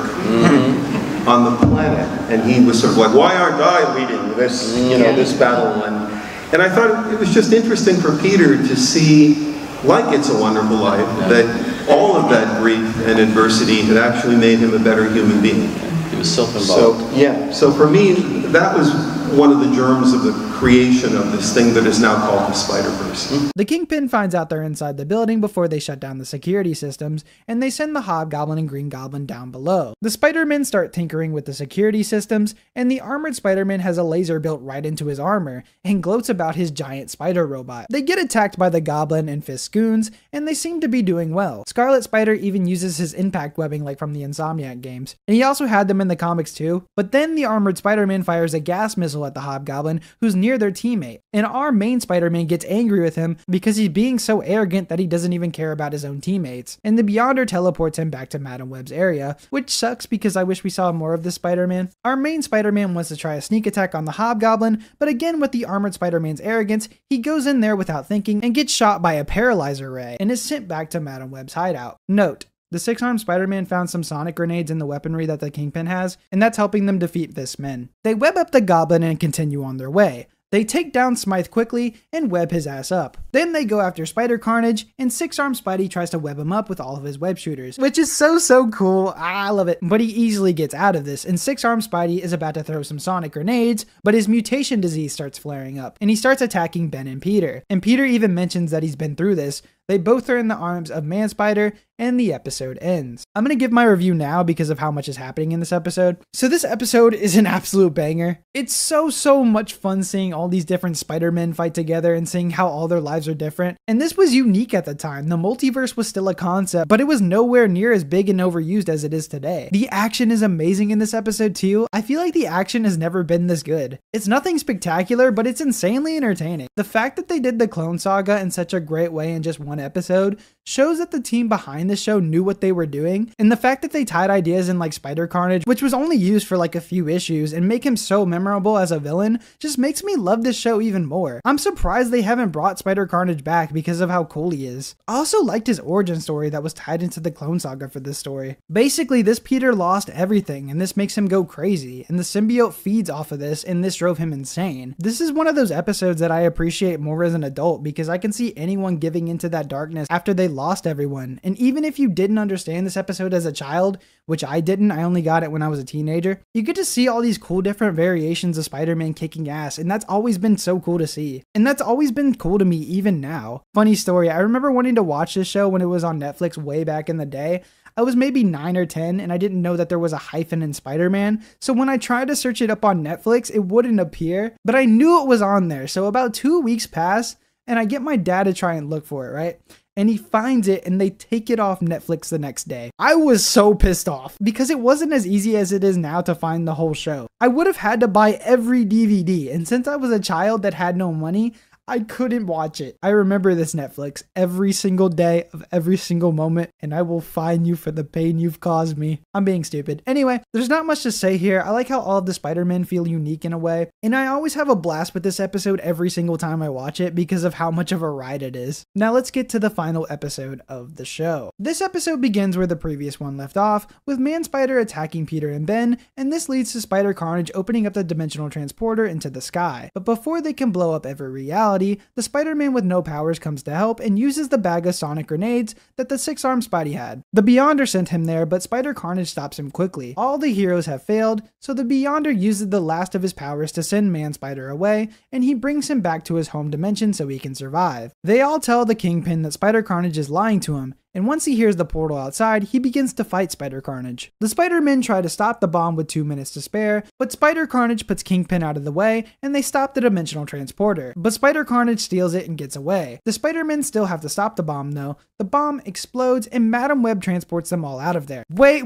on the planet, and he was sort of like, why aren't I leading this, you know, this battle? And I thought it was just interesting for Peter to see, like It's a Wonderful Life, that all of that grief and adversity had actually made him a better human being. He was self-involved. So, yeah, so for me, that was one of the germs of the creation of this thing that is now called the Spider-Verse. The Kingpin finds out they're inside the building before they shut down the security systems, and they send the Hobgoblin and Green Goblin down below. The Spider-Men start tinkering with the security systems, and the armored Spider-Man has a laser built right into his armor, and gloats about his giant spider robot. They get attacked by the Goblin and Fiskoons, and they seem to be doing well. Scarlet Spider even uses his impact webbing like from the Insomniac games, and he also had them in the comics too, but then the armored Spider-Man fires a gas missile at the Hobgoblin, whose near their teammate. And our main Spider-Man gets angry with him because he's being so arrogant that he doesn't even care about his own teammates. And the Beyonder teleports him back to Madam Web's area, which sucks because I wish we saw more of this Spider-Man. Our main Spider-Man wants to try a sneak attack on the Hobgoblin, but again with the armored Spider-Man's arrogance, he goes in there without thinking and gets shot by a paralyzer ray and is sent back to Madam Web's hideout. Note: the six-armed Spider-Man found some sonic grenades in the weaponry that the Kingpin has, and that's helping them defeat this men. They web up the Goblin and continue on their way. They take down Smythe quickly and web his ass up. Then they go after Spider Carnage, and six-armed Spidey tries to web him up with all of his web shooters, which is so cool. I love it. But he easily gets out of this, and six-armed Spidey is about to throw some sonic grenades, but his mutation disease starts flaring up, and he starts attacking Ben and Peter. And Peter even mentions that he's been through this. They both are in the arms of Man-Spider, and the episode ends. I'm gonna give my review now because of how much is happening in this episode. So this episode is an absolute banger. It's so much fun seeing all these different Spider-Men fight together and seeing how all their lives are different. And this was unique at the time. The multiverse was still a concept, but it was nowhere near as big and overused as it is today. The action is amazing in this episode too. I feel like the action has never been this good. It's nothing spectacular, but it's insanely entertaining. The fact that they did the Clone Saga in such a great way in just one episode shows that the team behind the show knew what they were doing, and the fact that they tied ideas in like Spider Carnage, which was only used for like a few issues, and make him so memorable as a villain just makes me love this show even more. I'm surprised they haven't brought Spider Carnage back because of how cool he is. I also liked his origin story that was tied into the Clone Saga for this story. Basically, this Peter lost everything, and this makes him go crazy, and the symbiote feeds off of this, and this drove him insane. This is one of those episodes that I appreciate more as an adult because I can see anyone giving into that darkness after they lost everyone. And even if you didn't understand this episode as a child, which I didn't, I only got it when I was a teenager, you get to see all these cool different variations of Spider-Man kicking ass, and that's always been so cool to see. And that's always been cool to me even now. Funny story, I remember wanting to watch this show when it was on Netflix way back in the day. I was maybe 9 or 10 and I didn't know that there was a hyphen in Spider-Man, so when I tried to search it up on Netflix, it wouldn't appear, but I knew it was on there. So about 2 weeks pass and I get my dad to try and look for it, right? And he finds it and they take it off Netflix the next day. I was so pissed off because it wasn't as easy as it is now to find the whole show. I would have had to buy every DVD, and since I was a child that had no money, I couldn't watch it. I remember this Netflix every single day of every single moment, and I will fine you for the pain you've caused me. I'm being stupid. Anyway, there's not much to say here. I like how all of the Spider-Men feel unique in a way, and I always have a blast with this episode every single time I watch it because of how much of a ride it is. Now let's get to the final episode of the show. This episode begins where the previous one left off, with Man-Spider attacking Peter and Ben, and this leads to Spider Carnage opening up the dimensional transporter into the sky. But before they can blow up every reality, the Spider-Man with no powers comes to help and uses the bag of sonic grenades that the six-armed Spidey had. The Beyonder sent him there, but Spider Carnage stops him quickly. All the heroes have failed, so the Beyonder uses the last of his powers to send Man-Spider away, and he brings him back to his home dimension so he can survive. They all tell the Kingpin that Spider Carnage is lying to him, and once he hears the portal outside, he begins to fight Spider Carnage. The Spider-Men try to stop the bomb with 2 minutes to spare, but Spider Carnage puts Kingpin out of the way, and they stop the dimensional transporter. But Spider Carnage steals it and gets away. The Spider-Men still have to stop the bomb though. The bomb explodes, and Madam Web transports them all out of there. Wait.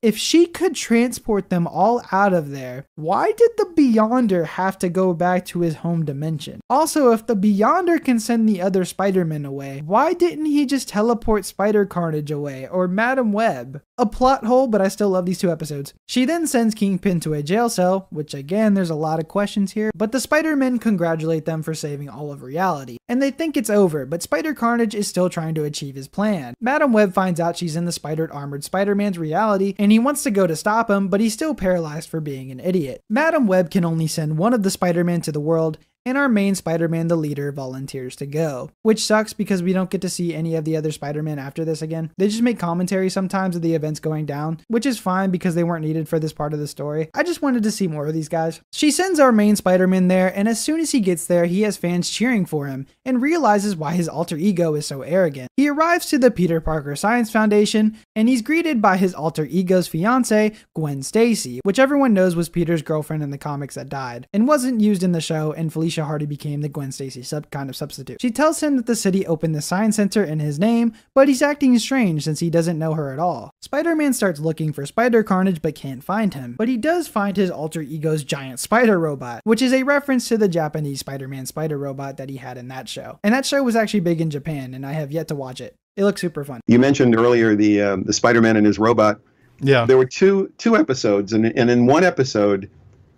If she could transport them all out of there, why did the Beyonder have to go back to his home dimension? Also, if the Beyonder can send the other Spider-Men away, why didn't he just teleport Spider Carnage away, or Madam Web? A plot hole, but I still love these 2 episodes. She then sends Kingpin to a jail cell, which again, there's a lot of questions here, but the Spider-Men congratulate them for saving all of reality. And they think it's over, but Spider Carnage is still trying to achieve his plan. Madam Web finds out she's in the spidered armored Spider-Man's reality, and he wants to go to stop him, but he's still paralyzed for being an idiot. Madam Web can only send one of the Spider-Man to the world, and our main Spider-Man, the leader, volunteers to go. Which sucks because we don't get to see any of the other Spider-Man after this again. They just make commentary sometimes of the events going down, which is fine because they weren't needed for this part of the story. I just wanted to see more of these guys. She sends our main Spider-Man there, and as soon as he gets there, he has fans cheering for him, and realizes why his alter ego is so arrogant. He arrives to the Peter Parker Science Foundation, and he's greeted by his alter ego's fiancée, Gwen Stacy, which everyone knows was Peter's girlfriend in the comics that died, and wasn't used in the show, and Felicia Alicia Hardy became the Gwen Stacy kind of substitute. She tells him that the city opened the science center in his name, but he's acting strange since he doesn't know her at all. Spider-Man starts looking for Spider Carnage but can't find him, but he does find his alter ego's giant spider robot, which is a reference to the Japanese Spider-Man spider robot that he had in that show. And that show was actually big in Japan, and I have yet to watch it. It looks super fun. You mentioned earlier the Spider-Man and his robot. Yeah. There were two episodes, and in one episode,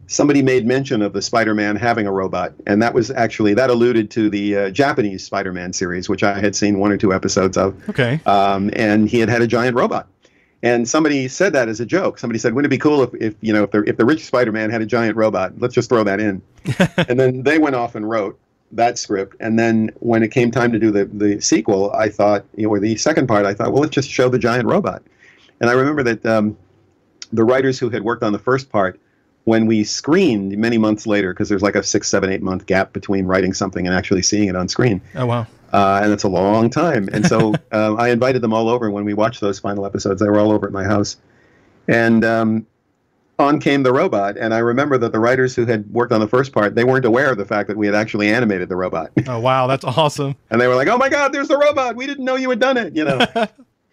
somebody made mention of the Spider-Man having a robot, and that alluded to the Japanese Spider-Man series, which I had seen 1 or 2 episodes of. Okay. And he had a giant robot. And somebody said that as a joke. Somebody said, "Wouldn't it be cool if the rich Spider-Man had a giant robot? Let's just throw that in." And then they went off and wrote that script. And then when it came time to do the sequel, I thought, or the second part, I thought, well, let's just show the giant robot. And I remember that the writers who had worked on the first part, when we screened many months later, because there's like a 6, 7, 8 month gap between writing something and actually seeing it on screen. Oh, wow. And it's a long time. And so I invited them all over when we watched those final episodes. They were all over at my house. And on came the robot. And I remember that the writers who had worked on the first part, they weren't aware of the fact that we had actually animated the robot. Oh, wow. That's awesome. And they were like, "Oh, my God, there's the robot. We didn't know you had done it,"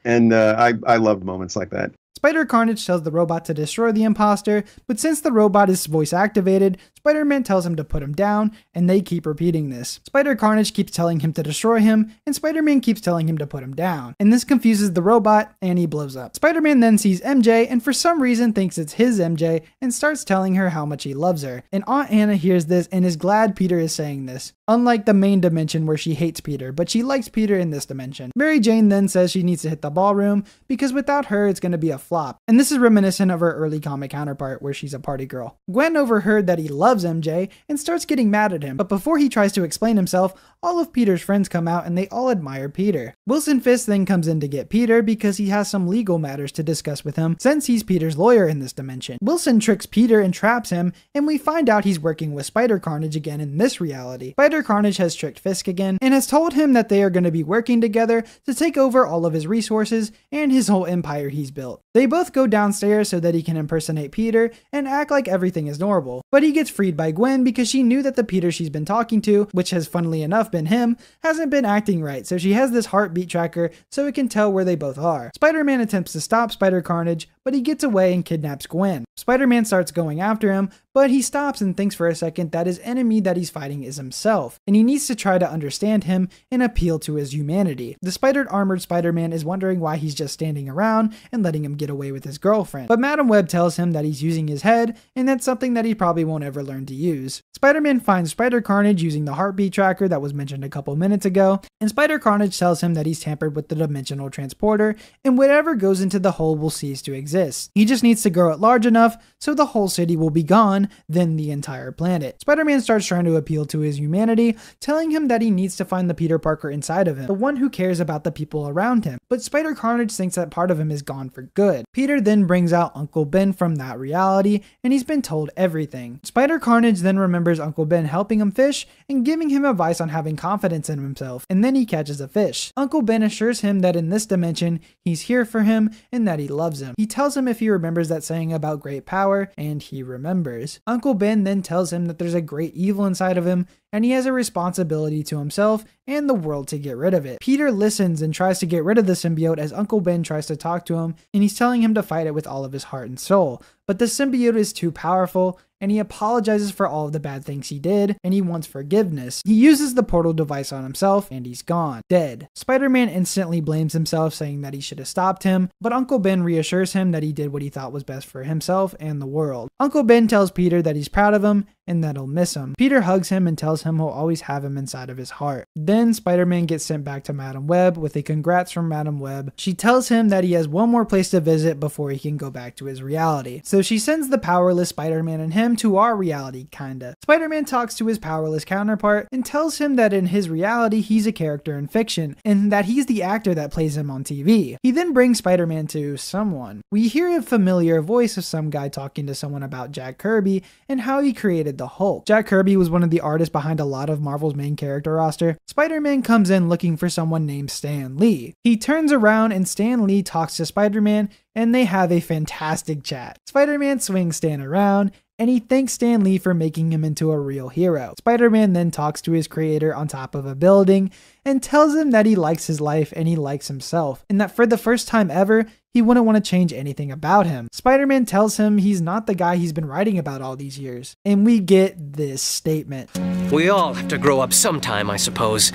And I loved moments like that. Spider Carnage tells the robot to destroy the imposter, but since the robot is voice activated, Spider-Man tells him to put him down, and they keep repeating this. Spider Carnage keeps telling him to destroy him, and Spider-Man keeps telling him to put him down. And this confuses the robot, and he blows up. Spider-Man then sees MJ, and for some reason thinks it's his MJ, and starts telling her how much he loves her. And Aunt Anna hears this and is glad Peter is saying this. Unlike the main dimension where she hates Peter, but she likes Peter in this dimension. Mary Jane then says she needs to hit the ballroom, because without her it's going to be a flop. And this is reminiscent of her early comic counterpart where she's a party girl. Gwen overheard that he loves MJ and starts getting mad at him, but before he tries to explain himself, all of Peter's friends come out and they all admire Peter. Wilson Fisk then comes in to get Peter because he has some legal matters to discuss with him since he's Peter's lawyer in this dimension. Wilson tricks Peter and traps him, and we find out he's working with Spider Carnage again in this reality. Spider Carnage has tricked Fisk again and has told him that they are going to be working together to take over all of his resources and his whole empire he's built. They both go downstairs so that he can impersonate Peter and act like everything is normal, but he gets freed by Gwen because she knew that the Peter she's been talking to, which has funnily enough been him, hasn't been acting right, so she has this heartbeat tracker so it can tell where they both are. Spider-Man attempts to stop Spider Carnage, but he gets away and kidnaps Gwen. Spider-Man starts going after him, but he stops and thinks for a second that his enemy that he's fighting is himself, and he needs to try to understand him and appeal to his humanity. The spidered armored Spider-Man is wondering why he's just standing around and letting him get away with his girlfriend, but Madam Web tells him that he's using his head, and that's something that he probably won't ever learn to use. Spider-Man finds Spider Carnage using the heartbeat tracker that was mentioned a couple minutes ago, and Spider Carnage tells him that he's tampered with the dimensional transporter, and whatever goes into the hole will cease to exist. He just needs to grow it large enough so the whole city will be gone, then the entire planet. Spider-Man starts trying to appeal to his humanity, telling him that he needs to find the Peter Parker inside of him, the one who cares about the people around him, but Spider Carnage thinks that part of him is gone for good. Peter then brings out Uncle Ben from that reality, and he's been told everything. Spider Carnage then remembers Uncle Ben helping him fish and giving him advice on having confidence in himself, and then he catches a fish. Uncle Ben assures him that in this dimension, he's here for him and that he loves him. He tells him if he remembers that saying about great power, and he remembers. Uncle Ben then tells him that there's a great evil inside of him, and he has a responsibility to himself and the world to get rid of it. Peter listens and tries to get rid of the symbiote as Uncle Ben tries to talk to him, and he's telling him to fight it with all of his heart and soul. But the symbiote is too powerful, and he apologizes for all of the bad things he did, and he wants forgiveness. He uses the portal device on himself, and he's gone, dead. Spider-Man instantly blames himself, saying that he should have stopped him, but Uncle Ben reassures him that he did what he thought was best for himself and the world. Uncle Ben tells Peter that he's proud of him, and that he'll miss him. Peter hugs him and tells him he'll always have him inside of his heart. Then Spider-Man gets sent back to Madam Web with a congrats from Madam Web. She tells him that he has one more place to visit before he can go back to his reality. So she sends the powerless Spider-Man and him to our reality, kinda. Spider-Man talks to his powerless counterpart and tells him that in his reality he's a character in fiction, and that he's the actor that plays him on TV. He then brings Spider-Man to someone. We hear a familiar voice of some guy talking to someone about Jack Kirby and how he created the Hulk. Jack Kirby was one of the artists behind a lot of Marvel's main character roster. Spider-Man comes in looking for someone named Stan Lee. He turns around and Stan Lee talks to Spider-Man, and they have a fantastic chat. Spider-Man swings Stan around, and he thanks Stan Lee for making him into a real hero. Spider-Man then talks to his creator on top of a building and tells him that he likes his life and he likes himself, and that for the first time ever, he wouldn't want to change anything about him. Spider-Man tells him he's not the guy he's been writing about all these years, and we get this statement. We all have to grow up sometime, I suppose.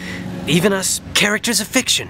Even us, characters of fiction.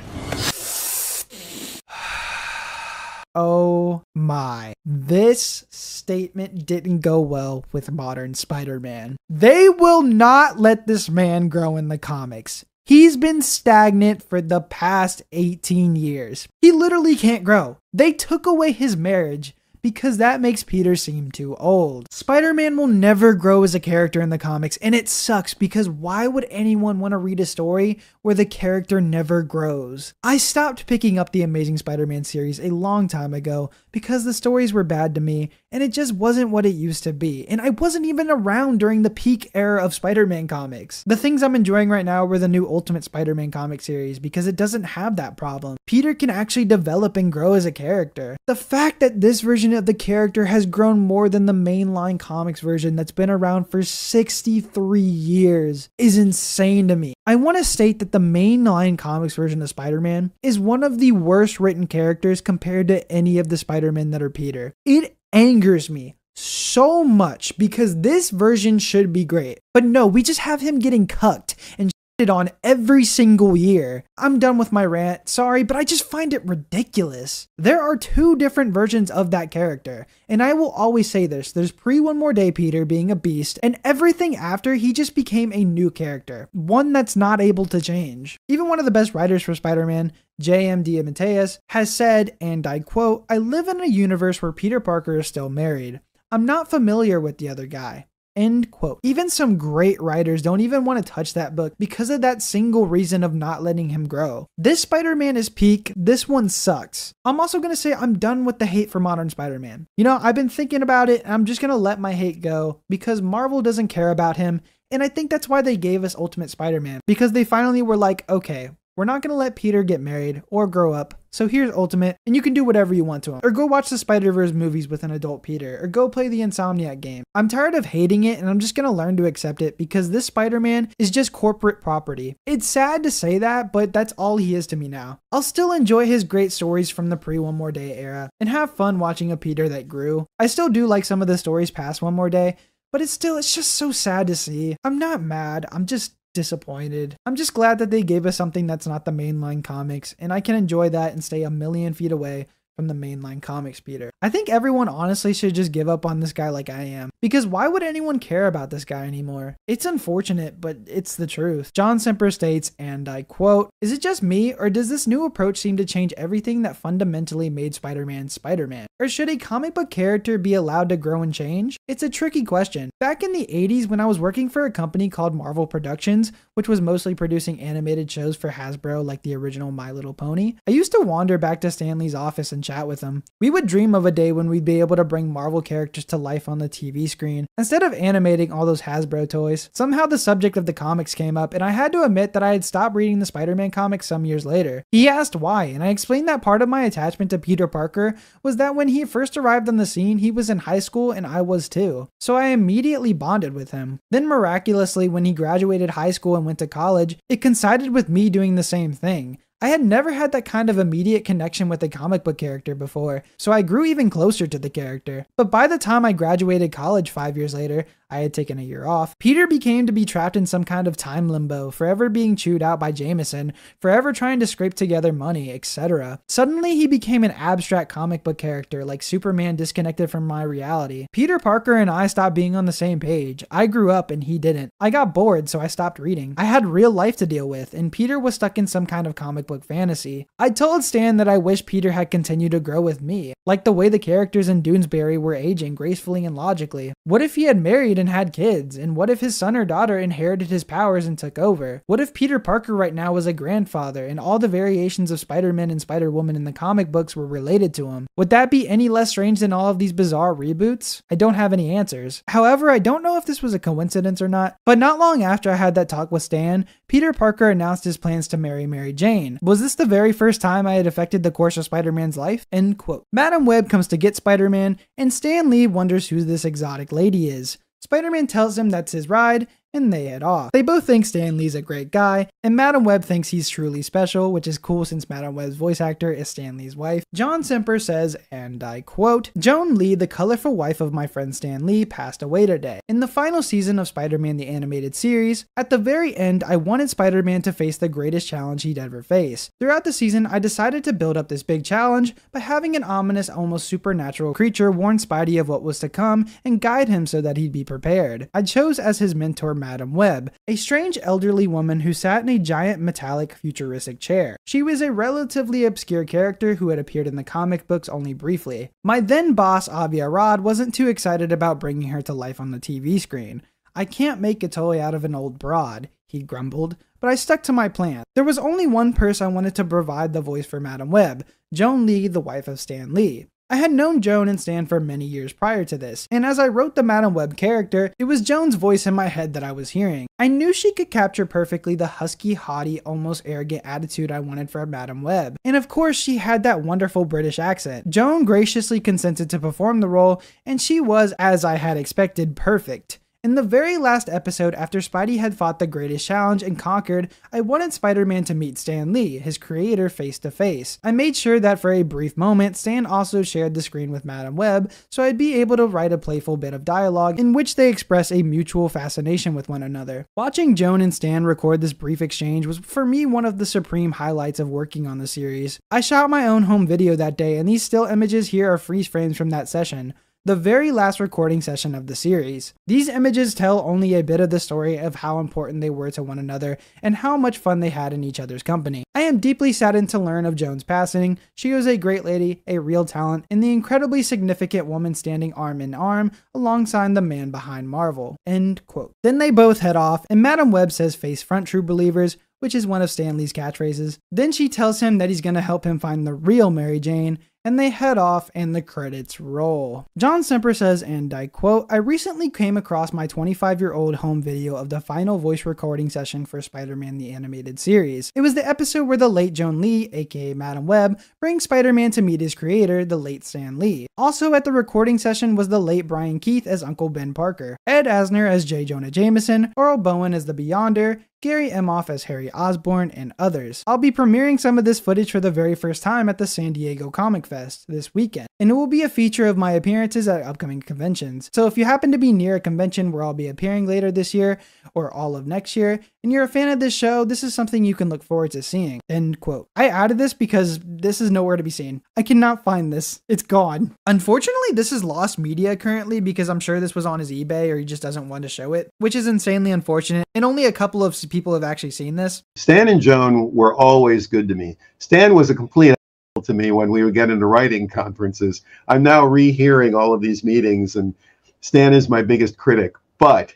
Oh my. This statement didn't go well with modern Spider-Man. They will not let this man grow in the comics. He's been stagnant for the past 18 years. He literally can't grow. They took away his marriage because that makes Peter seem too old. Spider-Man will never grow as a character in the comics, and it sucks because why would anyone want to read a story where the character never grows? I stopped picking up the Amazing Spider-Man series a long time ago because the stories were bad to me, and it just wasn't what it used to be, and I wasn't even around during the peak era of Spider-Man comics. The things I'm enjoying right now were the new Ultimate Spider-Man comic series because it doesn't have that problem. Peter can actually develop and grow as a character. The fact that this version of the character has grown more than the mainline comics version that's been around for 63 years is insane to me. I want to state that the mainline comics version of Spider-Man is one of the worst written characters compared to any of the Spider-Men that are Peter. It angers me so much because this version should be great. But no, we just have him getting cucked and on every single year. I'm done with my rant, sorry, but I just find it ridiculous. There are two different versions of that character, and I will always say this, there's pre-One More Day Peter being a beast, and everything after he just became a new character, one that's not able to change. Even one of the best writers for Spider-Man, J.M. DeMatteis, has said, and I quote, "I live in a universe where Peter Parker is still married. I'm not familiar with the other guy." End quote. Even some great writers don't even want to touch that book because of that single reason of not letting him grow. This Spider-Man is peak, this one sucks. I'm also going to say I'm done with the hate for modern Spider-Man. You know, I've been thinking about it and I'm just going to let my hate go because Marvel doesn't care about him, and I think that's why they gave us Ultimate Spider-Man, because they finally were like, okay, we're not going to let Peter get married or grow up, so here's Ultimate, and you can do whatever you want to him. Or go watch the Spider-Verse movies with an adult Peter, or go play the Insomniac game. I'm tired of hating it, and I'm just going to learn to accept it, because this Spider-Man is just corporate property. It's sad to say that, but that's all he is to me now. I'll still enjoy his great stories from the pre-One More Day era, and have fun watching a Peter that grew. I still do like some of the stories past One More Day, but it's just so sad to see. I'm not mad, I'm just disappointed. I'm just glad that they gave us something that's not the mainline comics, and I can enjoy that and stay a million feet away from the mainline comics Peter. I think everyone honestly should just give up on this guy like I am, because why would anyone care about this guy anymore? It's unfortunate, but it's the truth. John Semper states, and I quote, "Is it just me, or does this new approach seem to change everything that fundamentally made Spider-Man Spider-Man? Or should a comic book character be allowed to grow and change? It's a tricky question. Back in the 80s when I was working for a company called Marvel Productions, which was mostly producing animated shows for Hasbro like the original My Little Pony, I used to wander back to Stan Lee's office and chat with him. We would dream of a day when we'd be able to bring Marvel characters to life on the TV screen, instead of animating all those Hasbro toys. Somehow the subject of the comics came up, and I had to admit that I had stopped reading the Spider-Man comics some years later. He asked why, and I explained that part of my attachment to Peter Parker was that when he first arrived on the scene, he was in high school and I was too. So I immediately bonded with him. Then miraculously, when he graduated high school and went to college, it coincided with me doing the same thing. I had never had that kind of immediate connection with a comic book character before, so I grew even closer to the character. But by the time I graduated college 5 years later, I had taken a year off, Peter became to be trapped in some kind of time limbo, forever being chewed out by Jameson, forever trying to scrape together money, etc. Suddenly he became an abstract comic book character, like Superman disconnected from my reality. Peter Parker and I stopped being on the same page. I grew up and he didn't. I got bored, so I stopped reading. I had real life to deal with, and Peter was stuck in some kind of comic book fantasy. I told Stan that I wish Peter had continued to grow with me, like the way the characters in Doonesbury were aging gracefully and logically. What if he had married and had kids? And what if his son or daughter inherited his powers and took over? What if Peter Parker right now was a grandfather and all the variations of Spider-Man and Spider-Woman in the comic books were related to him? Would that be any less strange than all of these bizarre reboots? I don't have any answers. However, I don't know if this was a coincidence or not, but not long after I had that talk with Stan, Peter Parker announced his plans to marry Mary Jane. Was this the very first time I had affected the course of Spider-Man's life? End quote. Madam Web comes to get Spider-Man, and Stan Lee wonders who this exotic lady is. Spider-Man tells him that's his ride, and they head off. They both think Stan Lee's a great guy, and Madam Web thinks he's truly special, which is cool since Madam Web's voice actor is Stan Lee's wife. John Semper says, and I quote, "Joan Lee, the colorful wife of my friend Stan Lee, passed away today. In the final season of Spider-Man the Animated Series, at the very end, I wanted Spider-Man to face the greatest challenge he'd ever face. Throughout the season, I decided to build up this big challenge by having an ominous, almost supernatural creature warn Spidey of what was to come and guide him so that he'd be prepared. I chose as his mentor Madam Web, a strange elderly woman who sat in a giant metallic futuristic chair. She was a relatively obscure character who had appeared in the comic books only briefly. My then boss Avi Arad wasn't too excited about bringing her to life on the TV screen. I can't make a toy out of an old broad, he grumbled, but I stuck to my plan. There was only one person I wanted to provide the voice for Madam Web, Joan Lee, the wife of Stan Lee. I had known Joan and Stan for many years prior to this, and as I wrote the Madam Web character, it was Joan's voice in my head that I was hearing. I knew she could capture perfectly the husky, haughty, almost arrogant attitude I wanted for Madam Web. And of course, she had that wonderful British accent. Joan graciously consented to perform the role, and she was, as I had expected, perfect. In the very last episode after Spidey had fought the greatest challenge and conquered, I wanted Spider-Man to meet Stan Lee, his creator, face to face. I made sure that for a brief moment, Stan also shared the screen with Madam Web, so I'd be able to write a playful bit of dialogue in which they express a mutual fascination with one another. Watching Joan and Stan record this brief exchange was for me one of the supreme highlights of working on the series. I shot my own home video that day, and these still images here are freeze frames from that session, the very last recording session of the series. These images tell only a bit of the story of how important they were to one another and how much fun they had in each other's company. I am deeply saddened to learn of Joan's passing. She was a great lady, a real talent, and the incredibly significant woman standing arm in arm alongside the man behind Marvel." End quote. Then they both head off, and Madam Web says face front, true believers, which is one of Stan Lee's catchphrases. Then she tells him that he's gonna help him find the real Mary Jane, and they head off and the credits roll. John Semper says, and I quote, "I recently came across my 25-year-old home video of the final voice recording session for Spider-Man the Animated Series. It was the episode where the late Joan Lee, aka Madam Web, brings Spider-Man to meet his creator, the late Stan Lee. Also at the recording session was the late Brian Keith as Uncle Ben Parker, Ed Asner as J. Jonah Jameson, Earl Bowen as the Beyonder, Gary Emhoff as Harry Osborn, and others. I'll be premiering some of this footage for the very first time at the San Diego Comic Fest this weekend, and it will be a feature of my appearances at upcoming conventions. So if you happen to be near a convention where I'll be appearing later this year, or all of next year, and you're a fan of this show, this is something you can look forward to seeing." End quote. I added this because this is nowhere to be seen. I cannot find this. It's gone. Unfortunately, this is lost media currently because I'm sure this was on his eBay or he just doesn't want to show it, which is insanely unfortunate, and only a couple of people have actually seen this. Stan and Joan were always good to me. Stan was a complete to me when we would get into writing conferences. I'm now rehearing all of these meetings, and Stan is my biggest critic, but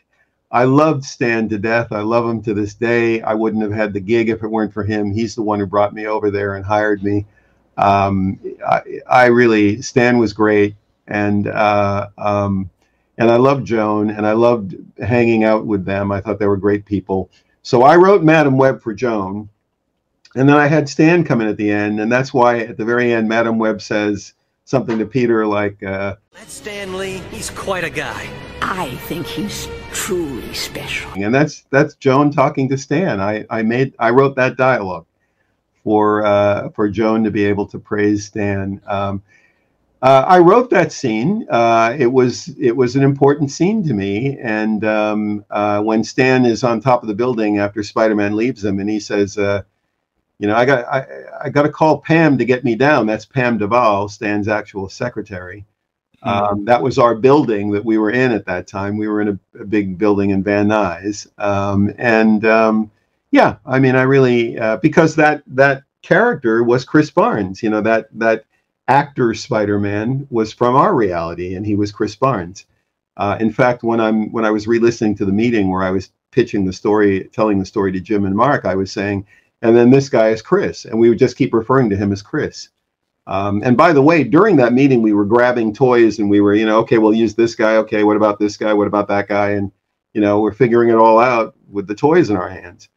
I loved Stan to death. I love him to this day. I wouldn't have had the gig if it weren't for him. He's the one who brought me over there and hired me. I really, Stan was great, and I loved Joan, and I loved hanging out with them. I thought they were great people. So I wrote Madam Web for Joan, and then I had Stan come in at the end, and that's why at the very end, Madam Web says something to Peter like, That's Stan Lee. He's quite a guy. I think he's truly special. and that's Joan talking to Stan. I wrote that dialogue for Joan to be able to praise Stan. I wrote that scene. It was an important scene to me. And when Stan is on top of the building after Spider-Man leaves him, and he says, you know, I got to call Pam to get me down. That's Pam Duvall, Stan's actual secretary. That was our building that we were in at that time. We were in a big building in Van Nuys. Yeah, I mean, I really, because that character was Chris Barnes, you know, that actor Spider-Man was from our reality, and he was Chris Barnes. In fact, when I was re-listening to the meeting where I was pitching the story, telling the story to Jim and Mark, I was saying, and then this guy is Chris, and we would just keep referring to him as Chris. And by the way, during that meeting, we were grabbing toys and we were, okay, we'll use this guy. Okay, what about this guy? What about that guy? And, we're figuring it all out with the toys in our hands.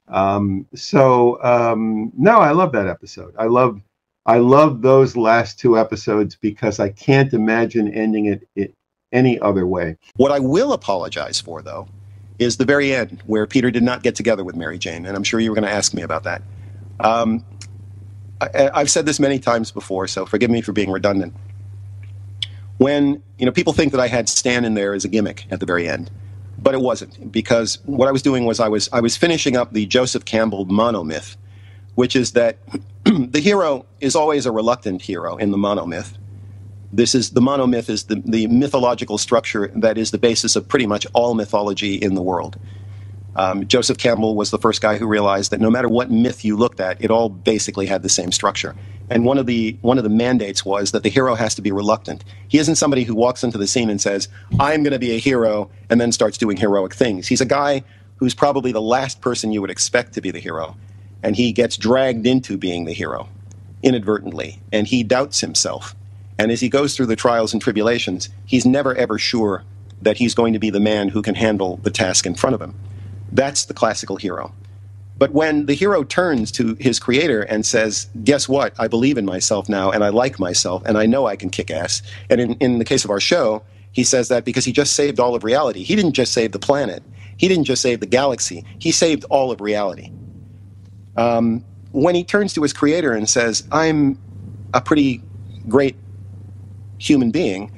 No, I love that episode. I love those last two episodes because I can't imagine ending it any other way. What I will apologize for, though, is the very end where Peter did not get together with Mary Jane. And I'm sure you were going to ask me about that. I've said this many times before, so forgive me for being redundant. When, people think that I had Stan in there as a gimmick at the very end, but it wasn't, because what I was doing was I was finishing up the Joseph Campbell monomyth, which is that the hero is always a reluctant hero in the monomyth. The monomyth is the mythological structure that is the basis of pretty much all mythology in the world. Joseph Campbell was the first guy who realized that no matter what myth you looked at, it all basically had the same structure. And one of the mandates was that the hero has to be reluctant. He isn't somebody who walks into the scene and says, I'm going to be a hero, and then starts doing heroic things. He's a guy who's probably the last person you would expect to be the hero. And he gets dragged into being the hero inadvertently, and he doubts himself. And as he goes through the trials and tribulations, he's never ever sure that he's going to be the man who can handle the task in front of him. That's the classical hero. But when the hero turns to his creator and says, guess what? I believe in myself now, and I like myself, and I know I can kick ass. And in the case of our show, he says that because he just saved all of reality. He didn't just save the planet. He didn't just save the galaxy. He saved all of reality. When he turns to his creator and says, I'm a pretty great human being,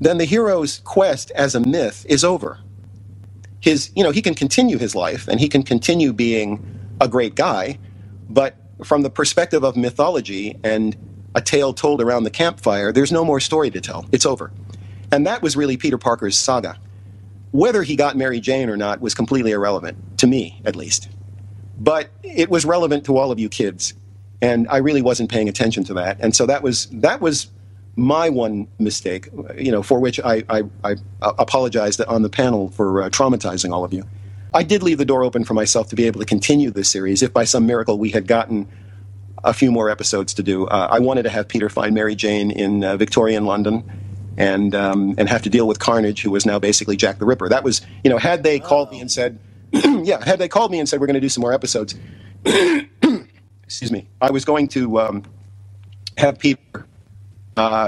then the hero's quest as a myth is over. He can continue his life and he can continue being a great guy, but from the perspective of mythology and a tale told around the campfire, there's no more story to tell. It's over. And that was really Peter Parker's saga. Whether he got Mary Jane or not was completely irrelevant, to me at least. But it was relevant to all of you kids, and I really wasn't paying attention to that. And so that was my one mistake, for which I apologized on the panel for traumatizing all of you. I did leave the door open for myself to be able to continue this series if by some miracle we had gotten a few more episodes to do. I wanted to have Peter find Mary Jane in Victorian London and have to deal with Carnage, who was now basically Jack the Ripper. That was, had they called me and said, had they called me and said, we're going to do some more episodes, excuse me, I was going to have Peter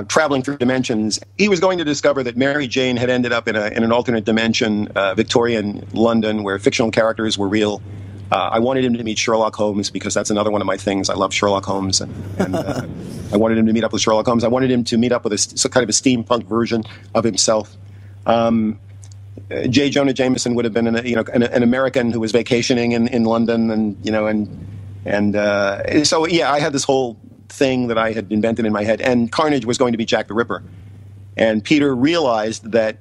traveling through dimensions. He was going to discover that Mary Jane had ended up in an alternate dimension, Victorian London, where fictional characters were real. I wanted him to meet Sherlock Holmes because that's another one of my things. I love Sherlock Holmes, and I wanted him to meet up with Sherlock Holmes. I wanted him to meet up with a kind of a steampunk version of himself. J. Jonah Jameson would have been an American who was vacationing in London, and so yeah, I had this whole thing that I had invented in my head, and Carnage was going to be Jack the Ripper. And Peter realized that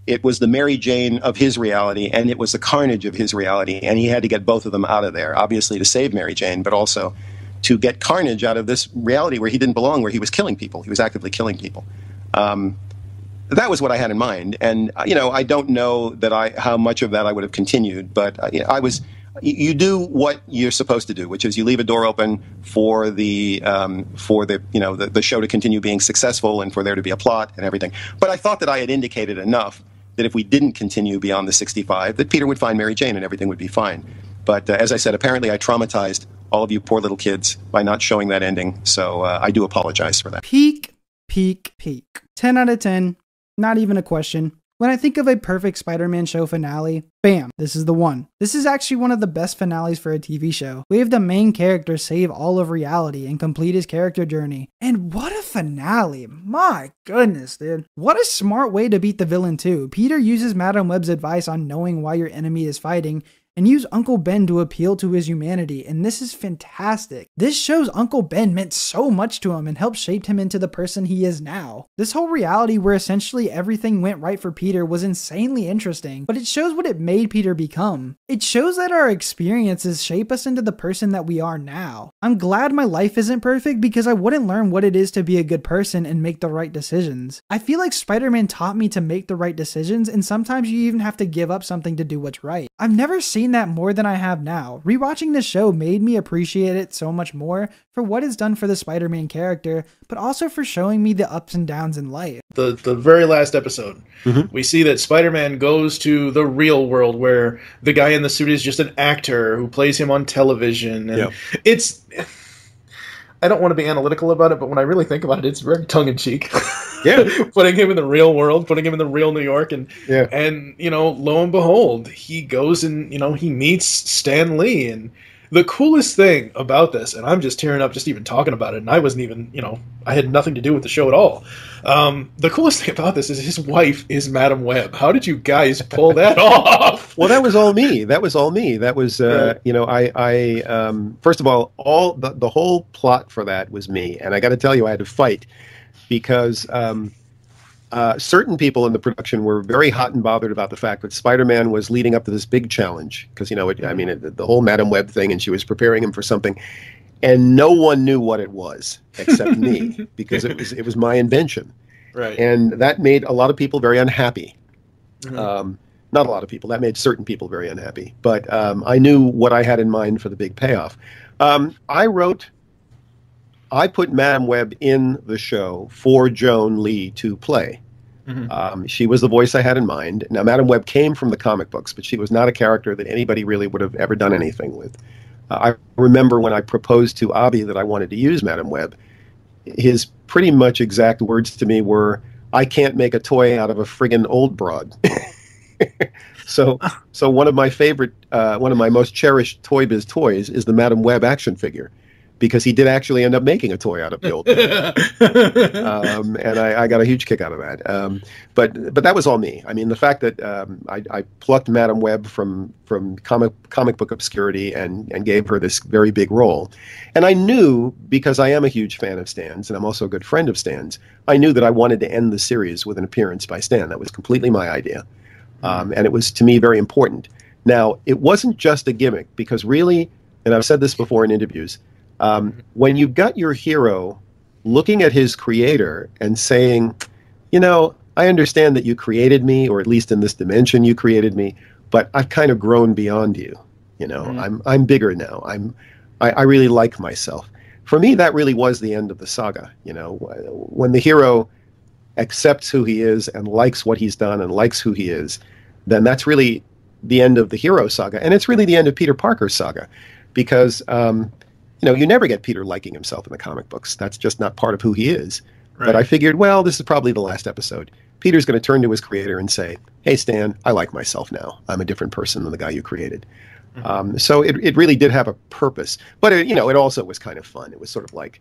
it was the Mary Jane of his reality and it was the Carnage of his reality, and he had to get both of them out of there, obviously to save Mary Jane, but also to get Carnage out of this reality where he didn't belong, where he was killing people. He was actively killing people. That was what I had in mind, and I don't know that how much of that I would have continued, but you do what you're supposed to do, which is you leave a door open for the show to continue being successful and for there to be a plot and everything. But I thought that I had indicated enough that if we didn't continue beyond the 65, that Peter would find Mary Jane and everything would be fine. But as I said, apparently I traumatized all of you poor little kids by not showing that ending, so I do apologize for that. Peak, peak, peak. 10 out of 10. Not even a question. When I think of a perfect Spider-Man show finale, bam, this is the one. This is actually one of the best finales for a TV show. We have the main character save all of reality and complete his character journey. And what a finale. My goodness, dude. What a smart way to beat the villain too. Peter uses Madam Web's advice on knowing why your enemy is fighting and use Uncle Ben to appeal to his humanity, and this is fantastic. This shows Uncle Ben meant so much to him and helped shape him into the person he is now. This whole reality where essentially everything went right for Peter was insanely interesting, but it shows what it made Peter become. It shows that our experiences shape us into the person that we are now. I'm glad my life isn't perfect because I wouldn't learn what it is to be a good person and make the right decisions. I feel like Spider-Man taught me to make the right decisions, and sometimes you even have to give up something to do what's right. I've never seen that more than I have now. Rewatching this show made me appreciate it so much more for what it's done for the Spider-Man character, but also for showing me the ups and downs in life. The very last episode, we see that Spider-Man goes to the real world where the guy in the suit is just an actor who plays him on television. And it's... I don't want to be analytical about it, but when I really think about it, it's very tongue-in-cheek. Yeah. Putting him in the real world, putting him in the real New York, and you know, lo and behold, he goes and, you know, he meets Stan Lee. And the coolest thing about this, and I'm just tearing up just even talking about it, and I wasn't even, you know, I had nothing to do with the show at all. The coolest thing about this is his wife is Madam Web. How did you guys pull that off? Well, that was all me. That was, you know, I first of all the whole plot for that was me. And I got to tell you, I had to fight because certain people in the production were very hot and bothered about the fact that Spider-Man was leading up to this big challenge. Because, you know, the whole Madam Web thing, and she was preparing him for something. And no one knew what it was except me, because it was my invention. Right. And that made a lot of people very unhappy. Not a lot of people. That made certain people very unhappy. But I knew what I had in mind for the big payoff. I put Madam Web in the show for Joan Lee to play. She was the voice I had in mind. Now, Madam Web came from the comic books, but she was not a character that anybody really would have ever done anything with. I remember when I proposed to Avi that I wanted to use Madam Web, his pretty much exact words to me were, "I can't make a toy out of a friggin' old broad." So one of my favorite, one of my most cherished Toy Biz toys is the Madam Web action figure, because he did actually end up making a toy out of the old and I got a huge kick out of that. But that was all me. I mean, the fact that I plucked Madam Web from comic book obscurity and gave her this very big role. And I knew, because I am a huge fan of Stan's, and I'm also a good friend of Stan's, I knew that I wanted to end the series with an appearance by Stan. That was completely my idea. And it was, to me, very important. Now, it wasn't just a gimmick, because really, and I've said this before in interviews, when you've got your hero looking at his creator and saying, you know, I understand that you created me, or at least in this dimension you created me, but I've kind of grown beyond you. You know, I'm bigger now. I really like myself. For me, that really was the end of the saga. You know, when the hero accepts who he is and likes what he's done and likes who he is, then that's really the end of the hero saga. And it's really the end of Peter Parker's saga, because you know, you never get Peter liking himself in the comic books. That's just not part of who he is. Right. But I figured, well, this is probably the last episode. Peter's going to turn to his creator and say, "Hey, Stan, I like myself now. I'm a different person than the guy you created." So it really did have a purpose. But, you know, it also was kind of fun. It was sort of like,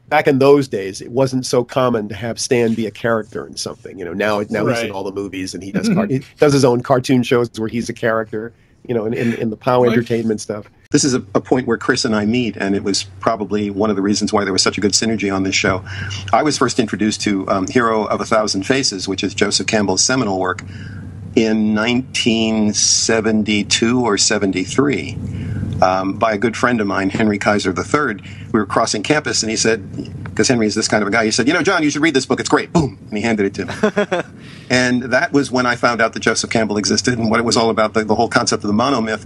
back in those days, it wasn't so common to have Stan be a character in something. You know, now he's in all the movies, and he does he does his own cartoon shows where he's a character, you know, in the POW Entertainment stuff. This is a point where Chris and I meet, and it was probably one of the reasons why there was such a good synergy on this show. I was first introduced to Hero of a Thousand Faces, which is Joseph Campbell's seminal work, in 1972 or 73 by a good friend of mine, Henry Kaiser III. We were crossing campus, and he said, because Henry is this kind of a guy, he said, "You know, John, you should read this book. It's great." Boom. And he handed it to me. And that was when I found out that Joseph Campbell existed and what it was all about, the whole concept of the monomyth.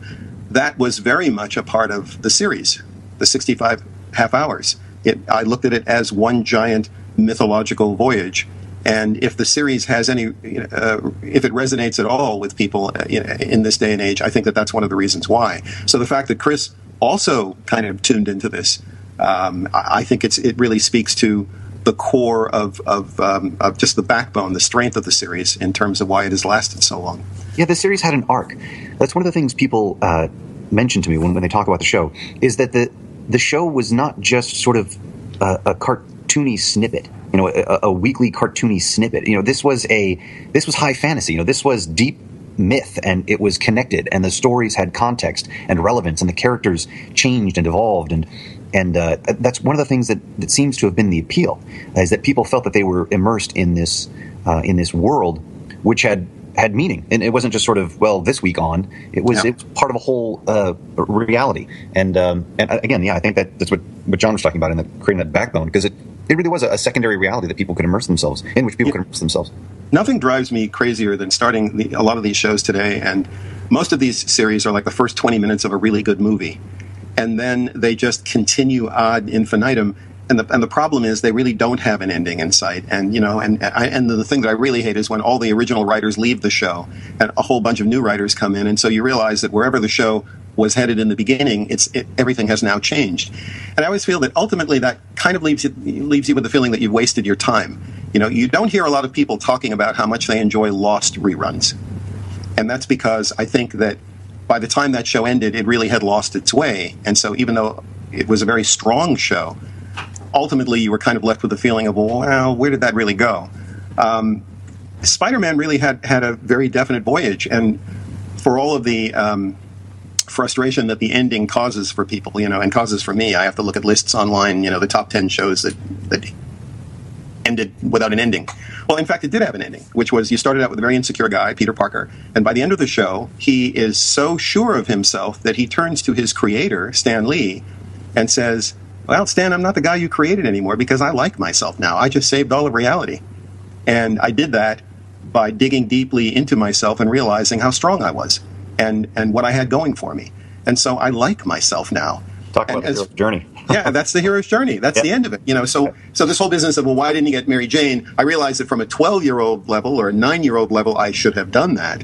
That was very much a part of the series, the 65 half hours. I looked at it as one giant mythological voyage. And if the series has any, if it resonates at all with people in this day and age, I think that that's one of the reasons why. So the fact that Chris also kind of tuned into this, I think it really speaks to the core of just the backbone, the strength of the series in terms of why it has lasted so long. Yeah, the series had an arc. That's one of the things people mention to me when they talk about the show, is that the show was not just sort of a cartoony snippet, a weekly cartoony snippet. This was high fantasy. This was deep myth, and it was connected, and the stories had context and relevance, and the characters changed and evolved, and that's one of the things that seems to have been the appeal, is that people felt that they were immersed in this world, which had meaning, and it wasn't just sort of, well, this week on. It was part of a whole reality, and again, yeah, I think that's what John was talking about in creating that backbone, because it really was a secondary reality that people could immerse themselves in, which people could immerse themselves. Nothing drives me crazier than starting a lot of these shows today, and most of these series are like the first 20 minutes of a really good movie, and then they just continue ad infinitum. And the problem is they really don't have an ending in sight. And and the thing that I really hate is when all the original writers leave the show and a whole bunch of new writers come in, and so you realize that wherever the show was headed in the beginning, everything has now changed. And I always feel that ultimately that kind of leaves you with the feeling that you've wasted your time. You don't hear a lot of people talking about how much they enjoy Lost reruns, and that's because I think that by the time that show ended, it really had lost its way. And so even though it was a very strong show, ultimately you were kind of left with the feeling of, well, where did that really go? Spider-Man really had a very definite voyage, and for all of the frustration that the ending causes for people, and causes for me, I have to look at lists online, the top 10 shows that ended without an ending. Well, in fact, it did have an ending, which was you started out with a very insecure guy, Peter Parker, and by the end of the show, he is so sure of himself that he turns to his creator, Stan Lee, and says, well, Stan, I'm not the guy you created anymore because I like myself now. I just saved all of reality. And I did that by digging deeply into myself and realizing how strong I was and what I had going for me. And so I like myself now. Talk about the hero's journey. Yeah, that's the hero's journey. That's the end of it. So this whole business of, well, why didn't you get Mary Jane? I realized that from a 12-year-old level or a 9-year-old level, I should have done that.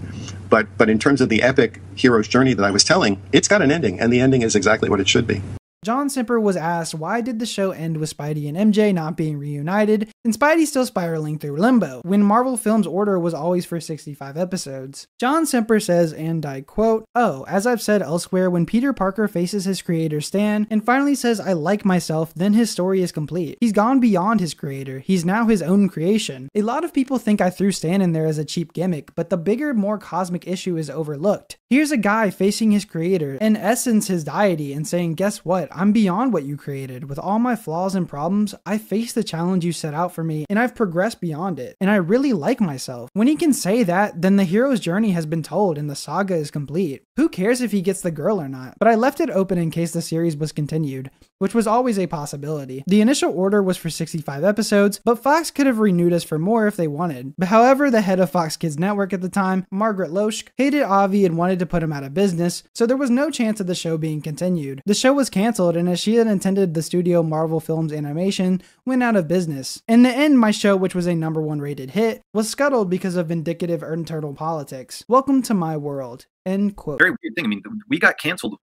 But in terms of the epic hero's journey that I was telling, it's got an ending, and the ending is exactly what it should be. John Semper was asked why did the show end with Spidey and MJ not being reunited, and Spidey still spiraling through limbo, when Marvel Films' order was always for 65 episodes. John Semper says, and I quote, "Oh, as I've said elsewhere, when Peter Parker faces his creator Stan, and finally says I like myself, then his story is complete. He's gone beyond his creator, he's now his own creation. A lot of people think I threw Stan in there as a cheap gimmick, but the bigger, more cosmic issue is overlooked. Here's a guy facing his creator, in essence his deity, and saying, guess what? I'm beyond what you created. With all my flaws and problems, I faced the challenge you set out for me, and I've progressed beyond it, and I really like myself. When he can say that, then the hero's journey has been told and the saga is complete. Who cares if he gets the girl or not? But I left it open in case the series was continued, which was always a possibility. The initial order was for 65 episodes, but Fox could have renewed us for more if they wanted. But however, the head of Fox Kids Network at the time, Margaret Loesch, hated Avi and wanted to put him out of business, so there was no chance of the show being continued. The show was canceled, and as she had intended, the studio Marvel Films Animation went out of business. In the end, my show, which was a #1 rated hit, was scuttled because of vindictive internal politics. Welcome to my world." End quote. Very weird thing. I mean, we got canceled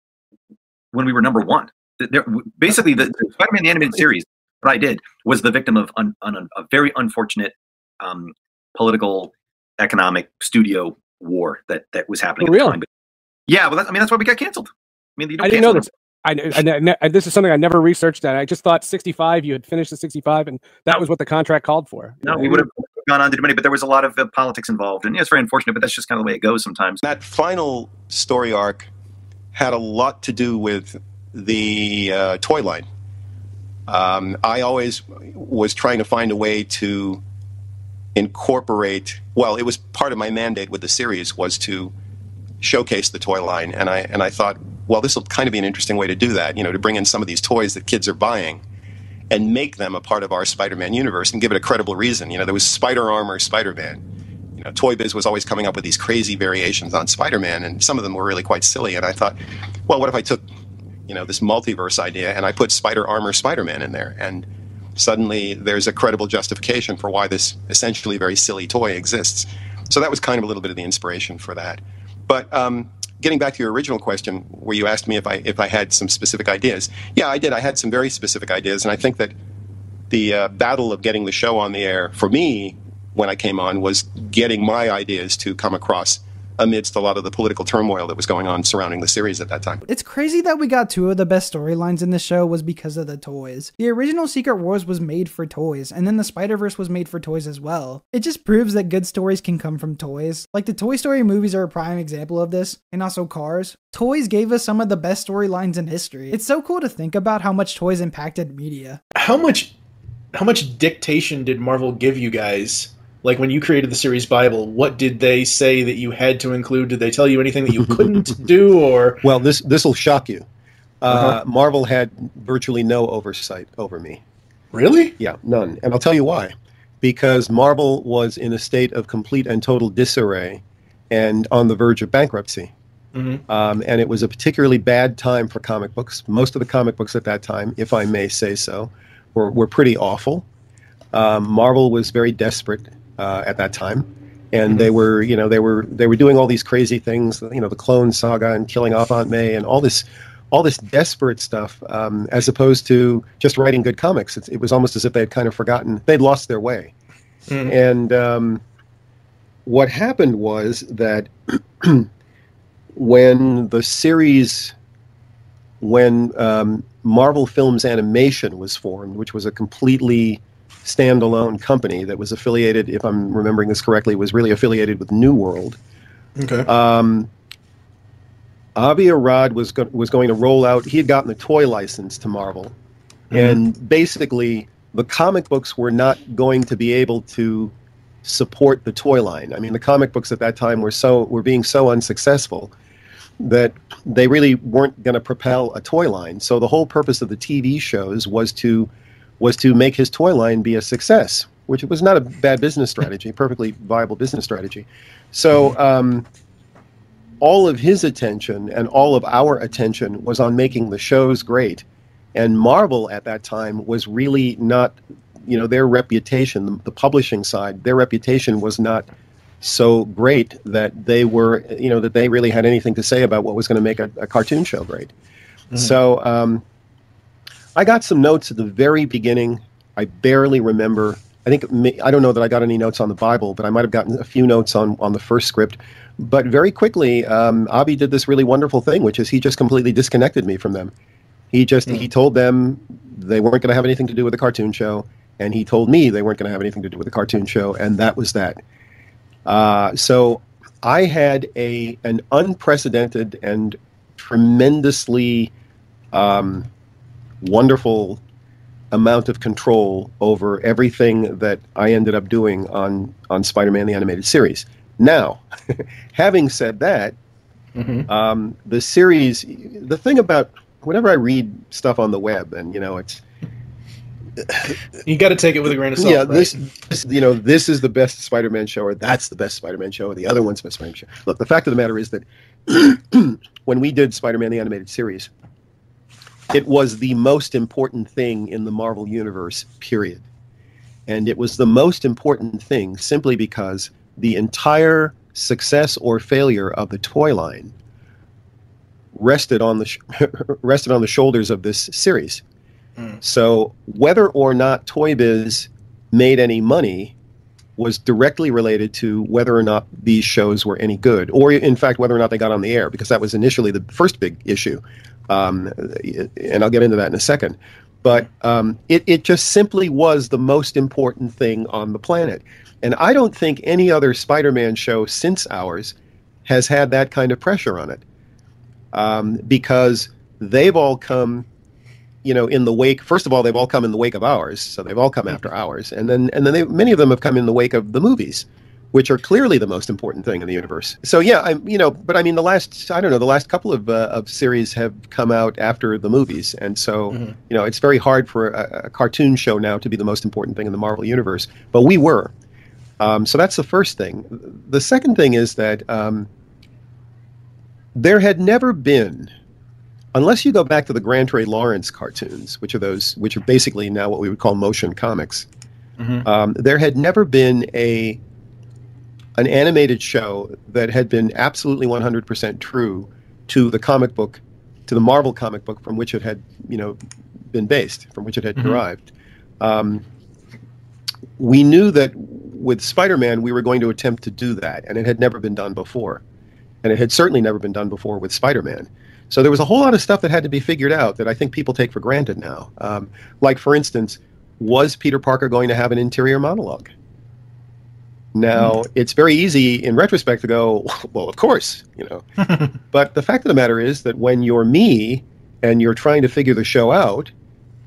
when we were #1. Basically, the Spider-Man the Animated Series, what I did was the victim of a very unfortunate political, economic, studio war that was happening at the time. But, yeah, well, that's why we got canceled. I mean, you don't I didn't know this. This is something I never researched. That I just thought 65. You had finished the 65, and that was what the contract called for. No, we would have gone on to do many, but there was a lot of politics involved, and it's very unfortunate. But that's just kind of the way it goes sometimes. That final story arc had a lot to do with the toy line. I always was trying to find a way to incorporate. Well, it was part of my mandate with the series was to showcase the toy line, and I thought, well, this will kind of be an interesting way to do that, to bring in some of these toys that kids are buying and make them a part of our Spider-Man universe and give it a credible reason. There was Spider Armor, Spider-Man. Toy Biz was always coming up with these crazy variations on Spider-Man, and some of them were really quite silly. And I thought, well, what if I took, this multiverse idea and I put Spider Armor, Spider-Man in there, and suddenly there's a credible justification for why this essentially very silly toy exists. So that was kind of a little bit of the inspiration for that. But getting back to your original question, where you asked me if I had some specific ideas, yeah, I did. I had some very specific ideas, and I think that the battle of getting the show on the air for me when I came on was getting my ideas to come across amidst a lot of the political turmoil that was going on surrounding the series at that time. It's crazy that we got two of the best storylines in the show was because of the toys. The original Secret Wars was made for toys, and then the Spider-Verse was made for toys as well. It just proves that good stories can come from toys. Like the Toy Story movies are a prime example of this, and also Cars. Toys gave us some of the best storylines in history. It's so cool to think about how much toys impacted media. How much dictation did Marvel give you guys? Like, when you created the series Bible, what did they say that you had to include? Did they tell you anything that you couldn't do? Or well, this will shock you. Marvel had virtually no oversight over me. Really? Yeah, none. And I'll tell you why. Because Marvel was in a state of complete and total disarray and on the verge of bankruptcy. And it was a particularly bad time for comic books. Most of the comic books at that time, if I may say so, were pretty awful. Marvel was very desperate at that time, and they were doing all these crazy things, the Clone Saga and killing off Aunt May and all this desperate stuff, as opposed to just writing good comics. It was almost as if they had kind of forgotten, they'd lost their way. And what happened was that when Marvel Films Animation was formed, which was a completely standalone company that was affiliated, if I'm remembering this correctly, was really affiliated with New World. Okay. Avi Arad was going to roll out, he had gotten the toy license to Marvel, and basically the comic books were not going to be able to support the toy line. I mean, the comic books at that time were being so unsuccessful that they really weren't going to propel a toy line. So the whole purpose of the TV shows was to make his toy line be a success, which was not a bad business strategy, perfectly viable business strategy. So all of his attention and all of our attention was on making the shows great. And Marvel at that time was really not, their reputation, the publishing side, their reputation was not so great that they were, that they really had anything to say about what was going to make a cartoon show great. So I got some notes at the very beginning. I barely remember. I don't know that I got any notes on the Bible, but I might have gotten a few notes on the first script. But very quickly, Avi did this really wonderful thing, which is he just completely disconnected me from them. He told them they weren't going to have anything to do with the cartoon show, and he told me they weren't going to have anything to do with the cartoon show, and that was that. So I had an unprecedented and tremendously wonderful amount of control over everything that I ended up doing on Spider-Man the Animated Series. Now, having said that, the series, the thing about whenever I read stuff on the web, and it's you got to take it with a grain of salt. Yeah, right? this is the best Spider-Man show, or that's the best Spider-Man show, or the other one's the best Spider-Man show. Look, the fact of the matter is that when we did Spider-Man the Animated Series, it was the most important thing in the Marvel Universe, period. And it was the most important thing simply because the entire success or failure of the toy line rested on the shoulders of this series. So whether or not Toy Biz made any money was directly related to whether or not these shows were any good, or in fact whether or not they got on the air, because that was initially the first big issue. And I'll get into that in a second. But it just simply was the most important thing on the planet. And I don't think any other Spider-Man show since ours has had that kind of pressure on it. Because they've all come, in the wake. First of all, they've all come in the wake of ours, so they've all come after ours, and then many of them have come in the wake of the movies, which are clearly the most important thing in the universe. So yeah, but I mean, the last couple of series have come out after the movies, and so it's very hard for a cartoon show now to be the most important thing in the Marvel universe. But we were. So that's the first thing. The second thing is that there had never been, unless you go back to the Grant Ray Lawrence cartoons, which are basically now what we would call motion comics, there had never been an animated show that had been absolutely 100% true to the comic book, to the Marvel comic book from which it had, been based, from which it had derived. We knew that with Spider-Man we were going to attempt to do that, and it had never been done before. And it had certainly never been done before with Spider-Man. So there was a whole lot of stuff that had to be figured out that I think people take for granted now. Like, for instance, was Peter Parker going to have an interior monologue? Now, it's very easy in retrospect to go, well, of course, you know. But the fact of the matter is that when you're me and you're trying to figure the show out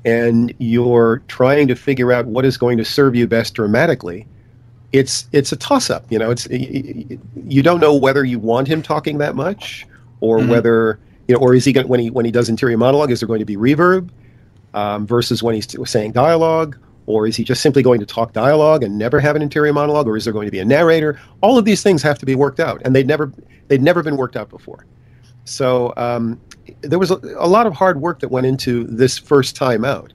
and you're trying to figure out what is going to serve you best dramatically, it's a toss-up. You know, you don't know whether you want him talking that much or whether, you know, or is he going, when he does interior monologue, is there going to be reverb versus when he's saying dialogue? Or is he just simply going to talk dialogue and never have an interior monologue? Or is there going to be a narrator? All of these things have to be worked out, and they'd never been worked out before. So there was a lot of hard work that went into this first time out.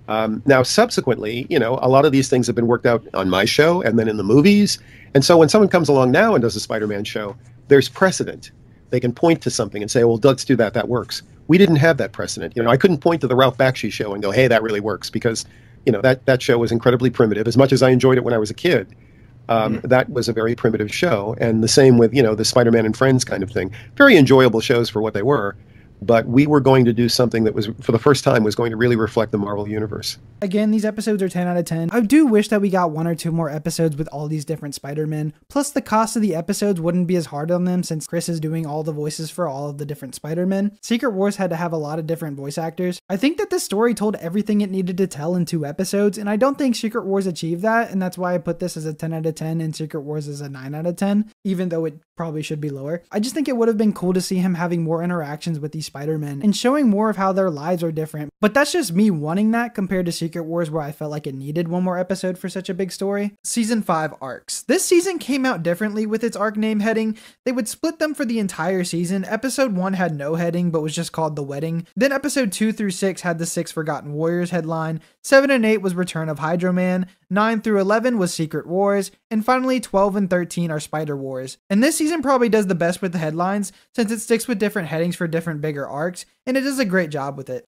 Now, subsequently, you know, a lot of these things have been worked out on my show and then in the movies. And so when someone comes along now and does a Spider-Man show, there's precedent. They can point to something and say, well, let's do that. That works. We didn't have that precedent. You know, I couldn't point to the Ralph Bakshi show and go, hey, that really works, because you know, that show was incredibly primitive. As much as I enjoyed it when I was a kid, that was a very primitive show. And the same with, you know, the Spider-Man and Friends kind of thing. Very enjoyable shows for what they were. But we were going to do something that was, for the first time, was going to really reflect the Marvel Universe. Again, these episodes are 10 out of 10. I do wish that we got 1 or 2 more episodes with all these different Spider-Men. Plus, the cost of the episodes wouldn't be as hard on them since Chris is doing all the voices for all of the different Spider-Men. Secret Wars had to have a lot of different voice actors. I think that this story told everything it needed to tell in 2 episodes, and I don't think Secret Wars achieved that, and that's why I put this as a 10 out of 10 and Secret Wars as a 9 out of 10, even though it probably should be lower. I just think it would have been cool to see him having more interactions with these Spider-Men and showing more of how their lives are different. But that's just me wanting that compared to Secret Wars, where I felt like it needed 1 more episode for such a big story. Season 5 arcs. This season came out differently with its arc name heading. They would split them for the entire season. Episode 1 had no heading but was just called The Wedding. Then episode 2 through 6 had the 6 Forgotten Warriors headline. 7 and 8 was Return of Hydro Man. 9 through 11 was Secret Wars, and finally 12 and 13 are Spider Wars. And this season probably does the best with the headlines, since it sticks with different headings for different bigger arcs, and it does a great job with it.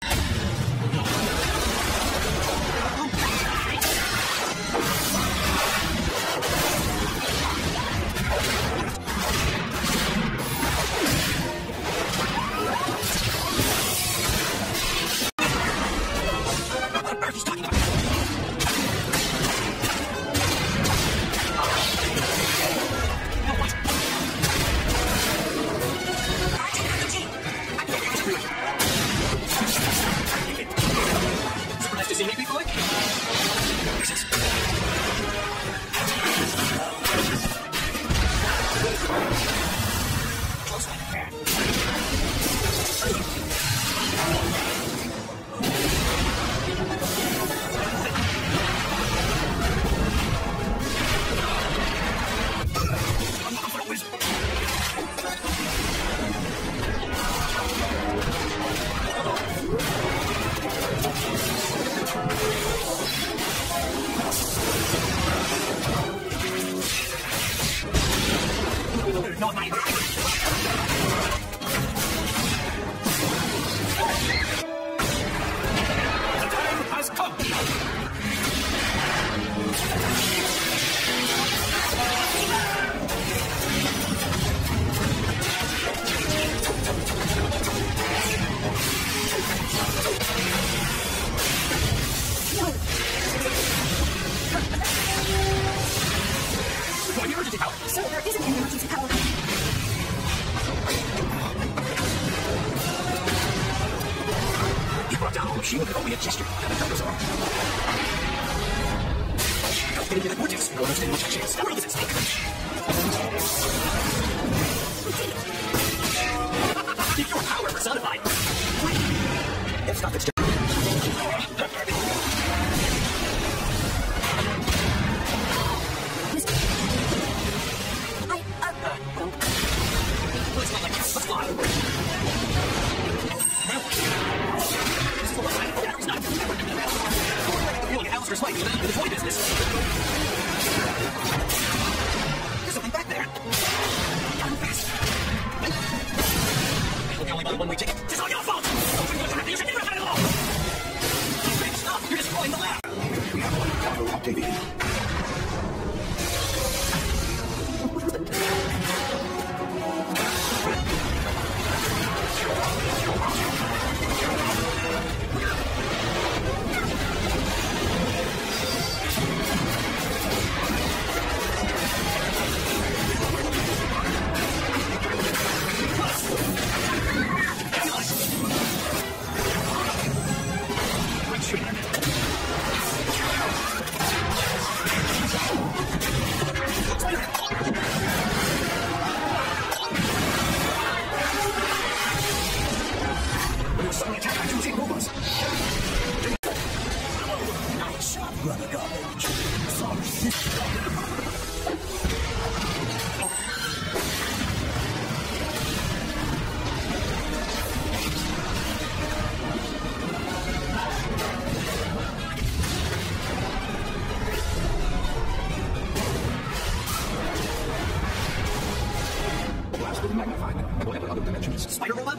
Spider robot?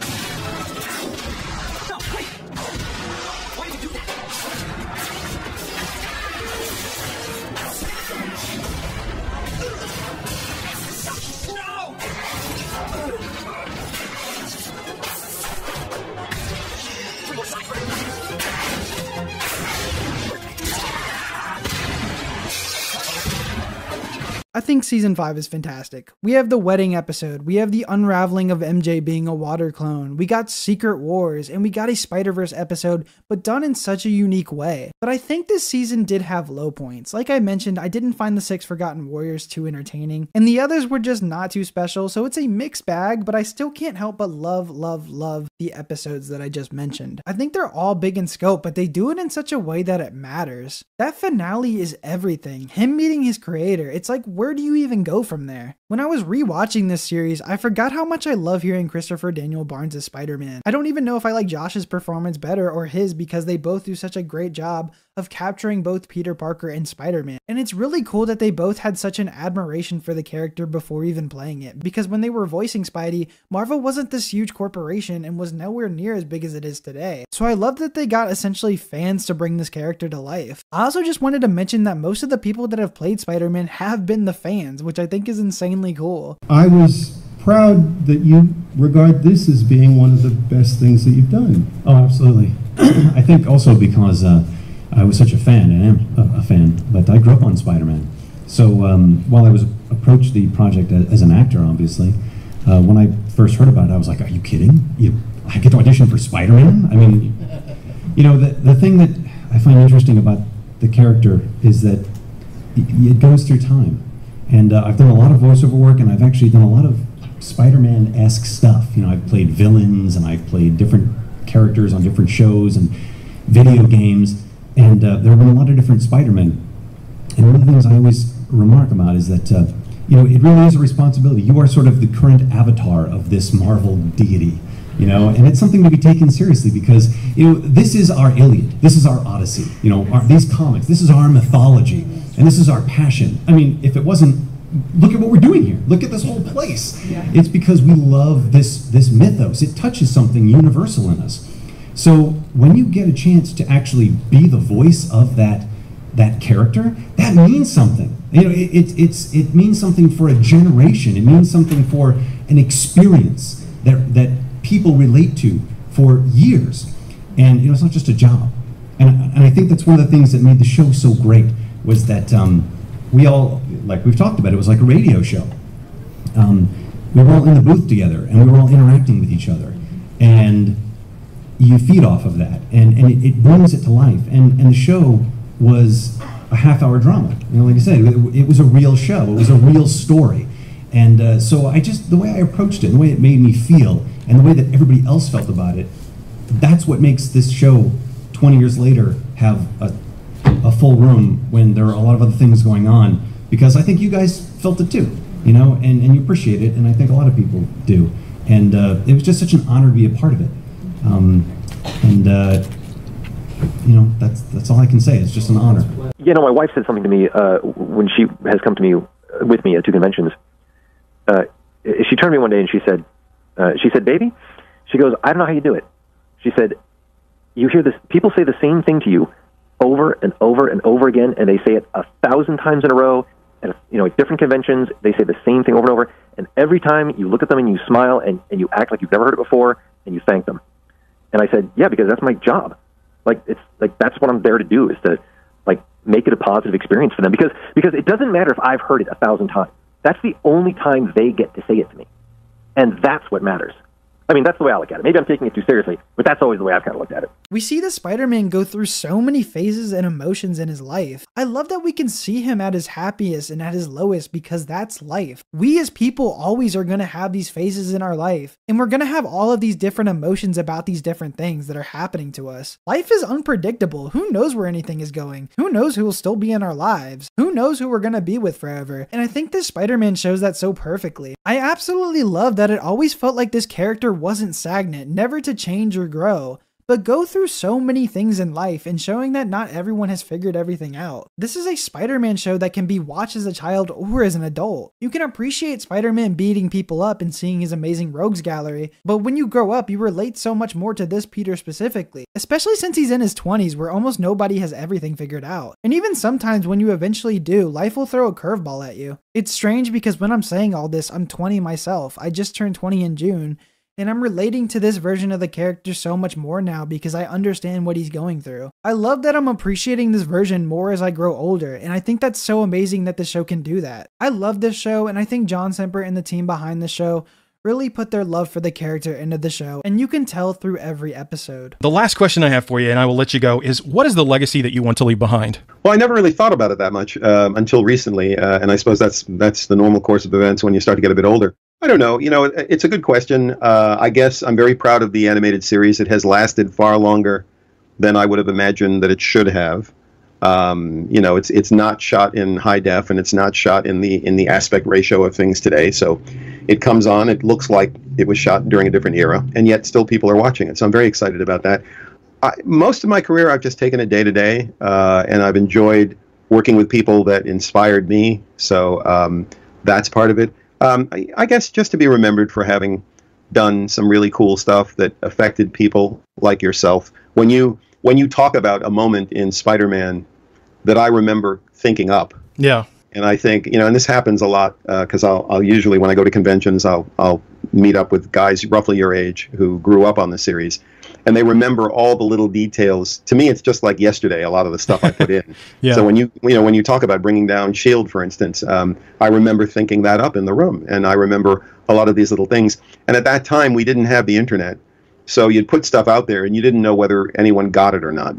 No, wait! Why did you do that? I think season 5 is fantastic. We have the wedding episode, we have the unraveling of MJ being a water clone, we got Secret Wars, and we got a Spider-Verse episode, but done in such a unique way. But I think this season did have low points. Like I mentioned, I didn't find the 6 Forgotten Warriors too entertaining, and the others were just not too special, so it's a mixed bag, but I still can't help but love the episodes that I just mentioned. I think they're all big in scope, but they do it in such a way that it matters. That finale is everything. Him meeting his creator, it's like, where do you even go from there? When I was rewatching this series, I forgot how much I love hearing Christopher Daniel Barnes as Spider-Man. I don't even know if I like Josh's performance better or his, because they both do such a great job of capturing both Peter Parker and Spider-Man. And it's really cool that they both had such an admiration for the character before even playing it, because when they were voicing Spidey, Marvel wasn't this huge corporation and was nowhere near as big as it is today. So I love that they got essentially fans to bring this character to life. I also just wanted to mention that most of the people that have played Spider-Man have been the fans, which I think is insanely cool. I was proud that you regard this as being one of the best things that you've done. Oh, absolutely. I think also because I was such a fan, and am a fan, but I grew up on Spider-Man. So while I was approached the project as an actor, obviously, when I first heard about it, I was like, are you kidding? I get to audition for Spider-Man? I mean, you know, the thing that I find interesting about the character is that it goes through time. And I've done a lot of voiceover work, and I've actually done a lot of Spider-Man-esque stuff. You know, I've played villains, and I've played different characters on different shows and video games, and there have been a lot of different Spider-Men. And one of the things I always remark about is that, you know, it really is a responsibility. You are sort of the current avatar of this Marvel deity, you know, and it's something to be taken seriously because, you know, this is our Iliad, this is our Odyssey, you know, these comics, this is our mythology, and this is our passion. I mean, if it wasn't, look at what we're doing here. Look at this whole place. Yeah. It's because we love this mythos. It touches something universal in us. So when you get a chance to actually be the voice of that character, that means something. You know, it means something for a generation. It means something for an experience that people relate to for years. And you know, it's not just a job. And I think that's one of the things that made the show so great was that we all, like we've talked about, it was like a radio show. We were all in the booth together, and we were all interacting with each other. And you feed off of that, and it brings it to life. And the show was a half-hour drama. You know, like I said, it was a real show. It was a real story. And so the way I approached it, the way it made me feel, and the way that everybody else felt about it, that's what makes this show, 20 years later, have a full room when there are a lot of other things going on. Because I think you guys felt it too, you know, and you appreciate it, and I think a lot of people do. And it was just such an honor to be a part of it. You know, that's all I can say. It's just an honor. You know, my wife said something to me when she has come to me with me at 2 conventions. She turned to me one day and she said, "Baby," she goes, "I don't know how you do it." She said, "You hear this? People say the same thing to you over and over and over again, and they say it 1,000 times in a row. And you know, at different conventions, they say the same thing over and over. And every time you look at them and you smile and you act like you've never heard it before, and you thank them." And I said, "Yeah, because that's my job. Like, it's like that's what I'm there to do, is to like make it a positive experience for them. Because it doesn't matter if I've heard it 1,000 times. That's the only time they get to say it to me, and that's what matters. I mean, that's the way I look at it. Maybe I'm taking it too seriously, but that's always the way I've kind of looked at it. We see the Spider-Man go through so many phases and emotions in his life. I love that we can see him at his happiest and at his lowest because that's life. We as people always are going to have these phases in our life, and we're going to have all of these different emotions about these different things that are happening to us. Life is unpredictable. Who knows where anything is going? Who knows who will still be in our lives? Who knows who we're going to be with forever? And I think this Spider-Man shows that so perfectly. I absolutely love that it always felt like this character wasn't stagnant, never to change or grow, but go through so many things in life and showing that not everyone has figured everything out. This is a Spider-Man show that can be watched as a child or as an adult. You can appreciate Spider-Man beating people up and seeing his amazing rogues gallery, but when you grow up, you relate so much more to this Peter specifically, especially since he's in his 20s where almost nobody has everything figured out. And even sometimes when you eventually do, life will throw a curveball at you. It's strange because when I'm saying all this, I'm 20 myself. I just turned 20 in June. And I'm relating to this version of the character so much more now because I understand what he's going through. I love that I'm appreciating this version more as I grow older, and I think that's so amazing that the show can do that. I love this show, and I think John Semper and the team behind the show really put their love for the character into the show, and you can tell through every episode. The last question I have for you, and I will let you go, is what is the legacy that you want to leave behind? Well, I never really thought about it that much until recently, and I suppose that's the normal course of events when you start to get a bit older. I don't know. It's a good question. I guess I'm very proud of the animated series. It has lasted far longer than I would have imagined that it should have. It's not shot in high def, and it's not shot in the aspect ratio of things today. So it comes on. It looks like it was shot during a different era, and yet still people are watching it. So I'm very excited about that. Most of my career, I've just taken it day to day, and I've enjoyed working with people that inspired me. So that's part of it. I guess just to be remembered for having done some really cool stuff that affected people like yourself. When you talk about a moment in Spider-Man that I remember thinking up. Yeah. And I think, and this happens a lot because I'll usually, when I go to conventions, I'll meet up with guys roughly your age who grew up on the series. And they remember all the little details. To me, it's just like yesterday, a lot of the stuff I put in. Yeah. So when you talk about bringing down S.H.I.E.L.D., for instance, I remember thinking that up in the room. And I remember a lot of these little things. And at that time, we didn't have the internet. So you'd put stuff out there and you didn't know whether anyone got it or not.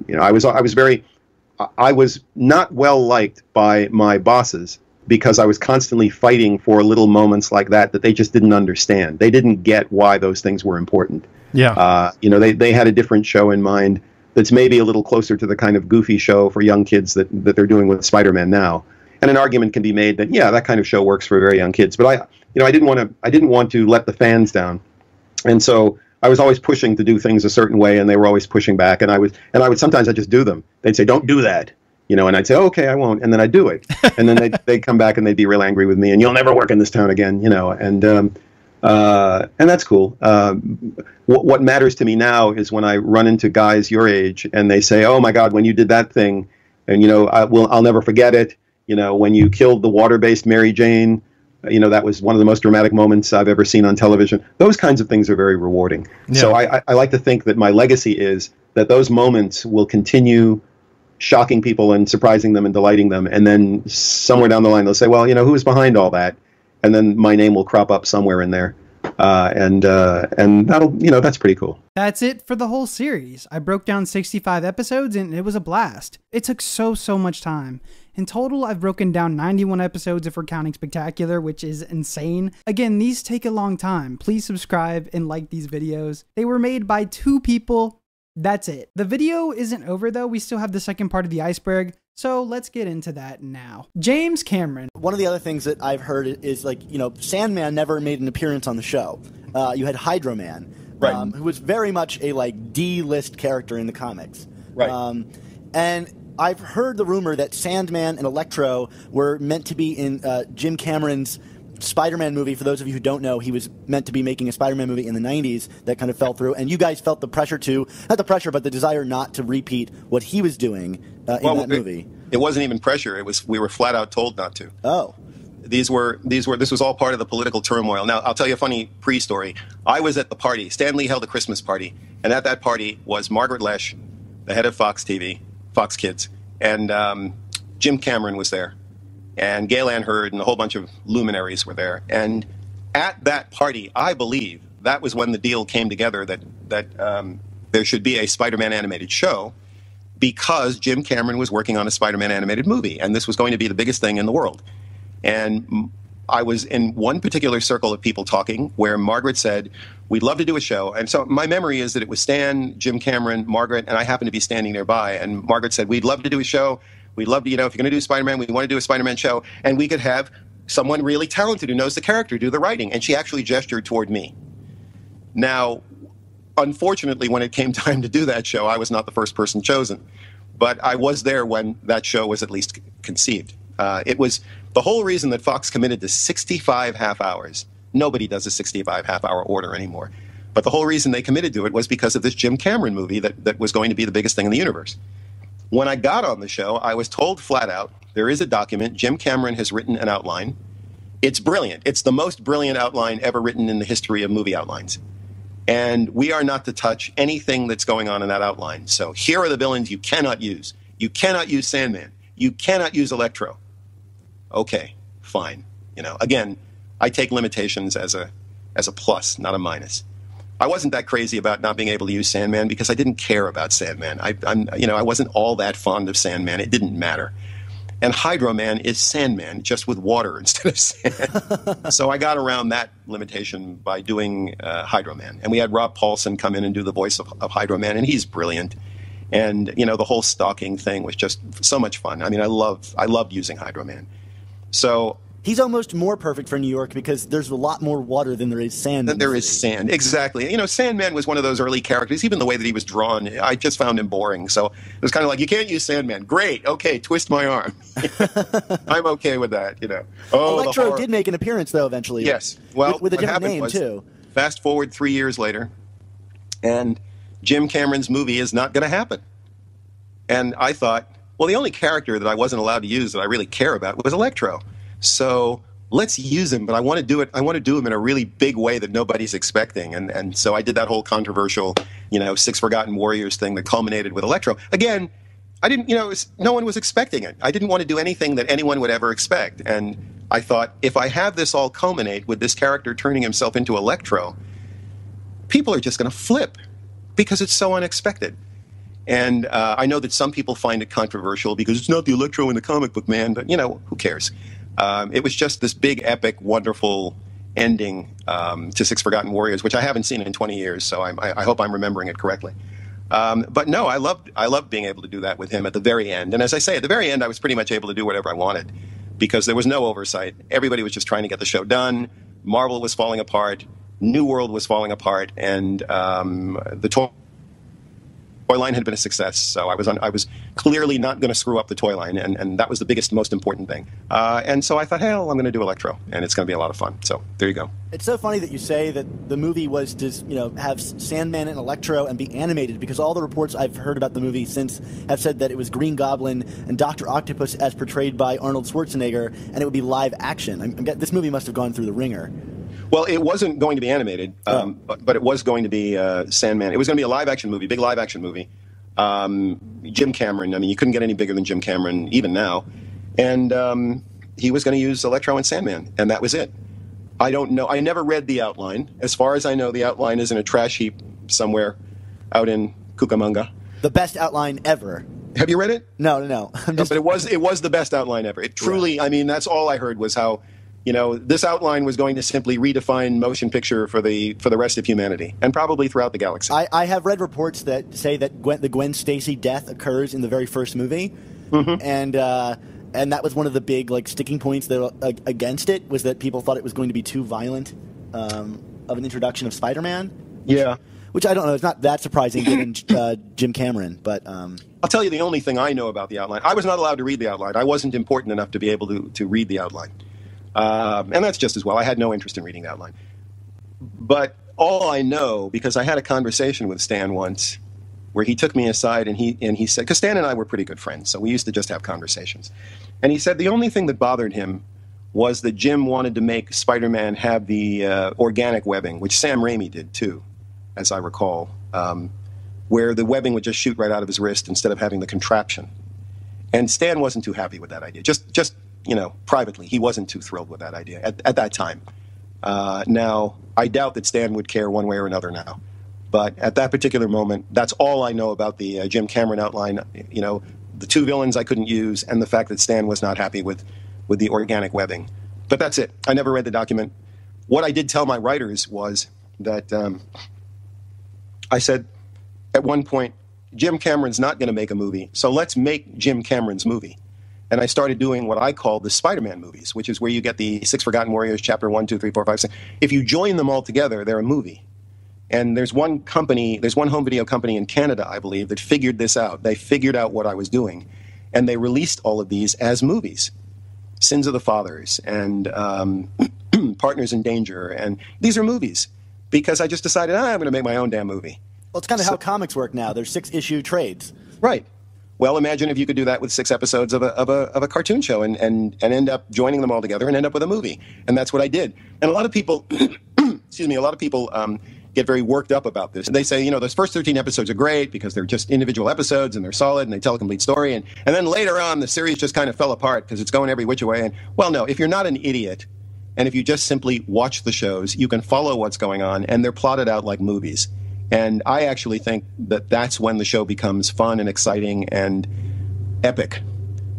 I was not well liked by my bosses because I was constantly fighting for little moments like that they just didn't understand. They didn't get why those things were important. Yeah. They had a different show in mind that's maybe a little closer to the kind of goofy show for young kids that they're doing with Spider-Man now. And an argument can be made that, yeah, that kind of show works for very young kids. But I didn't want to let the fans down. And so I was always pushing to do things a certain way, and they were always pushing back. And I would sometimes I'd just do them. They'd say, "Don't do that," and I'd say, "Oh, okay, I won't," and then I'd do it. And then they'd come back and they'd be real angry with me, and "You'll never work in this town again," and that's cool. What matters to me now is when I run into guys your age and they say, "Oh my God, when you did that thing, and I'll never forget it. When you killed the water-based Mary Jane." That was one of the most dramatic moments I've ever seen on television. Those kinds of things are very rewarding. Yeah. So I like to think that my legacy is that those moments will continue shocking people and surprising them and delighting them. And then somewhere down the line, they'll say, well, who was behind all that? And then my name will crop up somewhere in there. And that'll, that's pretty cool. That's it for the whole series. I broke down 65 episodes and it was a blast. It took so much time. In total, I've broken down 91 episodes if we're counting Spectacular, which is insane. Again, these take a long time. Please subscribe and like these videos. They were made by 2 people. That's it. The video isn't over though. We still have the second part of the Iceberg. So let's get into that now. James Cameron. One of the other things that I've heard is Sandman never made an appearance on the show. You had Hydro Man, right. Who was very much a D-list character in the comics. Right. And I've heard the rumor that Sandman and Electro were meant to be in Jim Cameron's Spider-Man movie. For those of you who don't know, he was meant to be making a Spider-Man movie in the 90s that kind of fell through, and you guys felt the pressure not the pressure, but the desire not to repeat what he was doing in that movie. It wasn't even pressure. We were flat out told not to. Oh. This was all part of the political turmoil. Now, I'll tell you a funny pre-story. I was at the party. Stan Lee held a Christmas party, and at that party was Margaret Lesh, the head of Fox Kids, and Jim Cameron was there, and Gale Ann Hurd and a whole bunch of luminaries were there. And at that party, I believe that was when the deal came together that there should be a Spider-Man animated show, because Jim Cameron was working on a Spider-Man animated movie, and this was going to be the biggest thing in the world. And I was in one particular circle of people talking where Margaret said, we'd love to do a show. And so my memory is that it was Stan, Jim Cameron, Margaret, and I happened to be standing nearby. And Margaret said, we'd love to do a show. We'd love to, if you're going to do Spider-Man, we want to do a Spider-Man show. And we could have someone really talented who knows the character do the writing. And she actually gestured toward me. Now, unfortunately, when it came time to do that show, I was not the first person chosen. But I was there when that show was at least conceived. It was the whole reason that Fox committed to 65 half hours. Nobody does a 65 half-hour order anymore. But the whole reason they committed to it was because of this Jim Cameron movie that was going to be the biggest thing in the universe. When I got on the show, I was told flat out, there is a document. Jim Cameron has written an outline. It's brilliant. It's the most brilliant outline ever written in the history of movie outlines. And we are not to touch anything that's going on in that outline. So here are the villains you cannot use. You cannot use Sandman. You cannot use Electro. Okay, fine. Again, I take limitations as a plus, not a minus. I wasn't that crazy about not being able to use Sandman because I didn't care about Sandman. I wasn't all that fond of Sandman. It didn't matter. And Hydro Man is Sandman, just with water instead of sand. So I got around that limitation by doing Hydro Man. And we had Rob Paulson come in and do the voice of Hydro Man, and he's brilliant. And, the whole stalking thing was just so much fun. I mean, I loved using Hydro Man. So he's almost more perfect for New York because there's a lot more water than there is sand. There is sand, exactly. Sandman was one of those early characters. Even the way that he was drawn, I just found him boring. So it was kind of like, you can't use Sandman. Great, okay, twist my arm. I'm okay with that. Electro did make an appearance though eventually. Yes, well, with a different name too. Fast forward 3 years later, and Jim Cameron's movie is not going to happen. And I thought, well, the only character that I wasn't allowed to use that I really care about was Electro. So let's use him, but I want to do it. I want to do him in a really big way that nobody's expecting. And so I did that whole controversial, 6 Forgotten Warriors thing that culminated with Electro. Again, I didn't, no one was expecting it. I didn't want to do anything that anyone would ever expect. And I thought, if I have this all culminate with this character turning himself into Electro, people are just going to flip because it's so unexpected. And I know that some people find it controversial because it's not the Electro in the comic book, man, but, who cares? It was just this big, epic, wonderful ending to 6 Forgotten Warriors, which I haven't seen in 20 years, so I hope I'm remembering it correctly. But no, I loved being able to do that with him at the very end. And as I say, at the very end, I was pretty much able to do whatever I wanted because there was no oversight. Everybody was just trying to get the show done. Marvel was falling apart. New World was falling apart. And the toy line had been a success, so I was clearly not going to screw up the toy line, and that was the biggest, most important thing. And so I thought, hell, I'm going to do Electro, and it's going to be a lot of fun. So there you go. It's so funny that you say that the movie was to have Sandman and Electro and be animated, because all the reports I've heard about the movie since have said that it was Green Goblin and Dr. Octopus as portrayed by Arnold Schwarzenegger, and it would be live action. This movie must have gone through the ringer. Well, it wasn't going to be animated, but it was going to be Sandman. It was going to be a live-action movie, big live-action movie. Jim Cameron, I mean, you couldn't get any bigger than Jim Cameron, even now. And he was going to use Electro and Sandman, and that was it. I don't know. I never read the outline. As far as I know, the outline is in a trash heap somewhere out in Cucamonga. The best outline ever. Have you read it? No. But it was the best outline ever. It truly, I mean, that's all I heard was how, this outline was going to simply redefine motion picture for the rest of humanity, and probably throughout the galaxy. I have read reports that say that the Gwen Stacy death occurs in the very first movie, and that was one of the big sticking points that against it, was that people thought it was going to be too violent of an introduction of Spider-Man. Which I don't know. It's not that surprising given Jim Cameron, but I'll tell you the only thing I know about the outline. I was not allowed to read the outline. I wasn't important enough to be able to read the outline. And that's just as well. I had no interest in reading the outline. But all I know, because I had a conversation with Stan once where he took me aside and he said, because Stan and I were pretty good friends, so we used to just have conversations. And he said the only thing that bothered him was that Jim wanted to make Spider-Man have the organic webbing, which Sam Raimi did too, as I recall, where the webbing would just shoot right out of his wrist instead of having the contraption. And Stan wasn't too happy with that idea. Just privately, he wasn't too thrilled with that idea at that time. Now, I doubt that Stan would care one way or another now. But at that particular moment, that's all I know about the Jim Cameron outline. You know, the two villains I couldn't use, and the fact that Stan was not happy with the organic webbing. But that's it. I never read the document. What I did tell my writers was that I said at one point, Jim Cameron's not going to make a movie, so let's make Jim Cameron's movie. And I started doing what I call the Spider-Man movies, which is where you get the 6 Forgotten Warriors, chapter 1, 2, 3, 4, 5, 6. If you join them all together, they're a movie. And there's one company, there's one home video company in Canada, I believe, that figured this out. They figured out what I was doing, and they released all of these as movies. Sins of the Fathers and Partners in Danger, and these are movies because I just decided I'm going to make my own damn movie. Well, it's kind of how comics work now. There's 6-issue trades. Right. Well, imagine if you could do that with 6 episodes of a cartoon show and end up joining them all together and end up with a movie. And that's what I did. And a lot of people, excuse me, a lot of people get very worked up about this. They say, you know, those first 13 episodes are great because they're just individual episodes and they're solid and they tell a complete story. And then later on, the series just kind of fell apart because it's going every which way. And, well, no, if you're not an idiot and if you just simply watch the shows, you can follow what's going on and they're plotted out like movies. And I actually think that that's when the show becomes fun and exciting and epic.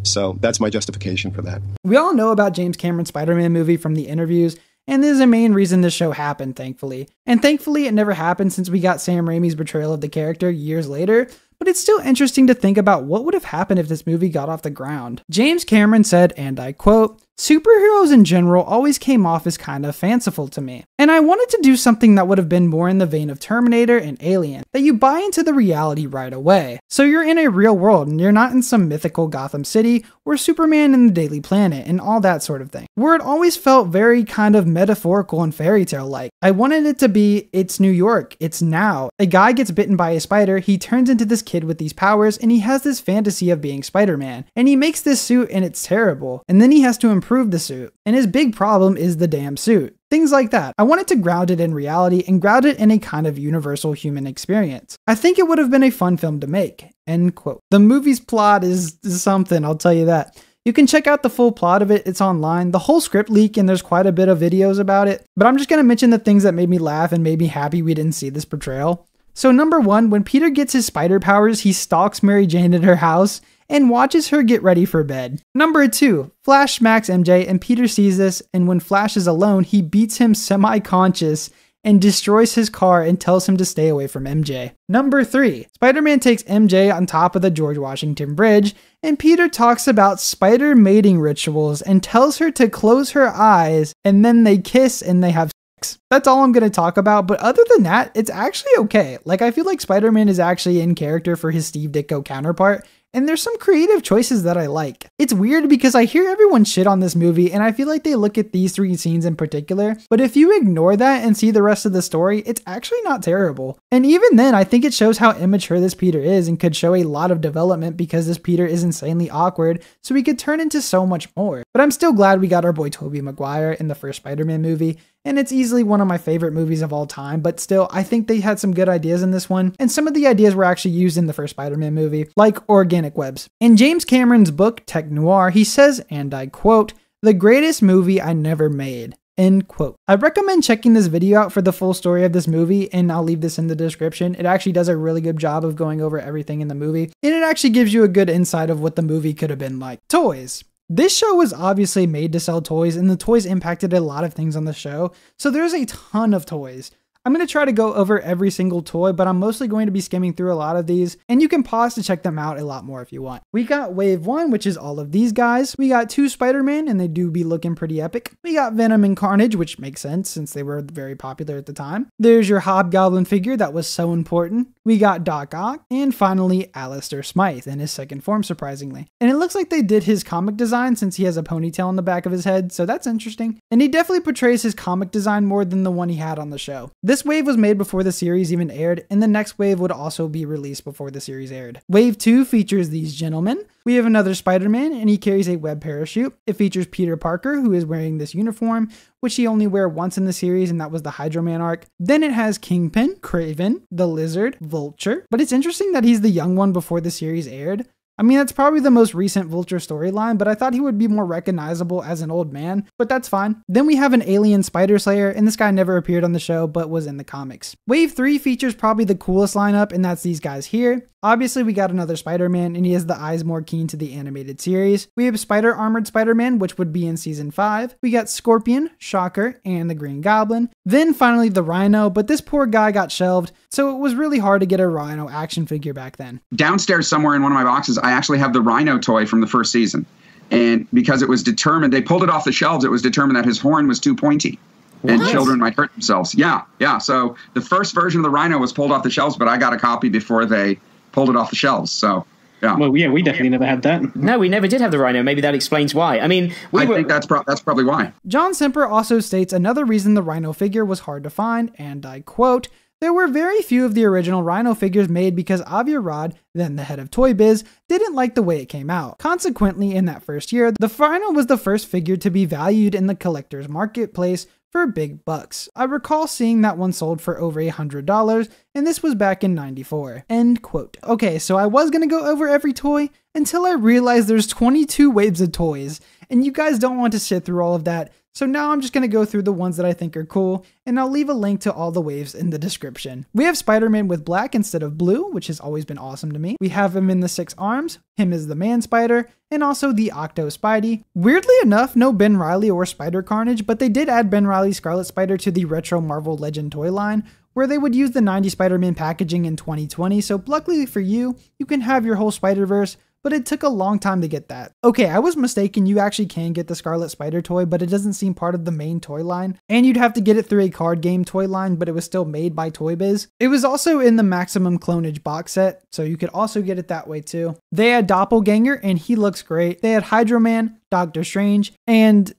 So that's my justification for that. We all know about James Cameron's Spider-Man movie from the interviews, and this is a main reason this show happened, thankfully. And thankfully, it never happened since we got Sam Raimi's portrayal of the character years later, but it's still interesting to think about what would have happened if this movie got off the ground. James Cameron said, and I quote, "Superheroes in general always came off as kind of fanciful to me, and I wanted to do something that would have been more in the vein of Terminator and Alien, that you buy into the reality right away. So you're in a real world and you're not in some mythical Gotham City or Superman in the Daily Planet and all that sort of thing, where it always felt very kind of metaphorical and fairy tale like. I wanted it to be, it's New York, it's now. A guy gets bitten by a spider, he turns into this kid with these powers, and he has this fantasy of being Spider-Man, and he makes this suit and it's terrible, and then he has to improve the suit, and his big problem is the damn suit. Things like that. I wanted to ground it in reality and ground it in a kind of universal human experience. I think it would have been a fun film to make." End quote. The movie's plot is something, I'll tell you that. You can check out the full plot of it, it's online. The whole script leak, and there's quite a bit of videos about it, but I'm just going to mention the things that made me laugh and made me happy we didn't see this portrayal. So number 1, when Peter gets his spider powers, he stalks Mary Jane at her house and watches her get ready for bed. Number 2, Flash smacks MJ and Peter sees this, and when Flash is alone, he beats him semi-conscious and destroys his car and tells him to stay away from MJ. Number 3, Spider-Man takes MJ on top of the George Washington Bridge, and Peter talks about spider mating rituals and tells her to close her eyes, and then they kiss and they have sex. That's all I'm going to talk about, but other than that, it's actually okay. Like, I feel like Spider-Man is actually in character for his Steve Ditko counterpart, and there's some creative choices that I like. It's weird because I hear everyone shit on this movie, and I feel like they look at these 3 scenes in particular, but if you ignore that and see the rest of the story, it's actually not terrible. And even then, I think it shows how immature this Peter is and could show a lot of development because this Peter is insanely awkward, so he could turn into so much more. But I'm still glad we got our boy Tobey Maguire in the first Spider-Man movie, and it's easily one of my favorite movies of all time, but still, I think they had some good ideas in this one, and some of the ideas were actually used in the first Spider-Man movie, like organic webs. In James Cameron's book, Tech Noir, he says, and I quote, "The greatest movie I never made." End quote. I recommend checking this video out for the full story of this movie, and I'll leave this in the description. It actually does a really good job of going over everything in the movie, and it actually gives you a good insight of what the movie could have been like. Toys. This show was obviously made to sell toys, and the toys impacted a lot of things on the show, so there's a ton of toys. I'm going to try to go over every single toy, but I'm mostly going to be skimming through a lot of these, and you can pause to check them out a lot more if you want. We got Wave 1, which is all of these guys. We got 2 Spider-Man, and they do be looking pretty epic. We got Venom and Carnage, which makes sense since they were very popular at the time. There's your Hobgoblin figure that was so important. We got Doc Ock, and finally Alistair Smythe in his second form, surprisingly. And it looks like they did his comic design since he has a ponytail on the back of his head, so that's interesting. And he definitely portrays his comic design more than the one he had on the show. This wave was made before the series even aired, and the next wave would also be released before the series aired. Wave 2 features these gentlemen. We have another Spider-Man, and he carries a web parachute. It features Peter Parker, who is wearing this uniform, which he only wear once in the series, and that was the Hydro Man arc. Then it has Kingpin, Kraven, the Lizard, Vulture, but it's interesting that he's the young one before the series aired. I mean, that's probably the most recent Vulture storyline, but I thought he would be more recognizable as an old man, but that's fine. Then we have an alien Spider Slayer, and this guy never appeared on the show, but was in the comics. Wave 3 features probably the coolest lineup, and that's these guys here. Obviously, we got another Spider-Man, and he has the eyes more keen to the animated series. We have Spider-Armored Spider-Man, which would be in Season 5. We got Scorpion, Shocker, and the Green Goblin. Then finally the Rhino, but this poor guy got shelved, so it was really hard to get a Rhino action figure back then. Downstairs somewhere in one of my boxes, I actually have the Rhino toy from the first season. And because it was determined, they pulled it off the shelves, it was determined that his horn was too pointy. And children might hurt themselves. Yeah. So the first version of the Rhino was pulled off the shelves, but I got a copy before they pulled it off the shelves. So, yeah. Well, yeah, we definitely never had that. No, we never did have the Rhino. Maybe that explains why. I mean, I think that's probably why. John Semper also states another reason the Rhino figure was hard to find, and I quote, "There were very few of the original Rhino figures made because Avi Arad, then the head of Toy Biz, didn't like the way it came out. Consequently, in that first year, the Rhino was the first figure to be valued in the collector's marketplace for big bucks. I recall seeing that one sold for over $100, and this was back in '94. End quote. Okay, so I was gonna go over every toy until I realized there's 22 waves of toys, and you guys don't want to sit through all of that. So now I'm just going to go through the ones that I think are cool, and I'll leave a link to all the waves in the description. We have Spider-Man with black instead of blue, which has always been awesome to me. We have him in the 6 arms, him as the Man Spider, and also the Octo Spidey. Weirdly enough, no Ben Reilly or Spider Carnage, but they did add Ben Reilly's Scarlet Spider to the retro Marvel Legend toy line, where they would use the 90 Spider-Man packaging in 2020, so luckily for you, you can have your whole Spider-Verse, but it took a long time to get that. Okay, I was mistaken, you actually can get the Scarlet Spider toy, but it doesn't seem part of the main toy line, and you'd have to get it through a card game toy line, but it was still made by Toy Biz. It was also in the Maximum Clonage box set, so you could also get it that way too. They had Doppelganger, and he looks great. They had Hydro Man, Doctor Strange, and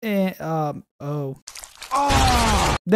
they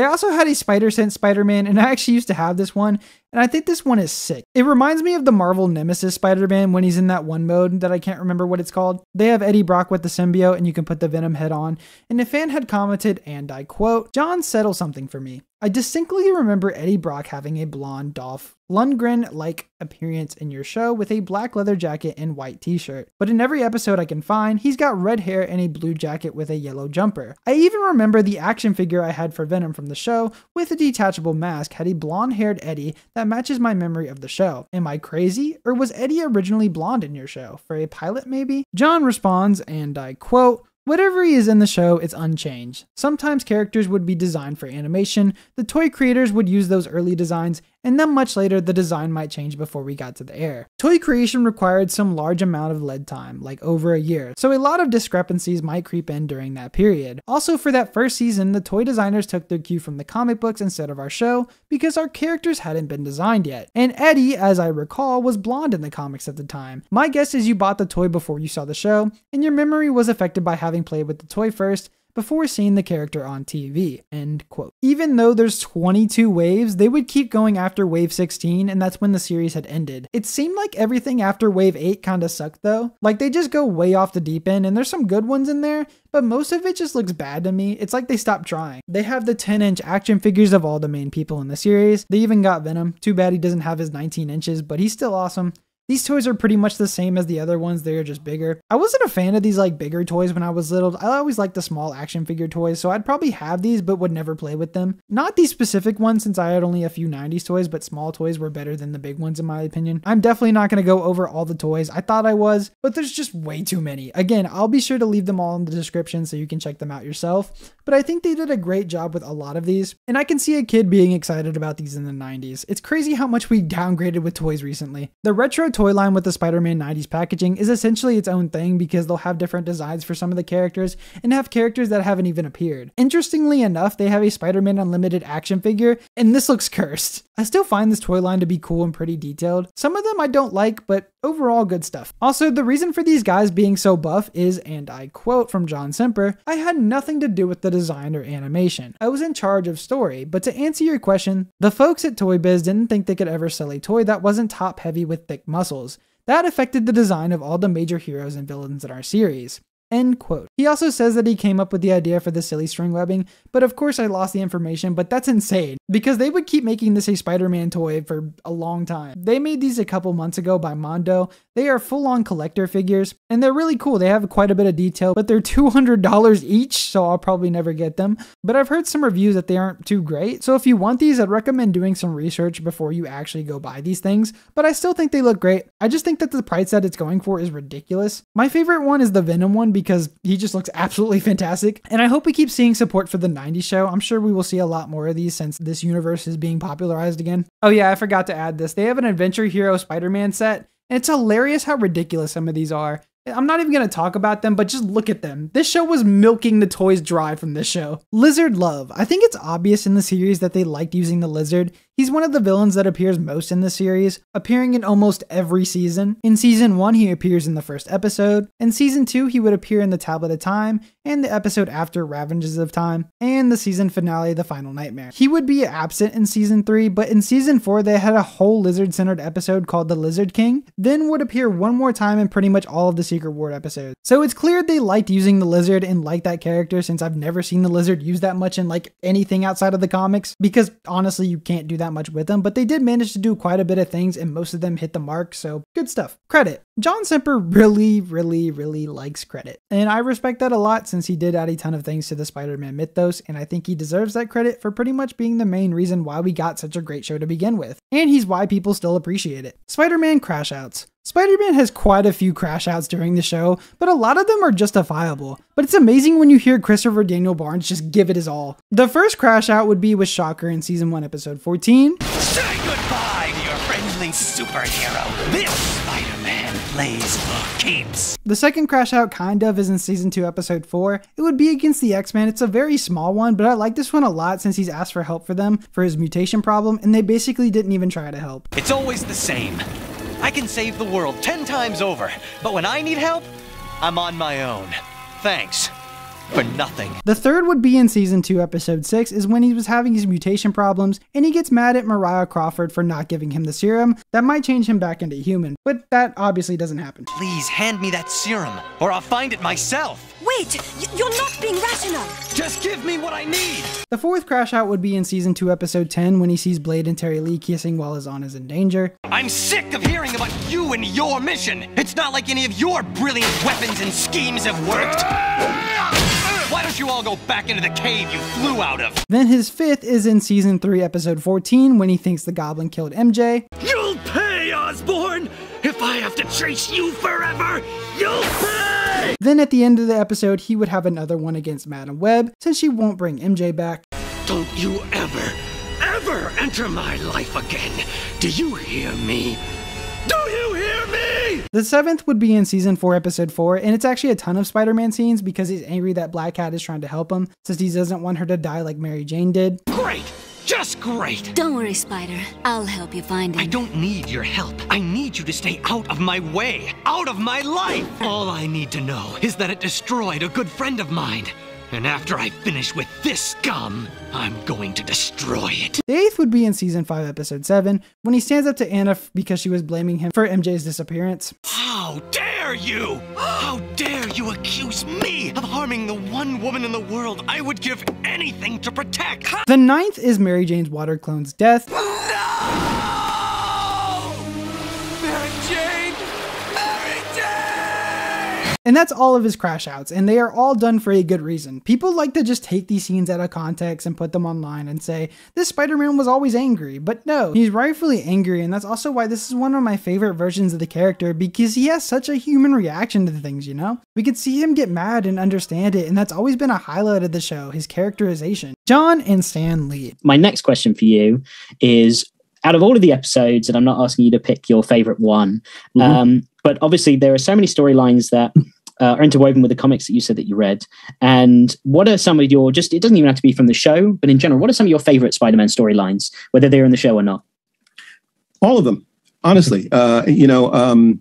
also had a Spider-Sense Spider-Man, and I actually used to have this one, and I think this one is sick. It reminds me of the Marvel Nemesis Spider-Man when he's in that one mode that I can't remember what it's called. They have Eddie Brock with the symbiote, and you can put the Venom head on, and a fan had commented, and I quote, "John, settle something for me. I distinctly remember Eddie Brock having a blonde Dolph Lundgren-like appearance in your show with a black leather jacket and white t-shirt. But in every episode I can find, he's got red hair and a blue jacket with a yellow jumper. I even remember the action figure I had for Venom from the show with a detachable mask had a blonde-haired Eddie that matches my memory of the show. Am I crazy? Or was Eddie originally blonde in your show? For a pilot maybe?" John responds, and I quote, "Whatever he is in the show, it's unchanged. Sometimes characters would be designed for animation, the toy creators would use those early designs, and then much later the design might change before we got to the air. Toy creation required some large amount of lead time, like over a year, so a lot of discrepancies might creep in during that period. Also for that first season, the toy designers took their cue from the comic books instead of our show, because our characters hadn't been designed yet. And Eddie, as I recall, was blonde in the comics at the time. My guess is you bought the toy before you saw the show, and your memory was affected by having played with the toy first, before seeing the character on TV." End quote. Even though there's 22 waves, they would keep going after wave 16, and that's when the series had ended. It seemed like everything after wave 8 kinda sucked though. Like they just go way off the deep end, and there's some good ones in there, but most of it just looks bad to me. It's like they stopped trying. They have the 10-inch action figures of all the main people in the series. They even got Venom. Too bad he doesn't have his 19 inches, but he's still awesome. These toys are pretty much the same as the other ones, they're just bigger. I wasn't a fan of these like bigger toys when I was little. I always liked the small action figure toys, so I'd probably have these but would never play with them. Not these specific ones since I had only a few 90s toys, but small toys were better than the big ones in my opinion. I'm definitely not going to go over all the toys. I thought I was, but there's just way too many. Again, I'll be sure to leave them all in the description so you can check them out yourself, but I think they did a great job with a lot of these, and I can see a kid being excited about these in the 90s. It's crazy how much we downgraded with toys recently. The retro toy line with the Spider-Man 90s packaging is essentially its own thing because they'll have different designs for some of the characters and have characters that haven't even appeared. Interestingly enough, they have a Spider-Man Unlimited action figure, and this looks cursed. I still find this toy line to be cool and pretty detailed. Some of them I don't like, but overall good stuff. Also, the reason for these guys being so buff is, and I quote from John Semper, "I had nothing to do with the design or animation. I was in charge of story, but to answer your question, the folks at Toy Biz didn't think they could ever sell a toy that wasn't top heavy with thick muscles. That affected the design of all the major heroes and villains in our series." End quote. He also says that he came up with the idea for the silly string webbing, but of course I lost the information, but that's insane because they would keep making this a Spider-Man toy for a long time. They made these a couple months ago by Mondo. They are full-on collector figures and they're really cool. They have quite a bit of detail, but they're $200 each, so I'll probably never get them. But I've heard some reviews that they aren't too great, so if you want these, I'd recommend doing some research before you actually go buy these things, but I still think they look great. I just think that the price that it's going for is ridiculous. My favorite one is the Venom one because he just looks absolutely fantastic, and I hope we keep seeing support for the 90s show. I'm sure we will see a lot more of these since this universe is being popularized again. Oh yeah, I forgot to add this. They have an Adventure Hero Spider-Man set, and it's hilarious how ridiculous some of these are. I'm not even going to talk about them, but just look at them. This show was milking the toys dry from this show. Lizard Love. I think it's obvious in the series that they liked using the lizard. He's one of the villains that appears most in the series, appearing in almost every season. In season 1, he appears in the first episode. In season 2, he would appear in the Tablet of Time, and the episode after Ravages of Time, and the season finale, The Final Nightmare. He would be absent in season 3, but in season 4, they had a whole lizard-centered episode called The Lizard King, then would appear one more time in pretty much all of the Secret Ward episodes. So it's clear they liked using the lizard and liked that character, since I've never seen the lizard used that much in like anything outside of the comics, because honestly you can't do that much with them, but they did manage to do quite a bit of things and most of them hit the mark, so good stuff. Credit. John Semper really likes credit, and I respect that a lot since he did add a ton of things to the Spider-Man mythos, and I think he deserves that credit for pretty much being the main reason why we got such a great show to begin with, and he's why people still appreciate it. Spider-Man crash outs. Spider-Man has quite a few crash outs during the show, but a lot of them are justifiable. But it's amazing when you hear Christopher Daniel Barnes just give it his all. The first crash out would be with Shocker in season 1 episode 14. Say goodbye to your friendly superhero. This Spider-Man plays for keeps. The second crash out kind of is in season 2 episode 4. It would be against the X-Men. It's a very small one, but I like this one a lot since he's asked for help for them for his mutation problem, and they basically didn't even try to help. It's always the same. I can save the world 10 times over, but when I need help, I'm on my own. Thanks for nothing. The third would be in season 2 episode 6 is when he was having his mutation problems and he gets mad at Mariah Crawford for not giving him the serum that might change him back into human, but that obviously doesn't happen. Please hand me that serum or I'll find it myself. Wait, you're not being rational. Just give me what I need. The fourth crash out would be in season 2 episode 10 when he sees Blade and Terry Lee kissing while his aunt is in danger. I'm sick of hearing about you and your mission. It's not like any of your brilliant weapons and schemes have worked. Why don't you all go back into the cave you flew out of? Then his fifth is in season 3 episode 14 when he thinks the Goblin killed MJ. You'll pay, Osborn! If I have to chase you forever, you'll pay! Then at the end of the episode, he would have another one against Madam Web, since she won't bring MJ back. Don't you ever enter my life again. Do you hear me? Do you hear me? The seventh would be in season 4 episode 4, and it's actually a ton of Spider-Man scenes because he's angry that Black Cat is trying to help him, since he doesn't want her to die like Mary Jane did. Great! Just great! Don't worry, Spider. I'll help you find him. I don't need your help. I need you to stay out of my way, out of my life! All I need to know is that it destroyed a good friend of mine. And after I finish with this scum, I'm going to destroy it. The eighth would be in season 5 episode 7, when he stands up to Anna because she was blaming him for MJ's disappearance. How dare you! How dare you accuse me of harming the one woman in the world I would give anything to protect? The ninth is Mary Jane's water clone's death. No! Mary Jane! Mary Jane! And that's all of his crash outs, and they are all done for a good reason. People like to just take these scenes out of context and put them online and say, this Spider-Man was always angry, but no, he's rightfully angry, and that's also why this is one of my favorite versions of the character, because he has such a human reaction to things, you know? We could see him get mad and understand it, and that's always been a highlight of the show, his characterization. John and Stan Lee. My next question for you is, out of all of the episodes, and I'm not asking you to pick your favorite one, but obviously there are so many storylines that are interwoven with the comics that you said that you read. And what are some of your, it doesn't even have to be from the show, but in general, what are some of your favorite Spider-Man storylines, whether they're in the show or not? All of them, honestly. The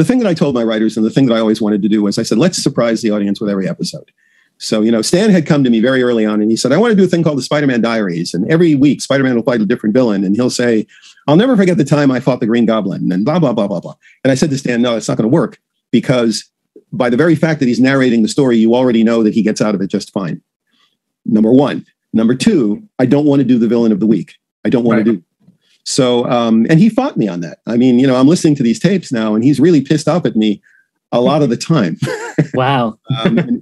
thing that I told my writers and the thing that I always wanted to do was I said, let's surprise the audience with every episode. So, Stan had come to me very early on and he said, I want to do a thing called the Spider-Man Diaries. And every week, Spider-Man will fight a different villain. And he'll say, I'll never forget the time I fought the Green Goblin and blah, blah, blah, blah, blah. And I said to Stan, no, it's not going to work because by the very fact that he's narrating the story, you already know that he gets out of it just fine. Number one. Number two, I don't want to do the villain of the week. I don't want to do. So, and he fought me on that. I mean, you know, I'm listening to these tapes now, and he's really pissed off at me a lot of the time. Wow.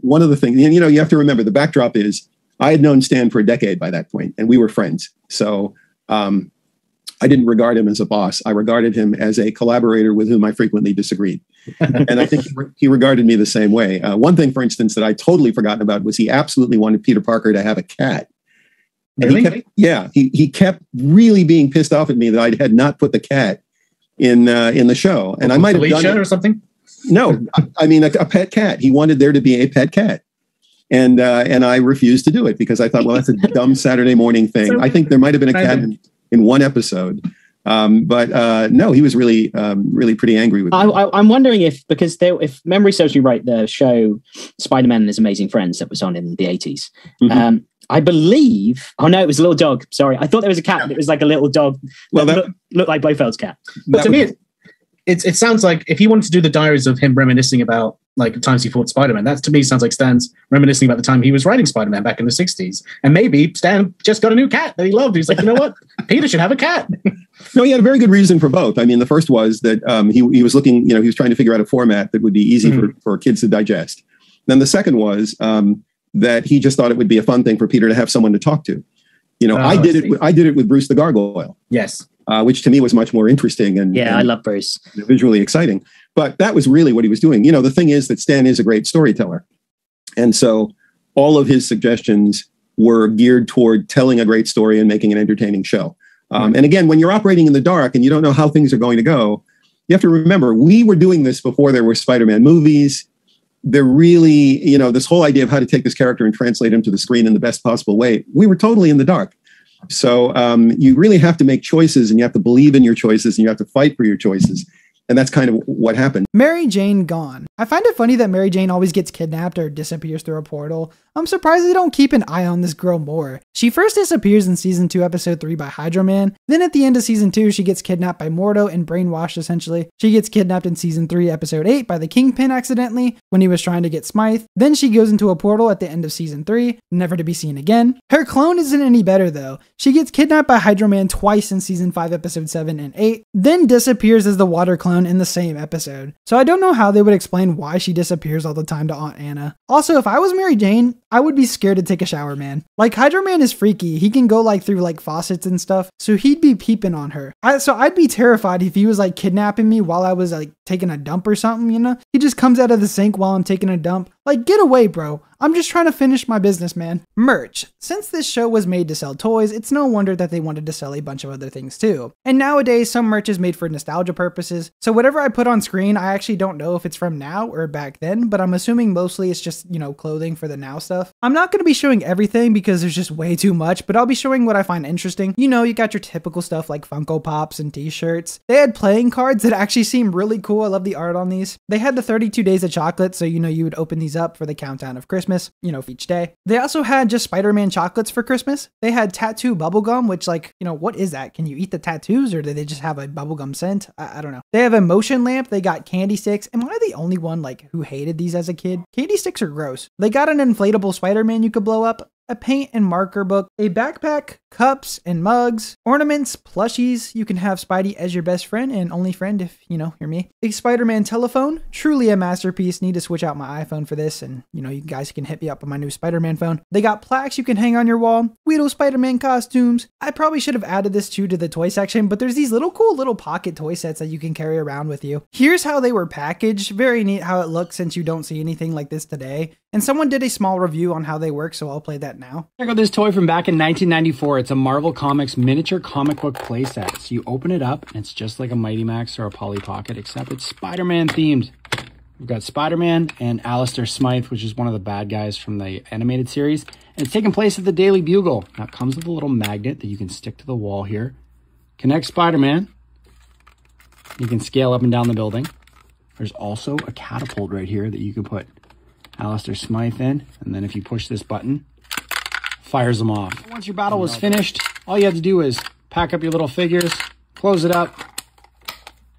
One of the things, you know, you have to remember, the backdrop is I had known Stan for a decade by that point, and we were friends. So I didn't regard him as a boss. I regarded him as a collaborator with whom I frequently disagreed. And I think he regarded me the same way. One thing, for instance, that I totally forgotten about was he absolutely wanted Peter Parker to have a cat. And Really? he kept really being pissed off at me that I had not put the cat in the show. And I might have done it or something. No, I mean a pet cat. He wanted there to be a pet cat, and I refused to do it because I thought, well, that's a dumb Saturday morning thing. I think there might have been a cat in one episode, but no, he was really pretty angry with me. I'm wondering if if memory serves me right, the show Spider-Man and His Amazing Friends that was on in the 80s. I believe. Oh no, it was a little dog. Sorry, I thought there was a cat, but it was like a little dog. Well, that looked like Blofeld's cat. But to me, it sounds like if he wanted to do the diaries of him reminiscing about like the times he fought Spider-Man, that to me sounds like Stan's reminiscing about the time he was writing Spider-Man back in the 60s. And maybe Stan just got a new cat that he loved. He's like, you know what? Peter should have a cat. No, he had a very good reason for both. I mean, the first was that he was looking, you know, he was trying to figure out a format that would be easy for kids to digest. Then the second was that he just thought it would be a fun thing for Peter to have someone to talk to. You know, I did it with Bruce the Gargoyle. Yes. Which to me was much more interesting and I love Bruce. Visually exciting. But that was really what he was doing. You know, the thing is that Stan is a great storyteller. And so all of his suggestions were geared toward telling a great story and making an entertaining show. And again, when you're operating in the dark and you don't know how things are going to go, you have to remember, we were doing this before there were Spider-Man movies. They're really, you know, this whole idea of how to take this character and translate him to the screen in the best possible way, we were totally in the dark. So you really have to make choices, and you have to believe in your choices, and you have to fight for your choices. And that's kind of what happened. Mary Jane gone. I find it funny that Mary Jane always gets kidnapped or disappears through a portal. I'm surprised they don't keep an eye on this girl more. She first disappears in season 2, episode 3 by Hydro Man. Then at the end of season 2, she gets kidnapped by Mordo and brainwashed essentially. She gets kidnapped in season 3, episode 8 by the Kingpin accidentally when he was trying to get Smythe. Then she goes into a portal at the end of season 3, never to be seen again. Her clone isn't any better though. She gets kidnapped by Hydro Man twice in season 5, episode 7 and 8, then disappears as the water clone in the same episode. So I don't know how they would explain why she disappears all the time to Aunt Anna. Also, if I was Mary Jane, I would be scared to take a shower, man. Like, Hydro Man is freaky. He can go like through like faucets and stuff, so he'd be peeping on her. So I'd be terrified if he was like kidnapping me while I was like taking a dump or something, you know? He just comes out of the sink while I'm taking a dump. Like, get away, bro. I'm just trying to finish my business, man. Merch. Since this show was made to sell toys, it's no wonder that they wanted to sell a bunch of other things too. And nowadays, some merch is made for nostalgia purposes, so whatever I put on screen, I actually don't know if it's from now or back then, but I'm assuming mostly it's just, you know, clothing for the now stuff. I'm not going to be showing everything because there's just way too much, but I'll be showing what I find interesting. You know, you got your typical stuff like Funko Pops and t-shirts. They had playing cards that actually seem really cool. I love the art on these. They had the 32 days of chocolate, so you know you would open these up for the countdown of Christmas, you know, for each day. They also had just Spider-Man chocolates for Christmas. They had tattoo bubblegum, which, like, you know, what is that? Can you eat the tattoos, or do they just have a bubblegum scent? I don't know. They have a motion lamp. They got candy sticks. Am I the only one like who hated these as a kid? Candy sticks are gross. They got an inflatable Spider-Man you could blow up, a paint and marker book, a backpack, cups and mugs, ornaments, plushies. You can have Spidey as your best friend and only friend if, you know, you're me. A Spider-Man telephone, truly a masterpiece. Need to switch out my iPhone for this, and, you know, you guys can hit me up on my new Spider-Man phone. They got plaques you can hang on your wall, Weedle Spider-Man costumes. I probably should have added this too to the toy section, but there's these little cool little pocket toy sets that you can carry around with you. Here's how they were packaged. Very neat how it looks since you don't see anything like this today. And someone did a small review on how they work, so I'll play that now. Check out this toy from back in 1994. It's a Marvel Comics miniature comic book playset. So you open it up, and it's just like a Mighty Max or a Polly Pocket, except it's Spider-Man themed. We've got Spider-Man and Alistair Smythe, which is one of the bad guys from the animated series. And it's taking place at the Daily Bugle. Now it comes with a little magnet that you can stick to the wall here. Connect Spider-Man. You can scale up and down the building. There's also a catapult right here that you can put Alistair Smythe in, and then if you push this button, fires them off. Once your battle was finished, all you had to do is pack up your little figures, close it up,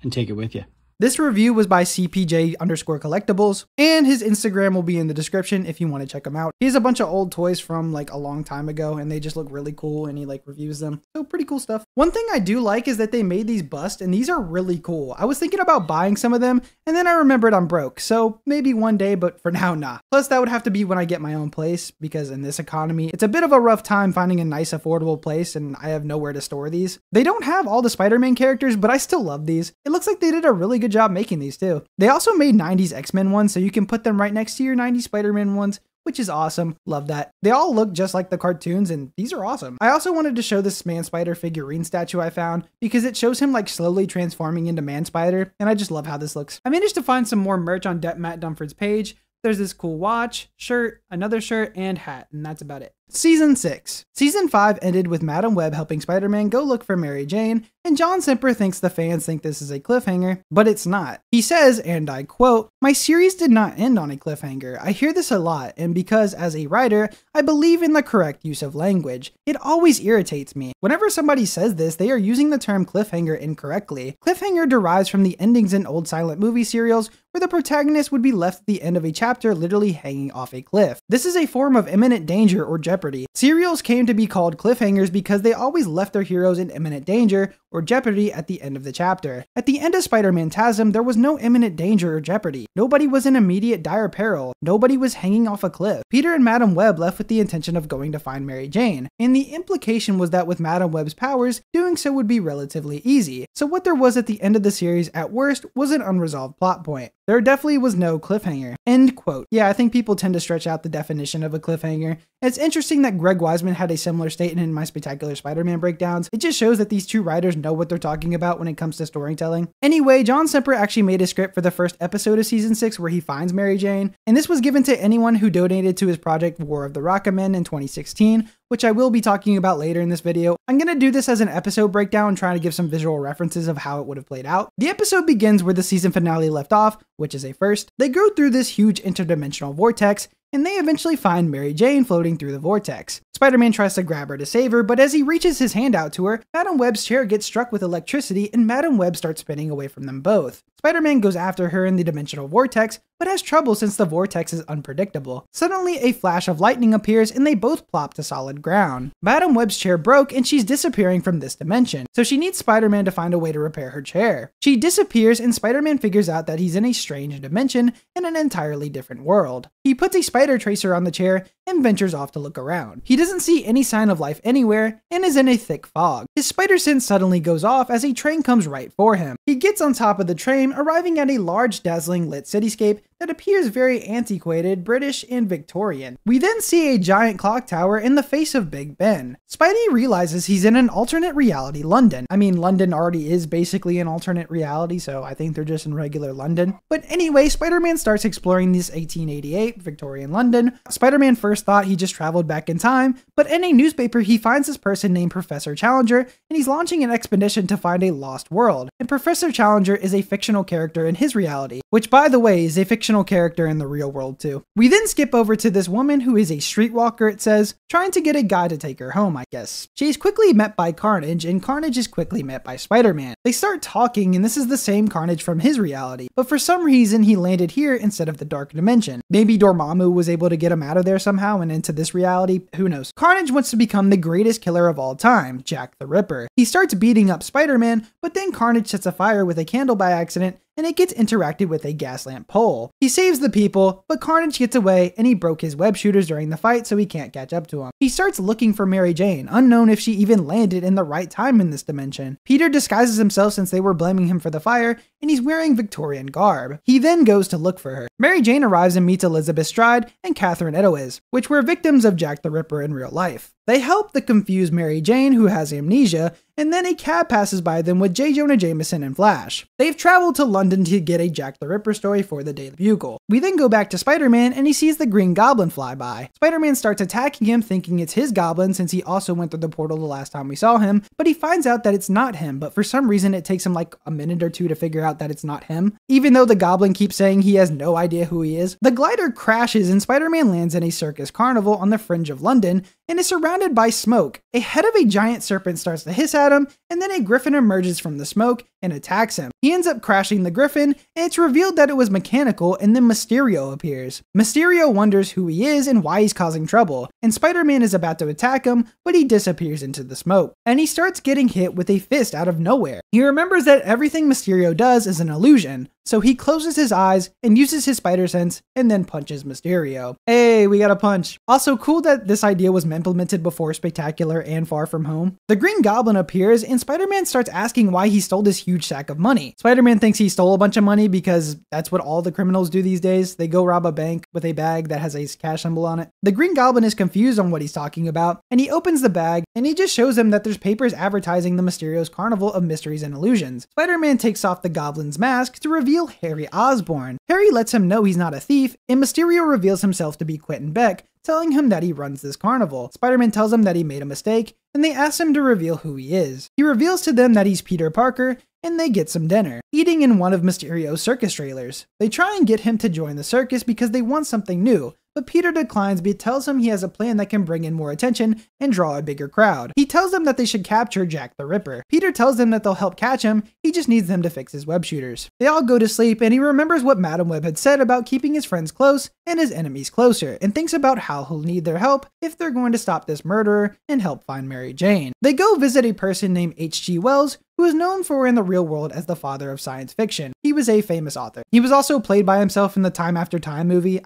and take it with you. This review was by CPJ_collectibles, and his Instagram will be in the description if you want to check him out. He has a bunch of old toys from like a long time ago, and they just look really cool, and he like reviews them. So pretty cool stuff. One thing I do like is that they made these busts, and these are really cool. I was thinking about buying some of them, and then I remembered I'm broke, so maybe one day, but for now, nah. Plus, that would have to be when I get my own place, because in this economy, it's a bit of a rough time finding a nice, affordable place, and I have nowhere to store these. They don't have all the Spider-Man characters, but I still love these. It looks like they did a really good job making these too. They also made 90s X-Men ones, so you can put them right next to your 90s Spider-Man ones, which is awesome. Love that. They all look just like the cartoons, and these are awesome. I also wanted to show this Man-Spider figurine statue I found, because it shows him like slowly transforming into Man-Spider, and I just love how this looks. I managed to find some more merch on Matt Dunford's page. There's this cool watch, shirt, another shirt, and hat, and that's about it. Season 6. Season 5 ended with Madam Web helping Spider-Man go look for Mary Jane, and John Semper thinks the fans think this is a cliffhanger, but it's not. He says, and I quote, "My series did not end on a cliffhanger. I hear this a lot, and because as a writer, I believe in the correct use of language. It always irritates me. Whenever somebody says this, they are using the term cliffhanger incorrectly. Cliffhanger derives from the endings in old silent movie serials where the protagonist would be left at the end of a chapter literally hanging off a cliff. This is a form of imminent danger or jeopardy. Serials came to be called cliffhangers because they always left their heroes in imminent danger or jeopardy at the end of the chapter. At the end of Spider-Man TASM, there was no imminent danger or jeopardy. Nobody was in immediate dire peril. Nobody was hanging off a cliff. Peter and Madam Web left with the intention of going to find Mary Jane, and the implication was that with Madam Web's powers, doing so would be relatively easy. So what there was at the end of the series at worst was an unresolved plot point. There definitely was no cliffhanger." End quote. Yeah, I think people tend to stretch out the definition of a cliffhanger. It's interesting that Greg Weisman had a similar statement in my Spectacular Spider-Man breakdowns. It just shows that these two writers know what they're talking about when it comes to storytelling. Anyway, John Semper actually made a script for the first episode of Season 6 where he finds Mary Jane, and this was given to anyone who donated to his project War of the Rocketmen in 2016, which I will be talking about later in this video. I'm going to do this as an episode breakdown, trying to give some visual references of how it would have played out. The episode begins where the season finale left off, which is a first. They go through this huge interdimensional vortex, and they eventually find Mary Jane floating through the vortex. Spider-Man tries to grab her to save her, but as he reaches his hand out to her, Madam Web's chair gets struck with electricity, and Madam Web starts spinning away from them both. Spider-Man goes after her in the dimensional vortex, but has trouble since the vortex is unpredictable. Suddenly, a flash of lightning appears and they both plop to solid ground. Madam Web's chair broke and she's disappearing from this dimension, so she needs Spider-Man to find a way to repair her chair. She disappears and Spider-Man figures out that he's in a strange dimension in an entirely different world. He puts a spider tracer on the chair and ventures off to look around. He doesn't see any sign of life anywhere and is in a thick fog. His spider sense suddenly goes off as a train comes right for him. He gets on top of the train, arriving at a large, dazzling lit cityscape that appears very antiquated, British, and Victorian. We then see a giant clock tower in the face of Big Ben. Spidey realizes he's in an alternate reality London. I mean, London already is basically an alternate reality, so I think they're just in regular London. But anyway, Spider-Man starts exploring this 1888 Victorian London. Spider-Man first thought he just traveled back in time, but in a newspaper he finds this person named Professor Challenger, and he's launching an expedition to find a lost world. And Professor Challenger is a fictional character in his reality, which by the way is a fictional character in the real world too. We then skip over to this woman who is a streetwalker, it says, trying to get a guy to take her home, I guess. She is quickly met by Carnage, and Carnage is quickly met by Spider-Man. They start talking, and this is the same Carnage from his reality, but for some reason he landed here instead of the Dark Dimension. Maybe Dormammu was able to get him out of there somehow and into this reality, who knows. Carnage wants to become the greatest killer of all time, Jack the Ripper. He starts beating up Spider-Man, but then Carnage sets a fire with a candle by accident, and it gets interacted with a gas lamp pole. He saves the people, but Carnage gets away and he broke his web shooters during the fight so he can't catch up to him. He starts looking for Mary Jane, unknown if she even landed in the right time in this dimension. Peter disguises himself since they were blaming him for the fire, and he's wearing Victorian garb. He then goes to look for her. Mary Jane arrives and meets Elizabeth Stride and Catherine Eddowes, which were victims of Jack the Ripper in real life. They help the confused Mary Jane, who has amnesia, and then a cab passes by them with J. Jonah Jameson and Flash. They've traveled to London to get a Jack the Ripper story for the Daily Bugle. We then go back to Spider-Man and he sees the Green Goblin fly by. Spider-Man starts attacking him thinking it's his goblin since he also went through the portal the last time we saw him, but he finds out that it's not him, but for some reason it takes him like a minute or two to figure out that it's not him, even though the goblin keeps saying he has no idea who he is. The glider crashes and Spider-Man lands in a circus carnival on the fringe of London, and is surrounded by smoke. A head of a giant serpent starts to hiss at him, and then a griffin emerges from the smoke and attacks him. He ends up crashing the griffin, and it's revealed that it was mechanical, and then Mysterio appears. Mysterio wonders who he is and why he's causing trouble, and Spider-Man is about to attack him, but he disappears into the smoke, and he starts getting hit with a fist out of nowhere. He remembers that everything Mysterio does is an illusion, so he closes his eyes and uses his spider sense and then punches Mysterio. Hey, we got a punch. Also cool that this idea was implemented before Spectacular and Far From Home. The Green Goblin appears and Spider-Man starts asking why he stole this huge sack of money. Spider-Man thinks he stole a bunch of money because that's what all the criminals do these days. They go rob a bank with a bag that has a cash symbol on it. The Green Goblin is confused on what he's talking about, and he opens the bag and he just shows him that there's papers advertising the Mysterio's Carnival of Mysteries and Illusions. Spider-Man takes off the Goblin's mask to reveal Harry Osborn. Harry lets him know he's not a thief, and Mysterio reveals himself to be Quentin Beck, telling him that he runs this carnival. Spider-Man tells him that he made a mistake, and they ask him to reveal who he is. He reveals to them that he's Peter Parker, and they get some dinner, eating in one of Mysterio's circus trailers. They try and get him to join the circus because they want something new, but Peter declines but tells him he has a plan that can bring in more attention and draw a bigger crowd. He tells them that they should capture Jack the Ripper. Peter tells them that they'll help catch him, he just needs them to fix his web shooters. They all go to sleep and he remembers what Madam Web had said about keeping his friends close and his enemies closer, and thinks about how he'll need their help if they're going to stop this murderer and help find Mary Jane. They go visit a person named H.G. Wells, who is known for in the real world as the father of science fiction. He was a famous author. He was also played by himself in the Time After Time movie.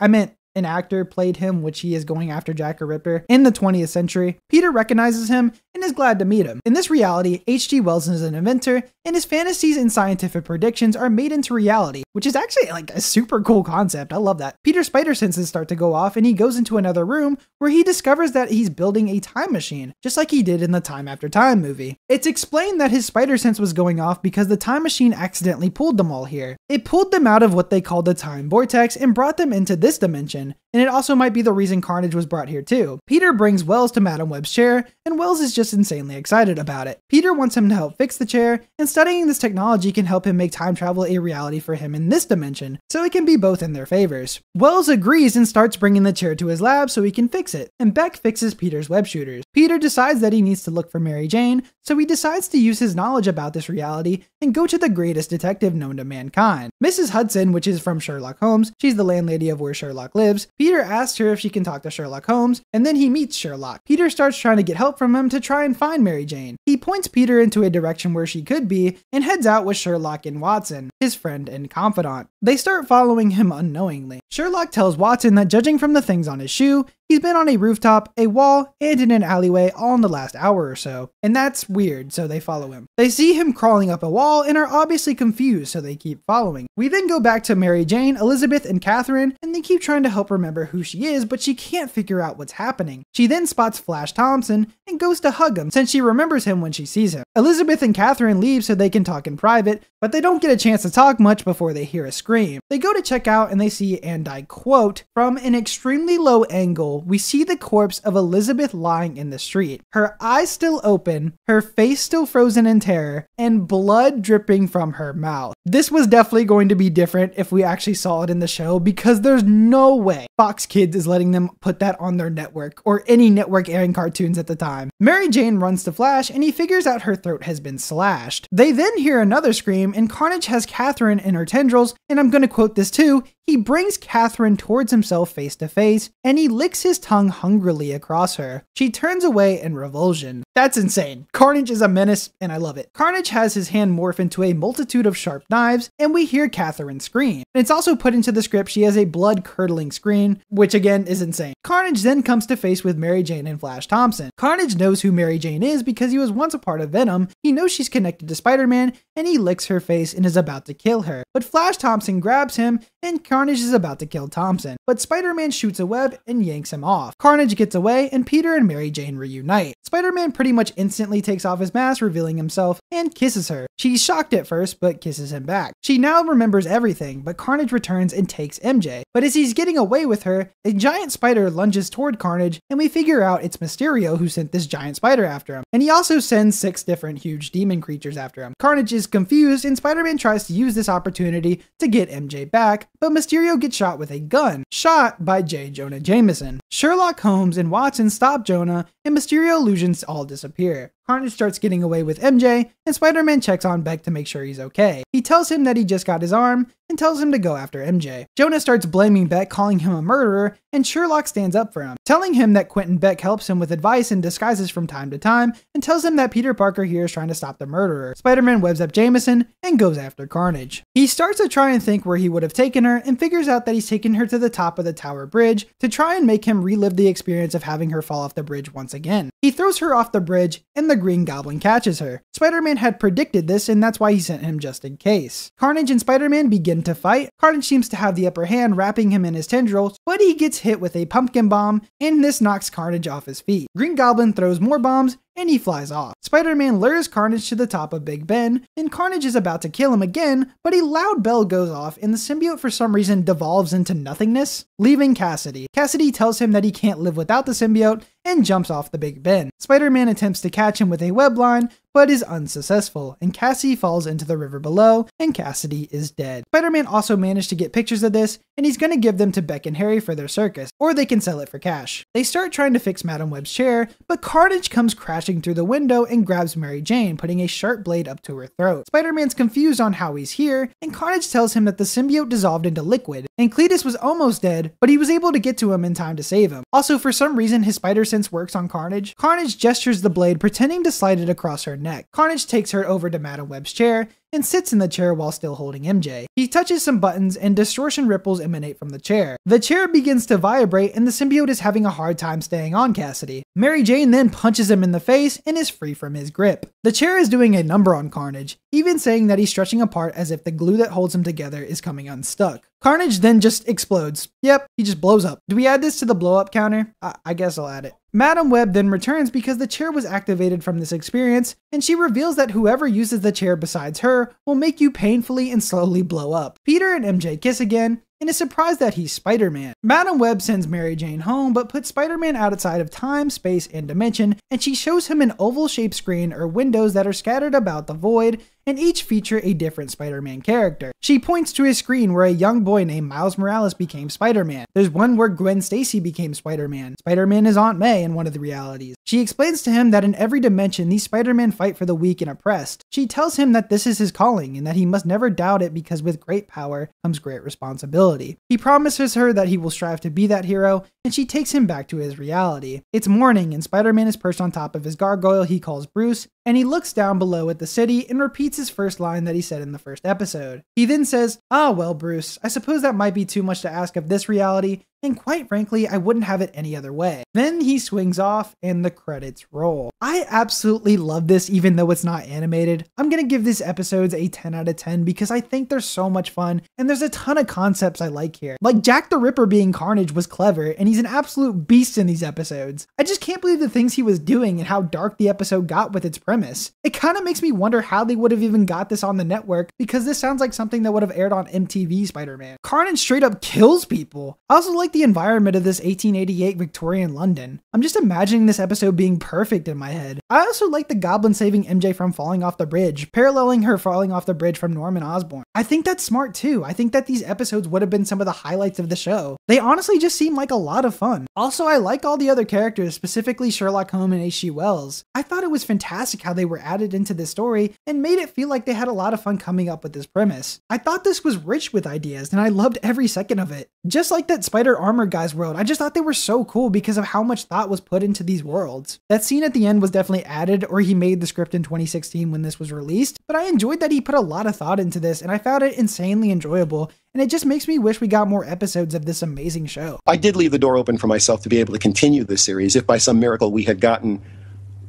An actor played him, which he is going after Jack the Ripper in the 20th century. Peter recognizes him and is glad to meet him. In this reality, H.G. Wells is an inventor, and his fantasies and scientific predictions are made into reality, which is actually like a super cool concept. I love that. Peter's spider senses start to go off, and he goes into another room where he discovers that he's building a time machine, just like he did in the Time After Time movie. It's explained that his spider sense was going off because the time machine accidentally pulled them all here. It pulled them out of what they called the time vortex and brought them into this dimension, and it also might be the reason Carnage was brought here too. Peter brings Wells to Madam Web's chair, and Wells is just insanely excited about it. Peter wants him to help fix the chair, and studying this technology can help him make time travel a reality for him in this dimension, so it can be both in their favors. Wells agrees and starts bringing the chair to his lab so he can fix it, and Beck fixes Peter's web shooters. Peter decides that he needs to look for Mary Jane, so he decides to use his knowledge about this reality and go to the greatest detective known to mankind, Mrs. Hudson, which is from Sherlock Holmes. She's the landlady of where Sherlock lives. Peter asks her if she can talk to Sherlock Holmes, and then he meets Sherlock. Peter starts trying to get help from him to try and find Mary Jane. He points Peter into a direction where she could be, and heads out with Sherlock and Watson, his friend and confidant. They start following him unknowingly. Sherlock tells Watson that judging from the things on his shoe, he's been on a rooftop, a wall, and in an alleyway all in the last hour or so. And that's weird, so they follow him. They see him crawling up a wall and are obviously confused, so they keep following. We then go back to Mary Jane, Elizabeth, and Catherine, and they keep trying to help remember who she is, but she can't figure out what's happening. She then spots Flash Thompson and goes to hug him, since she remembers him when she sees him. Elizabeth and Catherine leave so they can talk in private, but they don't get a chance to talk much before they hear a scream. They go to check out and they see, and I quote, "From an extremely low angle, we see the corpse of Elizabeth lying in the street. Her eyes still open, her face still frozen in terror, and blood dripping from her mouth." This was definitely going to be different if we actually saw it in the show, because there's no way Fox Kids is letting them put that on their network, or any network airing cartoons at the time. Mary Jane runs to Flash and he figures out her throat has been slashed. They then hear another scream and Carnage has Catherine in her tendrils, and I'm gonna quote this too, he brings Catherine towards himself face to face, and he licks his tongue hungrily across her. She turns away in revulsion. That's insane. Carnage is a menace, and I love it. Carnage has his hand morph into a multitude of sharp knives, and we hear Catherine scream. And it's also put into the script she has a blood-curdling scream, which again is insane. Carnage then comes to face with Mary Jane and Flash Thompson. Carnage knows who Mary Jane is because he was once a part of Venom, he knows she's connected to Spider-Man, and he licks her face and is about to kill her. But Flash Thompson grabs him, and Carnage is about to kill Thompson, but Spider-Man shoots a web and yanks him off. Carnage gets away, and Peter and Mary Jane reunite. Spider-Man pretty much instantly takes off his mask, revealing himself, and kisses her. She's shocked at first, but kisses him back. She now remembers everything, but Carnage returns and takes MJ. But as he's getting away with her, a giant spider lunges toward Carnage, and we figure out it's Mysterio who sent this giant spider after him. And he also sends 6 different huge demon creatures after him. Carnage is confused, and Spider-Man tries to use this opportunity to get MJ back, but Mysterio gets shot with a gun, shot by J. Jonah Jameson. Sherlock Holmes and Watson stop Jonah, and Mysterio illusions all disappear. Carnage starts getting away with MJ, and Spider-Man checks on Beck to make sure he's okay. He tells him that he just got his arm, and tells him to go after MJ. Jonah starts blaming Beck, calling him a murderer, and Sherlock stands up for him, telling him that Quentin Beck helps him with advice and disguises from time to time, and tells him that Peter Parker here is trying to stop the murderer. Spider-Man webs up Jameson, and goes after Carnage. He starts to try and think where he would have taken her, and figures out that he's taken her to the top of the Tower Bridge to try and make him relive the experience of having her fall off the bridge once again. He throws her off the bridge, and the Green Goblin catches her. Spider-Man had predicted this, and that's why he sent him just in case. Carnage and Spider-Man begin to fight. Carnage seems to have the upper hand, wrapping him in his tendrils, but he gets hit with a pumpkin bomb, and this knocks Carnage off his feet. Green Goblin throws more bombs, and he flies off. Spider-Man lures Carnage to the top of Big Ben, and Carnage is about to kill him again, but a loud bell goes off, and the symbiote for some reason devolves into nothingness, leaving Cassidy. Cassidy tells him that he can't live without the symbiote, and jumps off the Big Ben. Spider-Man attempts to catch him with a web line, but is unsuccessful, and Cassie falls into the river below, and Cassidy is dead. Spider-Man also managed to get pictures of this, and he's gonna give them to Beck and Harry for their circus, or they can sell it for cash. They start trying to fix Madam Web's chair, but Carnage comes crashing through the window and grabs Mary Jane, putting a sharp blade up to her throat. Spider-Man's confused on how he's here, and Carnage tells him that the symbiote dissolved into liquid, and Cletus was almost dead, but he was able to get to him in time to save him. Also, for some reason, his spider sense works on Carnage. Carnage gestures the blade, pretending to slide it across her neck. Carnage takes her over to Madam Web's chair, and sits in the chair while still holding MJ. He touches some buttons and distortion ripples emanate from the chair. The chair begins to vibrate and the symbiote is having a hard time staying on Cassidy. Mary Jane then punches him in the face and is free from his grip. The chair is doing a number on Carnage, even saying that he's stretching apart as if the glue that holds him together is coming unstuck. Carnage then just explodes. Yep, he just blows up. Do we add this to the blow up counter? I guess I'll add it. Madam Web then returns because the chair was activated from this experience, and she reveals that whoever uses the chair besides her will make you painfully and slowly blow up. Peter and MJ kiss again, and is surprised that he's Spider-Man. Madam Web sends Mary Jane home, but puts Spider-Man outside of time, space, and dimension, and she shows him an oval-shaped screen or windows that are scattered about the void, and each feature a different Spider-Man character. She points to a screen where a young boy named Miles Morales became Spider-Man. There's one where Gwen Stacy became Spider-Man. Spider-Man is Aunt May in one of the realities. She explains to him that in every dimension, these Spider-Men fight for the weak and oppressed. She tells him that this is his calling, and that he must never doubt it because with great power comes great responsibility. He promises her that he will strive to be that hero, and she takes him back to his reality. It's morning, and Spider-Man is perched on top of his gargoyle he calls Bruce, and he looks down below at the city and repeats his first line that he said in the first episode. He then says, "Ah, well, Bruce, I suppose that might be too much to ask of this reality, and quite frankly, I wouldn't have it any other way." Then he swings off and the credits roll. I absolutely love this even though it's not animated. I'm gonna give these episodes a 10 out of 10 because I think they're so much fun and there's a ton of concepts I like here. Like Jack the Ripper being Carnage was clever and he's an absolute beast in these episodes. I just can't believe the things he was doing and how dark the episode got with its premise. It kind of makes me wonder how they would have even got this on the network because this sounds like something that would have aired on MTV Spider-Man. Carnage straight up kills people. I also like the environment of this 1888 Victorian London. I'm just imagining this episode being perfect in my head. I also like the Goblin saving MJ from falling off the bridge, paralleling her falling off the bridge from Norman Osborn. I think that's smart too. I think that these episodes would have been some of the highlights of the show. They honestly just seem like a lot of fun. Also, I like all the other characters, specifically Sherlock Holmes and H.G. Wells. I thought it was fantastic how they were added into this story and made it feel like they had a lot of fun coming up with this premise. I thought this was rich with ideas and I loved every second of it. Just like that Spider Armor guy's world, I just thought they were so cool because of how much thought was put into these worlds. That scene at the end was definitely added, or he made the script in 2016 when this was released, but I enjoyed that he put a lot of thought into this and I found it insanely enjoyable, and it just makes me wish we got more episodes of this amazing show. I did leave the door open for myself to be able to continue this series if by some miracle we had gotten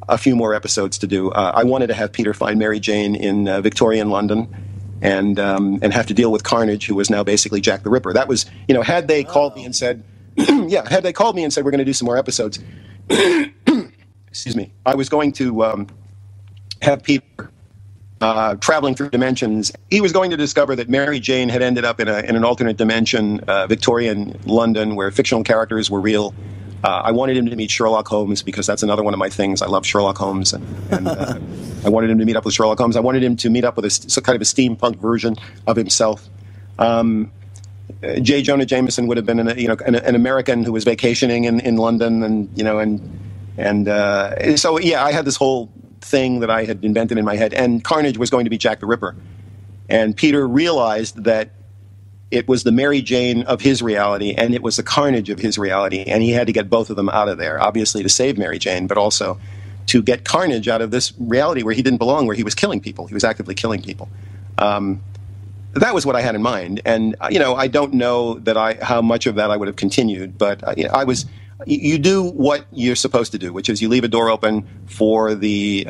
a few more episodes to do. I wanted to have Peter find Mary Jane in Victorian London and have to deal with Carnage, who was now basically Jack the Ripper. That was, you know, had they called me and said, had they called me and said we're going to do some more episodes, excuse me, I was going to have Peter traveling through dimensions. He was going to discover that Mary Jane had ended up in an alternate dimension, Victorian London, where fictional characters were real. I wanted him to meet Sherlock Holmes because that's another one of my things. I love Sherlock Holmes, and I wanted him to meet up with Sherlock Holmes. I wanted him to meet up with some kind of a steampunk version of himself. J. Jonah Jameson would have been an American who was vacationing in London, and so yeah, I had this whole thing that I had invented in my head, and Carnage was going to be Jack the Ripper, and Peter realized that it was the Mary Jane of his reality, and it was the Carnage of his reality, and he had to get both of them out of there, obviously to save Mary Jane, but also to get Carnage out of this reality where he didn't belong, where he was killing people. He was actively killing people. That was what I had in mind, and I don't know that how much of that I would have continued, but you do what you're supposed to do, which is you leave a door open for the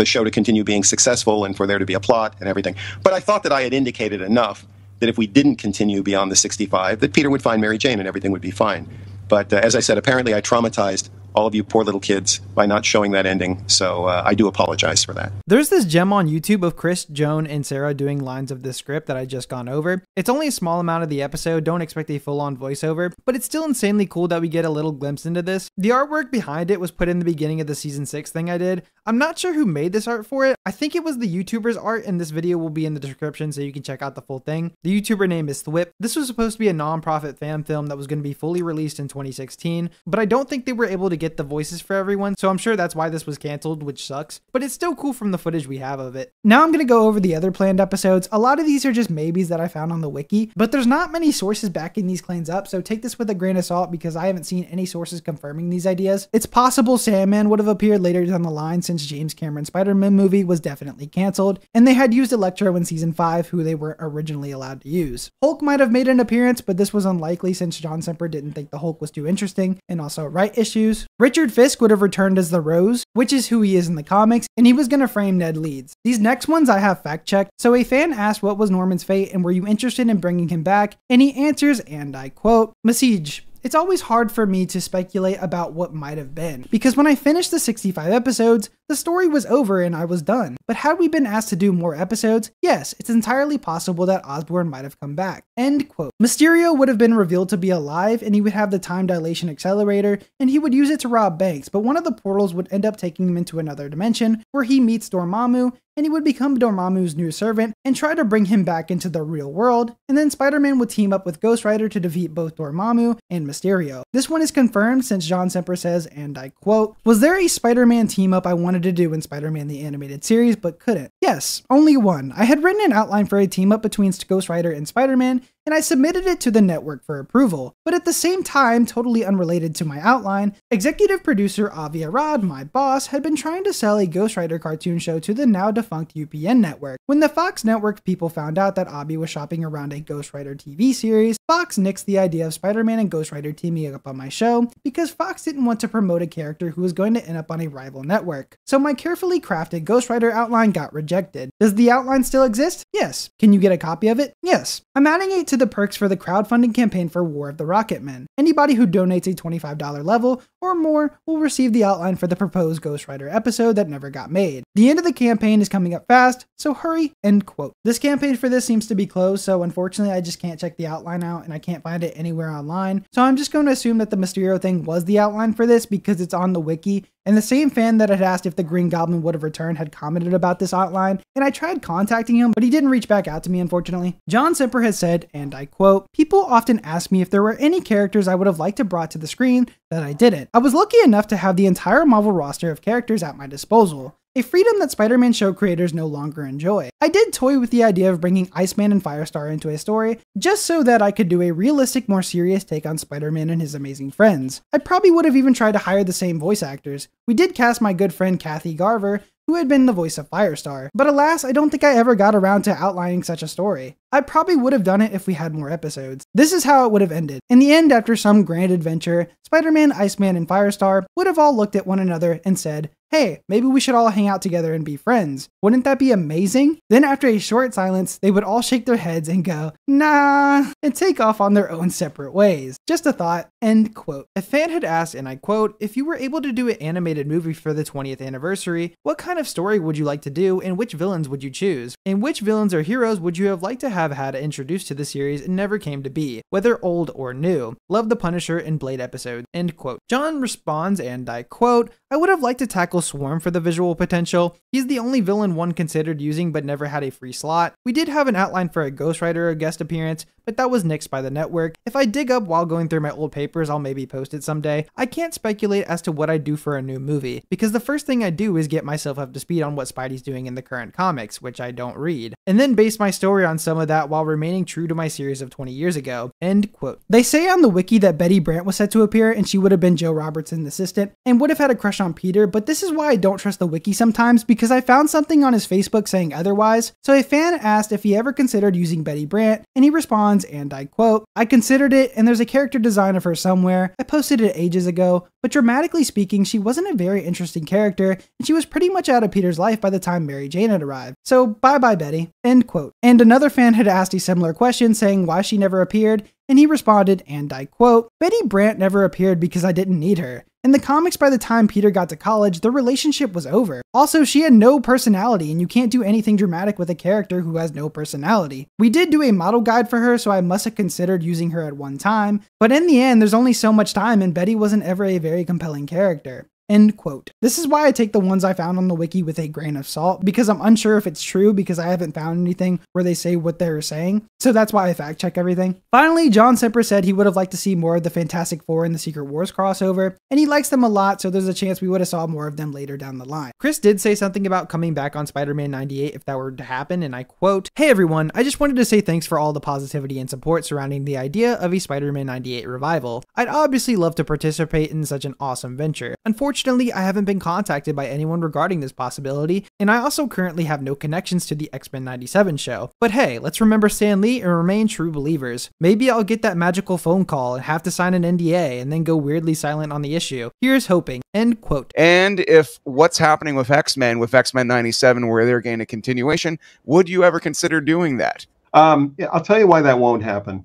show to continue being successful and for there to be a plot and everything. But I thought that I had indicated enough that if we didn't continue beyond the 65, that Peter would find Mary Jane and everything would be fine. But as I said, apparently I traumatized all of you poor little kids by not showing that ending, so I do apologize for that. There's this gem on YouTube of Chris, Joan, and Sarah doing lines of this script that I just gone over. It's only a small amount of the episode, don't expect a full-on voiceover, but it's still insanely cool that we get a little glimpse into this. The artwork behind it was put in the beginning of the season 6 thing I did. I'm not sure who made this art for it. I think it was the YouTuber's art, and this video will be in the description so you can check out the full thing. The YouTuber name is Thwip. This was supposed to be a non-profit fan film that was going to be fully released in 2016, but I don't think they were able to get the voices for everyone, so I'm sure that's why this was canceled, which sucks, but it's still cool from the footage we have of it. Now I'm going to go over the other planned episodes. A lot of these are just maybes that I found on the wiki, but there's not many sources backing these claims up, so take this with a grain of salt because I haven't seen any sources confirming these ideas. It's possible Sandman would have appeared later down the line since James Cameron's Spider-Man movie was definitely canceled, and they had used Electro in season 5, who they were originally allowed to use. Hulk might have made an appearance, but this was unlikely since John Semper didn't think the Hulk was too interesting, and also right issues. Richard Fisk would have returned as the Rose, which is who he is in the comics, and he was going to frame Ned Leeds. These next ones I have fact-checked. So a fan asked what was Norman's fate and were you interested in bringing him back, and he answers, and I quote, "Message. It's always hard for me to speculate about what might have been, because when I finished the 65 episodes, the story was over and I was done. But had we been asked to do more episodes, yes, it's entirely possible that Osborn might have come back." End quote. Mysterio would have been revealed to be alive, and he would have the time dilation accelerator, and he would use it to rob banks, but one of the portals would end up taking him into another dimension, where he meets Dormammu, and he would become Dormammu's new servant and try to bring him back into the real world, and then Spider-Man would team up with Ghost Rider to defeat both Dormammu and Mysterio. This one is confirmed since John Semper says, and I quote, "Was there a Spider-Man team-up I wanted to do in Spider-Man the Animated Series but couldn't? Yes, only one. I had written an outline for a team-up between Ghost Rider and Spider-Man, and I submitted it to the network for approval. But at the same time, totally unrelated to my outline, executive producer Avi Arad, my boss, had been trying to sell a Ghost Rider cartoon show to the now defunct UPN network. When the Fox network people found out that Avi was shopping around a Ghost Rider TV series, Fox nixed the idea of Spider-Man and Ghost Rider teaming up on my show because Fox didn't want to promote a character who was going to end up on a rival network. So my carefully crafted Ghost Rider outline got rejected. Does the outline still exist? Yes. Can you get a copy of it? Yes. I'm adding it to the perks for the crowdfunding campaign for War of the Rocket Men. Anybody who donates a $25 level or more will receive the outline for the proposed Ghost Rider episode that never got made. The end of the campaign is coming up fast, so hurry, end quote. This campaign for this seems to be closed, so unfortunately I just can't check the outline out and I can't find it anywhere online. So I'm just going to assume that the Mysterio thing was the outline for this because it's on the wiki, and the same fan that had asked if the Green Goblin would have returned had commented about this outline, and I tried contacting him, but he didn't reach back out to me, unfortunately. John Semper has said, and I quote, "People often ask me if there were any characters I would have liked to brought to the screen that I didn't. I was lucky enough to have the entire Marvel roster of characters at my disposal. A freedom that Spider-Man show creators no longer enjoy. I did toy with the idea of bringing Iceman and Firestar into a story, just so that I could do a realistic, more serious take on Spider-Man and his amazing friends. I probably would have even tried to hire the same voice actors. We did cast my good friend Kathy Garver, who had been the voice of Firestar, but alas, I don't think I ever got around to outlining such a story. I probably would have done it if we had more episodes. This is how it would have ended. In the end, after some grand adventure, Spider-Man, Iceman, and Firestar would have all looked at one another and said, hey, maybe we should all hang out together and be friends. Wouldn't that be amazing? Then after a short silence, they would all shake their heads and go, nah, and take off on their own separate ways. Just a thought, end quote. A fan had asked, and I quote, if you were able to do an animated movie for the 20th anniversary, what kind of story would you like to do and which villains would you choose? And which villains or heroes would you have liked to have had introduced to the series and never came to be, whether old or new? Love the Punisher and Blade episode, end quote. John responds, and I quote, I would have liked to tackle Swarm for the visual potential. He's the only villain one considered using but never had a free slot. We did have an outline for a Ghost Rider guest appearance, but that was nixed by the network. If I dig up while going through my old papers, I'll maybe post it someday. I can't speculate as to what I'd do for a new movie, because the first thing I do is get myself up to speed on what Spidey's doing in the current comics, which I don't read, and then base my story on some of that while remaining true to my series of 20 years ago." End quote. They say on the wiki that Betty Brant was set to appear, and she would have been Joe Robertson's assistant, and would have had a crush on Peter, but this is why I don't trust the wiki sometimes, because I found something on his Facebook saying otherwise. So a fan asked if he ever considered using Betty Brant, and he responds, and I quote, "I considered it, and there's a character design of her somewhere. I posted it ages ago, but dramatically speaking, she wasn't a very interesting character, and she was pretty much out of Peter's life by the time Mary Jane had arrived. So bye-bye, Betty." End quote. And another fan had asked a similar question saying why she never appeared, and he responded, and I quote, "Betty Brant never appeared because I didn't need her. In the comics, by the time Peter got to college, the relationship was over. Also, she had no personality, and you can't do anything dramatic with a character who has no personality. We did do a model guide for her, so I must have considered using her at one time, but in the end, there's only so much time, and Betty wasn't ever a very compelling character." End quote. This is why I take the ones I found on the wiki with a grain of salt, because I'm unsure if it's true because I haven't found anything where they say what they're saying, so that's why I fact check everything. Finally, John Semper said he would have liked to see more of the Fantastic Four and the Secret Wars crossover, and he likes them a lot, so there's a chance we would have saw more of them later down the line. Chris did say something about coming back on Spider-Man 98 if that were to happen, and I quote, "Hey everyone, I just wanted to say thanks for all the positivity and support surrounding the idea of a Spider-Man 98 revival. I'd obviously love to participate in such an awesome venture. Unfortunately, I haven't been contacted by anyone regarding this possibility, and I also currently have no connections to the X-Men 97 show. But hey, let's remember Stan Lee and remain true believers. Maybe I'll get that magical phone call and have to sign an NDA and then go weirdly silent on the issue. Here's hoping." End quote. And if what's happening with X-Men 97, where they're getting a continuation, would you ever consider doing that? Yeah, I'll tell you why that won't happen.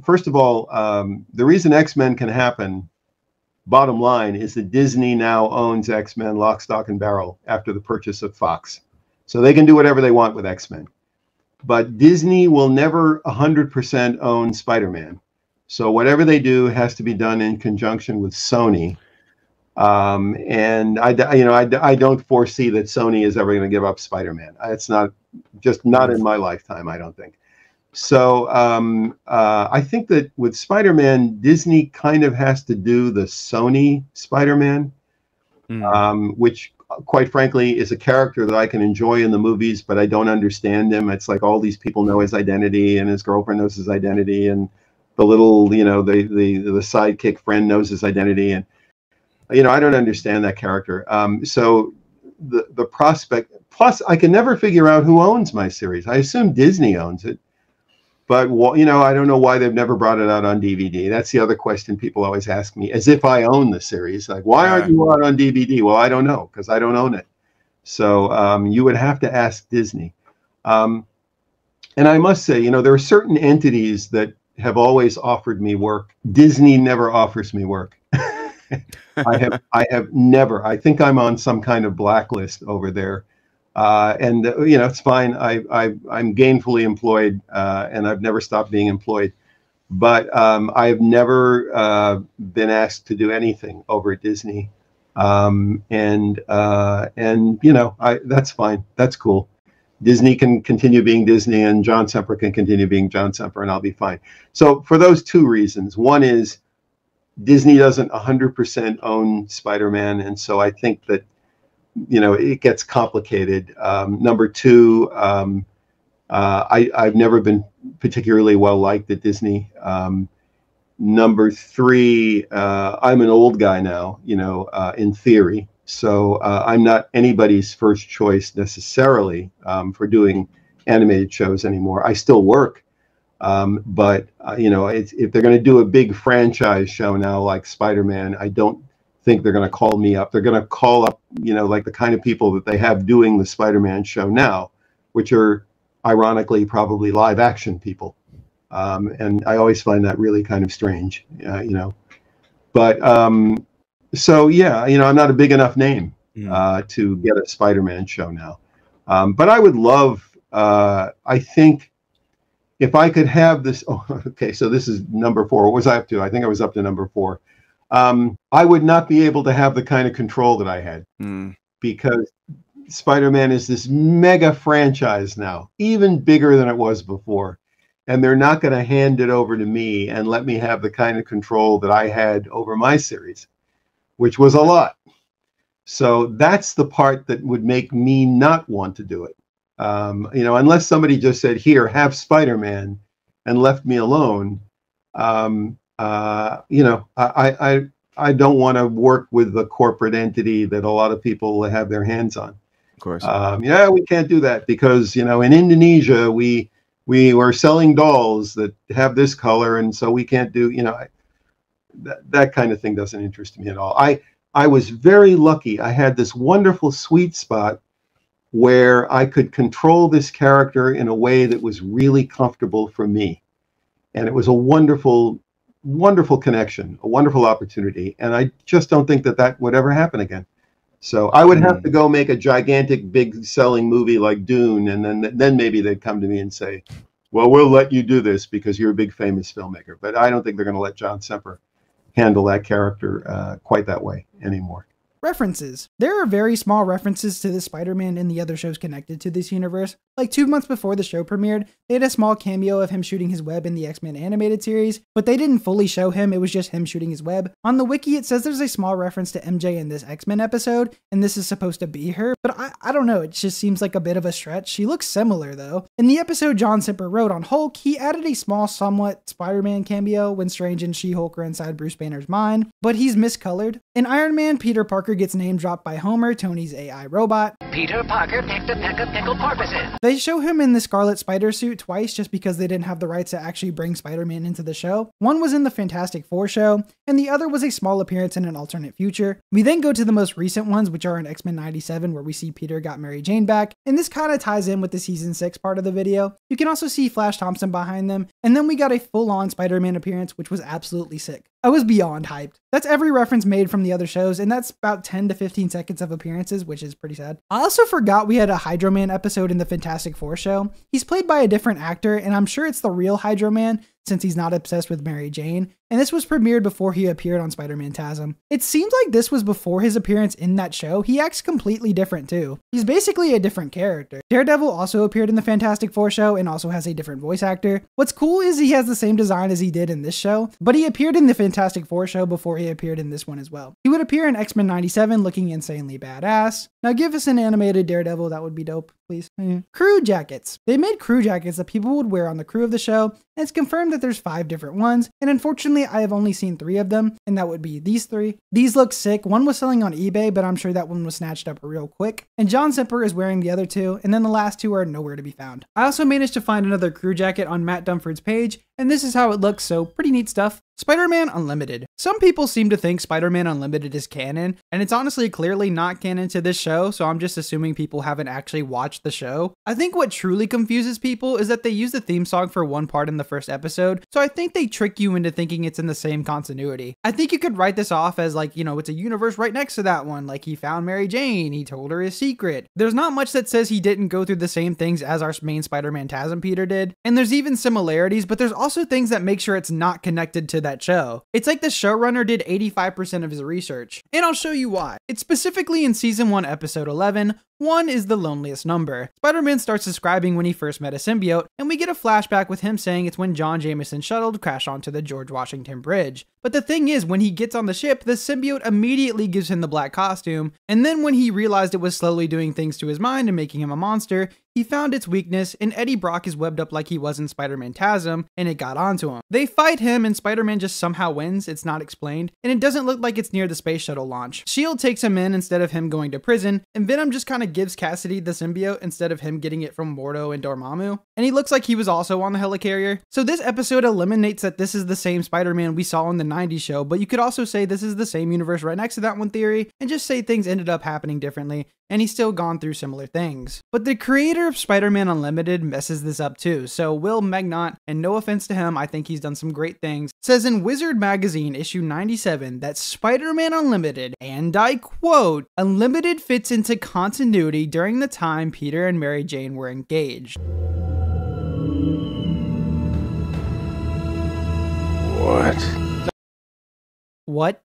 First of all, the reason X-Men can happen, bottom line, is that Disney now owns X-Men lock, stock, and barrel after the purchase of Fox. So they can do whatever they want with X-Men. But Disney will never 100% own Spider-Man. So whatever they do has to be done in conjunction with Sony. And I don't foresee that Sony is ever going to give up Spider-Man. It's not in my lifetime, I don't think. So I think that with Spider-Man, Disney kind of has to do the Sony Spider-Man, which, quite frankly, is a character that I can enjoy in the movies, but I don't understand him. It's like all these people know his identity, and his girlfriend knows his identity, and the little, the sidekick friend knows his identity, and I don't understand that character. So the prospect. Plus, I can never figure out who owns my series. I assume Disney owns it. But, I don't know why they've never brought it out on DVD. That's the other question people always ask me, as if I own the series. Like, why aren't you out on DVD? Well, I don't know, because I don't own it. So you would have to ask Disney. And I must say, there are certain entities that have always offered me work. Disney never offers me work. I have never. I think I'm on some kind of blacklist over there. And it's fine. I'm gainfully employed, and I've never stopped being employed. But I've never been asked to do anything over at Disney, and that's fine. That's cool. Disney can continue being Disney, and John Semper can continue being John Semper, and I'll be fine. So for those two reasons, one is Disney doesn't 100% own Spider-Man, and so I think that it gets complicated. Number two, I've never been particularly well liked at Disney. Number three, I'm an old guy now, in theory. So I'm not anybody's first choice necessarily for doing animated shows anymore. I still work. But if they're going to do a big franchise show now like Spider-Man, I don't think they're going to call me up. They're going to call up, like the kind of people that they have doing the Spider-Man show now, which are ironically probably live action people. And I always find that really kind of strange, But so, yeah, I'm not a big enough name to get a Spider-Man show now. But I would love, I think, if I could have this. Oh, okay, so this is number 4. What was I up to? I think I was up to number 4. I would not be able to have the kind of control that I had because Spider-Man is this mega franchise now, even bigger than it was before. and they're not going to hand it over to me and let me have the kind of control that I had over my series, which was a lot. So that's the part that would make me not want to do it. You know, unless somebody just said, here, have Spider-Man, and left me alone. You know, I don't want to work with the corporate entity that a lot of people have their hands on. Of course. Yeah, we can't do that because, you know, in Indonesia, we were selling dolls that have this color, and so we can't do, you know, that kind of thing doesn't interest me at all. I was very lucky. I had this wonderful sweet spot where I could control this character in a way that was really comfortable for me. And it was a wonderful, wonderful connection, a wonderful opportunity. And I just don't think that that would ever happen again. So I would have to go make a gigantic, big selling movie like Dune. And then maybe they'd come to me and say, well, we'll let you do this because you're a big famous filmmaker. But I don't think they're going to let John Semper handle that character quite that way anymore. References. There are very small references to the Spider-Man in the other shows connected to this universe. Like 2 months before the show premiered, they had a small cameo of him shooting his web in the X-Men animated series, but they didn't fully show him, it was just him shooting his web. On the wiki, it says there's a small reference to MJ in this X-Men episode, and this is supposed to be her, but I don't know, it just seems like a bit of a stretch. She looks similar though. In the episode John Semper wrote on Hulk, he added a small, somewhat Spider-Man cameo when Strange and She-Hulk are inside Bruce Banner's mind, but he's miscolored. In Iron Man, Peter Parker gets name dropped by Homer, Tony's AI robot. Peter Parker picked a peck of pickled porpoises. They show him in the Scarlet Spider suit twice just because they didn't have the rights to actually bring Spider-Man into the show. One was in the Fantastic Four show, and the other was a small appearance in an alternate future. We then go to the most recent ones, which are in X-Men 97, where we see Peter got Mary Jane back, and this kind of ties in with the season 6 part of the video. You can also see Flash Thompson behind them, and then we got a full-on Spider-Man appearance, which was absolutely sick. I was beyond hyped. That's every reference made from the other shows, and that's about 10 to 15 seconds of appearances, which is pretty sad. I also forgot we had a Hydro Man episode in the Fantastic Four show. He's played by a different actor, and I'm sure it's the real Hydro Man, since he's not obsessed with Mary Jane, and this was premiered before he appeared on Spider-Man TASM. It seems like this was before his appearance in that show. He acts completely different too. He's basically a different character. Daredevil also appeared in the Fantastic Four show and also has a different voice actor. What's cool is he has the same design as he did in this show, but he appeared in the Fantastic Four show before he appeared in this one as well. He would appear in X-Men 97 looking insanely badass. Now give us an animated Daredevil, that would be dope, please. Crew jackets. They made crew jackets that people would wear on the crew of the show, and it's confirmed that there's 5 different ones, and unfortunately I have only seen 3 of them, and that would be these 3. These look sick. One was selling on eBay, but I'm sure that one was snatched up real quick. And John Semper is wearing the other 2, and then the last 2 are nowhere to be found. I also managed to find another crew jacket on Matt Dunford's page, and this is how it looks, so pretty neat stuff. Spider-Man Unlimited. Some people seem to think Spider-Man Unlimited is canon, and it's honestly clearly not canon to this show, so I'm just assuming people haven't actually watched the show. I think what truly confuses people is that they use the theme song for one part in the first episode, so I think they trick you into thinking it's in the same continuity. I think you could write this off as like, you know, it's a universe right next to that one, like he found Mary Jane, he told her his secret. There's not much that says he didn't go through the same things as our main Spider-Man TASM Peter did, and there's even similarities, but there's also things that make sure it's not connected to that show. It's like the showrunner did 85% of his research, and I'll show you why. It's specifically in season 1 episode 11, 1 is the loneliest number. Spider-Man starts describing when he first met a symbiote, and we get a flashback with him saying it's when John Jameson's shuttle crashed onto the George Washington Bridge. But the thing is, when he gets on the ship, the symbiote immediately gives him the black costume, and then when he realized it was slowly doing things to his mind and making him a monster, he found its weakness, and Eddie Brock is webbed up like he was in Spider-Man TASM, and it got onto him. They fight him, and Spider-Man just somehow wins, it's not explained, and it doesn't look like it's near the space shuttle launch. S.H.I.E.L.D. takes him in instead of him going to prison, and Venom just kind of gives Cassidy the symbiote instead of him getting it from Mordo and Dormammu, and he looks like he was also on the helicarrier. So this episode eliminates that this is the same Spider-Man we saw in the 90s show, but you could also say this is the same universe right next to that one theory, and just say things ended up happening differently, and he's still gone through similar things. But the creator of Spider-Man Unlimited messes this up too, so Will Magnot, and no offense to him, I think he's done some great things, says in Wizard Magazine issue 97 that Spider-Man Unlimited, and I quote, Unlimited fits into continuity during the time Peter and Mary Jane were engaged. What? What?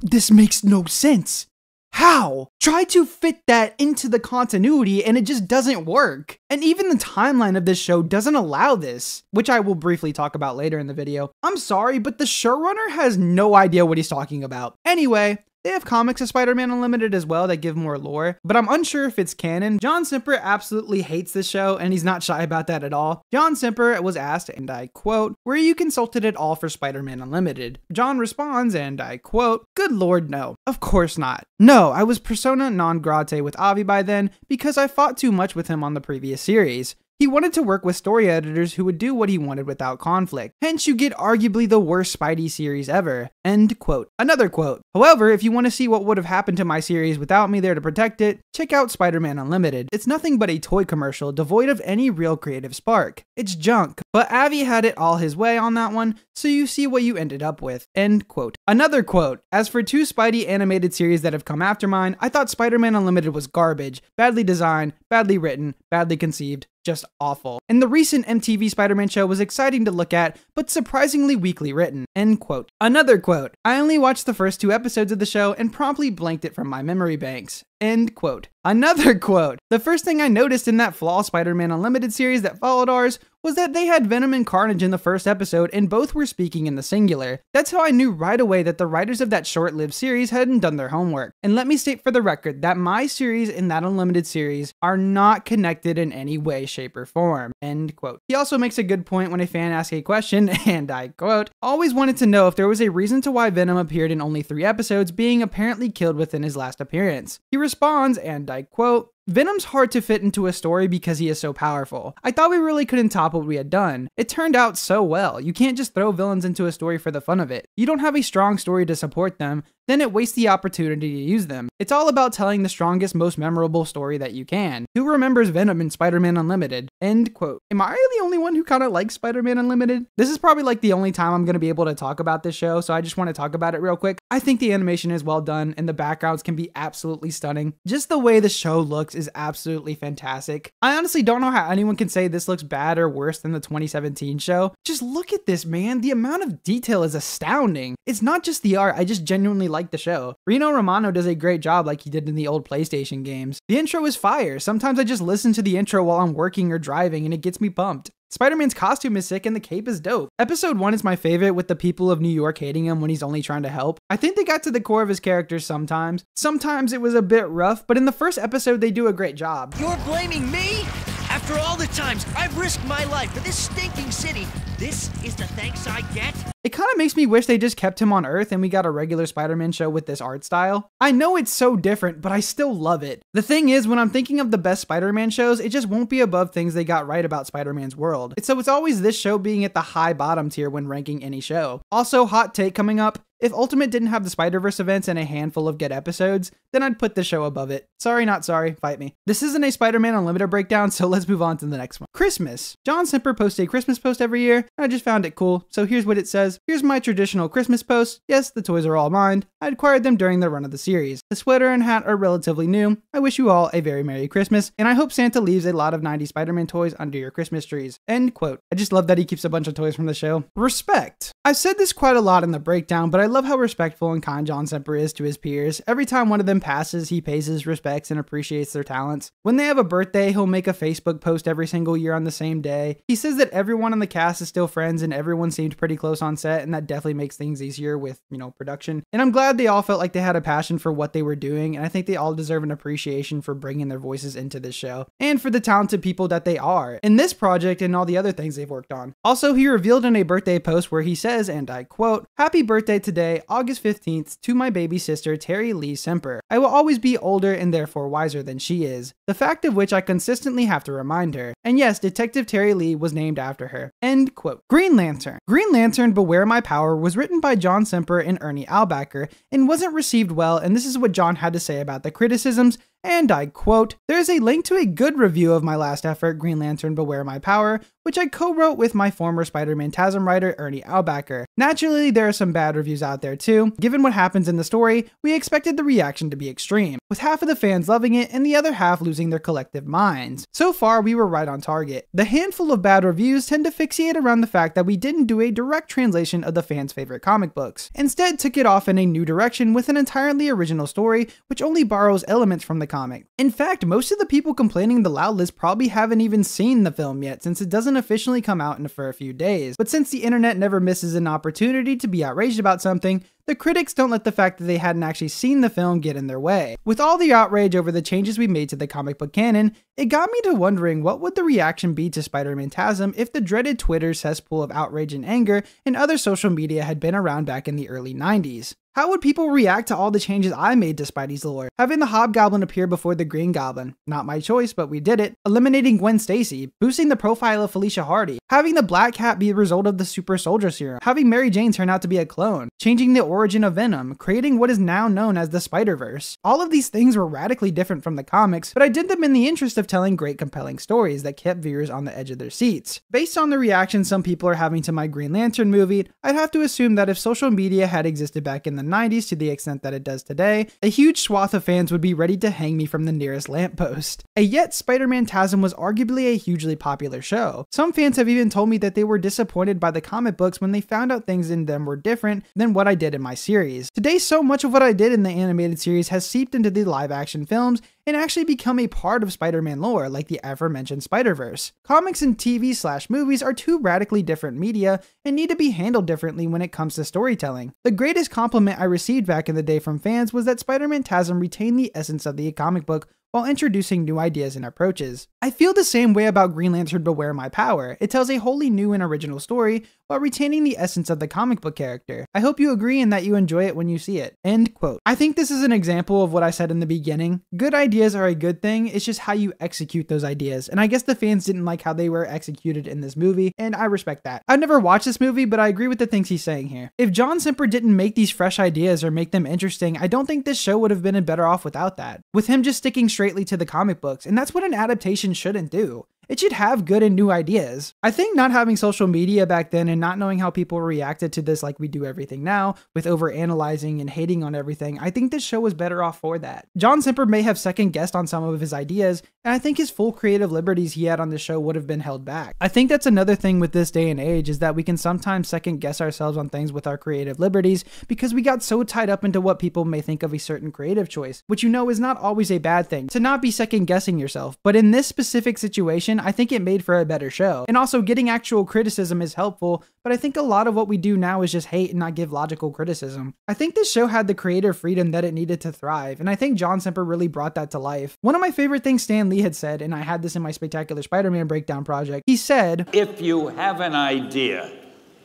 This makes no sense. How? Try to fit that into the continuity and it just doesn't work. And even the timeline of this show doesn't allow this, which I will briefly talk about later in the video. I'm sorry, but the showrunner has no idea what he's talking about. Anyway, they have comics of Spider-Man Unlimited as well that give more lore, but I'm unsure if it's canon. John Semper absolutely hates this show, and he's not shy about that at all. John Semper was asked, and I quote, "Were you consulted at all for Spider-Man Unlimited?" John responds, and I quote, "Good lord, no. Of course not. No, I was persona non grata with Avi by then because I fought too much with him on the previous series. He wanted to work with story editors who would do what he wanted without conflict. Hence, you get arguably the worst Spidey series ever." End quote. Another quote. "However, if you want to see what would have happened to my series without me there to protect it, check out Spider-Man Unlimited. It's nothing but a toy commercial devoid of any real creative spark. It's junk. But Avi had it all his way on that one, so you see what you ended up with." End quote. Another quote. "As for two Spidey animated series that have come after mine, I thought Spider-Man Unlimited was garbage. Badly designed, badly written, badly conceived. Just awful. And the recent MTV Spider-Man show was exciting to look at, but surprisingly weakly written." End quote. Another quote. "I only watched the first 2 episodes of the show and promptly blanked it from my memory banks." End quote. Another quote. "The first thing I noticed in that flawed Spider-Man Unlimited series that followed ours was that they had Venom and Carnage in the first episode and both were speaking in the singular. That's how I knew right away that the writers of that short-lived series hadn't done their homework. And let me state for the record that my series and that Unlimited series are not connected in any way, shape, or form." End quote. He also makes a good point when a fan asks a question, and I quote, "Always wanted to know if there was a reason to why Venom appeared in only 3 episodes, being apparently killed within his last appearance." He responds, and I quote, "Venom's hard to fit into a story because he is so powerful. I thought we really couldn't top what we had done. It turned out so well. You can't just throw villains into a story for the fun of it. You don't have a strong story to support them, then it wastes the opportunity to use them. It's all about telling the strongest, most memorable story that you can. Who remembers Venom in Spider-Man Unlimited?" End quote. Am I the only one who kind of likes Spider-Man Unlimited? This is probably like the only time I'm going to be able to talk about this show, so I just want to talk about it real quick. I think the animation is well done, and the backgrounds can be absolutely stunning. Just the way the show looks is absolutely fantastic. I honestly don't know how anyone can say this looks bad or worse than the 2017 show. Just look at this, man. The amount of detail is astounding. It's not just the art, I just genuinely like the show. Rino Romano does a great job like he did in the old PlayStation games. The intro is fire. Sometimes I just listen to the intro while I'm working or driving and it gets me pumped. Spider-Man's costume is sick and the cape is dope. Episode 1 is my favorite, with the people of New York hating him when he's only trying to help. I think they got to the core of his character sometimes. Sometimes it was a bit rough, but in the first episode they do a great job. You're blaming me? After all the times I've risked my life for this stinking city, this is the thanks I get? It kind of makes me wish they just kept him on Earth and we got a regular Spider-Man show with this art style. I know it's so different, but I still love it. The thing is, when I'm thinking of the best Spider-Man shows, it just won't be above things they got right about Spider-Man's world. So it's always this show being at the high bottom tier when ranking any show. Also, hot take coming up. If Ultimate didn't have the Spider-Verse events and a handful of good episodes, then I'd put the show above it. Sorry, not sorry, fight me. This isn't a Spider-Man Unlimited breakdown, so let's move on to the next one. Christmas. John Semper posts a Christmas post every year, and I just found it cool, so here's what it says. "Here's my traditional Christmas post. Yes, the toys are all mine. I acquired them during the run of the series. The sweater and hat are relatively new. I wish you all a very Merry Christmas, and I hope Santa leaves a lot of 90s Spider-Man toys under your Christmas trees." End quote. I just love that he keeps a bunch of toys from the show. Respect. I've said this quite a lot in the breakdown, but I love how respectful and kind John Semper is to his peers. Every time one of them passes, he pays his respects and appreciates their talents. When they have a birthday, he'll make a Facebook post every single year on the same day. He says that everyone on the cast is still friends and everyone seemed pretty close on set, and that definitely makes things easier with, production. And I'm glad they all felt like they had a passion for what they were doing, and I think they all deserve an appreciation for bringing their voices into this show, and for the talented people that they are in this project and all the other things they've worked on. Also, he revealed in a birthday post where he says, and I quote, "Happy birthday today, August 15th, to my baby sister, Terry Lee Semper. I will always be older and therefore wiser than she is, the fact of which I consistently have to remind her. And yes, Detective Terry Lee was named after her." End quote. Green Lantern. Green Lantern Beware My Power was written by John Semper and Ernie Albacker and wasn't received well, and this is what John had to say about the criticisms, and I quote, "There's a link to a good review of my last effort, Green Lantern Beware My Power, which I co-wrote with my former Spider-Man TASM writer Ernie Aubacker. Naturally, there are some bad reviews out there too. Given what happens in the story, we expected the reaction to be extreme, with half of the fans loving it and the other half losing their collective minds. So far, we were right on target. The handful of bad reviews tend to fixate around the fact that we didn't do a direct translation of the fans' favorite comic books. Instead, took it off in a new direction with an entirely original story, which only borrows elements from the comic. In fact, most of the people complaining the loud list probably haven't even seen the film yet, since it doesn't officially come out for a few days. But since the internet never misses an opportunity to be outraged about something, the critics don't let the fact that they hadn't actually seen the film get in their way. With all the outrage over the changes we made to the comic book canon, it got me to wondering what would the reaction be to Spider-Man TASM if the dreaded Twitter cesspool of outrage and anger and other social media had been around back in the early 90s. How would people react to all the changes I made to Spidey's lore? Having the Hobgoblin appear before the Green Goblin, not my choice, but we did it. Eliminating Gwen Stacy, boosting the profile of Felicia Hardy, having the Black Cat be a result of the Super Soldier Serum, having Mary Jane turn out to be a clone, changing the origin of Venom, creating what is now known as the Spider-Verse. All of these things were radically different from the comics, but I did them in the interest of telling great compelling stories that kept viewers on the edge of their seats. Based on the reaction some people are having to my Green Lantern movie, I'd have to assume that if social media had existed back in the 90s to the extent that it does today, a huge swath of fans would be ready to hang me from the nearest lamppost. And yet, Spider-Man TASM was arguably a hugely popular show. Some fans have even told me that they were disappointed by the comic books when they found out things in them were different than what I did in my series. Today, so much of what I did in the animated series has seeped into the live-action films and actually become a part of Spider-Man lore, like the aforementioned Spider-Verse. Comics and TV/movies are two radically different media and need to be handled differently when it comes to storytelling. The greatest compliment I received back in the day from fans was that Spider-Man TASM retained the essence of the comic book while introducing new ideas and approaches. I feel the same way about Green Lantern Beware My Power. It tells a wholly new and original story while retaining the essence of the comic book character. I hope you agree and that you enjoy it when you see it." End quote. I think this is an example of what I said in the beginning. Good ideas are a good thing, it's just how you execute those ideas. And I guess the fans didn't like how they were executed in this movie, and I respect that. I've never watched this movie, but I agree with the things he's saying here. If John Semper didn't make these fresh ideas or make them interesting, I don't think this show would have been better off without that. With him just sticking straightly to the comic books, and that's what an adaptation shouldn't do. It should have good and new ideas. I think not having social media back then and not knowing how people reacted to this like we do everything now, with over-analyzing and hating on everything, I think this show was better off for that. John Semper may have second-guessed on some of his ideas, and I think his full creative liberties he had on the show would have been held back. I think that's another thing with this day and age, is that we can sometimes second-guess ourselves on things with our creative liberties because we got so tied up into what people may think of a certain creative choice, which you know is not always a bad thing, to not be second-guessing yourself. But in this specific situation, I think it made for a better show. And also, getting actual criticism is helpful, but I think a lot of what we do now is just hate and not give logical criticism. I think this show had the creative freedom that it needed to thrive, and I think John Semper really brought that to life. One of my favorite things Stan Lee had said, and I had this in my Spectacular Spider-Man Breakdown project, he said, "If you have an idea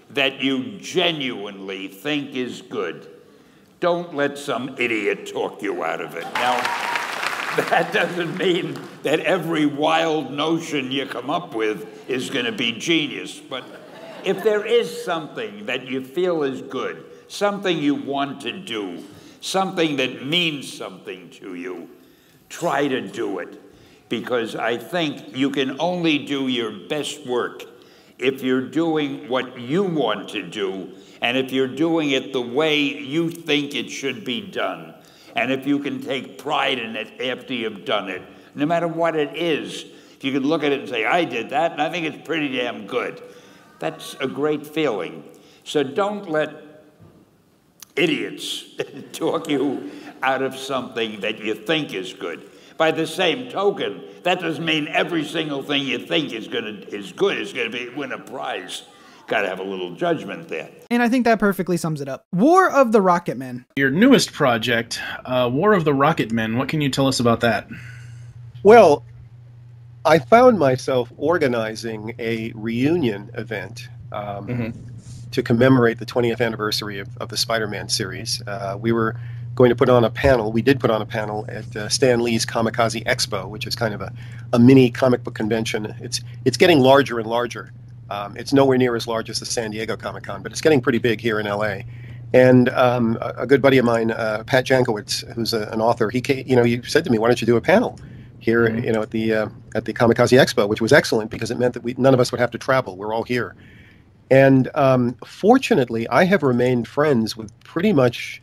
that you genuinely think is good, don't let some idiot talk you out of it." Now, that doesn't mean that every wild notion you come up with is going to be genius. But if there is something that you feel is good, something you want to do, something that means something to you, try to do it. Because I think you can only do your best work if you're doing what you want to do, and if you're doing it the way you think it should be done. And if you can take pride in it after you've done it, no matter what it is, if you can look at it and say, I did that, and I think it's pretty damn good, that's a great feeling. So don't let idiots talk you out of something that you think is good. By the same token, that doesn't mean every single thing you think is good is going to win a prize. Got to have a little judgment there. And I think that perfectly sums it up. War of the Rocketmen. Your newest project, War of the Rocketmen. What can you tell us about that? Well, I found myself organizing a reunion event to commemorate the 20th anniversary of the Spider-Man series. We were going to put on a panel. We did put on a panel at Stan Lee's Kamikaze Expo, which is kind of a mini comic book convention. It's getting larger and larger. It's nowhere near as large as the San Diego Comic-Con, but it's getting pretty big here in LA. And a good buddy of mine, Pat Jankowitz, who's an author, he said to me, "Why don't you do a panel here, at the Kamikaze Expo," which was excellent because it meant that none of us would have to travel. We're all here. And fortunately, I have remained friends with pretty much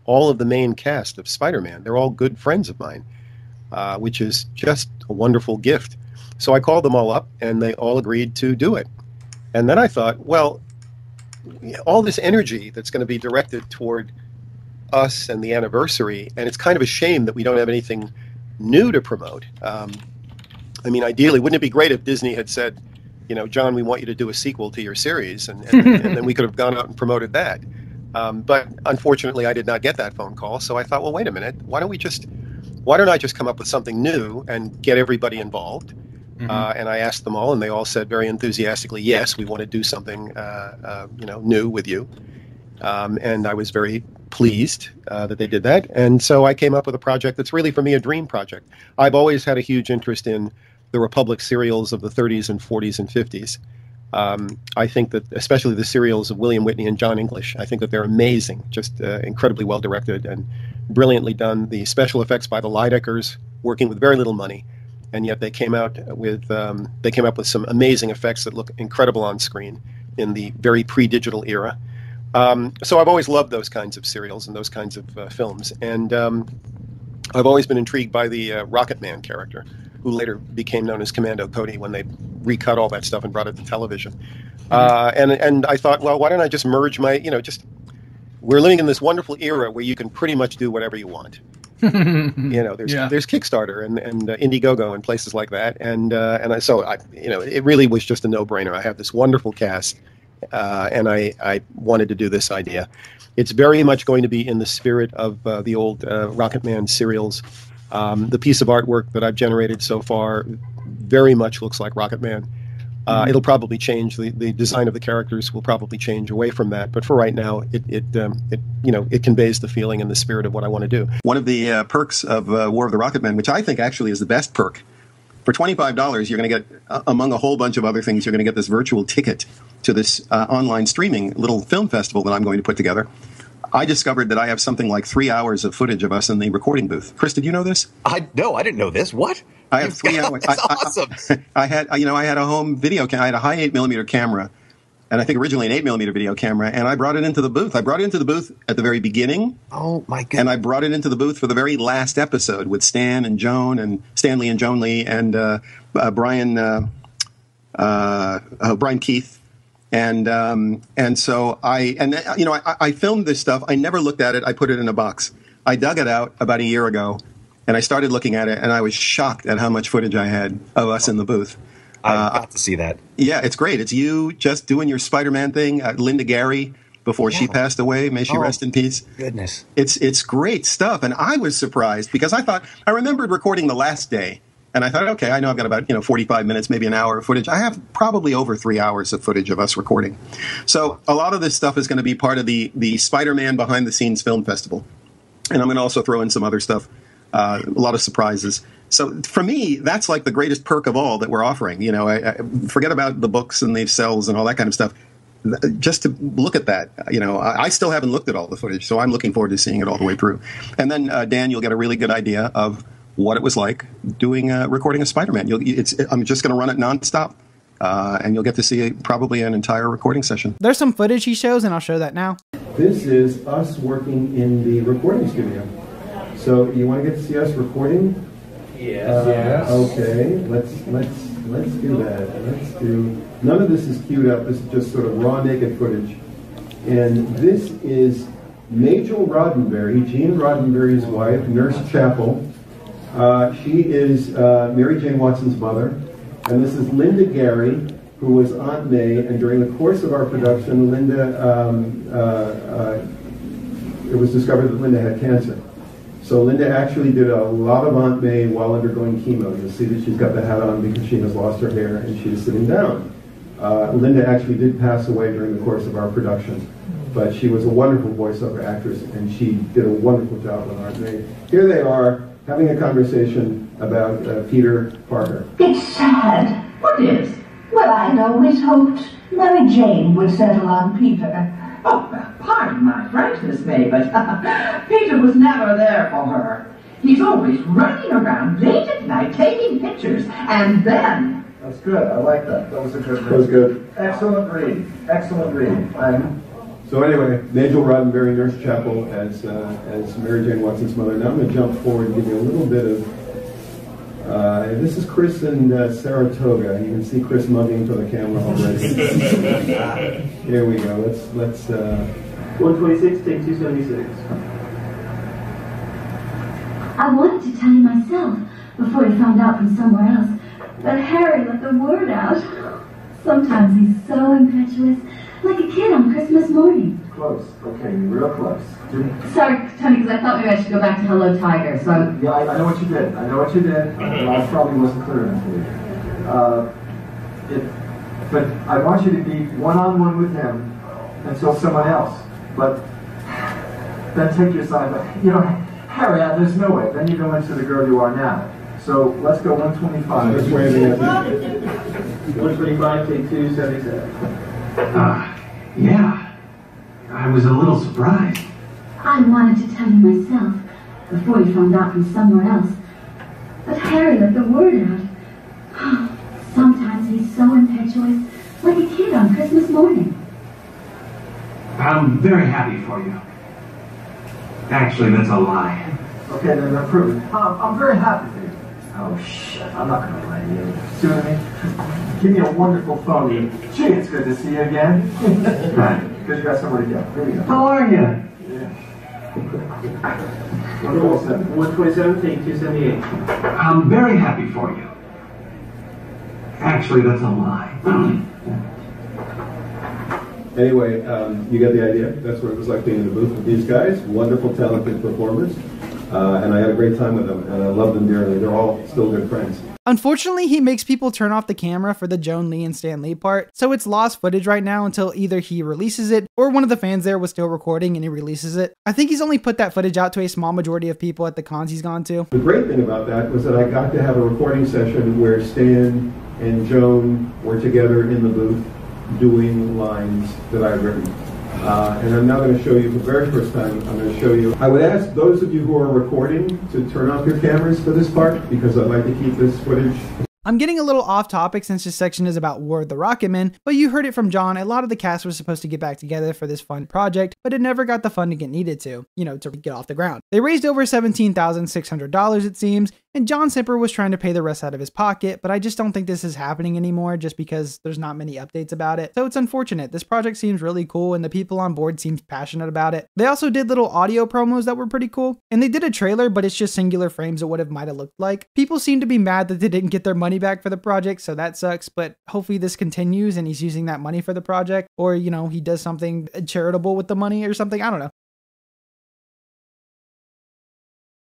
all of the main cast of Spider-Man. They're all good friends of mine, which is just a wonderful gift. So I called them all up, and they all agreed to do it. And then I thought, well, all this energy that's going to be directed toward us and the anniversary, and it's kind of a shame that we don't have anything new to promote. I mean, ideally, wouldn't it be great if Disney had said, John, we want you to do a sequel to your series, and then we could have gone out and promoted that. But unfortunately, I did not get that phone call, so I thought, well, wait a minute, why don't I just come up with something new and get everybody involved? And I asked them all, and they all said very enthusiastically, yes, we want to do something, new with you. And I was very pleased that they did that. And so I came up with a project that's really, for me, a dream project. I've always had a huge interest in the Republic serials of the 30s and 40s and 50s. I think that, especially the serials of William Whitney and John English, I think that they're amazing, just incredibly well directed and brilliantly done. The special effects by the Lydeckers, working with very little money. And yet they came up with some amazing effects that look incredible on screen in the very pre-digital era. So I've always loved those kinds of serials and those kinds of films. And I've always been intrigued by the Rocket Man character, who later became known as Commando Cody when they recut all that stuff and brought it to television. And I thought, well, why don't I just merge we're living in this wonderful era where you can pretty much do whatever you want. There's Kickstarter and Indiegogo and places like that, and it really was just a no-brainer. I have this wonderful cast, and I wanted to do this idea. It's very much going to be in the spirit of the old Rocket Man serials. The piece of artwork that I've generated so far very much looks like Rocket Man. It'll probably change. The design of the characters will probably change away from that. But for right now, it conveys the feeling and the spirit of what I want to do. One of the perks of War of the Rocket Men, which I think actually is the best perk, for $25, you're going to get, among a whole bunch of other things, you're going to get this virtual ticket to this online streaming little film festival that I'm going to put together. I discovered that I have something like 3 hours of footage of us in the recording booth. Chris, did you know this? No, I didn't know this. What? I have 3 hours. That's awesome. I had a home video. I had a high 8mm camera, and I think originally an 8mm video camera, and I brought it into the booth. I brought it into the booth at the very beginning. Oh my goodness! And I brought it into the booth for the very last episode with Stan and Joan and Stanley and Joan Lee and Brian Keith. And so I filmed this stuff. I never looked at it. I put it in a box. I dug it out about a year ago, and I started looking at it, and I was shocked at how much footage I had of us in the booth. I got to see that. Yeah, it's great. It's you just doing your Spider-Man thing. Linda Gary, before she passed away, may she rest in peace. Goodness. It's great stuff, and I was surprised because I remembered recording the last day. And I thought, okay, I know I've got about 45 minutes, maybe an hour of footage. I have probably over 3 hours of footage of us recording. So a lot of this stuff is going to be part of the Spider-Man Behind the Scenes Film Festival. And I'm going to also throw in some other stuff, a lot of surprises. So for me, that's like the greatest perk of all that we're offering. I forget about the books and the cells and all that kind of stuff. Just to look at that, I still haven't looked at all the footage, so I'm looking forward to seeing it all the way through. And then, Dan, you'll get a really good idea of what it was like doing recording a Spider-Man. I'm just going to run it nonstop, and you'll get to see probably an entire recording session. There's some footage he shows, and I'll show that now. This is us working in the recording studio. So you want to get to see us recording? Yes. Okay. Let's do that. None of this is queued up. This is just sort of raw, naked footage. And this is Majel Roddenberry, Gene Roddenberry's wife, Nurse Chapel. She is Mary Jane Watson's mother, and this is Linda Gary, who was Aunt May, and during the course of our production, it was discovered that Linda had cancer. So Linda actually did a lot of Aunt May while undergoing chemo. You'll see that she's got the hat on because she has lost her hair and she is sitting down. Linda actually did pass away during the course of our production, but she was a wonderful voiceover actress, and she did a wonderful job with Aunt May. Here they are, having a conversation about Peter Parker. It's sad. What is? Well, I had always hoped Mary Jane would settle on Peter. Oh, pardon my frankness, May, but Peter was never there for her. He's always running around late at night taking pictures, and then... That's good. I like that. That was a good read. That was good. Excellent read. Excellent read. So anyway, Majel Roddenberry, Nurse Chapel, as Mary Jane Watson's mother. Now I'm going to jump forward and give you a little bit of. This is Chris in Saratoga. You can see Chris mugging for the camera already. Here we go. Let's. 126, take 276. I wanted to tell you myself before you found out from somewhere else, but Harry let the word out. Sometimes he's so impetuous, like a kid on Christmas morning. Close. Okay, real close. Sorry, Tony, because I thought maybe I should go back to Hello Tiger, so... Yeah, I know what you did. I know what you did. I probably wasn't clear enough for you. But I want you to be one-on-one with him until someone else. But then take your side. But, you know, Harry, there's no way. Then you go into the girl you are now. So let's go 125. Just waving at 125, take 277. Yeah. I was a little surprised. I wanted to tell you myself before you found out from somewhere else, but Harry let the word out. Sometimes he's so impetuous, like a kid on Christmas morning. I'm very happy for you. Actually, that's a lie. Okay, then prove it. I'm very happy for you. Oh, shit. I'm not going to lie to you. See what I mean? Give me a wonderful phony. Gee, it's good to see you again. Right. Because you got somewhere to go. Here we go. How are you? Yeah. 127, take 278. I'm very happy for you. Actually, that's a lie. Anyway, you get the idea. That's what it was like being in the booth with these guys. Wonderful, talented performers. And I had a great time with them, and I love them dearly. They're all still good friends. Unfortunately, he makes people turn off the camera for the Joan Lee and Stan Lee part, so it's lost footage right now until either he releases it or one of the fans there was still recording and he releases it. I think he's only put that footage out to a small majority of people at the cons he's gone to. The great thing about that was that I got to have a recording session where Stan and Joan were together in the booth doing lines that I've written. And I'm now going to show you, for the very first time, I'm going to show you. I would ask those of you who are recording to turn off your cameras for this part, because I'd like to keep this footage. I'm getting a little off topic since this section is about War of the Rocketmen, but you heard it from John, a lot of the cast was supposed to get back together for this fun project, but it never got the funding it needed to get off the ground. They raised over $17,600 it seems, and John Semper was trying to pay the rest out of his pocket, but I just don't think this is happening anymore just because there's not many updates about it. So it's unfortunate. This project seems really cool and the people on board seems passionate about it. They also did little audio promos that were pretty cool, and they did a trailer, but it's just singular frames of what it might have looked like. People seem to be mad that they didn't get their money back for the project, so that sucks, but hopefully this continues and he's using that money for the project, or he does something charitable with the money or something. I don't know.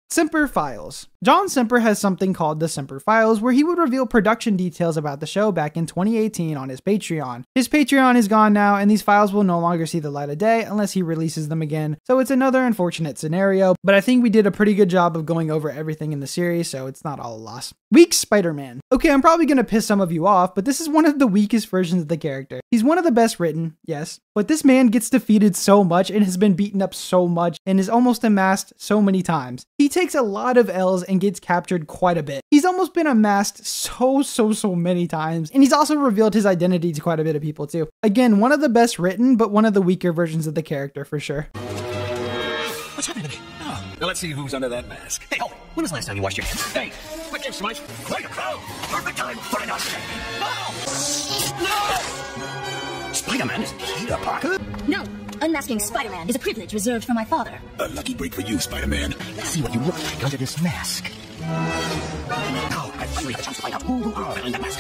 Semper Files. John Semper has something called the Semper Files, where he would reveal production details about the show back in 2018 on his Patreon. His Patreon is gone now, and these files will no longer see the light of day unless he releases them again, so it's another unfortunate scenario, but I think we did a pretty good job of going over everything in the series, so it's not all a loss. Weak Spider-Man. Okay, I'm probably gonna piss some of you off, but this is one of the weakest versions of the character. He's one of the best written, yes, but this man gets defeated so much and has been beaten up so much and is almost unmasked so many times. He takes a lot of L's and gets captured quite a bit. He's almost been unmasked so many times, and he's also revealed his identity to quite a bit of people too. Again, one of the best written, but one of the weaker versions of the character for sure. What's happening to me? Oh, now let's see who's under that mask. Hey, oh, when was the last time you washed your hands? Hey, quick game, Smite. Like a pro. Perfect time for an upset. No! Spider-Man is Peter Parker? No, unmasking Spider-Man is a privilege reserved for my father. A lucky break for you, Spider-Man. Let's see what you look like under this mask. Now, I finally have a chance to find out who you are behind that mask.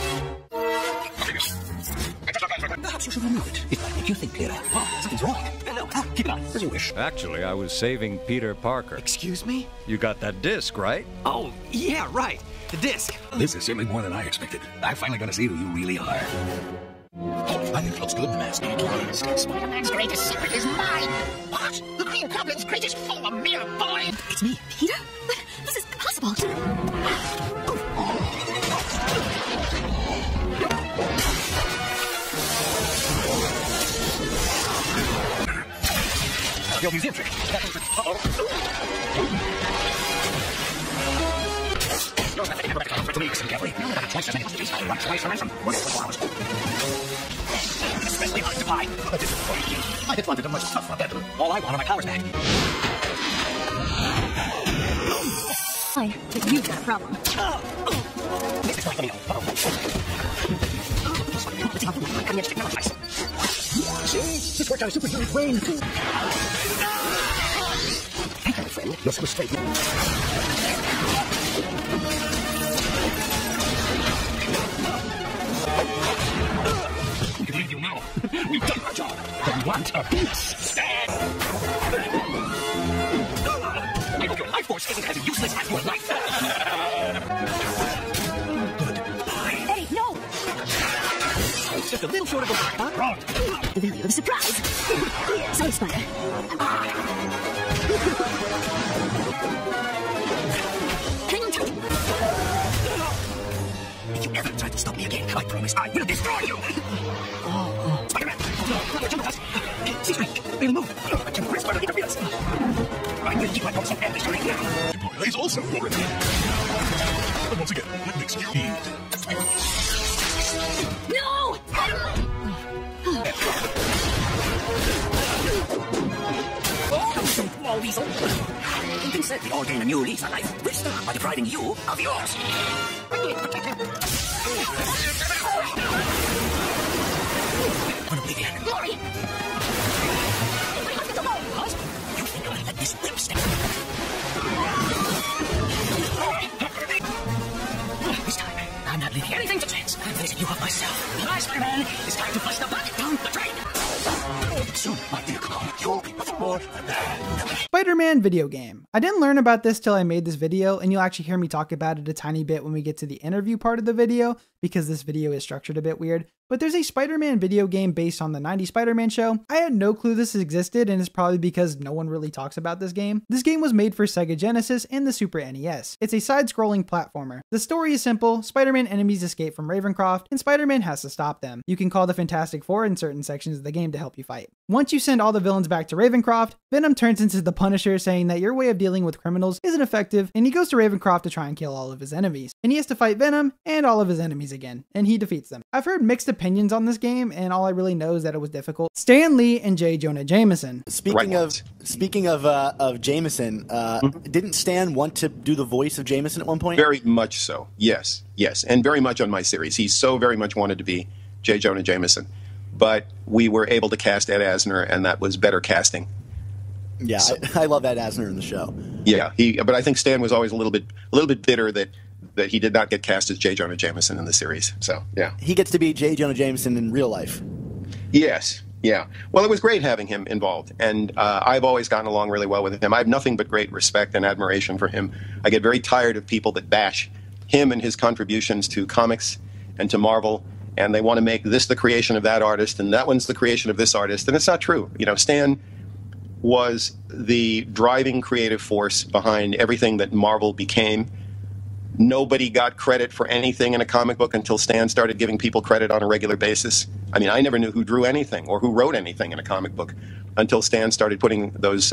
Perhaps you should remove it. It might make you think clearer. Oh, something's wrong. No, keep it on, as you wish. Actually, I was saving Peter Parker. Excuse me? You got that disc, right? Oh, yeah, right. The disc. This is certainly more than I expected. I'm finally going to see who you really are. Oh, I think it looks good in the mask. Spider-Man's greatest secret is mine. What? The Green Goblin's greatest foe, a mere boy? It's me. Peter? But this is impossible. museum trick. You're not going to to me, listen carefully. You'll never have twice as many monsters. I run twice the ransom. 1 hours. Especially hard to buy. I had wanted a much tougher battle. All I want are my powers back. Fine, but you've got a problem. This is like the See? This worked out a superhuman brain. Thank you, my friend. You're super straight. We can leave you now. We've done our job. But we want a peace. Stand! I hope your life force isn't as useless as your life. Eddie, no! It's just a little short of a wrong. The video of the surprise. Sorry, Spider. Hang on tight. If you ever try to stop me again, I promise I will destroy you. Spider-Man, jump with us. See straight. We'll move. I can't risk further interference. I will keep my promise and destroy you. He's also already. And once again, what makes you need? No! Small weasel. Ethan said we all gain a new lease on life. We'll start by depriving you of yours. I'm going to protect him. Oblivion. Glory! You think I'll let this whip step? This time, I'm not leaving anything to chance. I'm facing you off myself. Goodbye, Spider-Man. It's time to flush the bucket down the drain. Soon, my vehicle, you'll be nothing more than that. Spider-Man video game. I didn't learn about this till I made this video, and you'll actually hear me talk about it a tiny bit when we get to the interview part of the video, because this video is structured a bit weird. But there's a Spider-Man video game based on the 90s Spider-Man show. I had no clue this existed, and it's probably because no one really talks about this game. This game was made for Sega Genesis and the Super NES. It's a side-scrolling platformer. The story is simple. Spider-Man enemies escape from Ravencroft, and Spider-Man has to stop them. You can call the Fantastic Four in certain sections of the game to help you fight. Once you send all the villains back to Ravencroft, Venom turns into the Punisher, saying that your way of dealing with criminals isn't effective, and he goes to Ravencroft to try and kill all of his enemies. And he has to fight Venom and all of his enemies again, and he defeats them. I've heard mixed opinions on this game, and all I really know is that it was difficult. Stan Lee and J. Jonah Jameson. Speaking of Jameson, didn't Stan want to do the voice of Jameson at one point? Very much so. Yes, and very much on my series. He so very much wanted to be J. Jonah Jameson, but we were able to cast Ed Asner, and that was better casting. Yeah, so, I love Ed Asner in the show. Yeah, but I think Stan was always a little bit bitter that he did not get cast as J. Jonah Jameson in the series. So yeah, he gets to be J. Jonah Jameson in real life. Yes, yeah. Well, it was great having him involved, and I've always gotten along really well with him. I have nothing but great respect and admiration for him. I get very tired of people that bash him and his contributions to comics and to Marvel, and they want to make this the creation of that artist and that one's the creation of this artist, and it's not true. You know, Stan was the driving creative force behind everything that Marvel became. Nobody got credit for anything in a comic book until Stan started giving people credit on a regular basis. I mean, I never knew who drew anything or who wrote anything in a comic book until Stan started putting those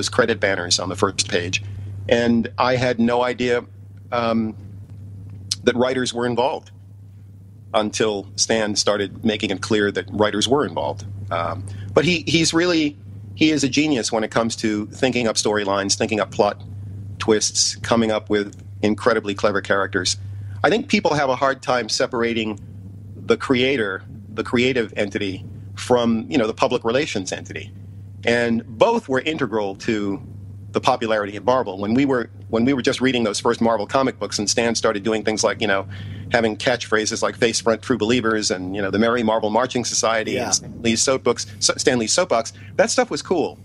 credit banners on the first page. And I had no idea that writers were involved until Stan started making it clear that writers were involved. But he is a genius when it comes to thinking up storylines, thinking up plot twists, coming up with incredibly clever characters. I think people have a hard time separating the creator, the creative entity, from the public relations entity, and both were integral to the popularity of Marvel. When we were just reading those first Marvel comic books, and Stan started doing things like having catchphrases like "Face Front True Believers" and the Merry Marvel Marching Society and Stan Lee's soapbox. That stuff was cool.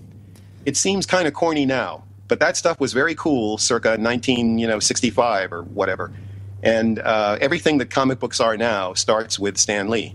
It seems kind of corny now, but that stuff was very cool circa 1965 or whatever. And everything that comic books are now starts with Stan Lee,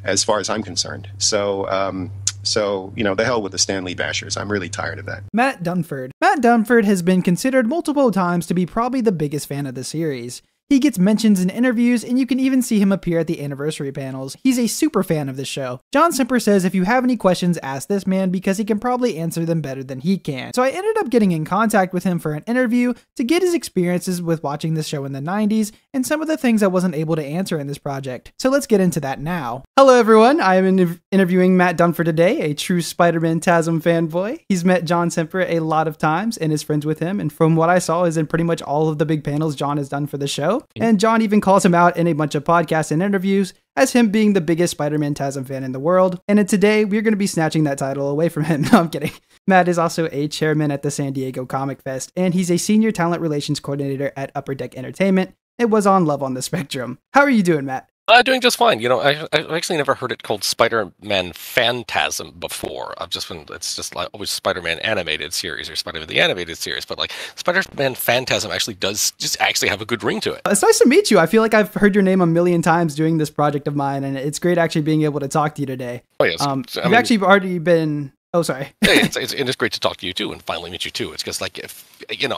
as far as I'm concerned. So the hell with the Stan Lee bashers. I'm really tired of that. Matt Dunford. Matt Dunford has been considered multiple times to be probably the biggest fan of the series. He gets mentions in interviews, and you can even see him appear at the anniversary panels. He's a super fan of the show. John Semper says if you have any questions, ask this man because he can probably answer them better than he can. So I ended up getting in contact with him for an interview to get his experiences with watching this show in the 90s and some of the things I wasn't able to answer in this project. So let's get into that now. Hello everyone, I am interviewing Matt Dunford today, a true Spider-Man TASM fanboy. He's met John Semper a lot of times and is friends with him, and from what I saw is in pretty much all of the big panels John has done for the show. And John even calls him out in a bunch of podcasts and interviews as him being the biggest Spider-Man TASM fan in the world. And today we're going to be snatching that title away from him. No, I'm kidding. Matt is also a chairman at the San Diego Comic Fest, and he's a senior talent relations coordinator at Upper Deck Entertainment. It was on Love on the Spectrum. How are you doing, Matt? Doing just fine. You know, I actually never heard it called Spider-Man Phantasm before. It's just like always Spider-Man animated series or Spider-Man the animated series, but like Spider-Man Phantasm actually does just actually have a good ring to it. It's nice to meet you. I feel like I've heard your name a million times doing this project of mine, and it's great actually being able to talk to you today. Oh yes, you've actually already been. Oh, sorry. It's great to talk to you too, and finally meet you too. It's because like if you know,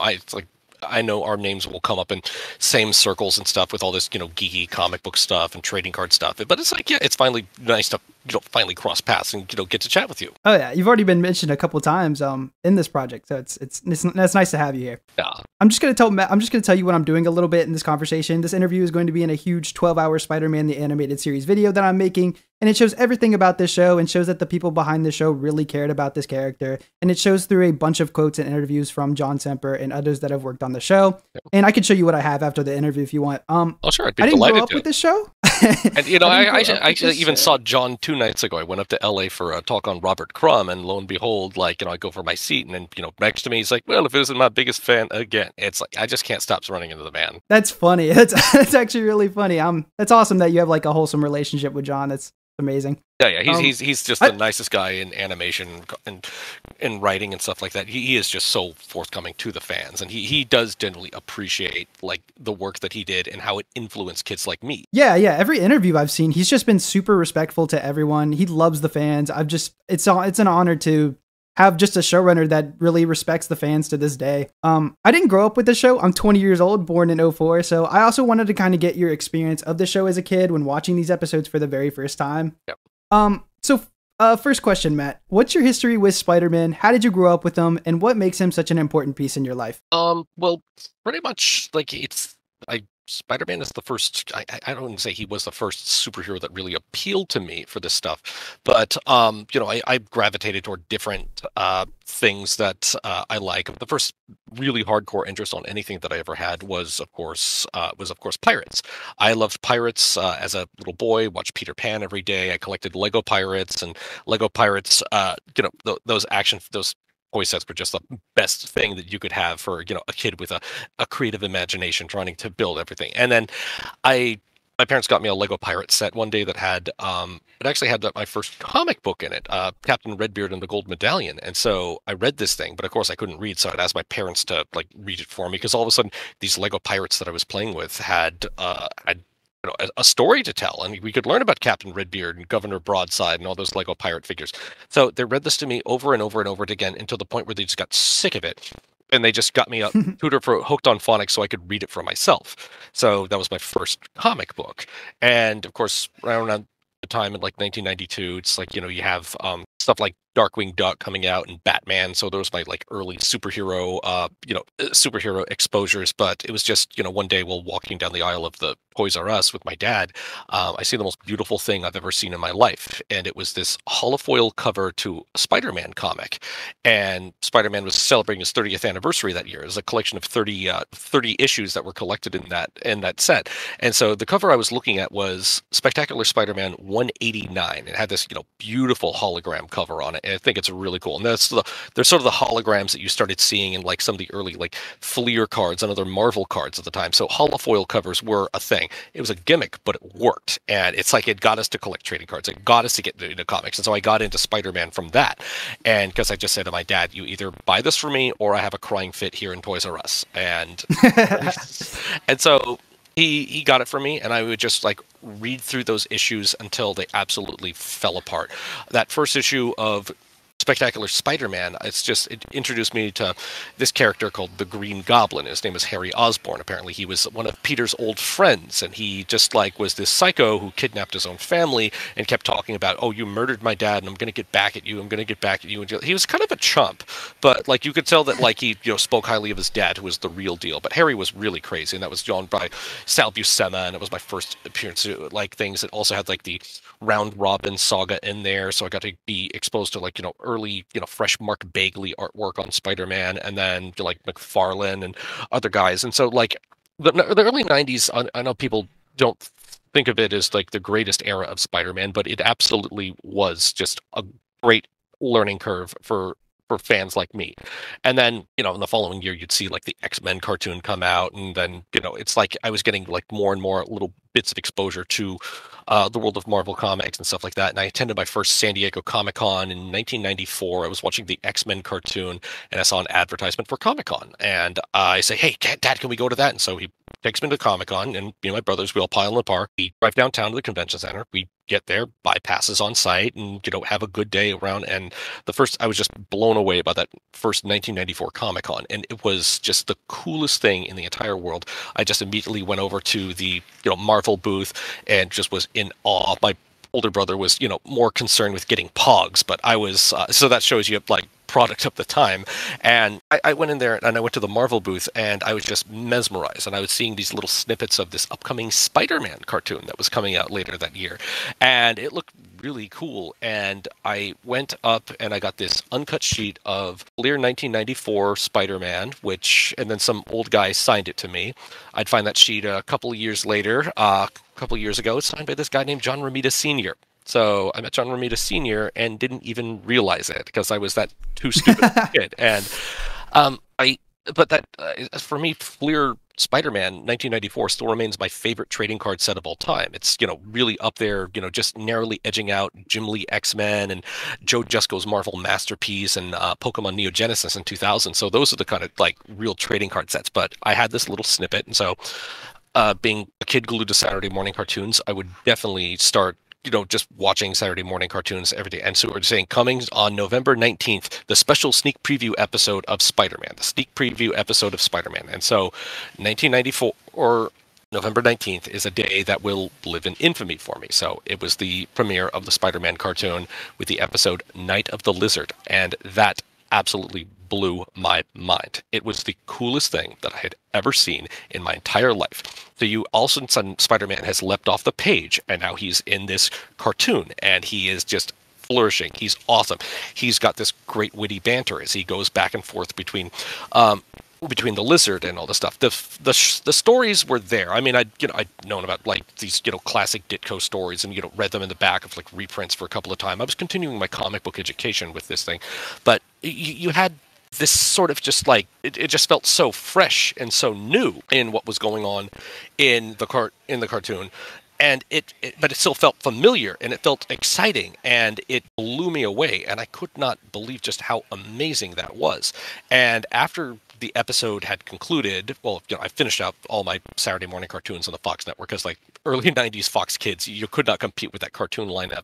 I know our names will come up in same circles and stuff with all this, you know, geeky comic book stuff and trading card stuff. But it's like, yeah, it's finally nice to, you know, finally cross paths and, you know, get to chat with you. Oh yeah, you've already been mentioned a couple times in this project, so it's nice to have you here. Yeah. I'm just gonna tell you what I'm doing a little bit in this conversation. This interview is going to be in a huge 12-hour Spider-Man the Animated Series video that I'm making, and it shows everything about this show and shows that the people behind the show really cared about this character, and it shows through a bunch of quotes and interviews from John Semper and others that have worked on the show. Yep. And I can show you what I have after the interview if you want. Oh sure, I'd be I didn't delighted grow up to. with this show. And you know, I even saw John 2 nights ago. I went up to LA for a talk on Robert Crumb, and lo and behold, like, you know, I go for my seat, and then, you know, next to me he's like, "Well, if it isn't my biggest fan again," it's like I just can't stop running into the man. That's funny. That's actually really funny. That's awesome that you have like a wholesome relationship with John. That's amazing. Yeah, he's just the nicest guy in animation and in writing and stuff like that. He is just so forthcoming to the fans, and he does generally appreciate like the work that he did and how it influenced kids like me. Yeah. Every interview I've seen, he's just been super respectful to everyone. He loves the fans. It's an honor to have just a showrunner that really respects the fans to this day. I didn't grow up with the show. I'm 20 years old, born in 2004. So I also wanted to kind of get your experience of the show as a kid when watching these episodes for the very first time. Yep. First question, Matt, what's your history with Spider-Man? How did you grow up with him, and what makes him such an important piece in your life? Well, pretty much like Spider-Man is the first, I don't want to say he was the first superhero that really appealed to me for this stuff, but, you know, I gravitated toward different things that I like. The first really hardcore interest on anything that I ever had was, of course, pirates. I loved pirates as a little boy, watched Peter Pan every day. I collected Lego Pirates, and Lego Pirates, you know, those toy sets were just the best thing that you could have for, you know, a kid with a creative imagination trying to build everything. And then my parents got me a Lego Pirate set one day that had it actually had my first comic book in it, Captain Redbeard and the Gold Medallion. And so I read this thing, but of course I couldn't read, so I'd ask my parents to like read it for me, because all of a sudden these Lego Pirates that I was playing with had you know, a story to tell, and we could learn about Captain Redbeard and Governor Broadside and all those Lego pirate figures. So they read this to me over and over and over again until the point where they just got sick of it, and they just got me a tutor for Hooked on Phonics so I could read it for myself. So that was my first comic book. And of course, around the time in like 1992, it's like, you know, you have stuff like Darkwing Duck coming out and Batman. So those were my like early superhero exposures. But it was just, you know, one day while walking down the aisle of the Toys R Us with my dad, I see the most beautiful thing I've ever seen in my life. And it was this holofoil cover to a Spider-Man comic. And Spider-Man was celebrating his 30th anniversary that year. It was a collection of 30 issues that were collected in that set. And so the cover I was looking at was Spectacular Spider-Man 189. It had this, you know, beautiful hologram cover on it. And I think it's really cool. And they're sort of the holograms that you started seeing in like some of the early like Fleer cards and other Marvel cards at the time. So holofoil covers were a thing. It was a gimmick, but it worked. And it's like it got us to collect trading cards. It got us to get into comics. And so I got into Spider-Man from that. And because I just said to my dad, you either buy this for me or I have a crying fit here in Toys R Us. And and so he got it for me, and I would just like read through those issues until they absolutely fell apart. That first issue of Spectacular Spider-Man, it introduced me to this character called the Green Goblin. His name was Harry Osborn. Apparently he was one of Peter's old friends, and he just like was this psycho who kidnapped his own family and kept talking about, oh, you murdered my dad and I'm going to get back at you. I'm going to get back at you. And he was kind of a chump, but like you could tell that like he spoke highly of his dad, who was the real deal. But Harry was really crazy, and that was drawn by Sal Buscema, and it was my first appearance to like things that also had like the round robin saga in there, so I got to be exposed to like early fresh Mark Bagley artwork on Spider-Man, and then like McFarlane and other guys. And so like the early 90s, I know people don't think of it as like the greatest era of Spider-Man, but it absolutely was just a great learning curve for fans like me. And then in the following year you'd see like the X-Men cartoon come out, and then it's like I was getting like more and more little bits of exposure to the world of Marvel Comics and stuff like that. And I attended my first San Diego Comic-Con in 1994. I was watching the X-Men cartoon, and I saw an advertisement for Comic-Con. And I say, hey, Dad, can we go to that? And so he takes me to Comic-Con, and me and my brothers, we all pile in the park. We drive downtown to the convention center. We get there, buy passes on site, and have a good day around. And I was just blown away by that first 1994 Comic-Con, and it was just the coolest thing in the entire world. I just immediately went over to the Marvel booth and just was in awe. My older brother was more concerned with getting Pogs, but I was so that shows you like product of the time. And I went in there and I went to the Marvel booth, and I was just mesmerized, and I was seeing these little snippets of this upcoming Spider-Man cartoon that was coming out later that year, and it looked really cool. And I went up and I got this uncut sheet of clear 1994 Spider-Man, and then some old guy signed it to me. I'd find that sheet a couple of years later, a couple of years ago, signed by this guy named John Romita Sr. So I met John Romita Sr. and didn't even realize it because I was that too stupid kid. And for me, Fleer Spider-Man 1994 still remains my favorite trading card set of all time. It's really up there, just narrowly edging out Jim Lee X-Men and Joe Jusko's Marvel Masterpiece and Pokemon Neo Genesis in 2000. So those are the kind of like real trading card sets. But I had this little snippet, and so being a kid glued to Saturday morning cartoons, I would definitely start just watching Saturday morning cartoons every day. And so we're saying coming on November 19th, the special sneak preview episode of Spider-Man, And so 1994 or November 19th is a day that will live in infamy for me. So it was the premiere of the Spider-Man cartoon with the episode Night of the Lizard. And that absolutely blew my mind. It was the coolest thing that I had ever seen in my entire life. So all of a sudden, Spider-Man has leapt off the page, and now he's in this cartoon, and he is just flourishing. He's awesome. He's got this great witty banter as he goes back and forth between the lizard and all this stuff. The stories were there. I mean, I'd known about like these classic Ditko stories and read them in the back of like reprints for a couple of times. I was continuing my comic book education with this thing, but you had this sort of just like it just felt so fresh and so new in what was going on in the cartoon. And but it still felt familiar, and it felt exciting, and it blew me away, and I could not believe just how amazing that was. And after the episode had concluded, well, I finished up all my Saturday morning cartoons on the Fox network, because like early 90s Fox Kids, you could not compete with that cartoon lineup.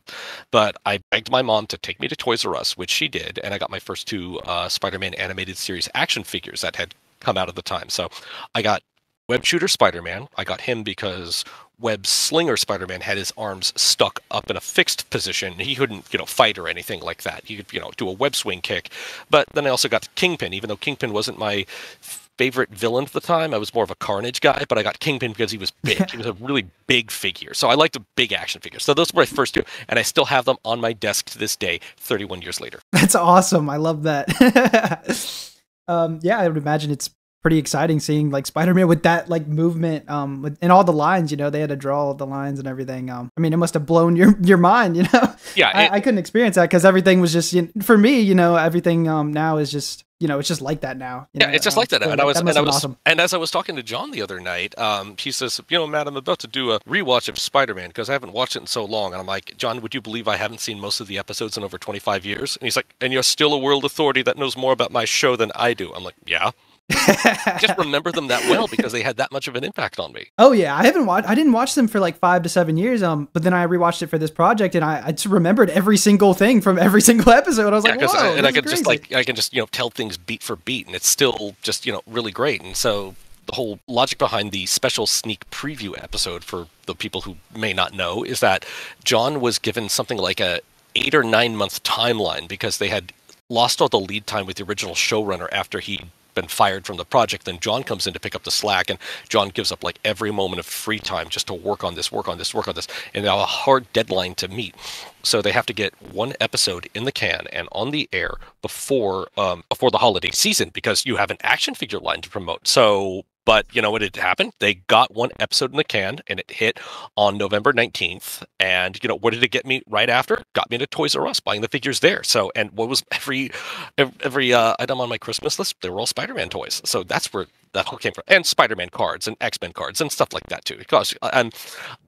But I begged my mom to take me to Toys R Us, which she did, and I got my first two Spider-Man animated series action figures that had come out at the time. So I got Web Shooter Spider-Man. I got him because Web Slinger Spider-Man had his arms stuck up in a fixed position. He couldn't, fight or anything like that. He could, do a web swing kick. But then I also got Kingpin, even though Kingpin wasn't my favorite villain at the time. I was more of a Carnage guy, but I got Kingpin because he was big. He was a really big figure. So I liked the big action figures. So those were my first two, and I still have them on my desk to this day, 31 years later. That's awesome. I love that. Yeah, I would imagine it's pretty exciting seeing like Spider-Man with that like movement and all the lines, they had to draw all the lines and everything. I mean, it must have blown your mind, Yeah, I couldn't experience that because everything was just for me, everything now is just it's just like that now. Yeah, it's just like that. So and I was awesome. And as I was talking to John the other night, he says, Matt, I'm about to do a rewatch of Spider-Man because I haven't watched it in so long. And I'm like, John, would you believe I haven't seen most of the episodes in over 25 years? And he's like, and you're still a world authority that knows more about my show than I do. I'm like, yeah. just remember them that well because they had that much of an impact on me. Oh yeah, I didn't watch them for like 5 to 7 years. But then I rewatched it for this project, and I just remembered every single thing from every single episode. I was like, whoa, and I can crazy. just tell things beat for beat, and it's still just really great. And so the whole logic behind the special sneak preview episode, for the people who may not know, is that John was given something like a 8 or 9 month timeline because they had lost all the lead time with the original showrunner after he'd been fired from the project. Then John comes in to pick up the slack, and John gives up like every moment of free time just to work on this, and they have a hard deadline to meet. So they have to get one episode in the can and on the air before the holiday season, because you have an action figure line to promote. So, but you know what had happened? They got one episode in the can, and it hit on November 19th. And what did it get me right after? Got me to Toys R Us, buying the figures there. So, and what was every item on my Christmas list? They were all Spider-Man toys. So that's where that all came from, and Spider-Man cards and X-Men cards and stuff like that too. Because I'm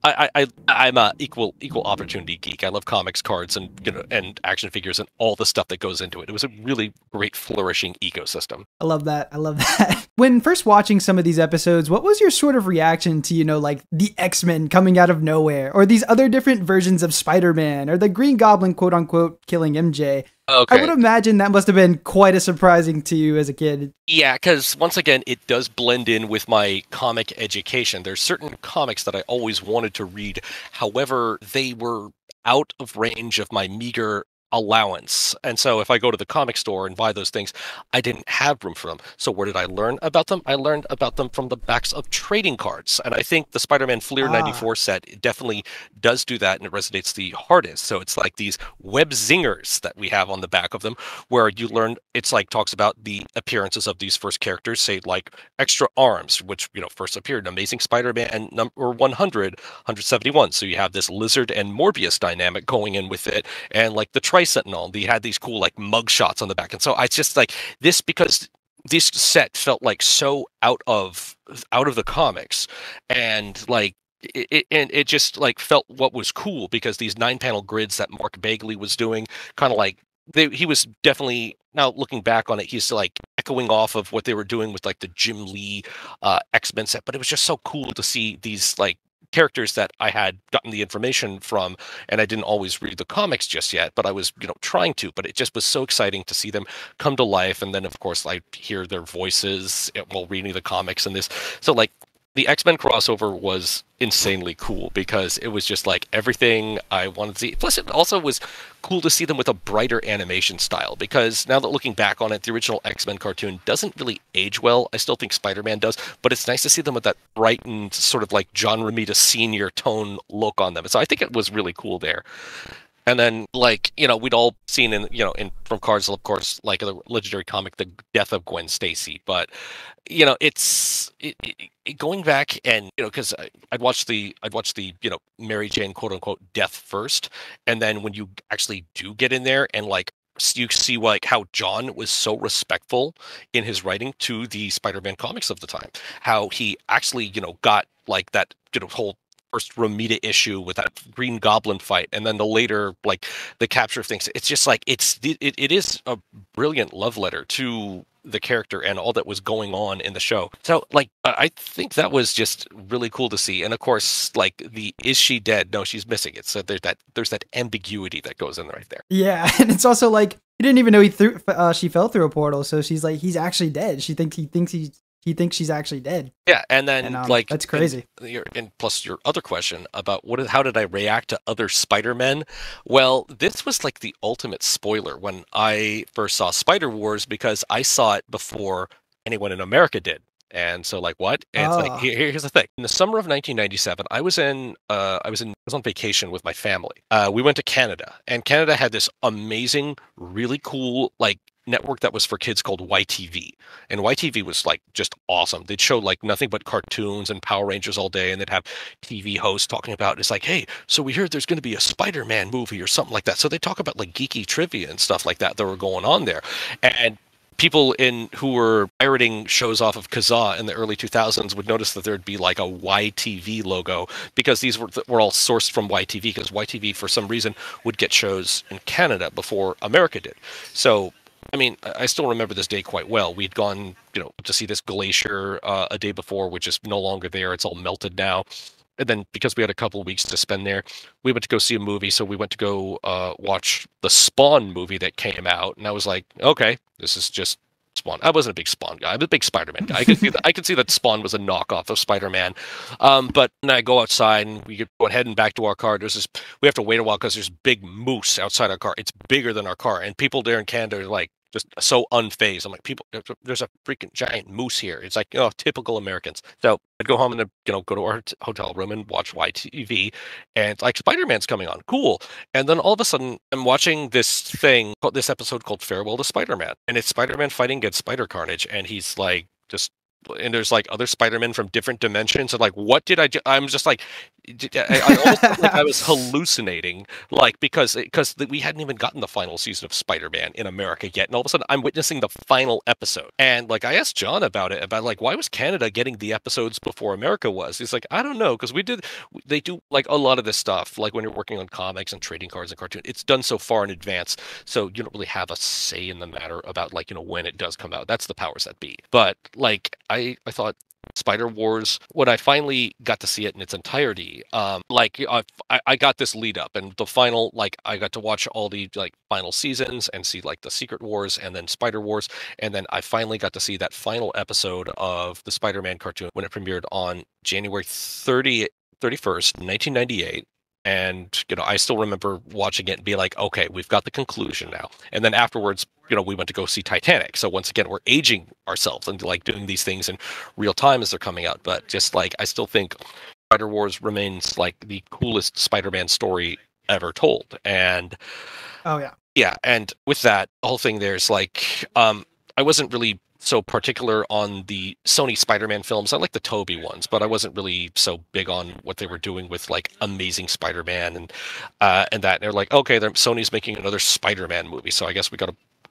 a equal opportunity geek. I love comics, cards, and and action figures and all the stuff that goes into it. It was a really great, flourishing ecosystem. I love that. When first watching some of these episodes, what was your sort of reaction to, like the X-Men coming out of nowhere, or these other different versions of Spider-Man, or the Green Goblin, quote unquote, killing MJ? Okay. I would imagine that must have been quite as surprising to you as a kid. Yeah, because once again, it does blend in with my comic education. There's certain comics that I always wanted to read. However, they were out of range of my meager allowance. And so if I go to the comic store and buy those things, I didn't have room for them. So where did I learn about them? I learned about them from the backs of trading cards. And I think the Spider-Man Fleer 94 set definitely does do that, and it resonates the hardest. So it's like these web zingers that we have on the back of them, where you learn, it's like talks about the appearances of these first characters, say like Extra Arms, which, first appeared in Amazing Spider-Man number 171. So you have this Lizard and Morbius dynamic going in with it, and like the Sentinel, they had these cool like mug shots on the back. And so I just like this, because this set felt like so out of the comics, and like it just like felt what was cool, because these 9-panel grids that Mark Bagley was doing, kind of like he was definitely, now looking back on it, he's like echoing off of what they were doing with like the Jim Lee X-Men set. But it was just so cool to see these like characters that I had gotten the information from, and I didn't always read the comics just yet, but I was, trying to. But it just was so exciting to see them come to life. And then, of course, I hear their voices while reading the comics and this. So, like, the X-Men crossover was insanely cool, because it was just like everything I wanted to see. Plus, it also was cool to see them with a brighter animation style, because now that looking back on it, the original X-Men cartoon doesn't really age well. I still think Spider-Man does, but it's nice to see them with that brightened sort of like John Romita Sr. tone look on them. So I think it was really cool there. And then, like, we'd all seen in from cards, of course, like the legendary comic, The Death of Gwen Stacy. But, it's going back and, because I'd watched the Mary Jane, quote unquote, death first. And then when you actually do get in there and like, you see like how John was so respectful in his writing to the Spider-Man comics of the time, how he actually, got like that, whole first Romita issue with that Green Goblin fight, and then the later like the capture of things. It's just like it is a brilliant love letter to the character and all that was going on in the show. So like I think that was just really cool to see. And of course, like the is she dead? No, she's missing it. So there's that ambiguity that goes in right there. Yeah, and it's also like he didn't even know she fell through a portal. So she's like, he's actually dead. He thinks she's actually dead. Yeah, and then like that's crazy. And plus your other question about how did I react to other Spider-Men? Well, this was like the ultimate spoiler when I first saw Spider-Wars, because I saw it before anyone in America did. And so like what? And it's like here's the thing. In the summer of 1997, I was on vacation with my family. We went to Canada, and Canada had this amazing, really cool like network that was for kids called YTV. And YTV was like just awesome. They'd show like nothing but cartoons and Power Rangers all day, and they'd have TV hosts talking about, it's like, hey, so we heard there's going to be a Spider-Man movie or something like that. So they talk about like geeky trivia and stuff like that were going on there. And people who were pirating shows off of Kazaa in the early 2000s would notice that there'd be like a YTV logo, because these were all sourced from YTV, because YTV for some reason would get shows in Canada before America did. So I mean, I still remember this day quite well. We'd gone, to see this glacier a day before, which is no longer there. It's all melted now. And then because we had a couple of weeks to spend there, we went to go see a movie. So we went to go watch the Spawn movie that came out, and I was like, okay, this is just Spawn. I wasn't a big Spawn guy. I'm a big Spider-Man guy. I could see that Spawn was a knockoff of Spider-Man. But then I go outside and we go heading back to our car. We have to wait a while because there's big moose outside our car. It's bigger than our car, and people there in Canada are like just so unfazed. I'm like, people, there's a freaking giant moose here. It's like, typical Americans. So I'd go home and go to our hotel room and watch YTV, and it's like Spider-Man's coming on, cool. And then all of a sudden, I'm watching this episode called Farewell to Spider-Man, and it's Spider-Man fighting against Spider Carnage, and he's like and there's like other Spider-Men from different dimensions, and like, what did I do? I'm just like, I almost felt like I was hallucinating, like because we hadn't even gotten the final season of Spider-Man in America yet, and all of a sudden I'm witnessing the final episode. And like, I asked John about like, why was Canada getting the episodes before America was? He's like, I don't know, because they do like a lot of this stuff, like when you're working on comics and trading cards and cartoons, it's done so far in advance, so you don't really have a say in the matter about like, when it does come out. That's the powers that be. But like, I thought Spider Wars, when I finally got to see it in its entirety, I got this lead up, and the final, like, I got to watch all the like final seasons and see like the Secret Wars and then Spider Wars, and then I finally got to see that final episode of the Spider-Man cartoon when it premiered on January 31st, 1998. And, I still remember watching it and being like, okay, we've got the conclusion now. And then afterwards, we went to go see Titanic. So once again, we're aging ourselves and like doing these things in real time as they're coming out. But just like, I still think Spider Wars remains like the coolest Spider-Man story ever told. And oh yeah. Yeah. And with that, the whole thing there's like, I wasn't really so particular on the Sony Spider-Man films. I like the Tobey ones, but I wasn't really so big on what they were doing with like Amazing Spider-Man and that. And they're like, okay, Sony's making another Spider-Man movie, so I guess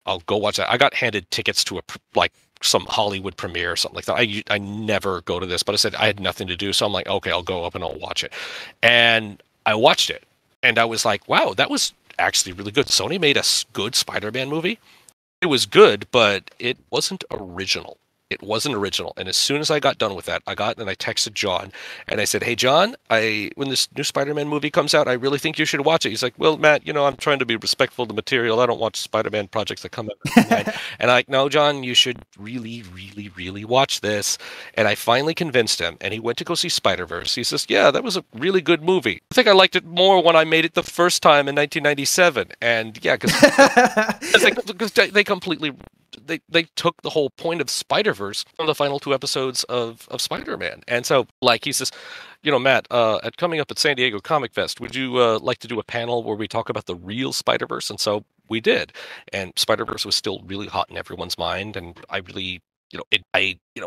I'll go watch that. I got handed tickets to some Hollywood premiere or something like that. I never go to this, but I said I had nothing to do, so I'm like, okay, I'll go up and I'll watch it. And I watched it, and I was like, wow, that was actually really good. Sony made a good Spider-Man movie. It was good, but it wasn't original. It wasn't original. And as soon as I got done with that, I texted John and I said, hey, John, when this new Spider-Man movie comes out, I really think you should watch it. He's like, well, Matt, I'm trying to be respectful of the material. I don't watch Spider-Man projects that come out. And I'm like, no, John, you should really, really, really watch this. And I finally convinced him, and he went to go see Spider-Verse. He says, yeah, that was a really good movie. I think I liked it more when I made it the first time in 1997. And yeah, because they completely... They took the whole point of Spider-Verse from the final two episodes of Spider-Man. And so, like, he says, Matt, at coming up at San Diego Comic Fest, would you like to do a panel where we talk about the real Spider-Verse? And so we did. And Spider-Verse was still really hot in everyone's mind. And I really,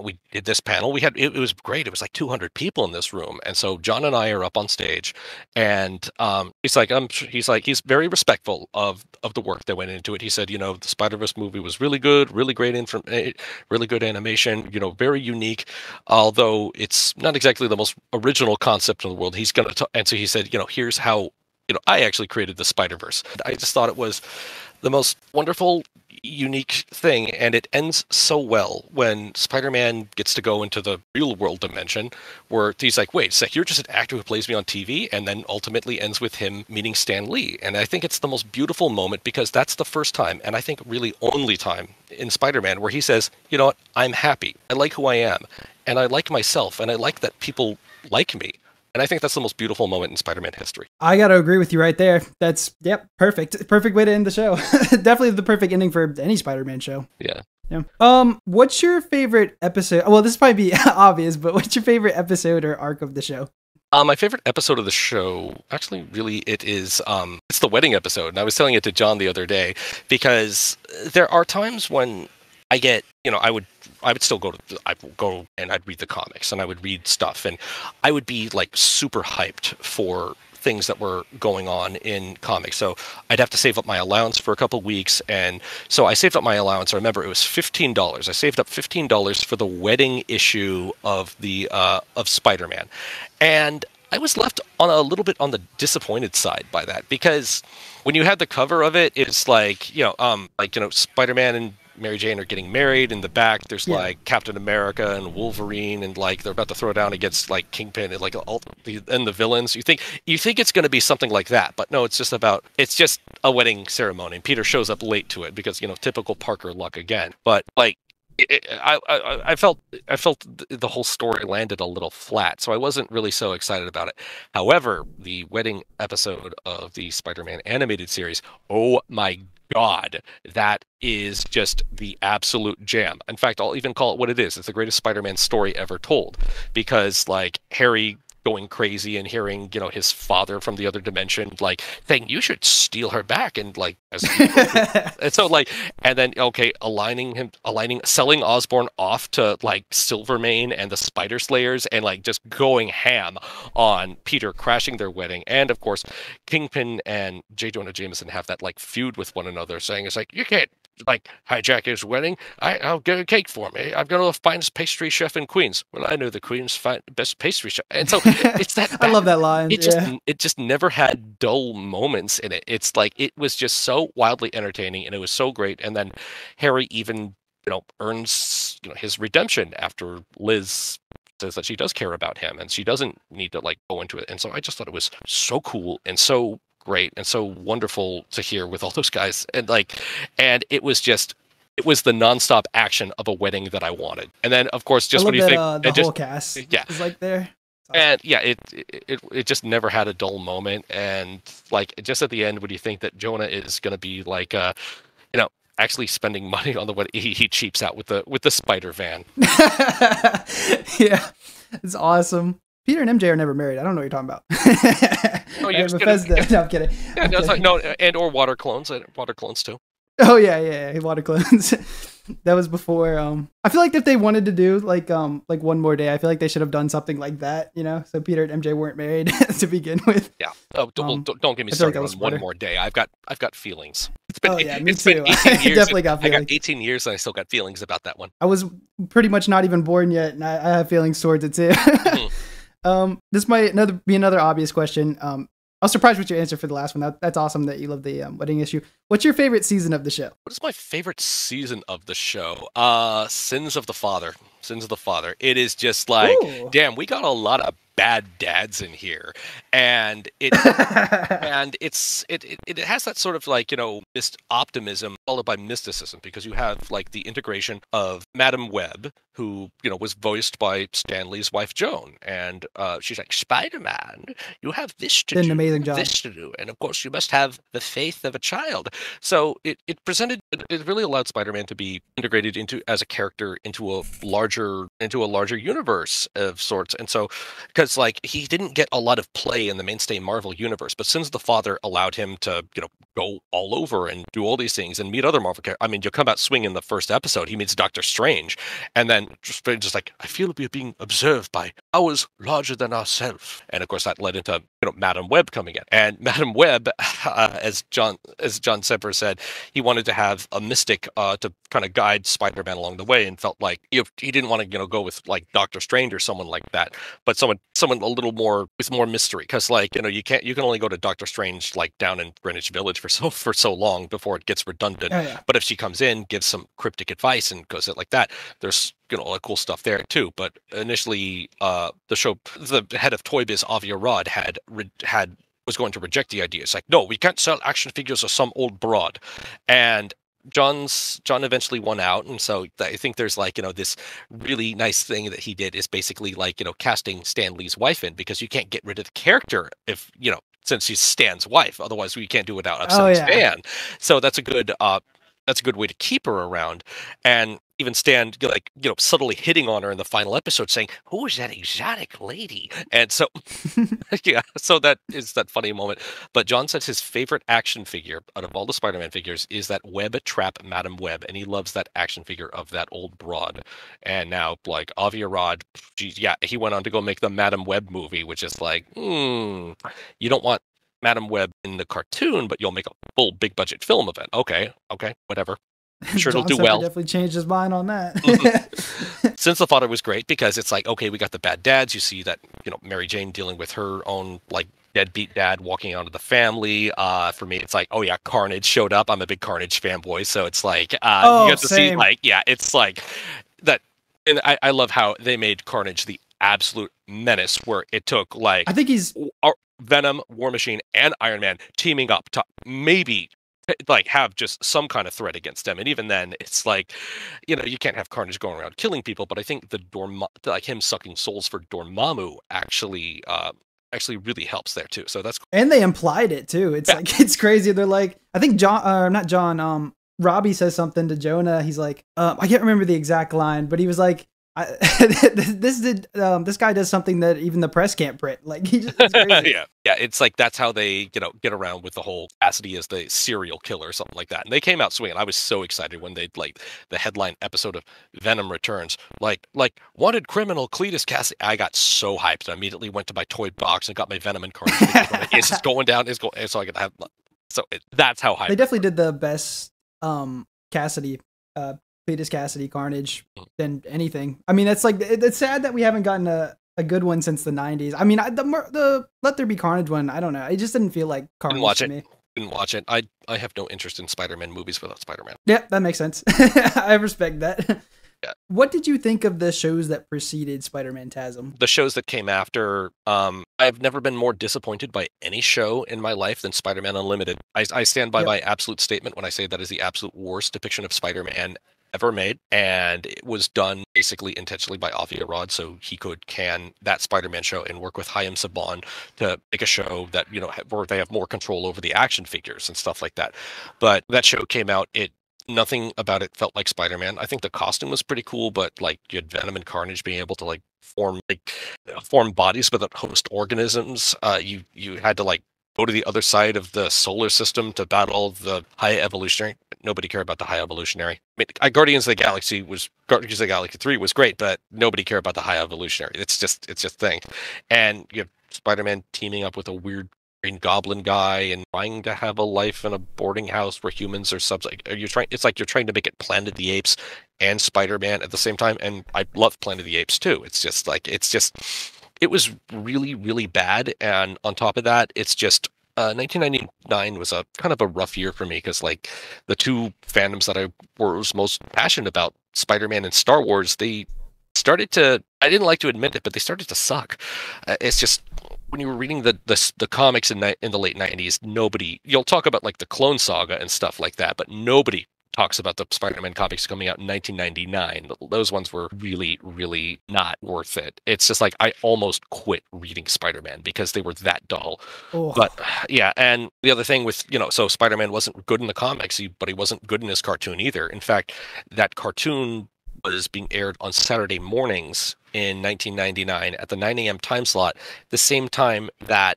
we did this panel. It was great. It was like 200 people in this room. And so John and I are up on stage, and he's very respectful of the work that went into it. He said, the Spider-Verse movie was really good, really great really good animation, very unique, although it's not exactly the most original concept in the world. And so he said, here's how, I actually created the Spider-Verse. I just thought it was the most wonderful, unique thing, and it ends so well when Spider-Man gets to go into the real world dimension, where he's like, wait, so you're just an actor who plays me on TV, and then ultimately ends with him meeting Stan Lee. And I think it's the most beautiful moment, because that's the first time, and I think really only time in Spider-Man, where he says, you know what, I'm happy, I like who I am, and I like myself, and I like that people like me. And I think that's the most beautiful moment in Spider-Man history. I got to agree with you right there. That's, perfect. Perfect way to end the show. Definitely the perfect ending for any Spider-Man show. Yeah. What's your favorite episode? Well, this might be obvious, but what's your favorite episode or arc of the show? My favorite episode of the show, actually, really, it's the wedding episode. And I was telling it to John the other day, because there are times when I get, I would still go and I'd read the comics and I would read stuff, and I would be like super hyped for things that were going on in comics. So I'd have to save up my allowance for a couple of weeks. And so I saved up my allowance. I remember it was $15. I saved up $15 for the wedding issue of of Spider-Man. And I was left on a little bit on the disappointed side by that, because when you had the cover of it, it's like, Spider-Man and Mary Jane are getting married. In the back, there's like Captain America and Wolverine, and like they're about to throw down against like Kingpin and like the villains. You think it's going to be something like that, but no, it's just a wedding ceremony. And Peter shows up late to it because typical Parker luck again. But like, I felt the whole story landed a little flat, so I wasn't really so excited about it. However, the wedding episode of the Spider-Man animated series, oh my God, that is just the absolute jam. In fact, I'll even call it what it is. It's the greatest Spider-Man story ever told, because like Harry going crazy and hearing his father from the other dimension like saying you should steal her back, and like and so like, and then selling Osborn off to like Silvermane and the Spider Slayers, and like just going ham on Peter crashing their wedding. And of course Kingpin and J. Jonah Jameson have that like feud with one another, saying it's like, you can't like hijack his wedding. I'll get a cake for me. I'm going to the finest pastry chef in Queens. Well, I know the Queen's best pastry chef. And so it's that. I love that line. It just never had dull moments in it. It's like, it was just so wildly entertaining, and it was so great. And then Harry even earns his redemption after Liz says that she does care about him and she doesn't need to like go into it. And so I just thought it was so cool and so great and so wonderful to hear with all those guys, and it was the nonstop action of a wedding that I wanted. And then of course, just when you think the whole cast is like there, and it just never had a dull moment. And like, just at the end, when you think that Jonah is going to be like actually spending money on the wedding, he cheaps out with the spider van. Yeah, it's awesome. Peter and MJ are never married. I don't know what you're talking about. Oh, you're Bethesda. No, I'm kidding. Yeah, no, it's like, no, and or water clones too. Oh yeah, water clones. That was before. I feel like if they wanted to do like One More Day, I feel like they should have done something like that. So Peter and MJ weren't married to begin with. Yeah. Oh, don't get me started on One More Day. I've got feelings. Me too. I definitely got feelings. I got 18 years and I still got feelings about that one. I was pretty much not even born yet, and I have feelings towards it too. This might be another obvious question. I was surprised with your answer for the last one. That's awesome that you love the wedding issue. What's your favorite season of the show? What is my favorite season of the show? Sins of the Father. It is just like, damn, we got a lot of bad dads in here, and it has that sort of like optimism followed by mysticism, because you have like the integration of Madam Web, who was voiced by Stan Lee's wife Joan, and she's like, Spider-Man, you have this to Did do, an amazing job. this to do, and of course you must have the faith of a child. So it really allowed Spider-Man to be integrated as a character into a larger universe of sorts. And so, because like, he didn't get a lot of play in the mainstay Marvel universe, but Sins of the Father allowed him to go all over and do all these things and meet other Marvel characters. I mean, you'll come out swinging in the first episode. He meets Doctor Strange, and then just like, I feel we're being observed by powers larger than ourselves. And of course, that led into Madam Web coming in. And Madam Web, as John Semper said, he wanted to have a mystic to kind of guide Spider-Man along the way, and felt like he didn't want to go with like Doctor Strange or someone like that, but someone a little more with more mystery, because like you can only go to Doctor Strange like down in Greenwich Village for so long before it gets redundant. Oh, yeah. But if she comes in, gives some cryptic advice and goes it like that, there's all that cool stuff there too. But initially, the head of Toy Biz, Avi Arad, was going to reject the idea. It's like, no, we can't sell action figures of some old broad. And John eventually won out, and so I think there's like this really nice thing that he did is basically like casting Stan Lee's wife in, because you can't get rid of the character if since she's Stan's wife, otherwise we can't do it without upsetting Stan. So that's a good way to keep her around. And even Stan, subtly hitting on her in the final episode, saying, "Who is that exotic lady?" And so, yeah, so that is that funny moment. But John says his favorite action figure out of all the Spider-Man figures is that Web Trap Madam Web, and he loves that action figure of that old broad. And now, like, Avi Arad, he went on to go make the Madam Web movie, which is like, you don't want Madam Web in the cartoon, but you'll make a full big budget film of it. Okay, whatever. I'm sure it'll John do Semper well. definitely changed his mind on that. Since the Father was great because it's like, okay, we got the bad dads. You see that, Mary Jane dealing with her own like deadbeat dad walking out of the family. For me, it's like, oh yeah, Carnage showed up. I'm a big Carnage fanboy, so it's like you get to see like, yeah, it's like that. And I love how they made Carnage the absolute menace, where it took like I think he's Venom, War Machine, and Iron Man teaming up to maybe like have just some kind of threat against them. And even then, it's like, you can't have Carnage going around killing people. But I think like him sucking souls for Dormammu actually really helps there too. So that's cool. And they implied it too. It's like, it's crazy. They're like, I think Robbie says something to Jonah. He's like, I can't remember the exact line, but he was like, this guy does something that even the press can't print. Like it's crazy. yeah. It's like that's how they get around with the whole Cassidy as the serial killer or something like that. And they came out swinging. I was so excited when they like the headline episode of Venom Returns, like wanted criminal Cletus Cassidy. I got so hyped. I immediately went to my toy box and got my Venom and Carnage. It's going down. It's going. So I could have. So that's how hyped. They definitely did the best Cassidy. Cletus Cassidy Carnage than anything. I mean, it's like it's sad that we haven't gotten a good one since the 90s. I mean, the Let There Be Carnage one, I don't know. It just didn't feel like Carnage to me. Didn't watch it. I have no interest in Spider-Man movies without Spider-Man. Yeah, that makes sense. I respect that. Yeah. What did you think of the shows that preceded Spider-Man TASM? The shows that came after, I've never been more disappointed by any show in my life than Spider-Man Unlimited. I stand by my absolute statement when I say that is the absolute worst depiction of Spider-Man ever made, and it was done basically intentionally by Avi Arad so he could can that Spider-Man show and work with Chaim Saban to make a show that where they have more control over the action figures and stuff like that. But that show came out, nothing about it felt like Spider-Man. I think the costume was pretty cool, but like you had Venom and Carnage being able to like form bodies without host organisms. You had to like go to the other side of the solar system to battle the High Evolutionary. Nobody cared about the High Evolutionary. I mean, Guardians of the Galaxy 3 was great, but nobody cared about the High Evolutionary. It's just thing. And you have Spider-Man teaming up with a weird Green Goblin guy and trying to have a life in a boarding house where humans are it's like you're trying to make it Planet of the Apes and Spider-Man at the same time. And I love Planet of the Apes too. It was really, really bad. And on top of that, it's just 1999 was a kind of a rough year for me because like the two fandoms that I was most passionate about, Spider-Man and Star Wars, they started to, I didn't like to admit it, but they started to suck. It's just when you were reading the comics in the late 90s, you'll talk about like the Clone Saga and stuff like that, but nobody talks about the Spider-Man comics coming out in 1999. Those ones were really, really not worth it. It's just like I almost quit reading Spider-Man because they were that dull. Oh. But yeah, and the other thing with, so Spider-Man wasn't good in the comics, but he wasn't good in his cartoon either. In fact, that cartoon was being aired on Saturday mornings in 1999 at the 9 a.m. time slot, the same time that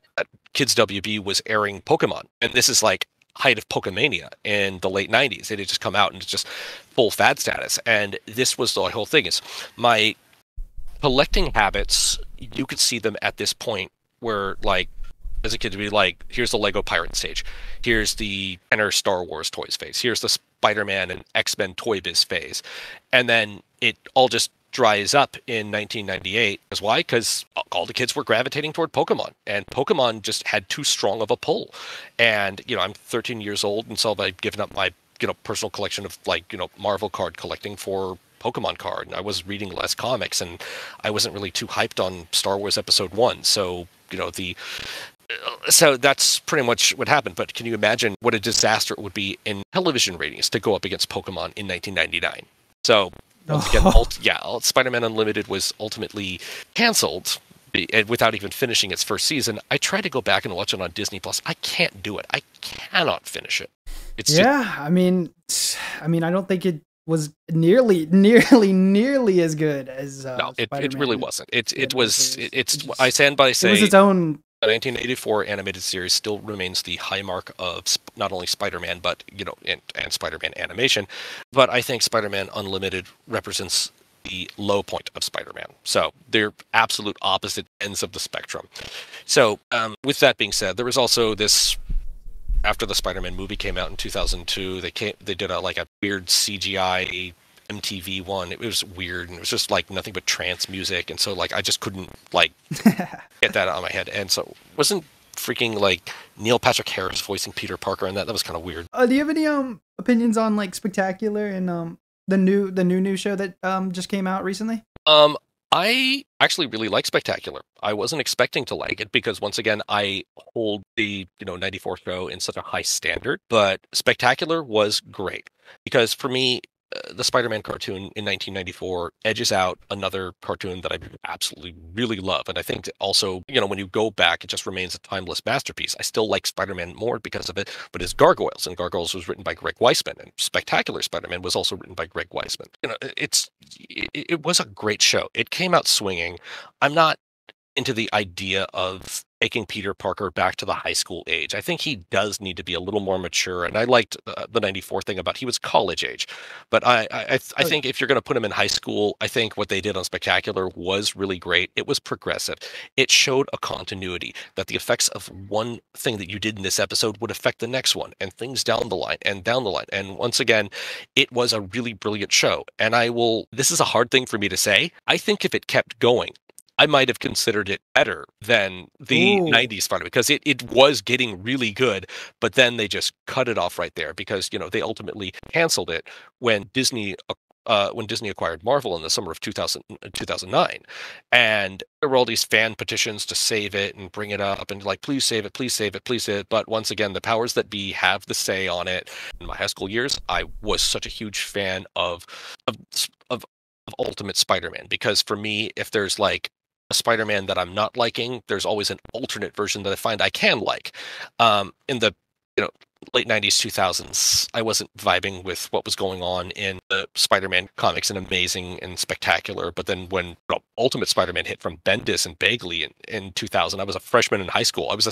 Kids WB was airing Pokemon. And this is like height of Pokemania in the late 90s. It had just come out and it's just full fad status. And this was the whole thing is my collecting habits, you could see them at this point where like as a kid to be like, here's the Lego Pirate stage. Here's the Kenner Star Wars toys phase. Here's the Spider-Man and X-Men Toy Biz phase. And then it all just dries up in 1998. Because why? Because all the kids were gravitating toward Pokemon, and Pokemon just had too strong of a pull. And I'm 13 years old, and so I've given up my personal collection of Marvel card collecting for Pokemon card. And I was reading less comics, and I wasn't really too hyped on Star Wars Episode 1. So so that's pretty much what happened. But can you imagine what a disaster it would be in television ratings to go up against Pokemon in 1999? So once again, Spider-Man Unlimited was ultimately canceled without even finishing its first season. I tried to go back and watch it on Disney Plus. I can't do it. I cannot finish it. I mean, I don't think it was nearly as good as no, it really wasn't. I stand by saying it was its own. The 1984 animated series still remains the high mark of not only Spider-Man, but and Spider-Man animation. But I think Spider-Man Unlimited represents the low point of Spider-Man. So they're absolute opposite ends of the spectrum. So with that being said, there was also this after the Spider-Man movie came out in 2002, they did a weird CGI MTV one. It was weird, and it was just like nothing but trance music, and so like I just couldn't like get that out of my head. And so wasn't freaking like Neil Patrick Harris voicing Peter Parker, and that was kind of weird. Do you have any opinions on like Spectacular and the new show that just came out recently? I actually really like Spectacular. I wasn't expecting to like it because once again I hold the 94 show in such a high standard, but Spectacular was great because for me the Spider-Man cartoon in 1994 edges out another cartoon that I absolutely really love. And I think also, when you go back, it just remains a timeless masterpiece. I still like Spider-Man more because of it, but it's Gargoyles, and Gargoyles was written by Greg Weisman, and Spectacular Spider-Man was also written by Greg Weisman. It was a great show. It came out swinging. I'm not into the idea of taking Peter Parker back to the high school age. I think he does need to be a little more mature, and I liked the 94 thing about he was college age. But I think if you're going to put him in high school, I think what they did on Spectacular was really great. It was progressive. It showed a continuity that the effects of one thing that you did in this episode would affect the next one, and things down the line and down the line. And once again, it was a really brilliant show. And this is a hard thing for me to say. I think if it kept going, I might have considered it better than the 90s Spider-Man because it was getting really good, but then they just cut it off right there because, they ultimately canceled it when Disney acquired Marvel in the summer of 2009. And there were all these fan petitions to save it and bring it up and like, please save it, please save it, please save it. But once again, the powers that be have the say on it. In my high school years, I was such a huge fan of Ultimate Spider-Man because for me, if there's like a Spider-Man that I'm not liking, there's always an alternate version that I find I can like. In the late 90s, 2000s, I wasn't vibing with what was going on in the Spider-Man comics and Amazing and Spectacular. But then when Ultimate Spider-Man hit from Bendis and Bagley in 2000, I was a freshman in high school. I was a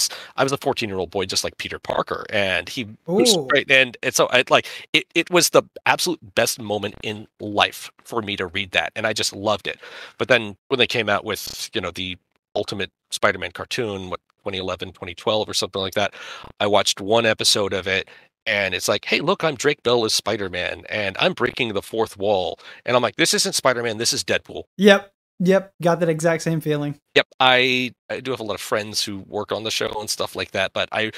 14-year-old boy just like Peter Parker, and he was great. And so it was the absolute best moment in life for me to read that, and I just loved it. But then when they came out with the Ultimate Spider-Man cartoon, 2011, 2012 or something like that, I watched one episode of it, and it's like, hey, look, I'm Drake Bell as Spider-Man, and I'm breaking the fourth wall. And I'm like, this isn't Spider-Man, this is Deadpool. Yep. Got that exact same feeling. Yep. I do have a lot of friends who work on the show and stuff like that, but I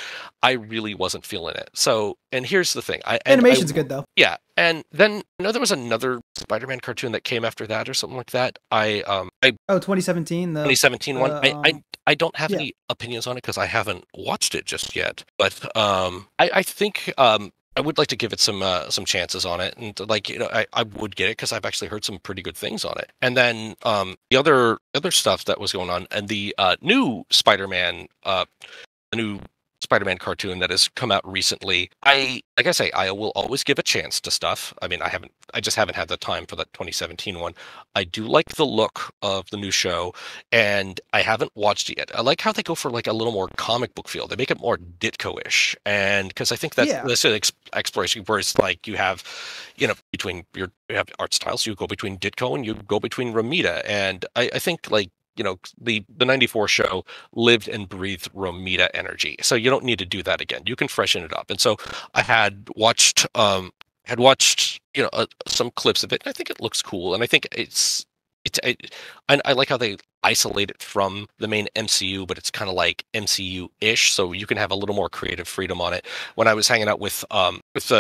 really wasn't feeling it. So, and here's the thing. Animation's good, though. Yeah. And then, there was another Spider-Man cartoon that came after that or something like that. 2017. The 2017 one. I don't have any opinions on it because I haven't watched it just yet. But I think I would like to give it some chances on it, and I would get it because I've actually heard some pretty good things on it. And then the other stuff that was going on, and the new Spider-Man, cartoon that has come out recently. I will always give a chance to stuff. I mean, I just haven't had the time for that 2017 one. I do like the look of the new show, and I haven't watched it yet. I like how they go for like a little more comic book feel. They make it more Ditko-ish, and because I think that's an exploration where it's like you have, you have art styles. You go between Ditko and you go between Romita, and I think like, the 94 show lived and breathed Romita energy. So you don't need to do that again. You can freshen it up. And so I had watched some clips of it, and I think it looks cool. And I think I like how they isolate it from the main MCU, but it's kind of like MCU-ish, so you can have a little more creative freedom on it. When I was hanging out with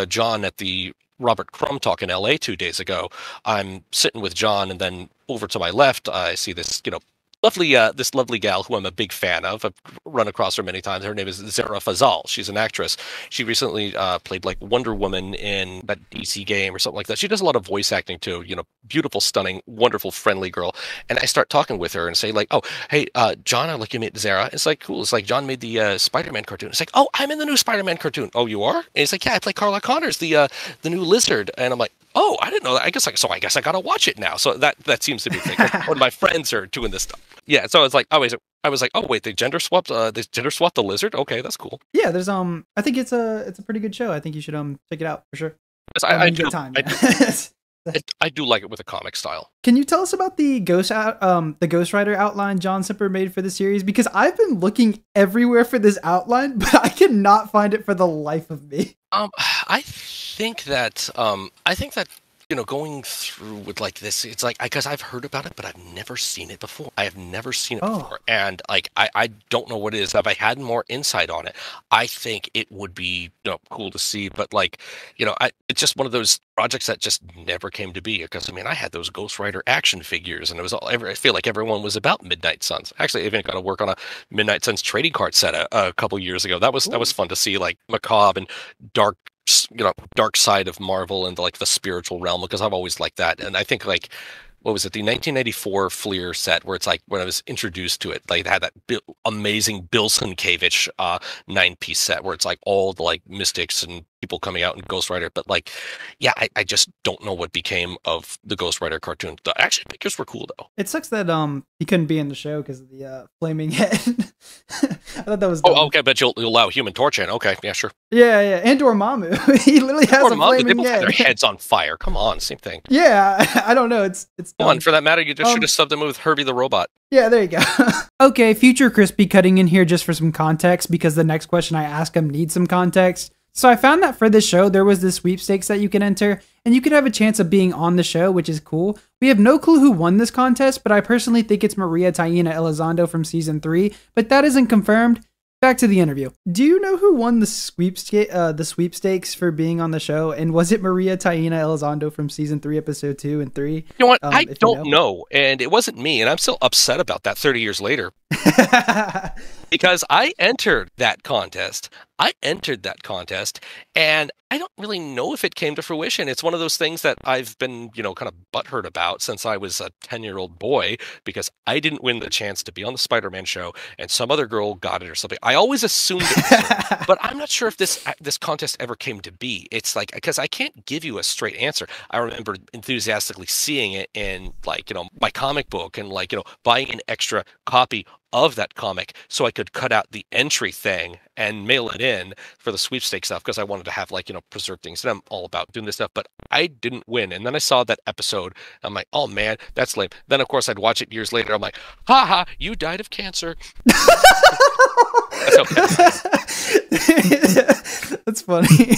John at the Robert Crumb talk in LA 2 days ago, I'm sitting with John, and then over to my left, I see this, this lovely gal who I'm a big fan of. I've run across her many times. Her name is Zara Fazal. She's an actress. She recently played like Wonder Woman in that DC game or something like that. She does a lot of voice acting too. Beautiful, stunning, wonderful, friendly girl. And I start talking with her and say like, oh, hey, John, I like you met Zara. It's like, cool. It's like John made the Spider-Man cartoon. It's like, oh, I'm in the new Spider-Man cartoon. Oh, you are? And it's like, yeah, I play Carla Connors, the new Lizard. And I'm like, oh, I didn't know that. I guess I gotta watch it now. So that seems to be the thing. One of my friends are doing this stuff. Yeah, so it's like I was like, oh wait, they gender swapped the Lizard. Okay, that's cool. Yeah, there's I think it's a pretty good show. I think you should check it out for sure. I get time. I do like it with a comic style. Can you tell us about the Ghost Rider outline John Semper made for the series? Because I've been looking everywhere for this outline, but I cannot find it for the life of me. I think that going through with like this, it's like, because I've heard about it, but I've never seen it before. I have never seen it before. And like, I don't know what it is. If I had more insight on it, I think it would be cool to see. But like, it's just one of those projects that just never came to be. Because I mean, I had those Ghost Rider action figures, and it was I feel like everyone was about Midnight Suns. Actually, I even got to work on a Midnight Suns trading card set a couple years ago. That was fun to see, like macabre and dark side of Marvel and like the spiritual realm, because I've always liked that. And I think like, what was it, the 1994 Fleer set, where it's like when I was introduced to it, like they had that amazing Bill Sienkiewicz 9-piece set where it's like all the like mystics and people coming out in Ghost Rider. But like, yeah, I just don't know what became of the Ghost Rider cartoon. The action figures were cool though. It sucks that he couldn't be in the show because of the flaming head. I thought that was dumb. Oh, okay, but you'll allow Human Torch in. Okay, yeah, sure. Yeah, and Dormammu. He literally has a flaming they both head. have their heads on fire. Come on, same thing. Yeah, I don't know. It's Come on, for that matter, you just should have subbed them with Herbie the Robot. Yeah, there you go. Okay, Future Crispy cutting in here just for some context, because the next question I ask him needs some context. So I found that for this show, there was this sweepstakes that you can enter, and you could have a chance of being on the show, which is cool. We have no clue who won this contest, but I personally think it's Maria Taina Elizondo from season 3, but that isn't confirmed. Back to the interview. Do you know who won the sweepstakes for being on the show? And was it Maria Taina Elizondo from season 3, episode 2 and 3? You know what? I don't know. And it wasn't me. And I'm still upset about that 30 years later. Because I entered that contest. And I don't really know if it came to fruition. It's one of those things that I've been, kind of butthurt about since I was a 10-year-old boy, because I didn't win the chance to be on the Spider-Man show and some other girl got it or something. I always assumed it was her, but I'm not sure if this contest ever came to be. It's like, because I can't give you a straight answer. I remember enthusiastically seeing it in like, my comic book and like, buying an extra copy of that comic so I could cut out the entry thing and mail it in for the sweepstakes stuff, because I wanted to have like, preserve things. And I'm all about doing this stuff, but I didn't win. And then I saw that episode. I'm like, oh man, that's lame. Then of course I'd watch it years later. I'm like, haha, you died of cancer. That's okay. That's funny.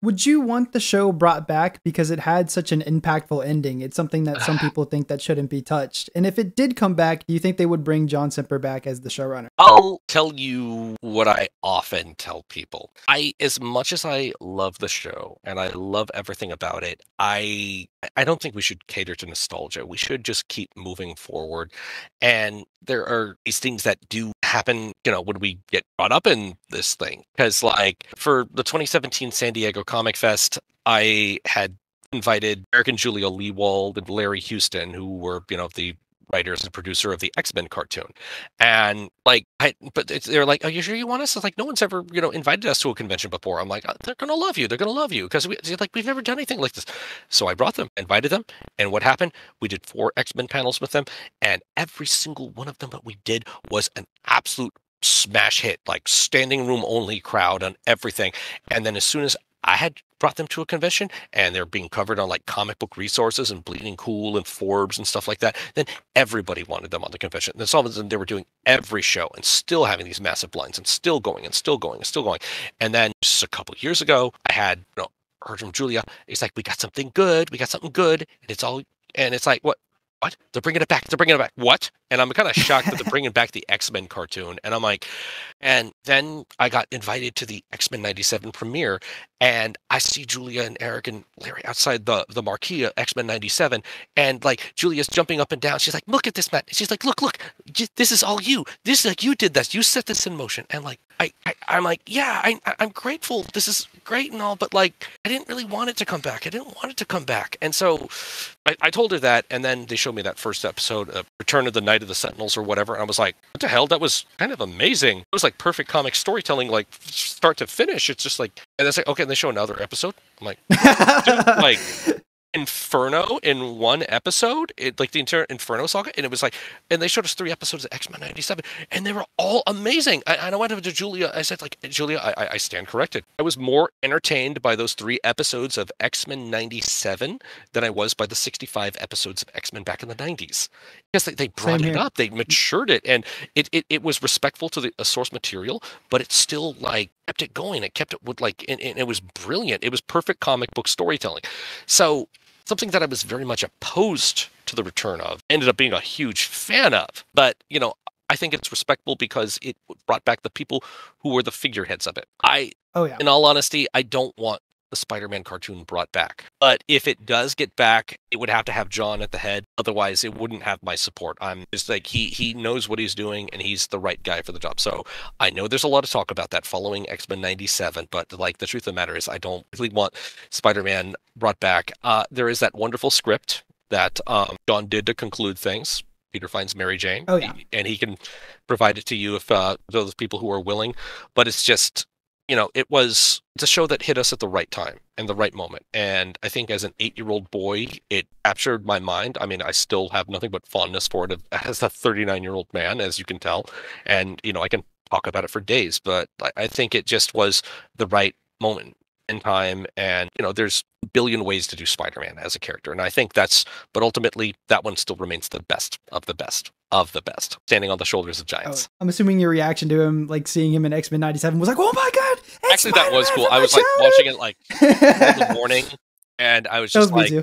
Would you want the show brought back because it had such an impactful ending? It's something that some people think that shouldn't be touched. And if it did come back, do you think they would bring John Semper back as the showrunner? I'll tell you what I often tell people. As much as I love the show and I love everything about it, I don't think we should cater to nostalgia. We should just keep moving forward. And there are these things that do happen, when we get brought up in this thing. Because like for the 2017 San Diego Comic Fest, I had invited Eric and Julia Leewald and Larry Houston, who were, the writers and producer of the X-Men cartoon. And like, they're like, are you sure you want us? It's like, no one's ever, invited us to a convention before. I'm like, they're going to love you. They're going to love you. Because we've never done anything like this. So I brought them, invited them. And what happened? We did 4 X-Men panels with them. And every single one of them that we did was an absolute smash hit, like standing room only crowd on everything. And then as soon as I had brought them to a convention and they're being covered on like Comic Book Resources and Bleeding Cool and Forbes and stuff like that, then everybody wanted them on the convention. And then all of a sudden they were doing every show and still having these massive lines and still going and still going and still going. And then just a couple of years ago, I had heard from Julia. It's like, we got something good. And it's like, what? They're bringing it back. What? And I'm kind of shocked that they're bringing back the X-Men cartoon. And I'm like, and then I got invited to the X-Men 97 premiere, and I see Julia and Eric and Larry outside the marquee of X-Men 97, and like Julia's jumping up and down. She's like, look at this, Matt. She's like, look, this is all you. This is like, you did this. You set this in motion. And like, I'm like, yeah, I'm grateful. This is great and all, but like, I didn't really want it to come back. And so I told her that, and then they showed me that first episode of Return of the Night of the Sentinels or whatever, and I was like, what the hell? That was kind of amazing. It was like perfect comic storytelling, like start to finish. It's just like, and it's like, okay, and they show another episode. I'm like, dude, like, Inferno in one episode, like the entire Inferno saga, and it was like, and they showed us 3 episodes of X-Men 97, and they were all amazing. And I went up to Julia, I said, like, Julia, I stand corrected. I was more entertained by those 3 episodes of X-Men 97 than I was by the 65 episodes of X-Men back in the 90s. Because they brought it up, they matured it, and it was respectful to the source material, but it still, like, kept it going. It kept it with, like, and it was brilliant. It was perfect comic book storytelling. So something that I was very much opposed to the return of, ended up being a huge fan of. But, you know, I think it's respectable because it brought back the people who were the figureheads of it. In all honesty, I don't want the Spider-Man cartoon brought back. But if it does get back, it would have to have John at the head. Otherwise, it wouldn't have my support. I'm just like, he knows what he's doing, and he's the right guy for the job. So I know there's a lot of talk about that following X-Men 97, but like the truth of the matter is I don't really want Spider-Man brought back. There is that wonderful script that John did to conclude things. Peter finds Mary Jane. Oh, yeah. And he can provide it to you if those people who are willing. But it's just, you know, it's a show that hit us at the right time and the right moment. And I think as an 8-year-old boy, it captured my mind. I mean, I still have nothing but fondness for it as a 39-year-old man, as you can tell. And, you know, I can talk about it for days, but I think it just was the right moment in time. And, you know, there's a billion ways to do Spider-Man as a character. And I think but ultimately that one still remains the best of the best of the best, standing on the shoulders of giants. I'm assuming your reaction to him, like seeing him in X-Men 97 was like, oh my God. Actually, that was cool. I was like watching it like in the morning, and I was just like,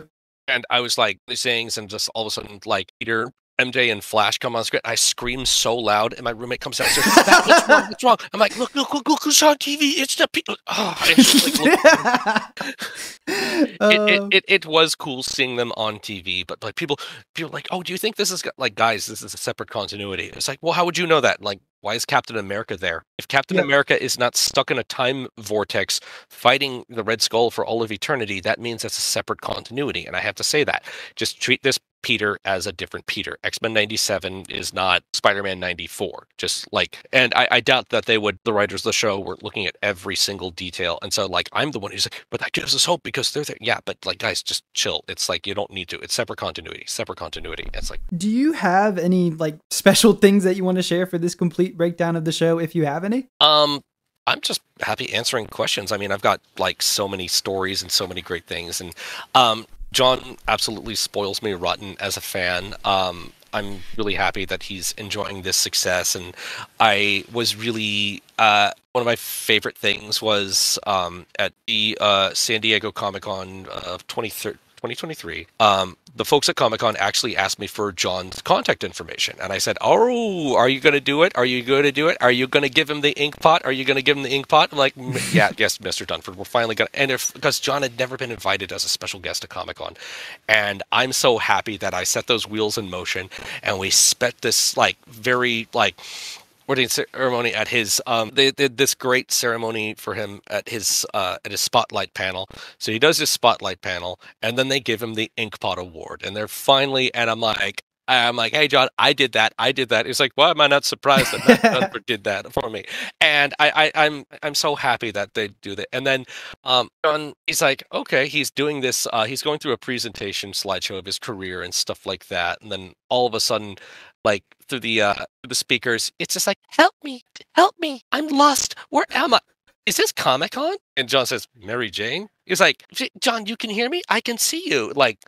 and I was like these things, and just all of a sudden, like Peter, MJ, and Flash come on screen. I scream so loud, and my roommate comes out and says, "What's wrong? What's wrong?" I'm like, "Look! It's on TV. It's the people." Oh, it was cool seeing them on TV, but like people like, "Oh, do you think this is like, guys? This is a separate continuity." It's like, well, how would you know that? Like, why is Captain America there? If Captain America is not stuck in a time vortex fighting the Red Skull for all of eternity, that means that's a separate continuity. And I have to say that. Just treat this Peter as a different Peter. X-Men 97 is not Spider-Man 94. Just like, and I doubt that the writers of the show were looking at every single detail. And so, like, I'm the one who's like, but that gives us hope because they're there. Yeah, but like, guys, just chill. It's like, you don't need to. It's separate continuity. It's like, do you have any like special things that you want to share for this complete breakdown of the show, if you have any? I'm just happy answering questions. I mean, I've got like so many stories and so many great things, and John absolutely spoils me rotten as a fan. I'm really happy that he's enjoying this success, and I was really one of my favorite things was at the San Diego Comic-Con of 2023. The folks at Comic-Con actually asked me for John's contact information, and I said, "Oh, are you going to do it? Are you going to do it? Are you going to give him the ink pot? Are you going to give him the ink pot?" I'm like, "Yeah, yes, Mr. Dunford, we're finally going to." And because John had never been invited as a special guest to Comic-Con, and I'm so happy that I set those wheels in motion, and we spent this like very like wedding ceremony at his they did this great ceremony for him at his spotlight panel. So he does his spotlight panel, and then they give him the Inkpot Award, and they're finally, and I'm like, "Hey, John, I did that. He's like, "Why am I not surprised that Matt Dunford did that for me?" And I'm so happy that they do that. And then John, he's like, okay, he's doing this. He's going through a presentation slideshow of his career and stuff like that. And then all of a sudden, like through the speakers, it's just like, help me, I'm lost. Where am I? Is this Comic-Con? And John says, Mary Jane? He's like, John, you can hear me? I can see you. Like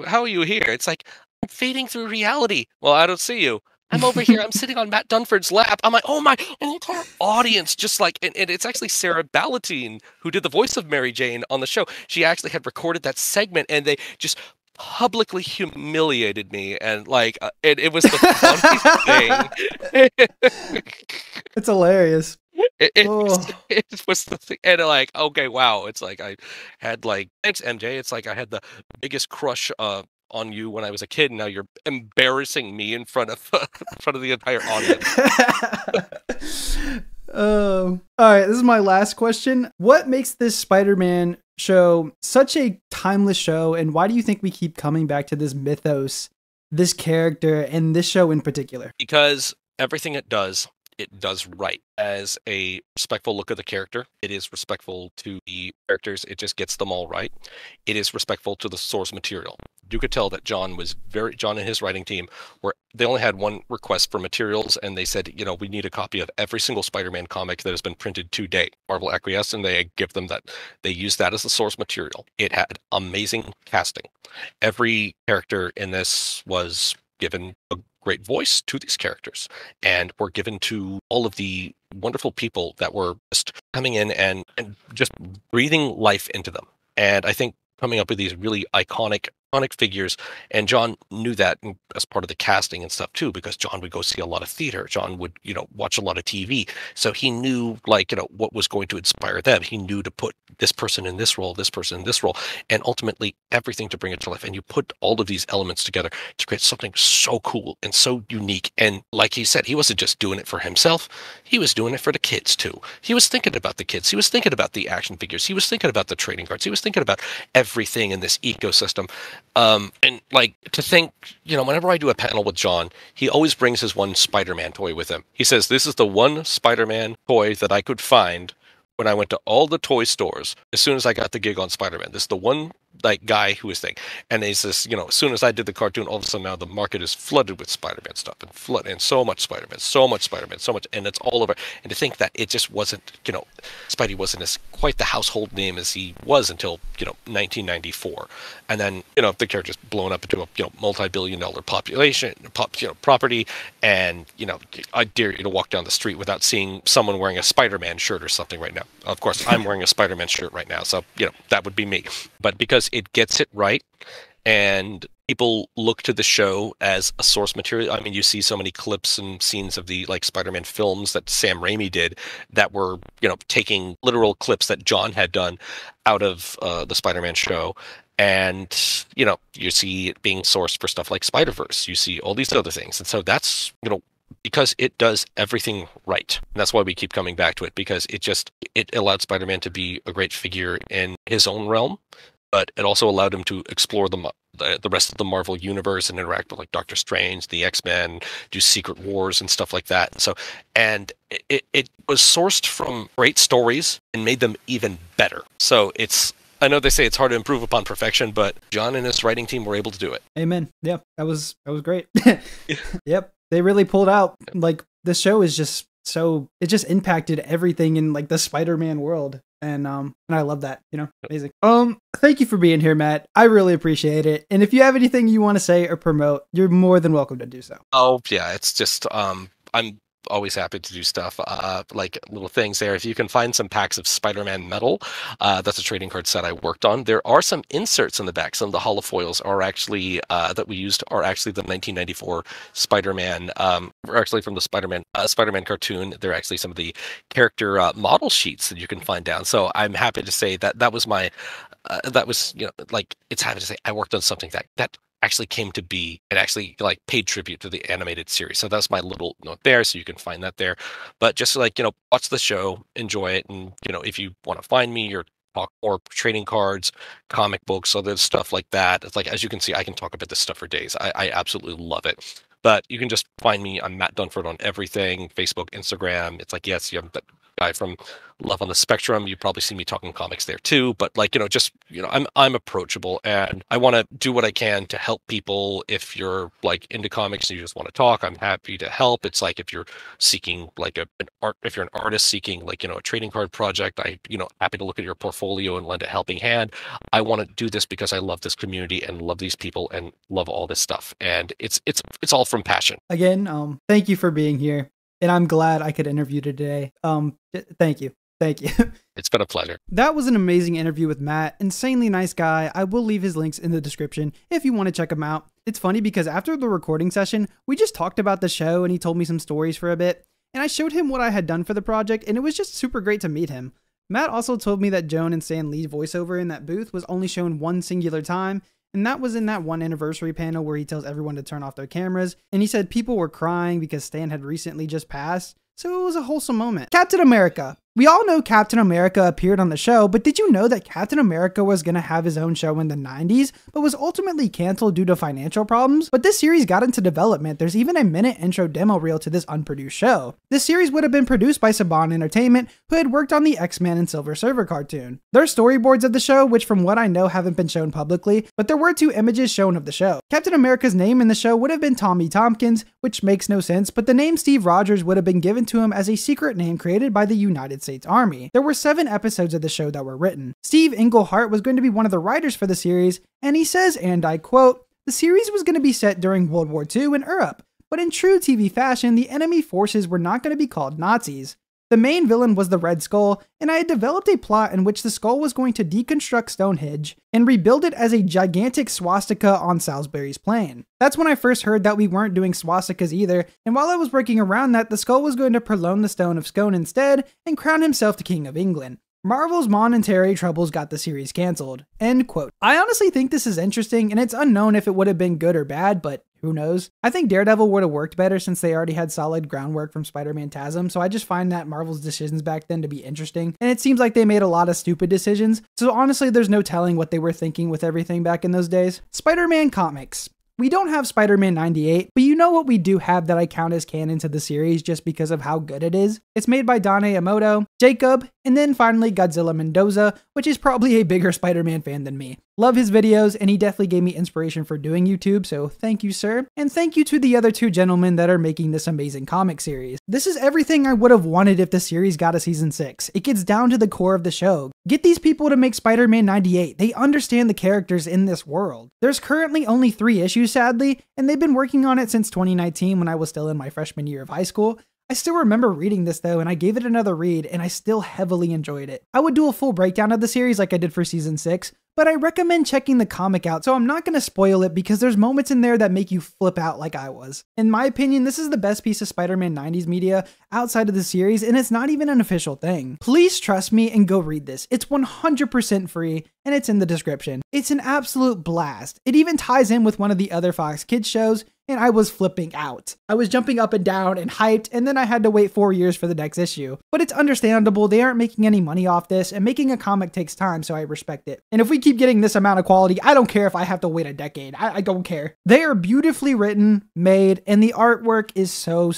how are you here? It's like, I'm fading through reality. Well, I don't see you. I'm over here. I'm sitting on Matt Dunford's lap. I'm like, oh my, and the entire audience just like, and it's actually Sarah Ballantine who did the voice of Mary Jane on the show. She actually had recorded that segment, and they just publicly humiliated me, and like it was the funniest thing. It's hilarious. It was the thing, and like, okay, wow. It's like I had like, thanks MJ. It's like I had the biggest crush on you when I was a kid, and now you're embarrassing me in front of the entire audience. All right, this is my last question. What makes this Spider-Man show such a timeless show, and why do you think we keep coming back to this mythos, this character, and this show in particular? Because everything it does it does right. As a respectful look at the character, it is respectful to the characters. It just gets them all right. It is respectful to the source material. You could tell that John and his writing team they only had one request for materials, and they said, we need a copy of every single Spider-Man comic that has been printed to date. Marvel acquiesced, and they give them that. They used that as the source material. It had amazing casting. Every character in this was given a great voice to these characters, and were given to all of the wonderful people that were just coming in and just breathing life into them. And I think coming up with these really iconic figures, and John knew that as part of the casting and stuff too, because John would go see a lot of theater. John would, watch a lot of TV. So he knew, what was going to inspire them. He knew to put this person in this role, this person in this role, and ultimately everything to bring it to life. And you put all of these elements together to create something so cool and so unique. And like he said, he wasn't just doing it for himself. He was doing it for the kids too. He was thinking about the kids. He was thinking about the action figures. He was thinking about the trading cards. He was thinking about everything in this ecosystem. And to think, whenever I do a panel with John, he always brings his one Spider-Man toy with him. He says, this is the one Spider-Man toy that I could find when I went to all the toy stores as soon as I got the gig on Spider-Man. This is the one guy who was thing. And he says, as soon as I did the cartoon, all of a sudden now the market is flooded with Spider-Man stuff and so much Spider-Man, and it's all over. And to think that it just wasn't, Spidey wasn't quite the household name as he was until, 1994. And then, the character's blown up into a, multi-billion-dollar property. And, I dare you to walk down the street without seeing someone wearing a Spider-Man shirt or something right now. Of course, I'm wearing a Spider-Man shirt right now, so, that would be me. But because it gets it right, and people look to the show as a source material. I mean, you see so many clips and scenes of the Spider-Man films that Sam Raimi did that were, taking literal clips that John had done out of the Spider-Man show. And, you see it being sourced for stuff like Spider-Verse. You see all these other things. And so that's, because it does everything right. And that's why we keep coming back to it, because it allowed Spider-Man to be a great figure in his own realm. But it also allowed him to explore the rest of the Marvel universe and interact with Doctor Strange, the X-Men, do Secret Wars and stuff like that. And it was sourced from great stories and made them even better. So I know they say it's hard to improve upon perfection, but John and his writing team were able to do it. Amen. Yeah, that was great. Yep, they really pulled out. The show is just it just impacted everything in the Spider-Man world. And I love that, amazing. Thank you for being here, Matt. I really appreciate it. And if you have anything you want to say or promote, you're more than welcome to do so. Oh yeah, it's just I'm always happy to do stuff like little things there. If you can find some packs of Spider-Man metal, that's a trading card set I worked on. There are some inserts in the back. Some of the holofoils are actually that we used are actually the 1994 Spider-Man. Are actually from the Spider-Man cartoon. They're actually some of the character model sheets that you can find down. So I'm happy to say that was my it's happy to say I worked on something that actually came to be and actually paid tribute to the animated series. So that's my little note there, so you can find that there. But just watch the show, enjoy it, and if you want to find me or talk more trading cards, comic books, other stuff like that, it's as you can see, I can talk about this stuff for days. I absolutely love it. But you can just find me. I'm Matt Dunford on everything, Facebook, Instagram. It's yes, you have that guy from Love on the Spectrum. You probably see me talking comics there too. But I'm approachable, and I want to do what I can to help people. If you're into comics and you just want to talk, I'm happy to help. It's if you're seeking if you're an artist seeking a trading card project, happy to look at your portfolio and lend a helping hand. I want to do this because I love this community and love these people and love all this stuff. And it's all from passion. Again, thank you for being here. And I'm glad I could interview today. Thank you. It's been a pleasure. That was an amazing interview with Matt. Insanely nice guy. I will leave his links in the description if you want to check him out. It's funny because after the recording session, we just talked about the show and he told me some stories for a bit. And I showed him what I had done for the project, and it was just super great to meet him. Matt also told me that Joan and Stan Lee's voiceover in that booth was only shown one singular time, and that was in that one anniversary panel where he tells everyone to turn off their cameras. And he said people were crying because Stan had recently just passed, so it was a wholesome moment. Captain America, We all know Captain America appeared on the show, but did you know that Captain America was going to have his own show in the 90s, but was ultimately canceled due to financial problems? But this series got into development. There's even a minute intro demo reel to this unproduced show. This series would have been produced by Saban Entertainment, who had worked on the X-Men and Silver Surfer cartoon. There are storyboards of the show, which from what I know haven't been shown publicly, but there were 2 images shown of the show. Captain America's name in the show would have been Tommy Tompkins, which makes no sense, but the name Steve Rogers would have been given to him as a secret name created by the United States Army. There were 7 episodes of the show that were written. Steve Englehart was going to be one of the writers for the series, and he says, and I quote, "The series was going to be set during World War II in Europe, but in true TV fashion, the enemy forces were not going to be called Nazis. The main villain was the Red Skull, and I had developed a plot in which the skull was going to deconstruct Stonehenge and rebuild it as a gigantic swastika on Salisbury's Plain. That's when I first heard that we weren't doing swastikas either, and while I was working around that, the skull was going to prolong the Stone of Scone instead and crown himself the King of England. Marvel's monetary troubles got the series cancelled." End quote. I honestly think this is interesting, and it's unknown if it would have been good or bad, but who knows? I think Daredevil would have worked better since they already had solid groundwork from Spider-Man TASM, so I just find that Marvel's decisions back then to be interesting, and it seems like they made a lot of stupid decisions, so honestly there's no telling what they were thinking with everything back in those days. Spider-Man comics. We don't have Spider-Man 98, but you know what we do have that I count as canon to the series just because of how good it is? It's made by Don Aomoto, Jacob, and then finally Godzilla Mendoza, which is probably a bigger Spider-Man fan than me. Love his videos, and he definitely gave me inspiration for doing YouTube, so thank you, sir. And thank you to the other 2 gentlemen that are making this amazing comic series. This is everything I would have wanted if the series got a season 6. It gets down to the core of the show. Get these people to make Spider-Man 98. They understand the characters in this world. There's currently only 3 issues, sadly, and they've been working on it since 2019 when I was still in my freshman year of high school. I still remember reading this though, and I gave it another read, and I still heavily enjoyed it. I would do a full breakdown of the series like I did for season 6, but I recommend checking the comic out, so I'm not going to spoil it because there's moments in there that make you flip out like I was. In my opinion, this is the best piece of Spider-Man 90s media outside of the series, and it's not even an official thing. Please trust me and go read this. It's 100% free, and it's in the description. It's an absolute blast. It even ties in with one of the other Fox Kids shows, and I was flipping out. I was jumping up and down and hyped, and then I had to wait 4 years for the next issue. But it's understandable, they aren't making any money off this, and making a comic takes time, so I respect it. And if we keep getting this amount of quality, I don't care if I have to wait a decade. I don't care. They are beautifully written, made, and the artwork is so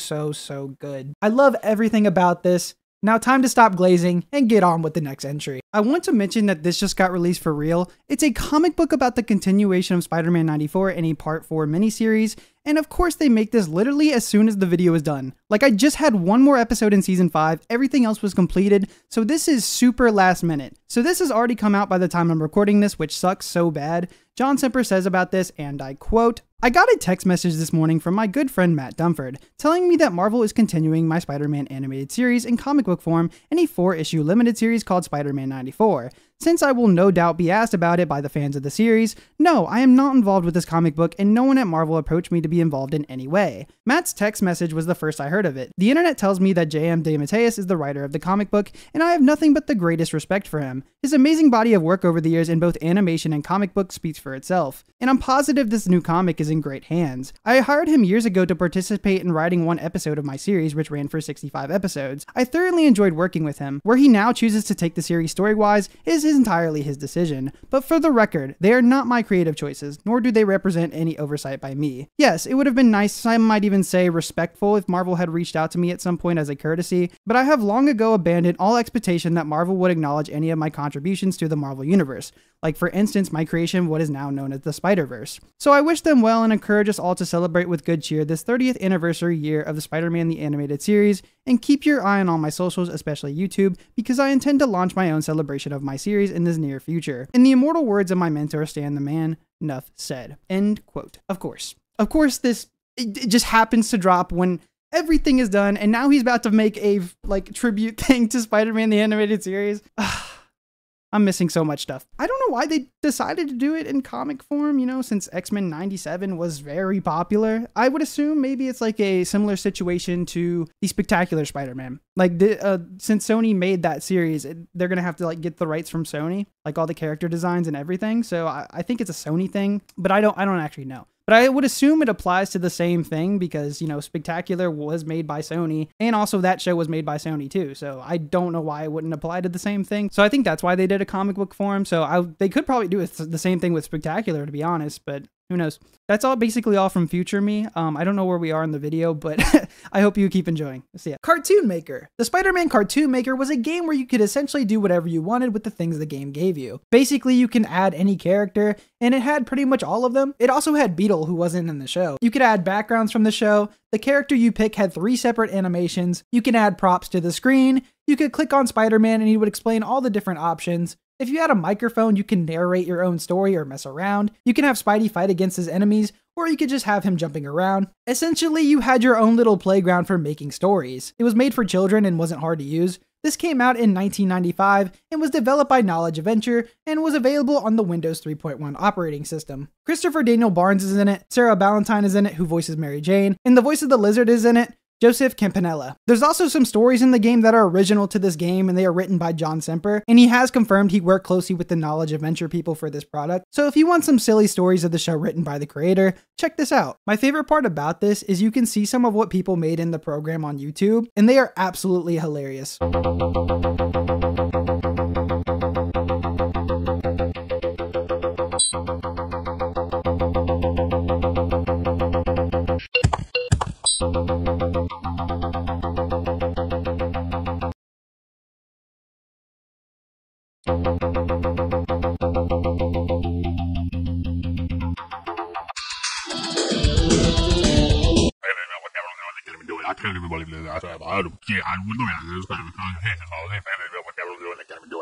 good. I love everything about this. Now time to stop glazing and get on with the next entry. I want to mention that this just got released for real. It's a comic book about the continuation of Spider-Man 94 in a Part 4 miniseries, and of course they make this literally as soon as the video is done. Like I just had 1 more episode in season 5, everything else was completed, so this is super last minute. So this has already come out by the time I'm recording this, which sucks so bad. John Semper says about this, and I quote, "I got a text message this morning from my good friend Matt Dunford, telling me that Marvel is continuing my Spider-Man animated series in comic book form in a 4-issue limited series called Spider-Man 94. Since I will no doubt be asked about it by the fans of the series, no, I am not involved with this comic book and no one at Marvel approached me to be involved in any way." Matt's text message was the first I heard of it. The internet tells me that J.M. DeMatteis is the writer of the comic book, and I have nothing but the greatest respect for him. His amazing body of work over the years in both animation and comic book speaks for itself, and I'm positive this new comic is in great hands. I hired him years ago to participate in writing 1 episode of my series, which ran for 65 episodes. I thoroughly enjoyed working with him. Where he now chooses to take the series story-wise is entirely his decision, but for the record, they are not my creative choices, nor do they represent any oversight by me. Yes, it would have been nice, I might even say respectful, if Marvel had reached out to me at some point as a courtesy, but I have long ago abandoned all expectation that Marvel would acknowledge any of my contributions to the Marvel Universe, like for instance my creation of what is now known as the Spider-Verse. So I wish them well and encourage us all to celebrate with good cheer this 30th anniversary year of the Spider-Man the Animated Series, and keep your eye on all my socials, especially YouTube, because I intend to launch my own celebration of my series in this near future. In the immortal words of my mentor Stan the Man, "Nuff said." End quote. Of course, this it just happens to drop when everything is done, and now he's about to make a tribute thing to Spider-Man the Animated Series. I'm missing so much stuff. I don't know why they decided to do it in comic form, since X-Men 97 was very popular. I would assume maybe it's like a similar situation to the Spectacular Spider-Man. Like, since Sony made that series, they're gonna have to like get the rights from Sony, like all the character designs and everything. So I think it's a Sony thing, but I don't actually know. But I would assume it applies to the same thing because, you know, Spectacular was made by Sony, and also that show was made by Sony too. So I don't know why it wouldn't apply to the same thing. So I think that's why they did a comic book form. So they could probably do the same thing with Spectacular, to be honest, but who knows? That's basically all from Future Me. I don't know where we are in the video, but I hope you keep enjoying. See ya. Cartoon Maker. The Spider-Man Cartoon Maker was a game where you could essentially do whatever you wanted with the things the game gave you. Basically, you can add any character, and it had pretty much all of them. It also had Beetle, who wasn't in the show. You could add backgrounds from the show. The character you pick had 3 separate animations. You can add props to the screen. You could click on Spider-Man and he would explain all the different options. If you had a microphone, you can narrate your own story or mess around. You can have Spidey fight against his enemies, or you could just have him jumping around. Essentially, you had your own little playground for making stories. It was made for children and wasn't hard to use. This came out in 1995 and was developed by Knowledge Adventure and was available on the Windows 3.1 operating system. Christopher Daniel Barnes is in it, Sarah Ballantyne is in it, who voices Mary Jane, and the voice of the Lizard is in it, Joseph Campanella. There's also some stories in the game that are original to this game, and they are written by John Semper, and he has confirmed he worked closely with the Knowledge Adventure people for this product. So if you want some silly stories of the show written by the creator, check this out. My favorite part about this is you can see some of what people made in the program on YouTube, and they are absolutely hilarious. I can't even believe this.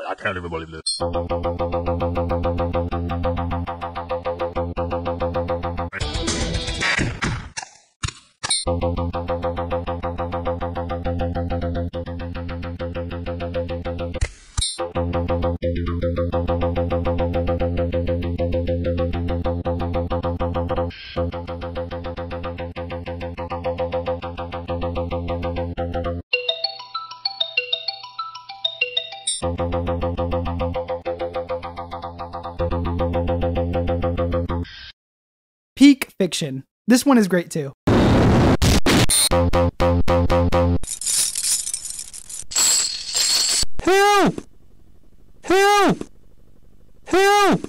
I can't even believe this. Peak Fiction. This one is great too. Help! Help! Help!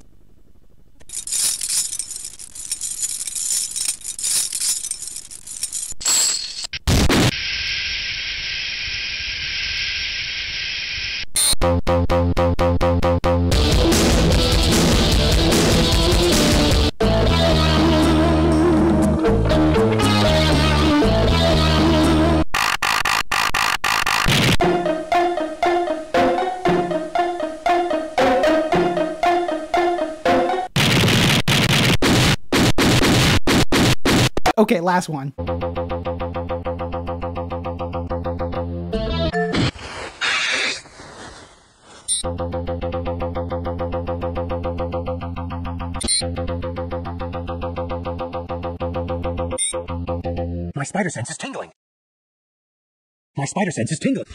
Okay, last one. My spider sense is tingling. My spider sense is tingling.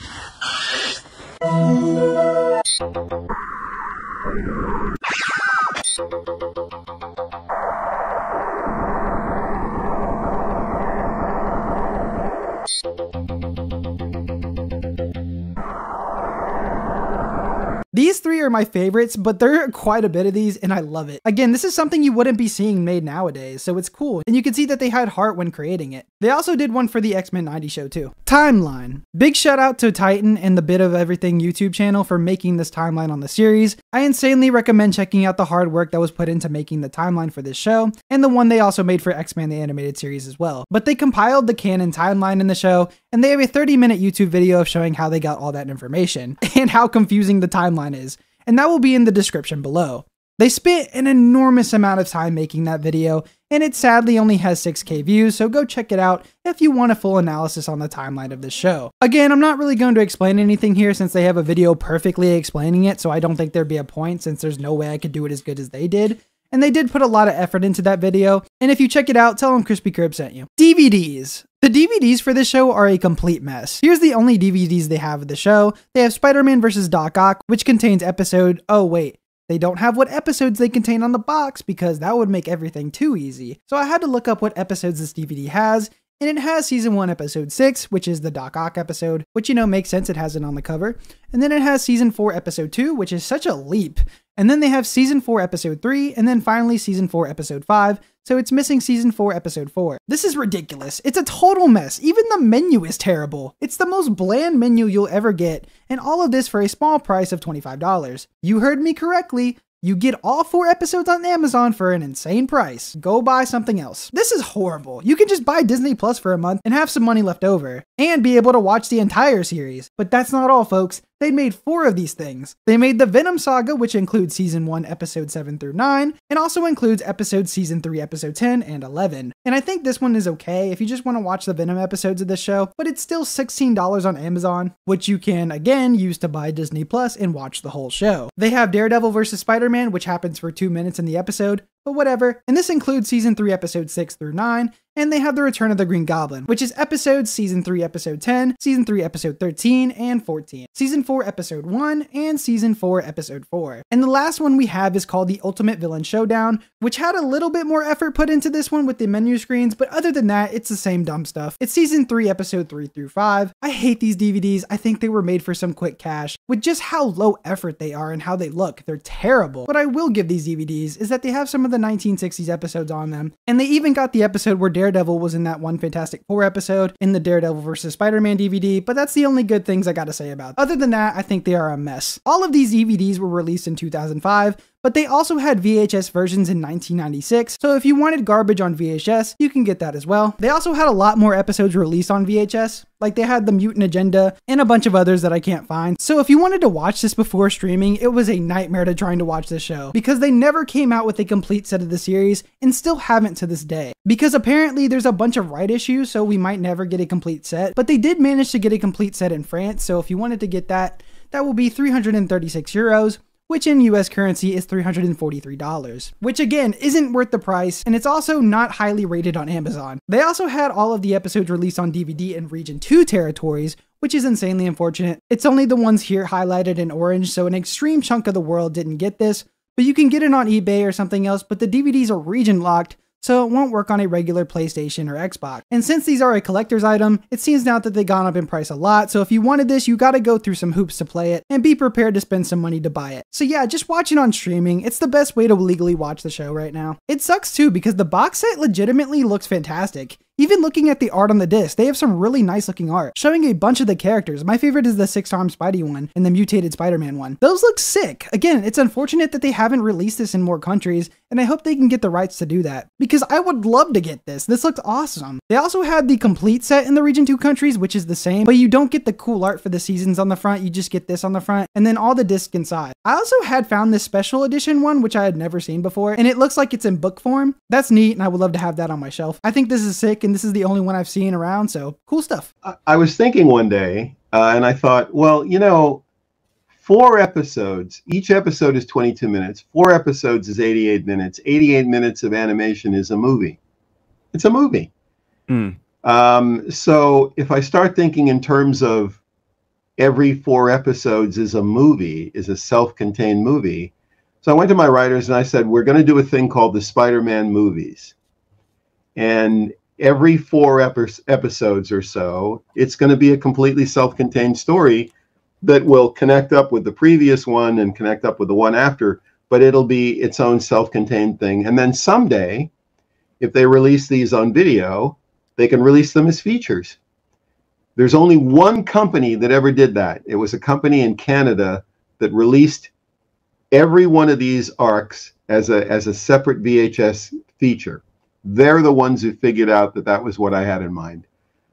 These 3 are my favorites, but there are quite a bit of these, and I love it. Again, this is something you wouldn't be seeing made nowadays, so it's cool. And you can see that they had heart when creating it. They also did one for the X-Men 90 show too. Timeline. Big shout out to Titan and the Bit of Everything YouTube channel for making this timeline on the series. I insanely recommend checking out the hard work that was put into making the timeline for this show, and the one they also made for X-Men the Animated Series as well. But they compiled the canon timeline in the show, and they have a 30-minute YouTube video of showing how they got all that information, and how confusing the timeline is, and that will be in the description below. They spent an enormous amount of time making that video, and it sadly only has 6K views, so go check it out if you want a full analysis on the timeline of this show. Again, I'm not really going to explain anything here since they have a video perfectly explaining it, so I don't think there'd be a point since there's no way I could do it as good as they did. And they did put a lot of effort into that video, and if you check it out, tell them Crispy Crib sent you. DVDs. The DVDs for this show are a complete mess. Here's the only DVDs they have of the show. They have Spider-Man vs. Doc Ock, which contains episode... Oh, wait. They don't have what episodes they contain on the box because that would make everything too easy. So I had to look up what episodes this DVD has, and it has Season 1 Episode 6, which is the Doc Ock episode, which, you know, makes sense, it has it on the cover. And then it has Season 4 Episode 2, which is such a leap. And then they have Season 4 Episode 3, and then finally Season 4 Episode 5, so it's missing Season 4 Episode 4. This is ridiculous. It's a total mess. Even the menu is terrible. It's the most bland menu you'll ever get, and all of this for a small price of $25. You heard me correctly. You get all 4 episodes on Amazon for an insane price. Go buy something else. This is horrible. You can just buy Disney Plus for a month and have some money left over, and be able to watch the entire series. But that's not all, folks. They made 4 of these things. They made the Venom Saga, which includes Season 1, Episode 7 through 9, and also includes episodes Season 3, Episode 10, and 11. And I think this one is okay if you just want to watch the Venom episodes of this show, but it's still $16 on Amazon, which you can, again, use to buy Disney Plus and watch the whole show. They have Daredevil vs. Spider-Man, which happens for 2 minutes in the episode, but whatever. And this includes Season 3, Episode 6 through 9, and they have The Return of the Green Goblin, which is episodes Season 3, Episode 10, Season 3, Episode 13, and 14, Season 4, Episode 1, and Season 4, Episode 4. And the last one we have is called The Ultimate Villain Showdown, which had a little bit more effort put into this one with the menu screens, but other than that, it's the same dumb stuff. It's Season 3, Episode 3 through 5. I hate these DVDs. I think they were made for some quick cash. With just how low effort they are and how they look, they're terrible. What I will give these DVDs is that they have some of the 1960s episodes on them, and they even got the episode where Daredevil was in that one Fantastic Four episode in the Daredevil vs. Spider-Man DVD, but that's the only good things I gotta say about them. Other than that, I think they are a mess. All of these DVDs were released in 2005, but they also had VHS versions in 1996, so if you wanted garbage on VHS, you can get that as well. They also had a lot more episodes released on VHS, like they had The Mutant Agenda and a bunch of others that I can't find. So if you wanted to watch this before streaming, it was a nightmare to trying to watch this show, because they never came out with a complete set of the series, and still haven't to this day. Because apparently there's a bunch of right issues, so we might never get a complete set, but they did manage to get a complete set in France, so if you wanted to get that, that will be 336 euros, which in US currency is $343, which again isn't worth the price, and it's also not highly rated on Amazon. They also had all of the episodes released on DVD in Region 2 territories, which is insanely unfortunate. It's only the ones here highlighted in orange, so an extreme chunk of the world didn't get this, but you can get it on eBay or something else, but the DVDs are region locked, so it won't work on a regular PlayStation or Xbox. And since these are a collector's item, it seems now that they've gone up in price a lot, so if you wanted this, you gotta go through some hoops to play it, and be prepared to spend some money to buy it. So yeah, just watch it on streaming. It's the best way to legally watch the show right now. It sucks too, because the box set legitimately looks fantastic. Even looking at the art on the disc, they have some really nice looking art, showing a bunch of the characters. My favorite is the 6-armed Spidey one and the mutated Spider-Man one. Those look sick. Again, it's unfortunate that they haven't released this in more countries, and I hope they can get the rights to do that, because I would love to get this. This looks awesome. They also had the complete set in the Region 2 countries, which is the same, but you don't get the cool art for the seasons on the front, you just get this on the front, and then all the discs inside. I also had found this special edition one, which I had never seen before, and it looks like it's in book form. That's neat, and I would love to have that on my shelf. I think this is sick, and this is the only one I've seen around, so cool stuff. I was thinking one day, and I thought, well, you know, 4 episodes, each episode is 22 minutes, 4 episodes is 88 minutes, 88 minutes of animation is a movie. It's a movie. So if I start thinking in terms of every 4 episodes is a movie, is a self-contained movie, so I went to my writers and I said, we're going to do a thing called the Spider-Man movies. And every 4 episodes or so, it's going to be a completely self-contained story that will connect up with the previous one and connect up with the one after, but it'll be its own self-contained thing. And then someday, if they release these on video, they can release them as features. There's only one company that ever did that. It was a company in Canada that released every one of these arcs as a separate VHS feature. They're the ones who figured out that that was what I had in mind.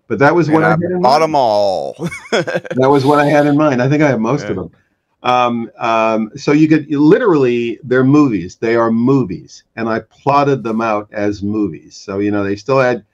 But that was what I had in mind. Bought them all. That was what I had in mind. I think I have most of them. So you could literally, they're movies. They are movies. And I plotted them out as movies. So, you know, they still had,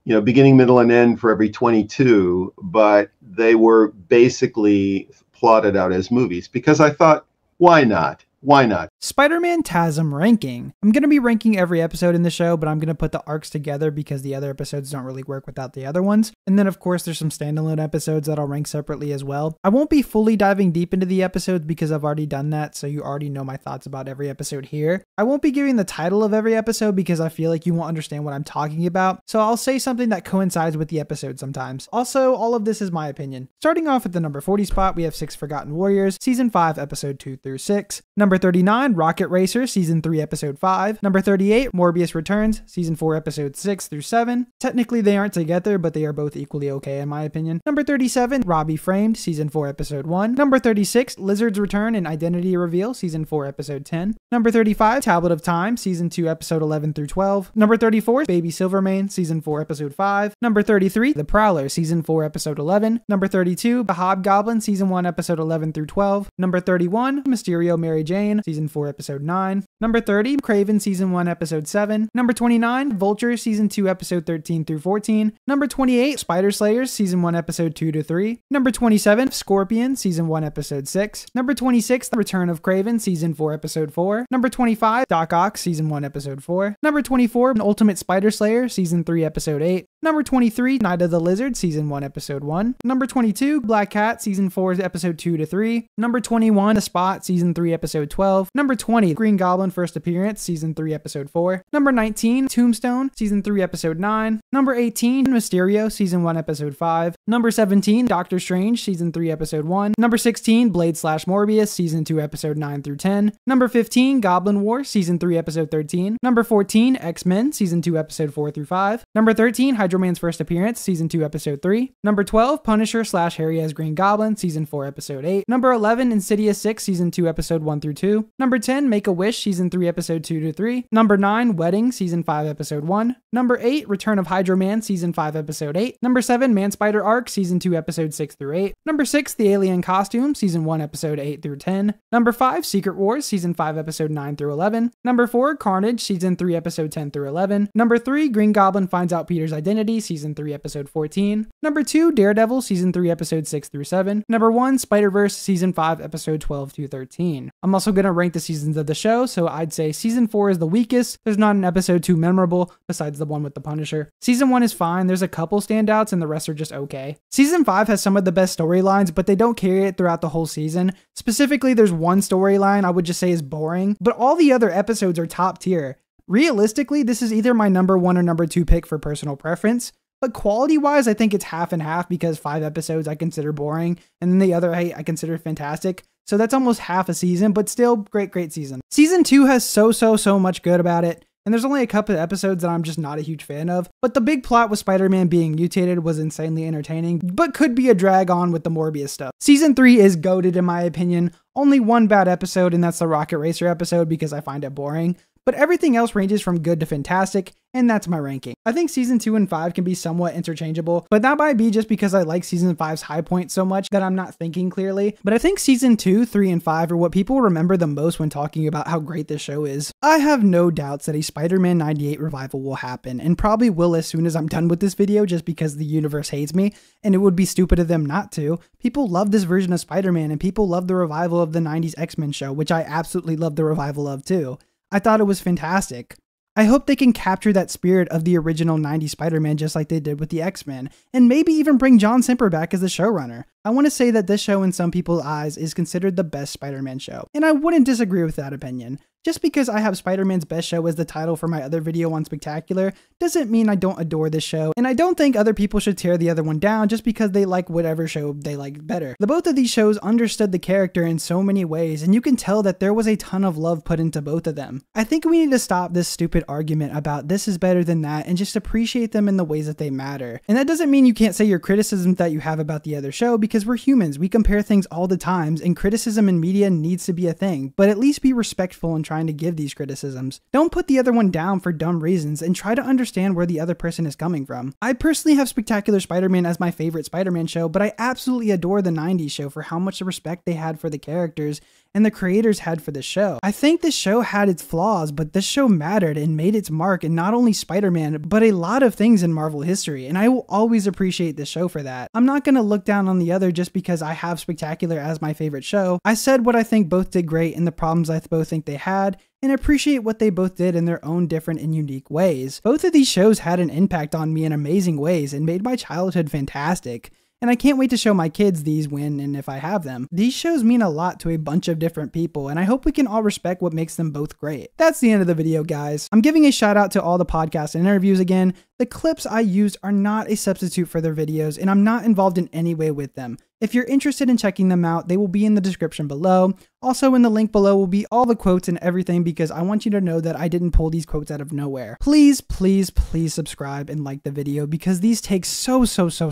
you know, beginning, middle, and end for every 22, but they were basically plotted out as movies because I thought, why not? Why not? Spider-Man TASM ranking. I'm going to be ranking every episode in the show, but I'm going to put the arcs together because the other episodes don't really work without the other ones. And then of course there's some standalone episodes that I'll rank separately as well. I won't be fully diving deep into the episodes because I've already done that, so you already know my thoughts about every episode here. I won't be giving the title of every episode because I feel like you won't understand what I'm talking about, so I'll say something that coincides with the episode sometimes. Also, all of this is my opinion. Starting off at the number 40 spot, we have 6 Forgotten Warriors, Season 5, Episode 2 through 6. Number 39, Rocket Racer, Season 3, Episode 5. Number 38, Morbius Returns, Season 4, Episode 6 through 7. Technically, they aren't together, but they are both equally okay in my opinion. Number 37, Robbie Framed, Season 4, Episode 1. Number 36, Lizard's Return and Identity Reveal, Season 4, Episode 10. Number 35, Tablet of Time, Season 2, Episode 11 through 12. Number 34, Baby Silvermane, Season 4, Episode 5. Number 33, The Prowler, Season 4, Episode 11. Number 32, The Hobgoblin, Season 1, Episode 11 through 12. Number 31, Mysterio Mary Jane, Season 4, Episode 9. Number 30, Craven, Season 1, Episode 7. Number 29, Vulture, Season 2, Episode 13 through 14. Number 28, Spider Slayers, Season 1, Episode 2 to 3. Number 27, Scorpion, Season 1, Episode 6. Number 26, The Return of Craven, Season 4, Episode 4. Number 25, Doc Ock, Season 1, Episode 4. Number 24, Ultimate Spider Slayer, Season 3, Episode 8. Number 23, Night of the Lizard, Season 1, Episode 1. Number 22, Black Cat, Season 4, Episode 2 to 3. Number 21, The Spot, Season 3, Episode 12. Number 20, Green Goblin First Appearance, Season 3, Episode 4. Number 19, Tombstone, Season 3, Episode 9. Number 18, Mysterio, Season 1, Episode 5. Number 17, Doctor Strange, Season 3, Episode 1. Number 16, Blade/Morbius, Season 2, Episode 9 through 10. Number 15, Goblin War, Season 3, Episode 13. Number 14, X-Men, Season 2, Episode 4 through 5. Number 13, Hydro-Man's First Appearance, Season 2, Episode 3. Number 12, Punisher/Harry as Green Goblin, Season 4, Episode 8. Number 11, Insidious 6, Season 2, Episode 1 through 2. Number 10, Make-A-Wish, Season 3, Episode 2 to 3. Number 9, Wedding, Season 5, Episode 1. Number 8, Return of Hydro-Man, Season 5, Episode 8. Number 7, Man-Spider Arc, Season 2, Episode 6 through 8. Number 6, The Alien Costume, Season 1, Episode 8 through 10. Number 5, Secret Wars, Season 5, Episode 9 through 11. Number 4, Carnage, Season 3, Episode 10 through 11. Number 3, Green Goblin Finds Out Peter's Identity, Season 3, Episode 14. Number 2, Daredevil, Season 3, Episode 6 through 7. Number 1, Spider-Verse, Season 5, Episode 12 through 13. I'm also going to rank the seasons of the show, so I'd say Season 4 is the weakest. There's not an episode too memorable, besides the one with the Punisher. Season 1 is fine, there's a couple standouts, and the rest are just okay. Season 5 has some of the best storylines, but they don't carry it throughout the whole season. Specifically, there's one storyline I would just say is boring, but all the other episodes are top tier. Realistically, this is either my number 1 or number 2 pick for personal preference, but quality-wise, I think it's half and half because 5 episodes I consider boring, and then the other 8 I consider fantastic. So that's almost half a season, but still great season. Season 2 has so much good about it, and there's only a couple of episodes that I'm just not a huge fan of, but the big plot with Spider-Man being mutated was insanely entertaining, but could be a drag on with the Morbius stuff. Season 3 is goated in my opinion. Only one bad episode, and that's the Rocket Racer episode because I find it boring. But everything else ranges from good to fantastic, and that's my ranking. I think Season 2 and 5 can be somewhat interchangeable, but that might be just because I like Season 5's high point so much that I'm not thinking clearly. But I think Season 2, 3, and 5 are what people remember the most when talking about how great this show is. I have no doubts that a Spider-Man 98 revival will happen, and probably will as soon as I'm done with this video just because the universe hates me, and it would be stupid of them not to. People love this version of Spider-Man, and people love the revival of the 90s X-Men show, which I absolutely love the revival of too. I thought it was fantastic. I hope they can capture that spirit of the original 90s Spider-Man just like they did with the X-Men, and maybe even bring John Semper back as the showrunner. I want to say that this show in some people's eyes is considered the best Spider-Man show, and I wouldn't disagree with that opinion. Just because I have Spider-Man's best show as the title for my other video on Spectacular doesn't mean I don't adore this show, and I don't think other people should tear the other one down just because they like whatever show they like better. The both of these shows understood the character in so many ways, and you can tell that there was a ton of love put into both of them. I think we need to stop this stupid argument about this is better than that and just appreciate them in the ways that they matter. And that doesn't mean you can't say your criticisms that you have about the other show, because we're humans, we compare things all the time, and criticism in media needs to be a thing, but at least be respectful and trying to give these criticisms. Don't put the other one down for dumb reasons, and try to understand where the other person is coming from. I personally have Spectacular Spider-Man as my favorite Spider-Man show, but I absolutely adore the 90s show for how much respect they had for the characters and the creators had for the show. I think this show had its flaws, but this show mattered and made its mark in not only Spider-Man, but a lot of things in Marvel history, and I will always appreciate this show for that. I'm not gonna look down on the other just because I have Spectacular as my favorite show. I said what I think both did great and the problems I both think they had, and appreciate what they both did in their own different and unique ways. Both of these shows had an impact on me in amazing ways and made my childhood fantastic. And I can't wait to show my kids these when and if I have them. These shows mean a lot to a bunch of different people, and I hope we can all respect what makes them both great. That's the end of the video, guys. I'm giving a shout out to all the podcasts and interviews again. The clips I used are not a substitute for their videos, and I'm not involved in any way with them. If you're interested in checking them out, they will be in the description below. Also in the link below will be all the quotes and everything, because I want you to know that I didn't pull these quotes out of nowhere. Please, please, please subscribe and like the video, because these take so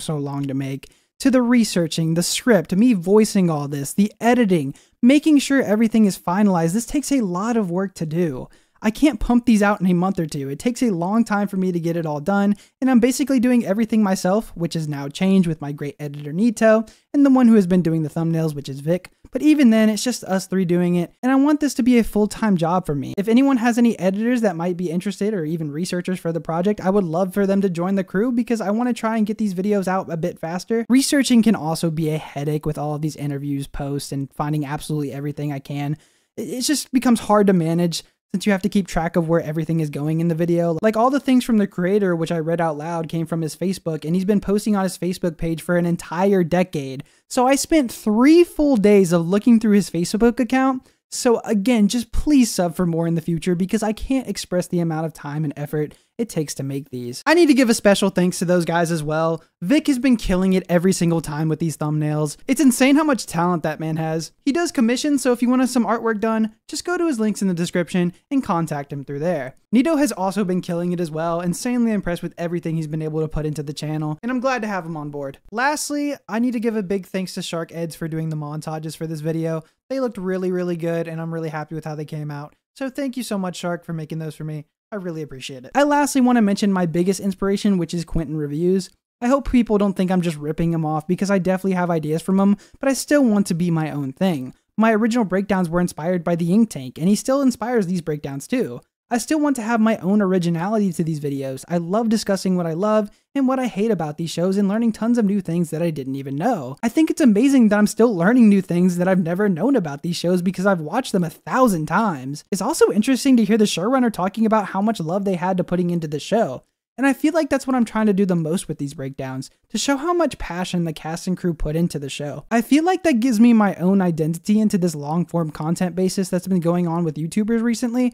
long to make. To the researching, the script, me voicing all this, the editing, making sure everything is finalized, this takes a lot of work to do. I can't pump these out in a month or two. It takes a long time for me to get it all done, and I'm basically doing everything myself, which has now changed with my great editor Nito, and the one who has been doing the thumbnails, which is Vic. But even then, it's just us three doing it, and I want this to be a full-time job for me. If anyone has any editors that might be interested, or even researchers for the project, I would love for them to join the crew, because I want to try and get these videos out a bit faster. Researching can also be a headache with all of these interviews, posts, and finding absolutely everything I can. It just becomes hard to manage, since you have to keep track of where everything is going in the video. Like all the things from the creator, which I read out loud, came from his Facebook, and he's been posting on his Facebook page for an entire decade. So I spent 3 full days of looking through his Facebook account. So again, just please sub for more in the future, because I can't express the amount of time and effort it takes to make these. I need to give a special thanks to those guys as well. Vic has been killing it every single time with these thumbnails. It's insane how much talent that man has. He does commissions, so if you want some artwork done, just go to his links in the description and contact him through there. Nito has also been killing it as well, insanely impressed with everything he's been able to put into the channel, and I'm glad to have him on board. Lastly, I need to give a big thanks to Shark Eds for doing the montages for this video. They looked really good, and I'm really happy with how they came out. So thank you so much, Shark, for making those for me. I really appreciate it. I lastly want to mention my biggest inspiration, which is Quentin Reviews. I hope people don't think I'm just ripping him off, because I definitely have ideas from him, but I still want to be my own thing. My original breakdowns were inspired by the Ink Tank, and he still inspires these breakdowns too. I still want to have my own originality to these videos. I love discussing what I love and what I hate about these shows, and learning tons of new things that I didn't even know. I think it's amazing that I'm still learning new things that I've never known about these shows, because I've watched them 1,000 times. It's also interesting to hear the showrunner talking about how much love they had to putting into the show. And I feel like that's what I'm trying to do the most with these breakdowns, to show how much passion the cast and crew put into the show. I feel like that gives me my own identity into this long-form content basis that's been going on with YouTubers recently.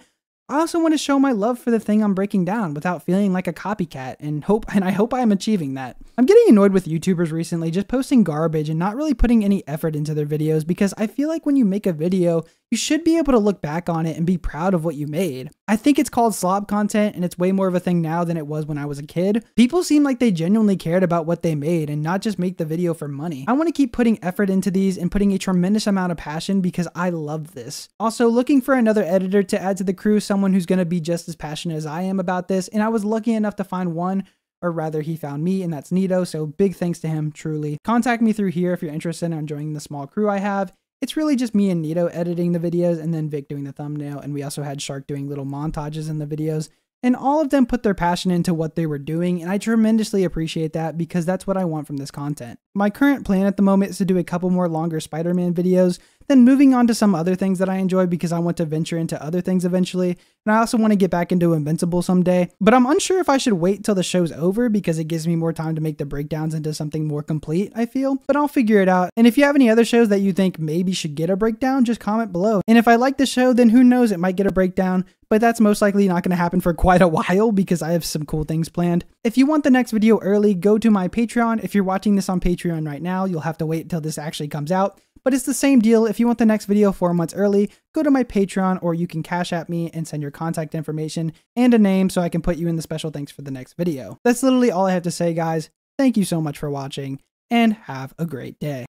I also want to show my love for the thing I'm breaking down without feeling like a copycat, and I hope I'm achieving that. I'm getting annoyed with YouTubers recently just posting garbage and not really putting any effort into their videos, because I feel like when you make a video, you should be able to look back on it and be proud of what you made. I think it's called slob content, and it's way more of a thing now than it was when I was a kid. People seem like they genuinely cared about what they made and not just make the video for money. I want to keep putting effort into these and putting a tremendous amount of passion, because I love this. Also, looking for another editor to add to the crew, someone who's going to be just as passionate as I am about this, and I was lucky enough to find one, or rather he found me, and that's Nito, so big thanks to him, truly. Contact me through here if you're interested in joining the small crew I have. It's really just me and Nito editing the videos, and then Vic doing the thumbnail, and we also had Shark doing little montages in the videos. And all of them put their passion into what they were doing, and I tremendously appreciate that, because that's what I want from this content. My current plan at the moment is to do a couple more longer Spider-Man videos, then moving on to some other things that I enjoy, because I want to venture into other things eventually, and I also want to get back into Invincible someday. But I'm unsure if I should wait till the show's over, because it gives me more time to make the breakdowns into something more complete, I feel. But I'll figure it out. And if you have any other shows that you think maybe should get a breakdown, just comment below. And if I like the show, then who knows, it might get a breakdown. But that's most likely not going to happen for quite a while, because I have some cool things planned. If you want the next video early, go to my Patreon. If you're watching this on Patreon right now, you'll have to wait until this actually comes out. But it's the same deal. If you want the next video 4 months early, go to my Patreon, or you can Cash App me and send your contact information and a name so I can put you in the special thanks for the next video. That's literally all I have to say, guys. Thank you so much for watching, and have a great day.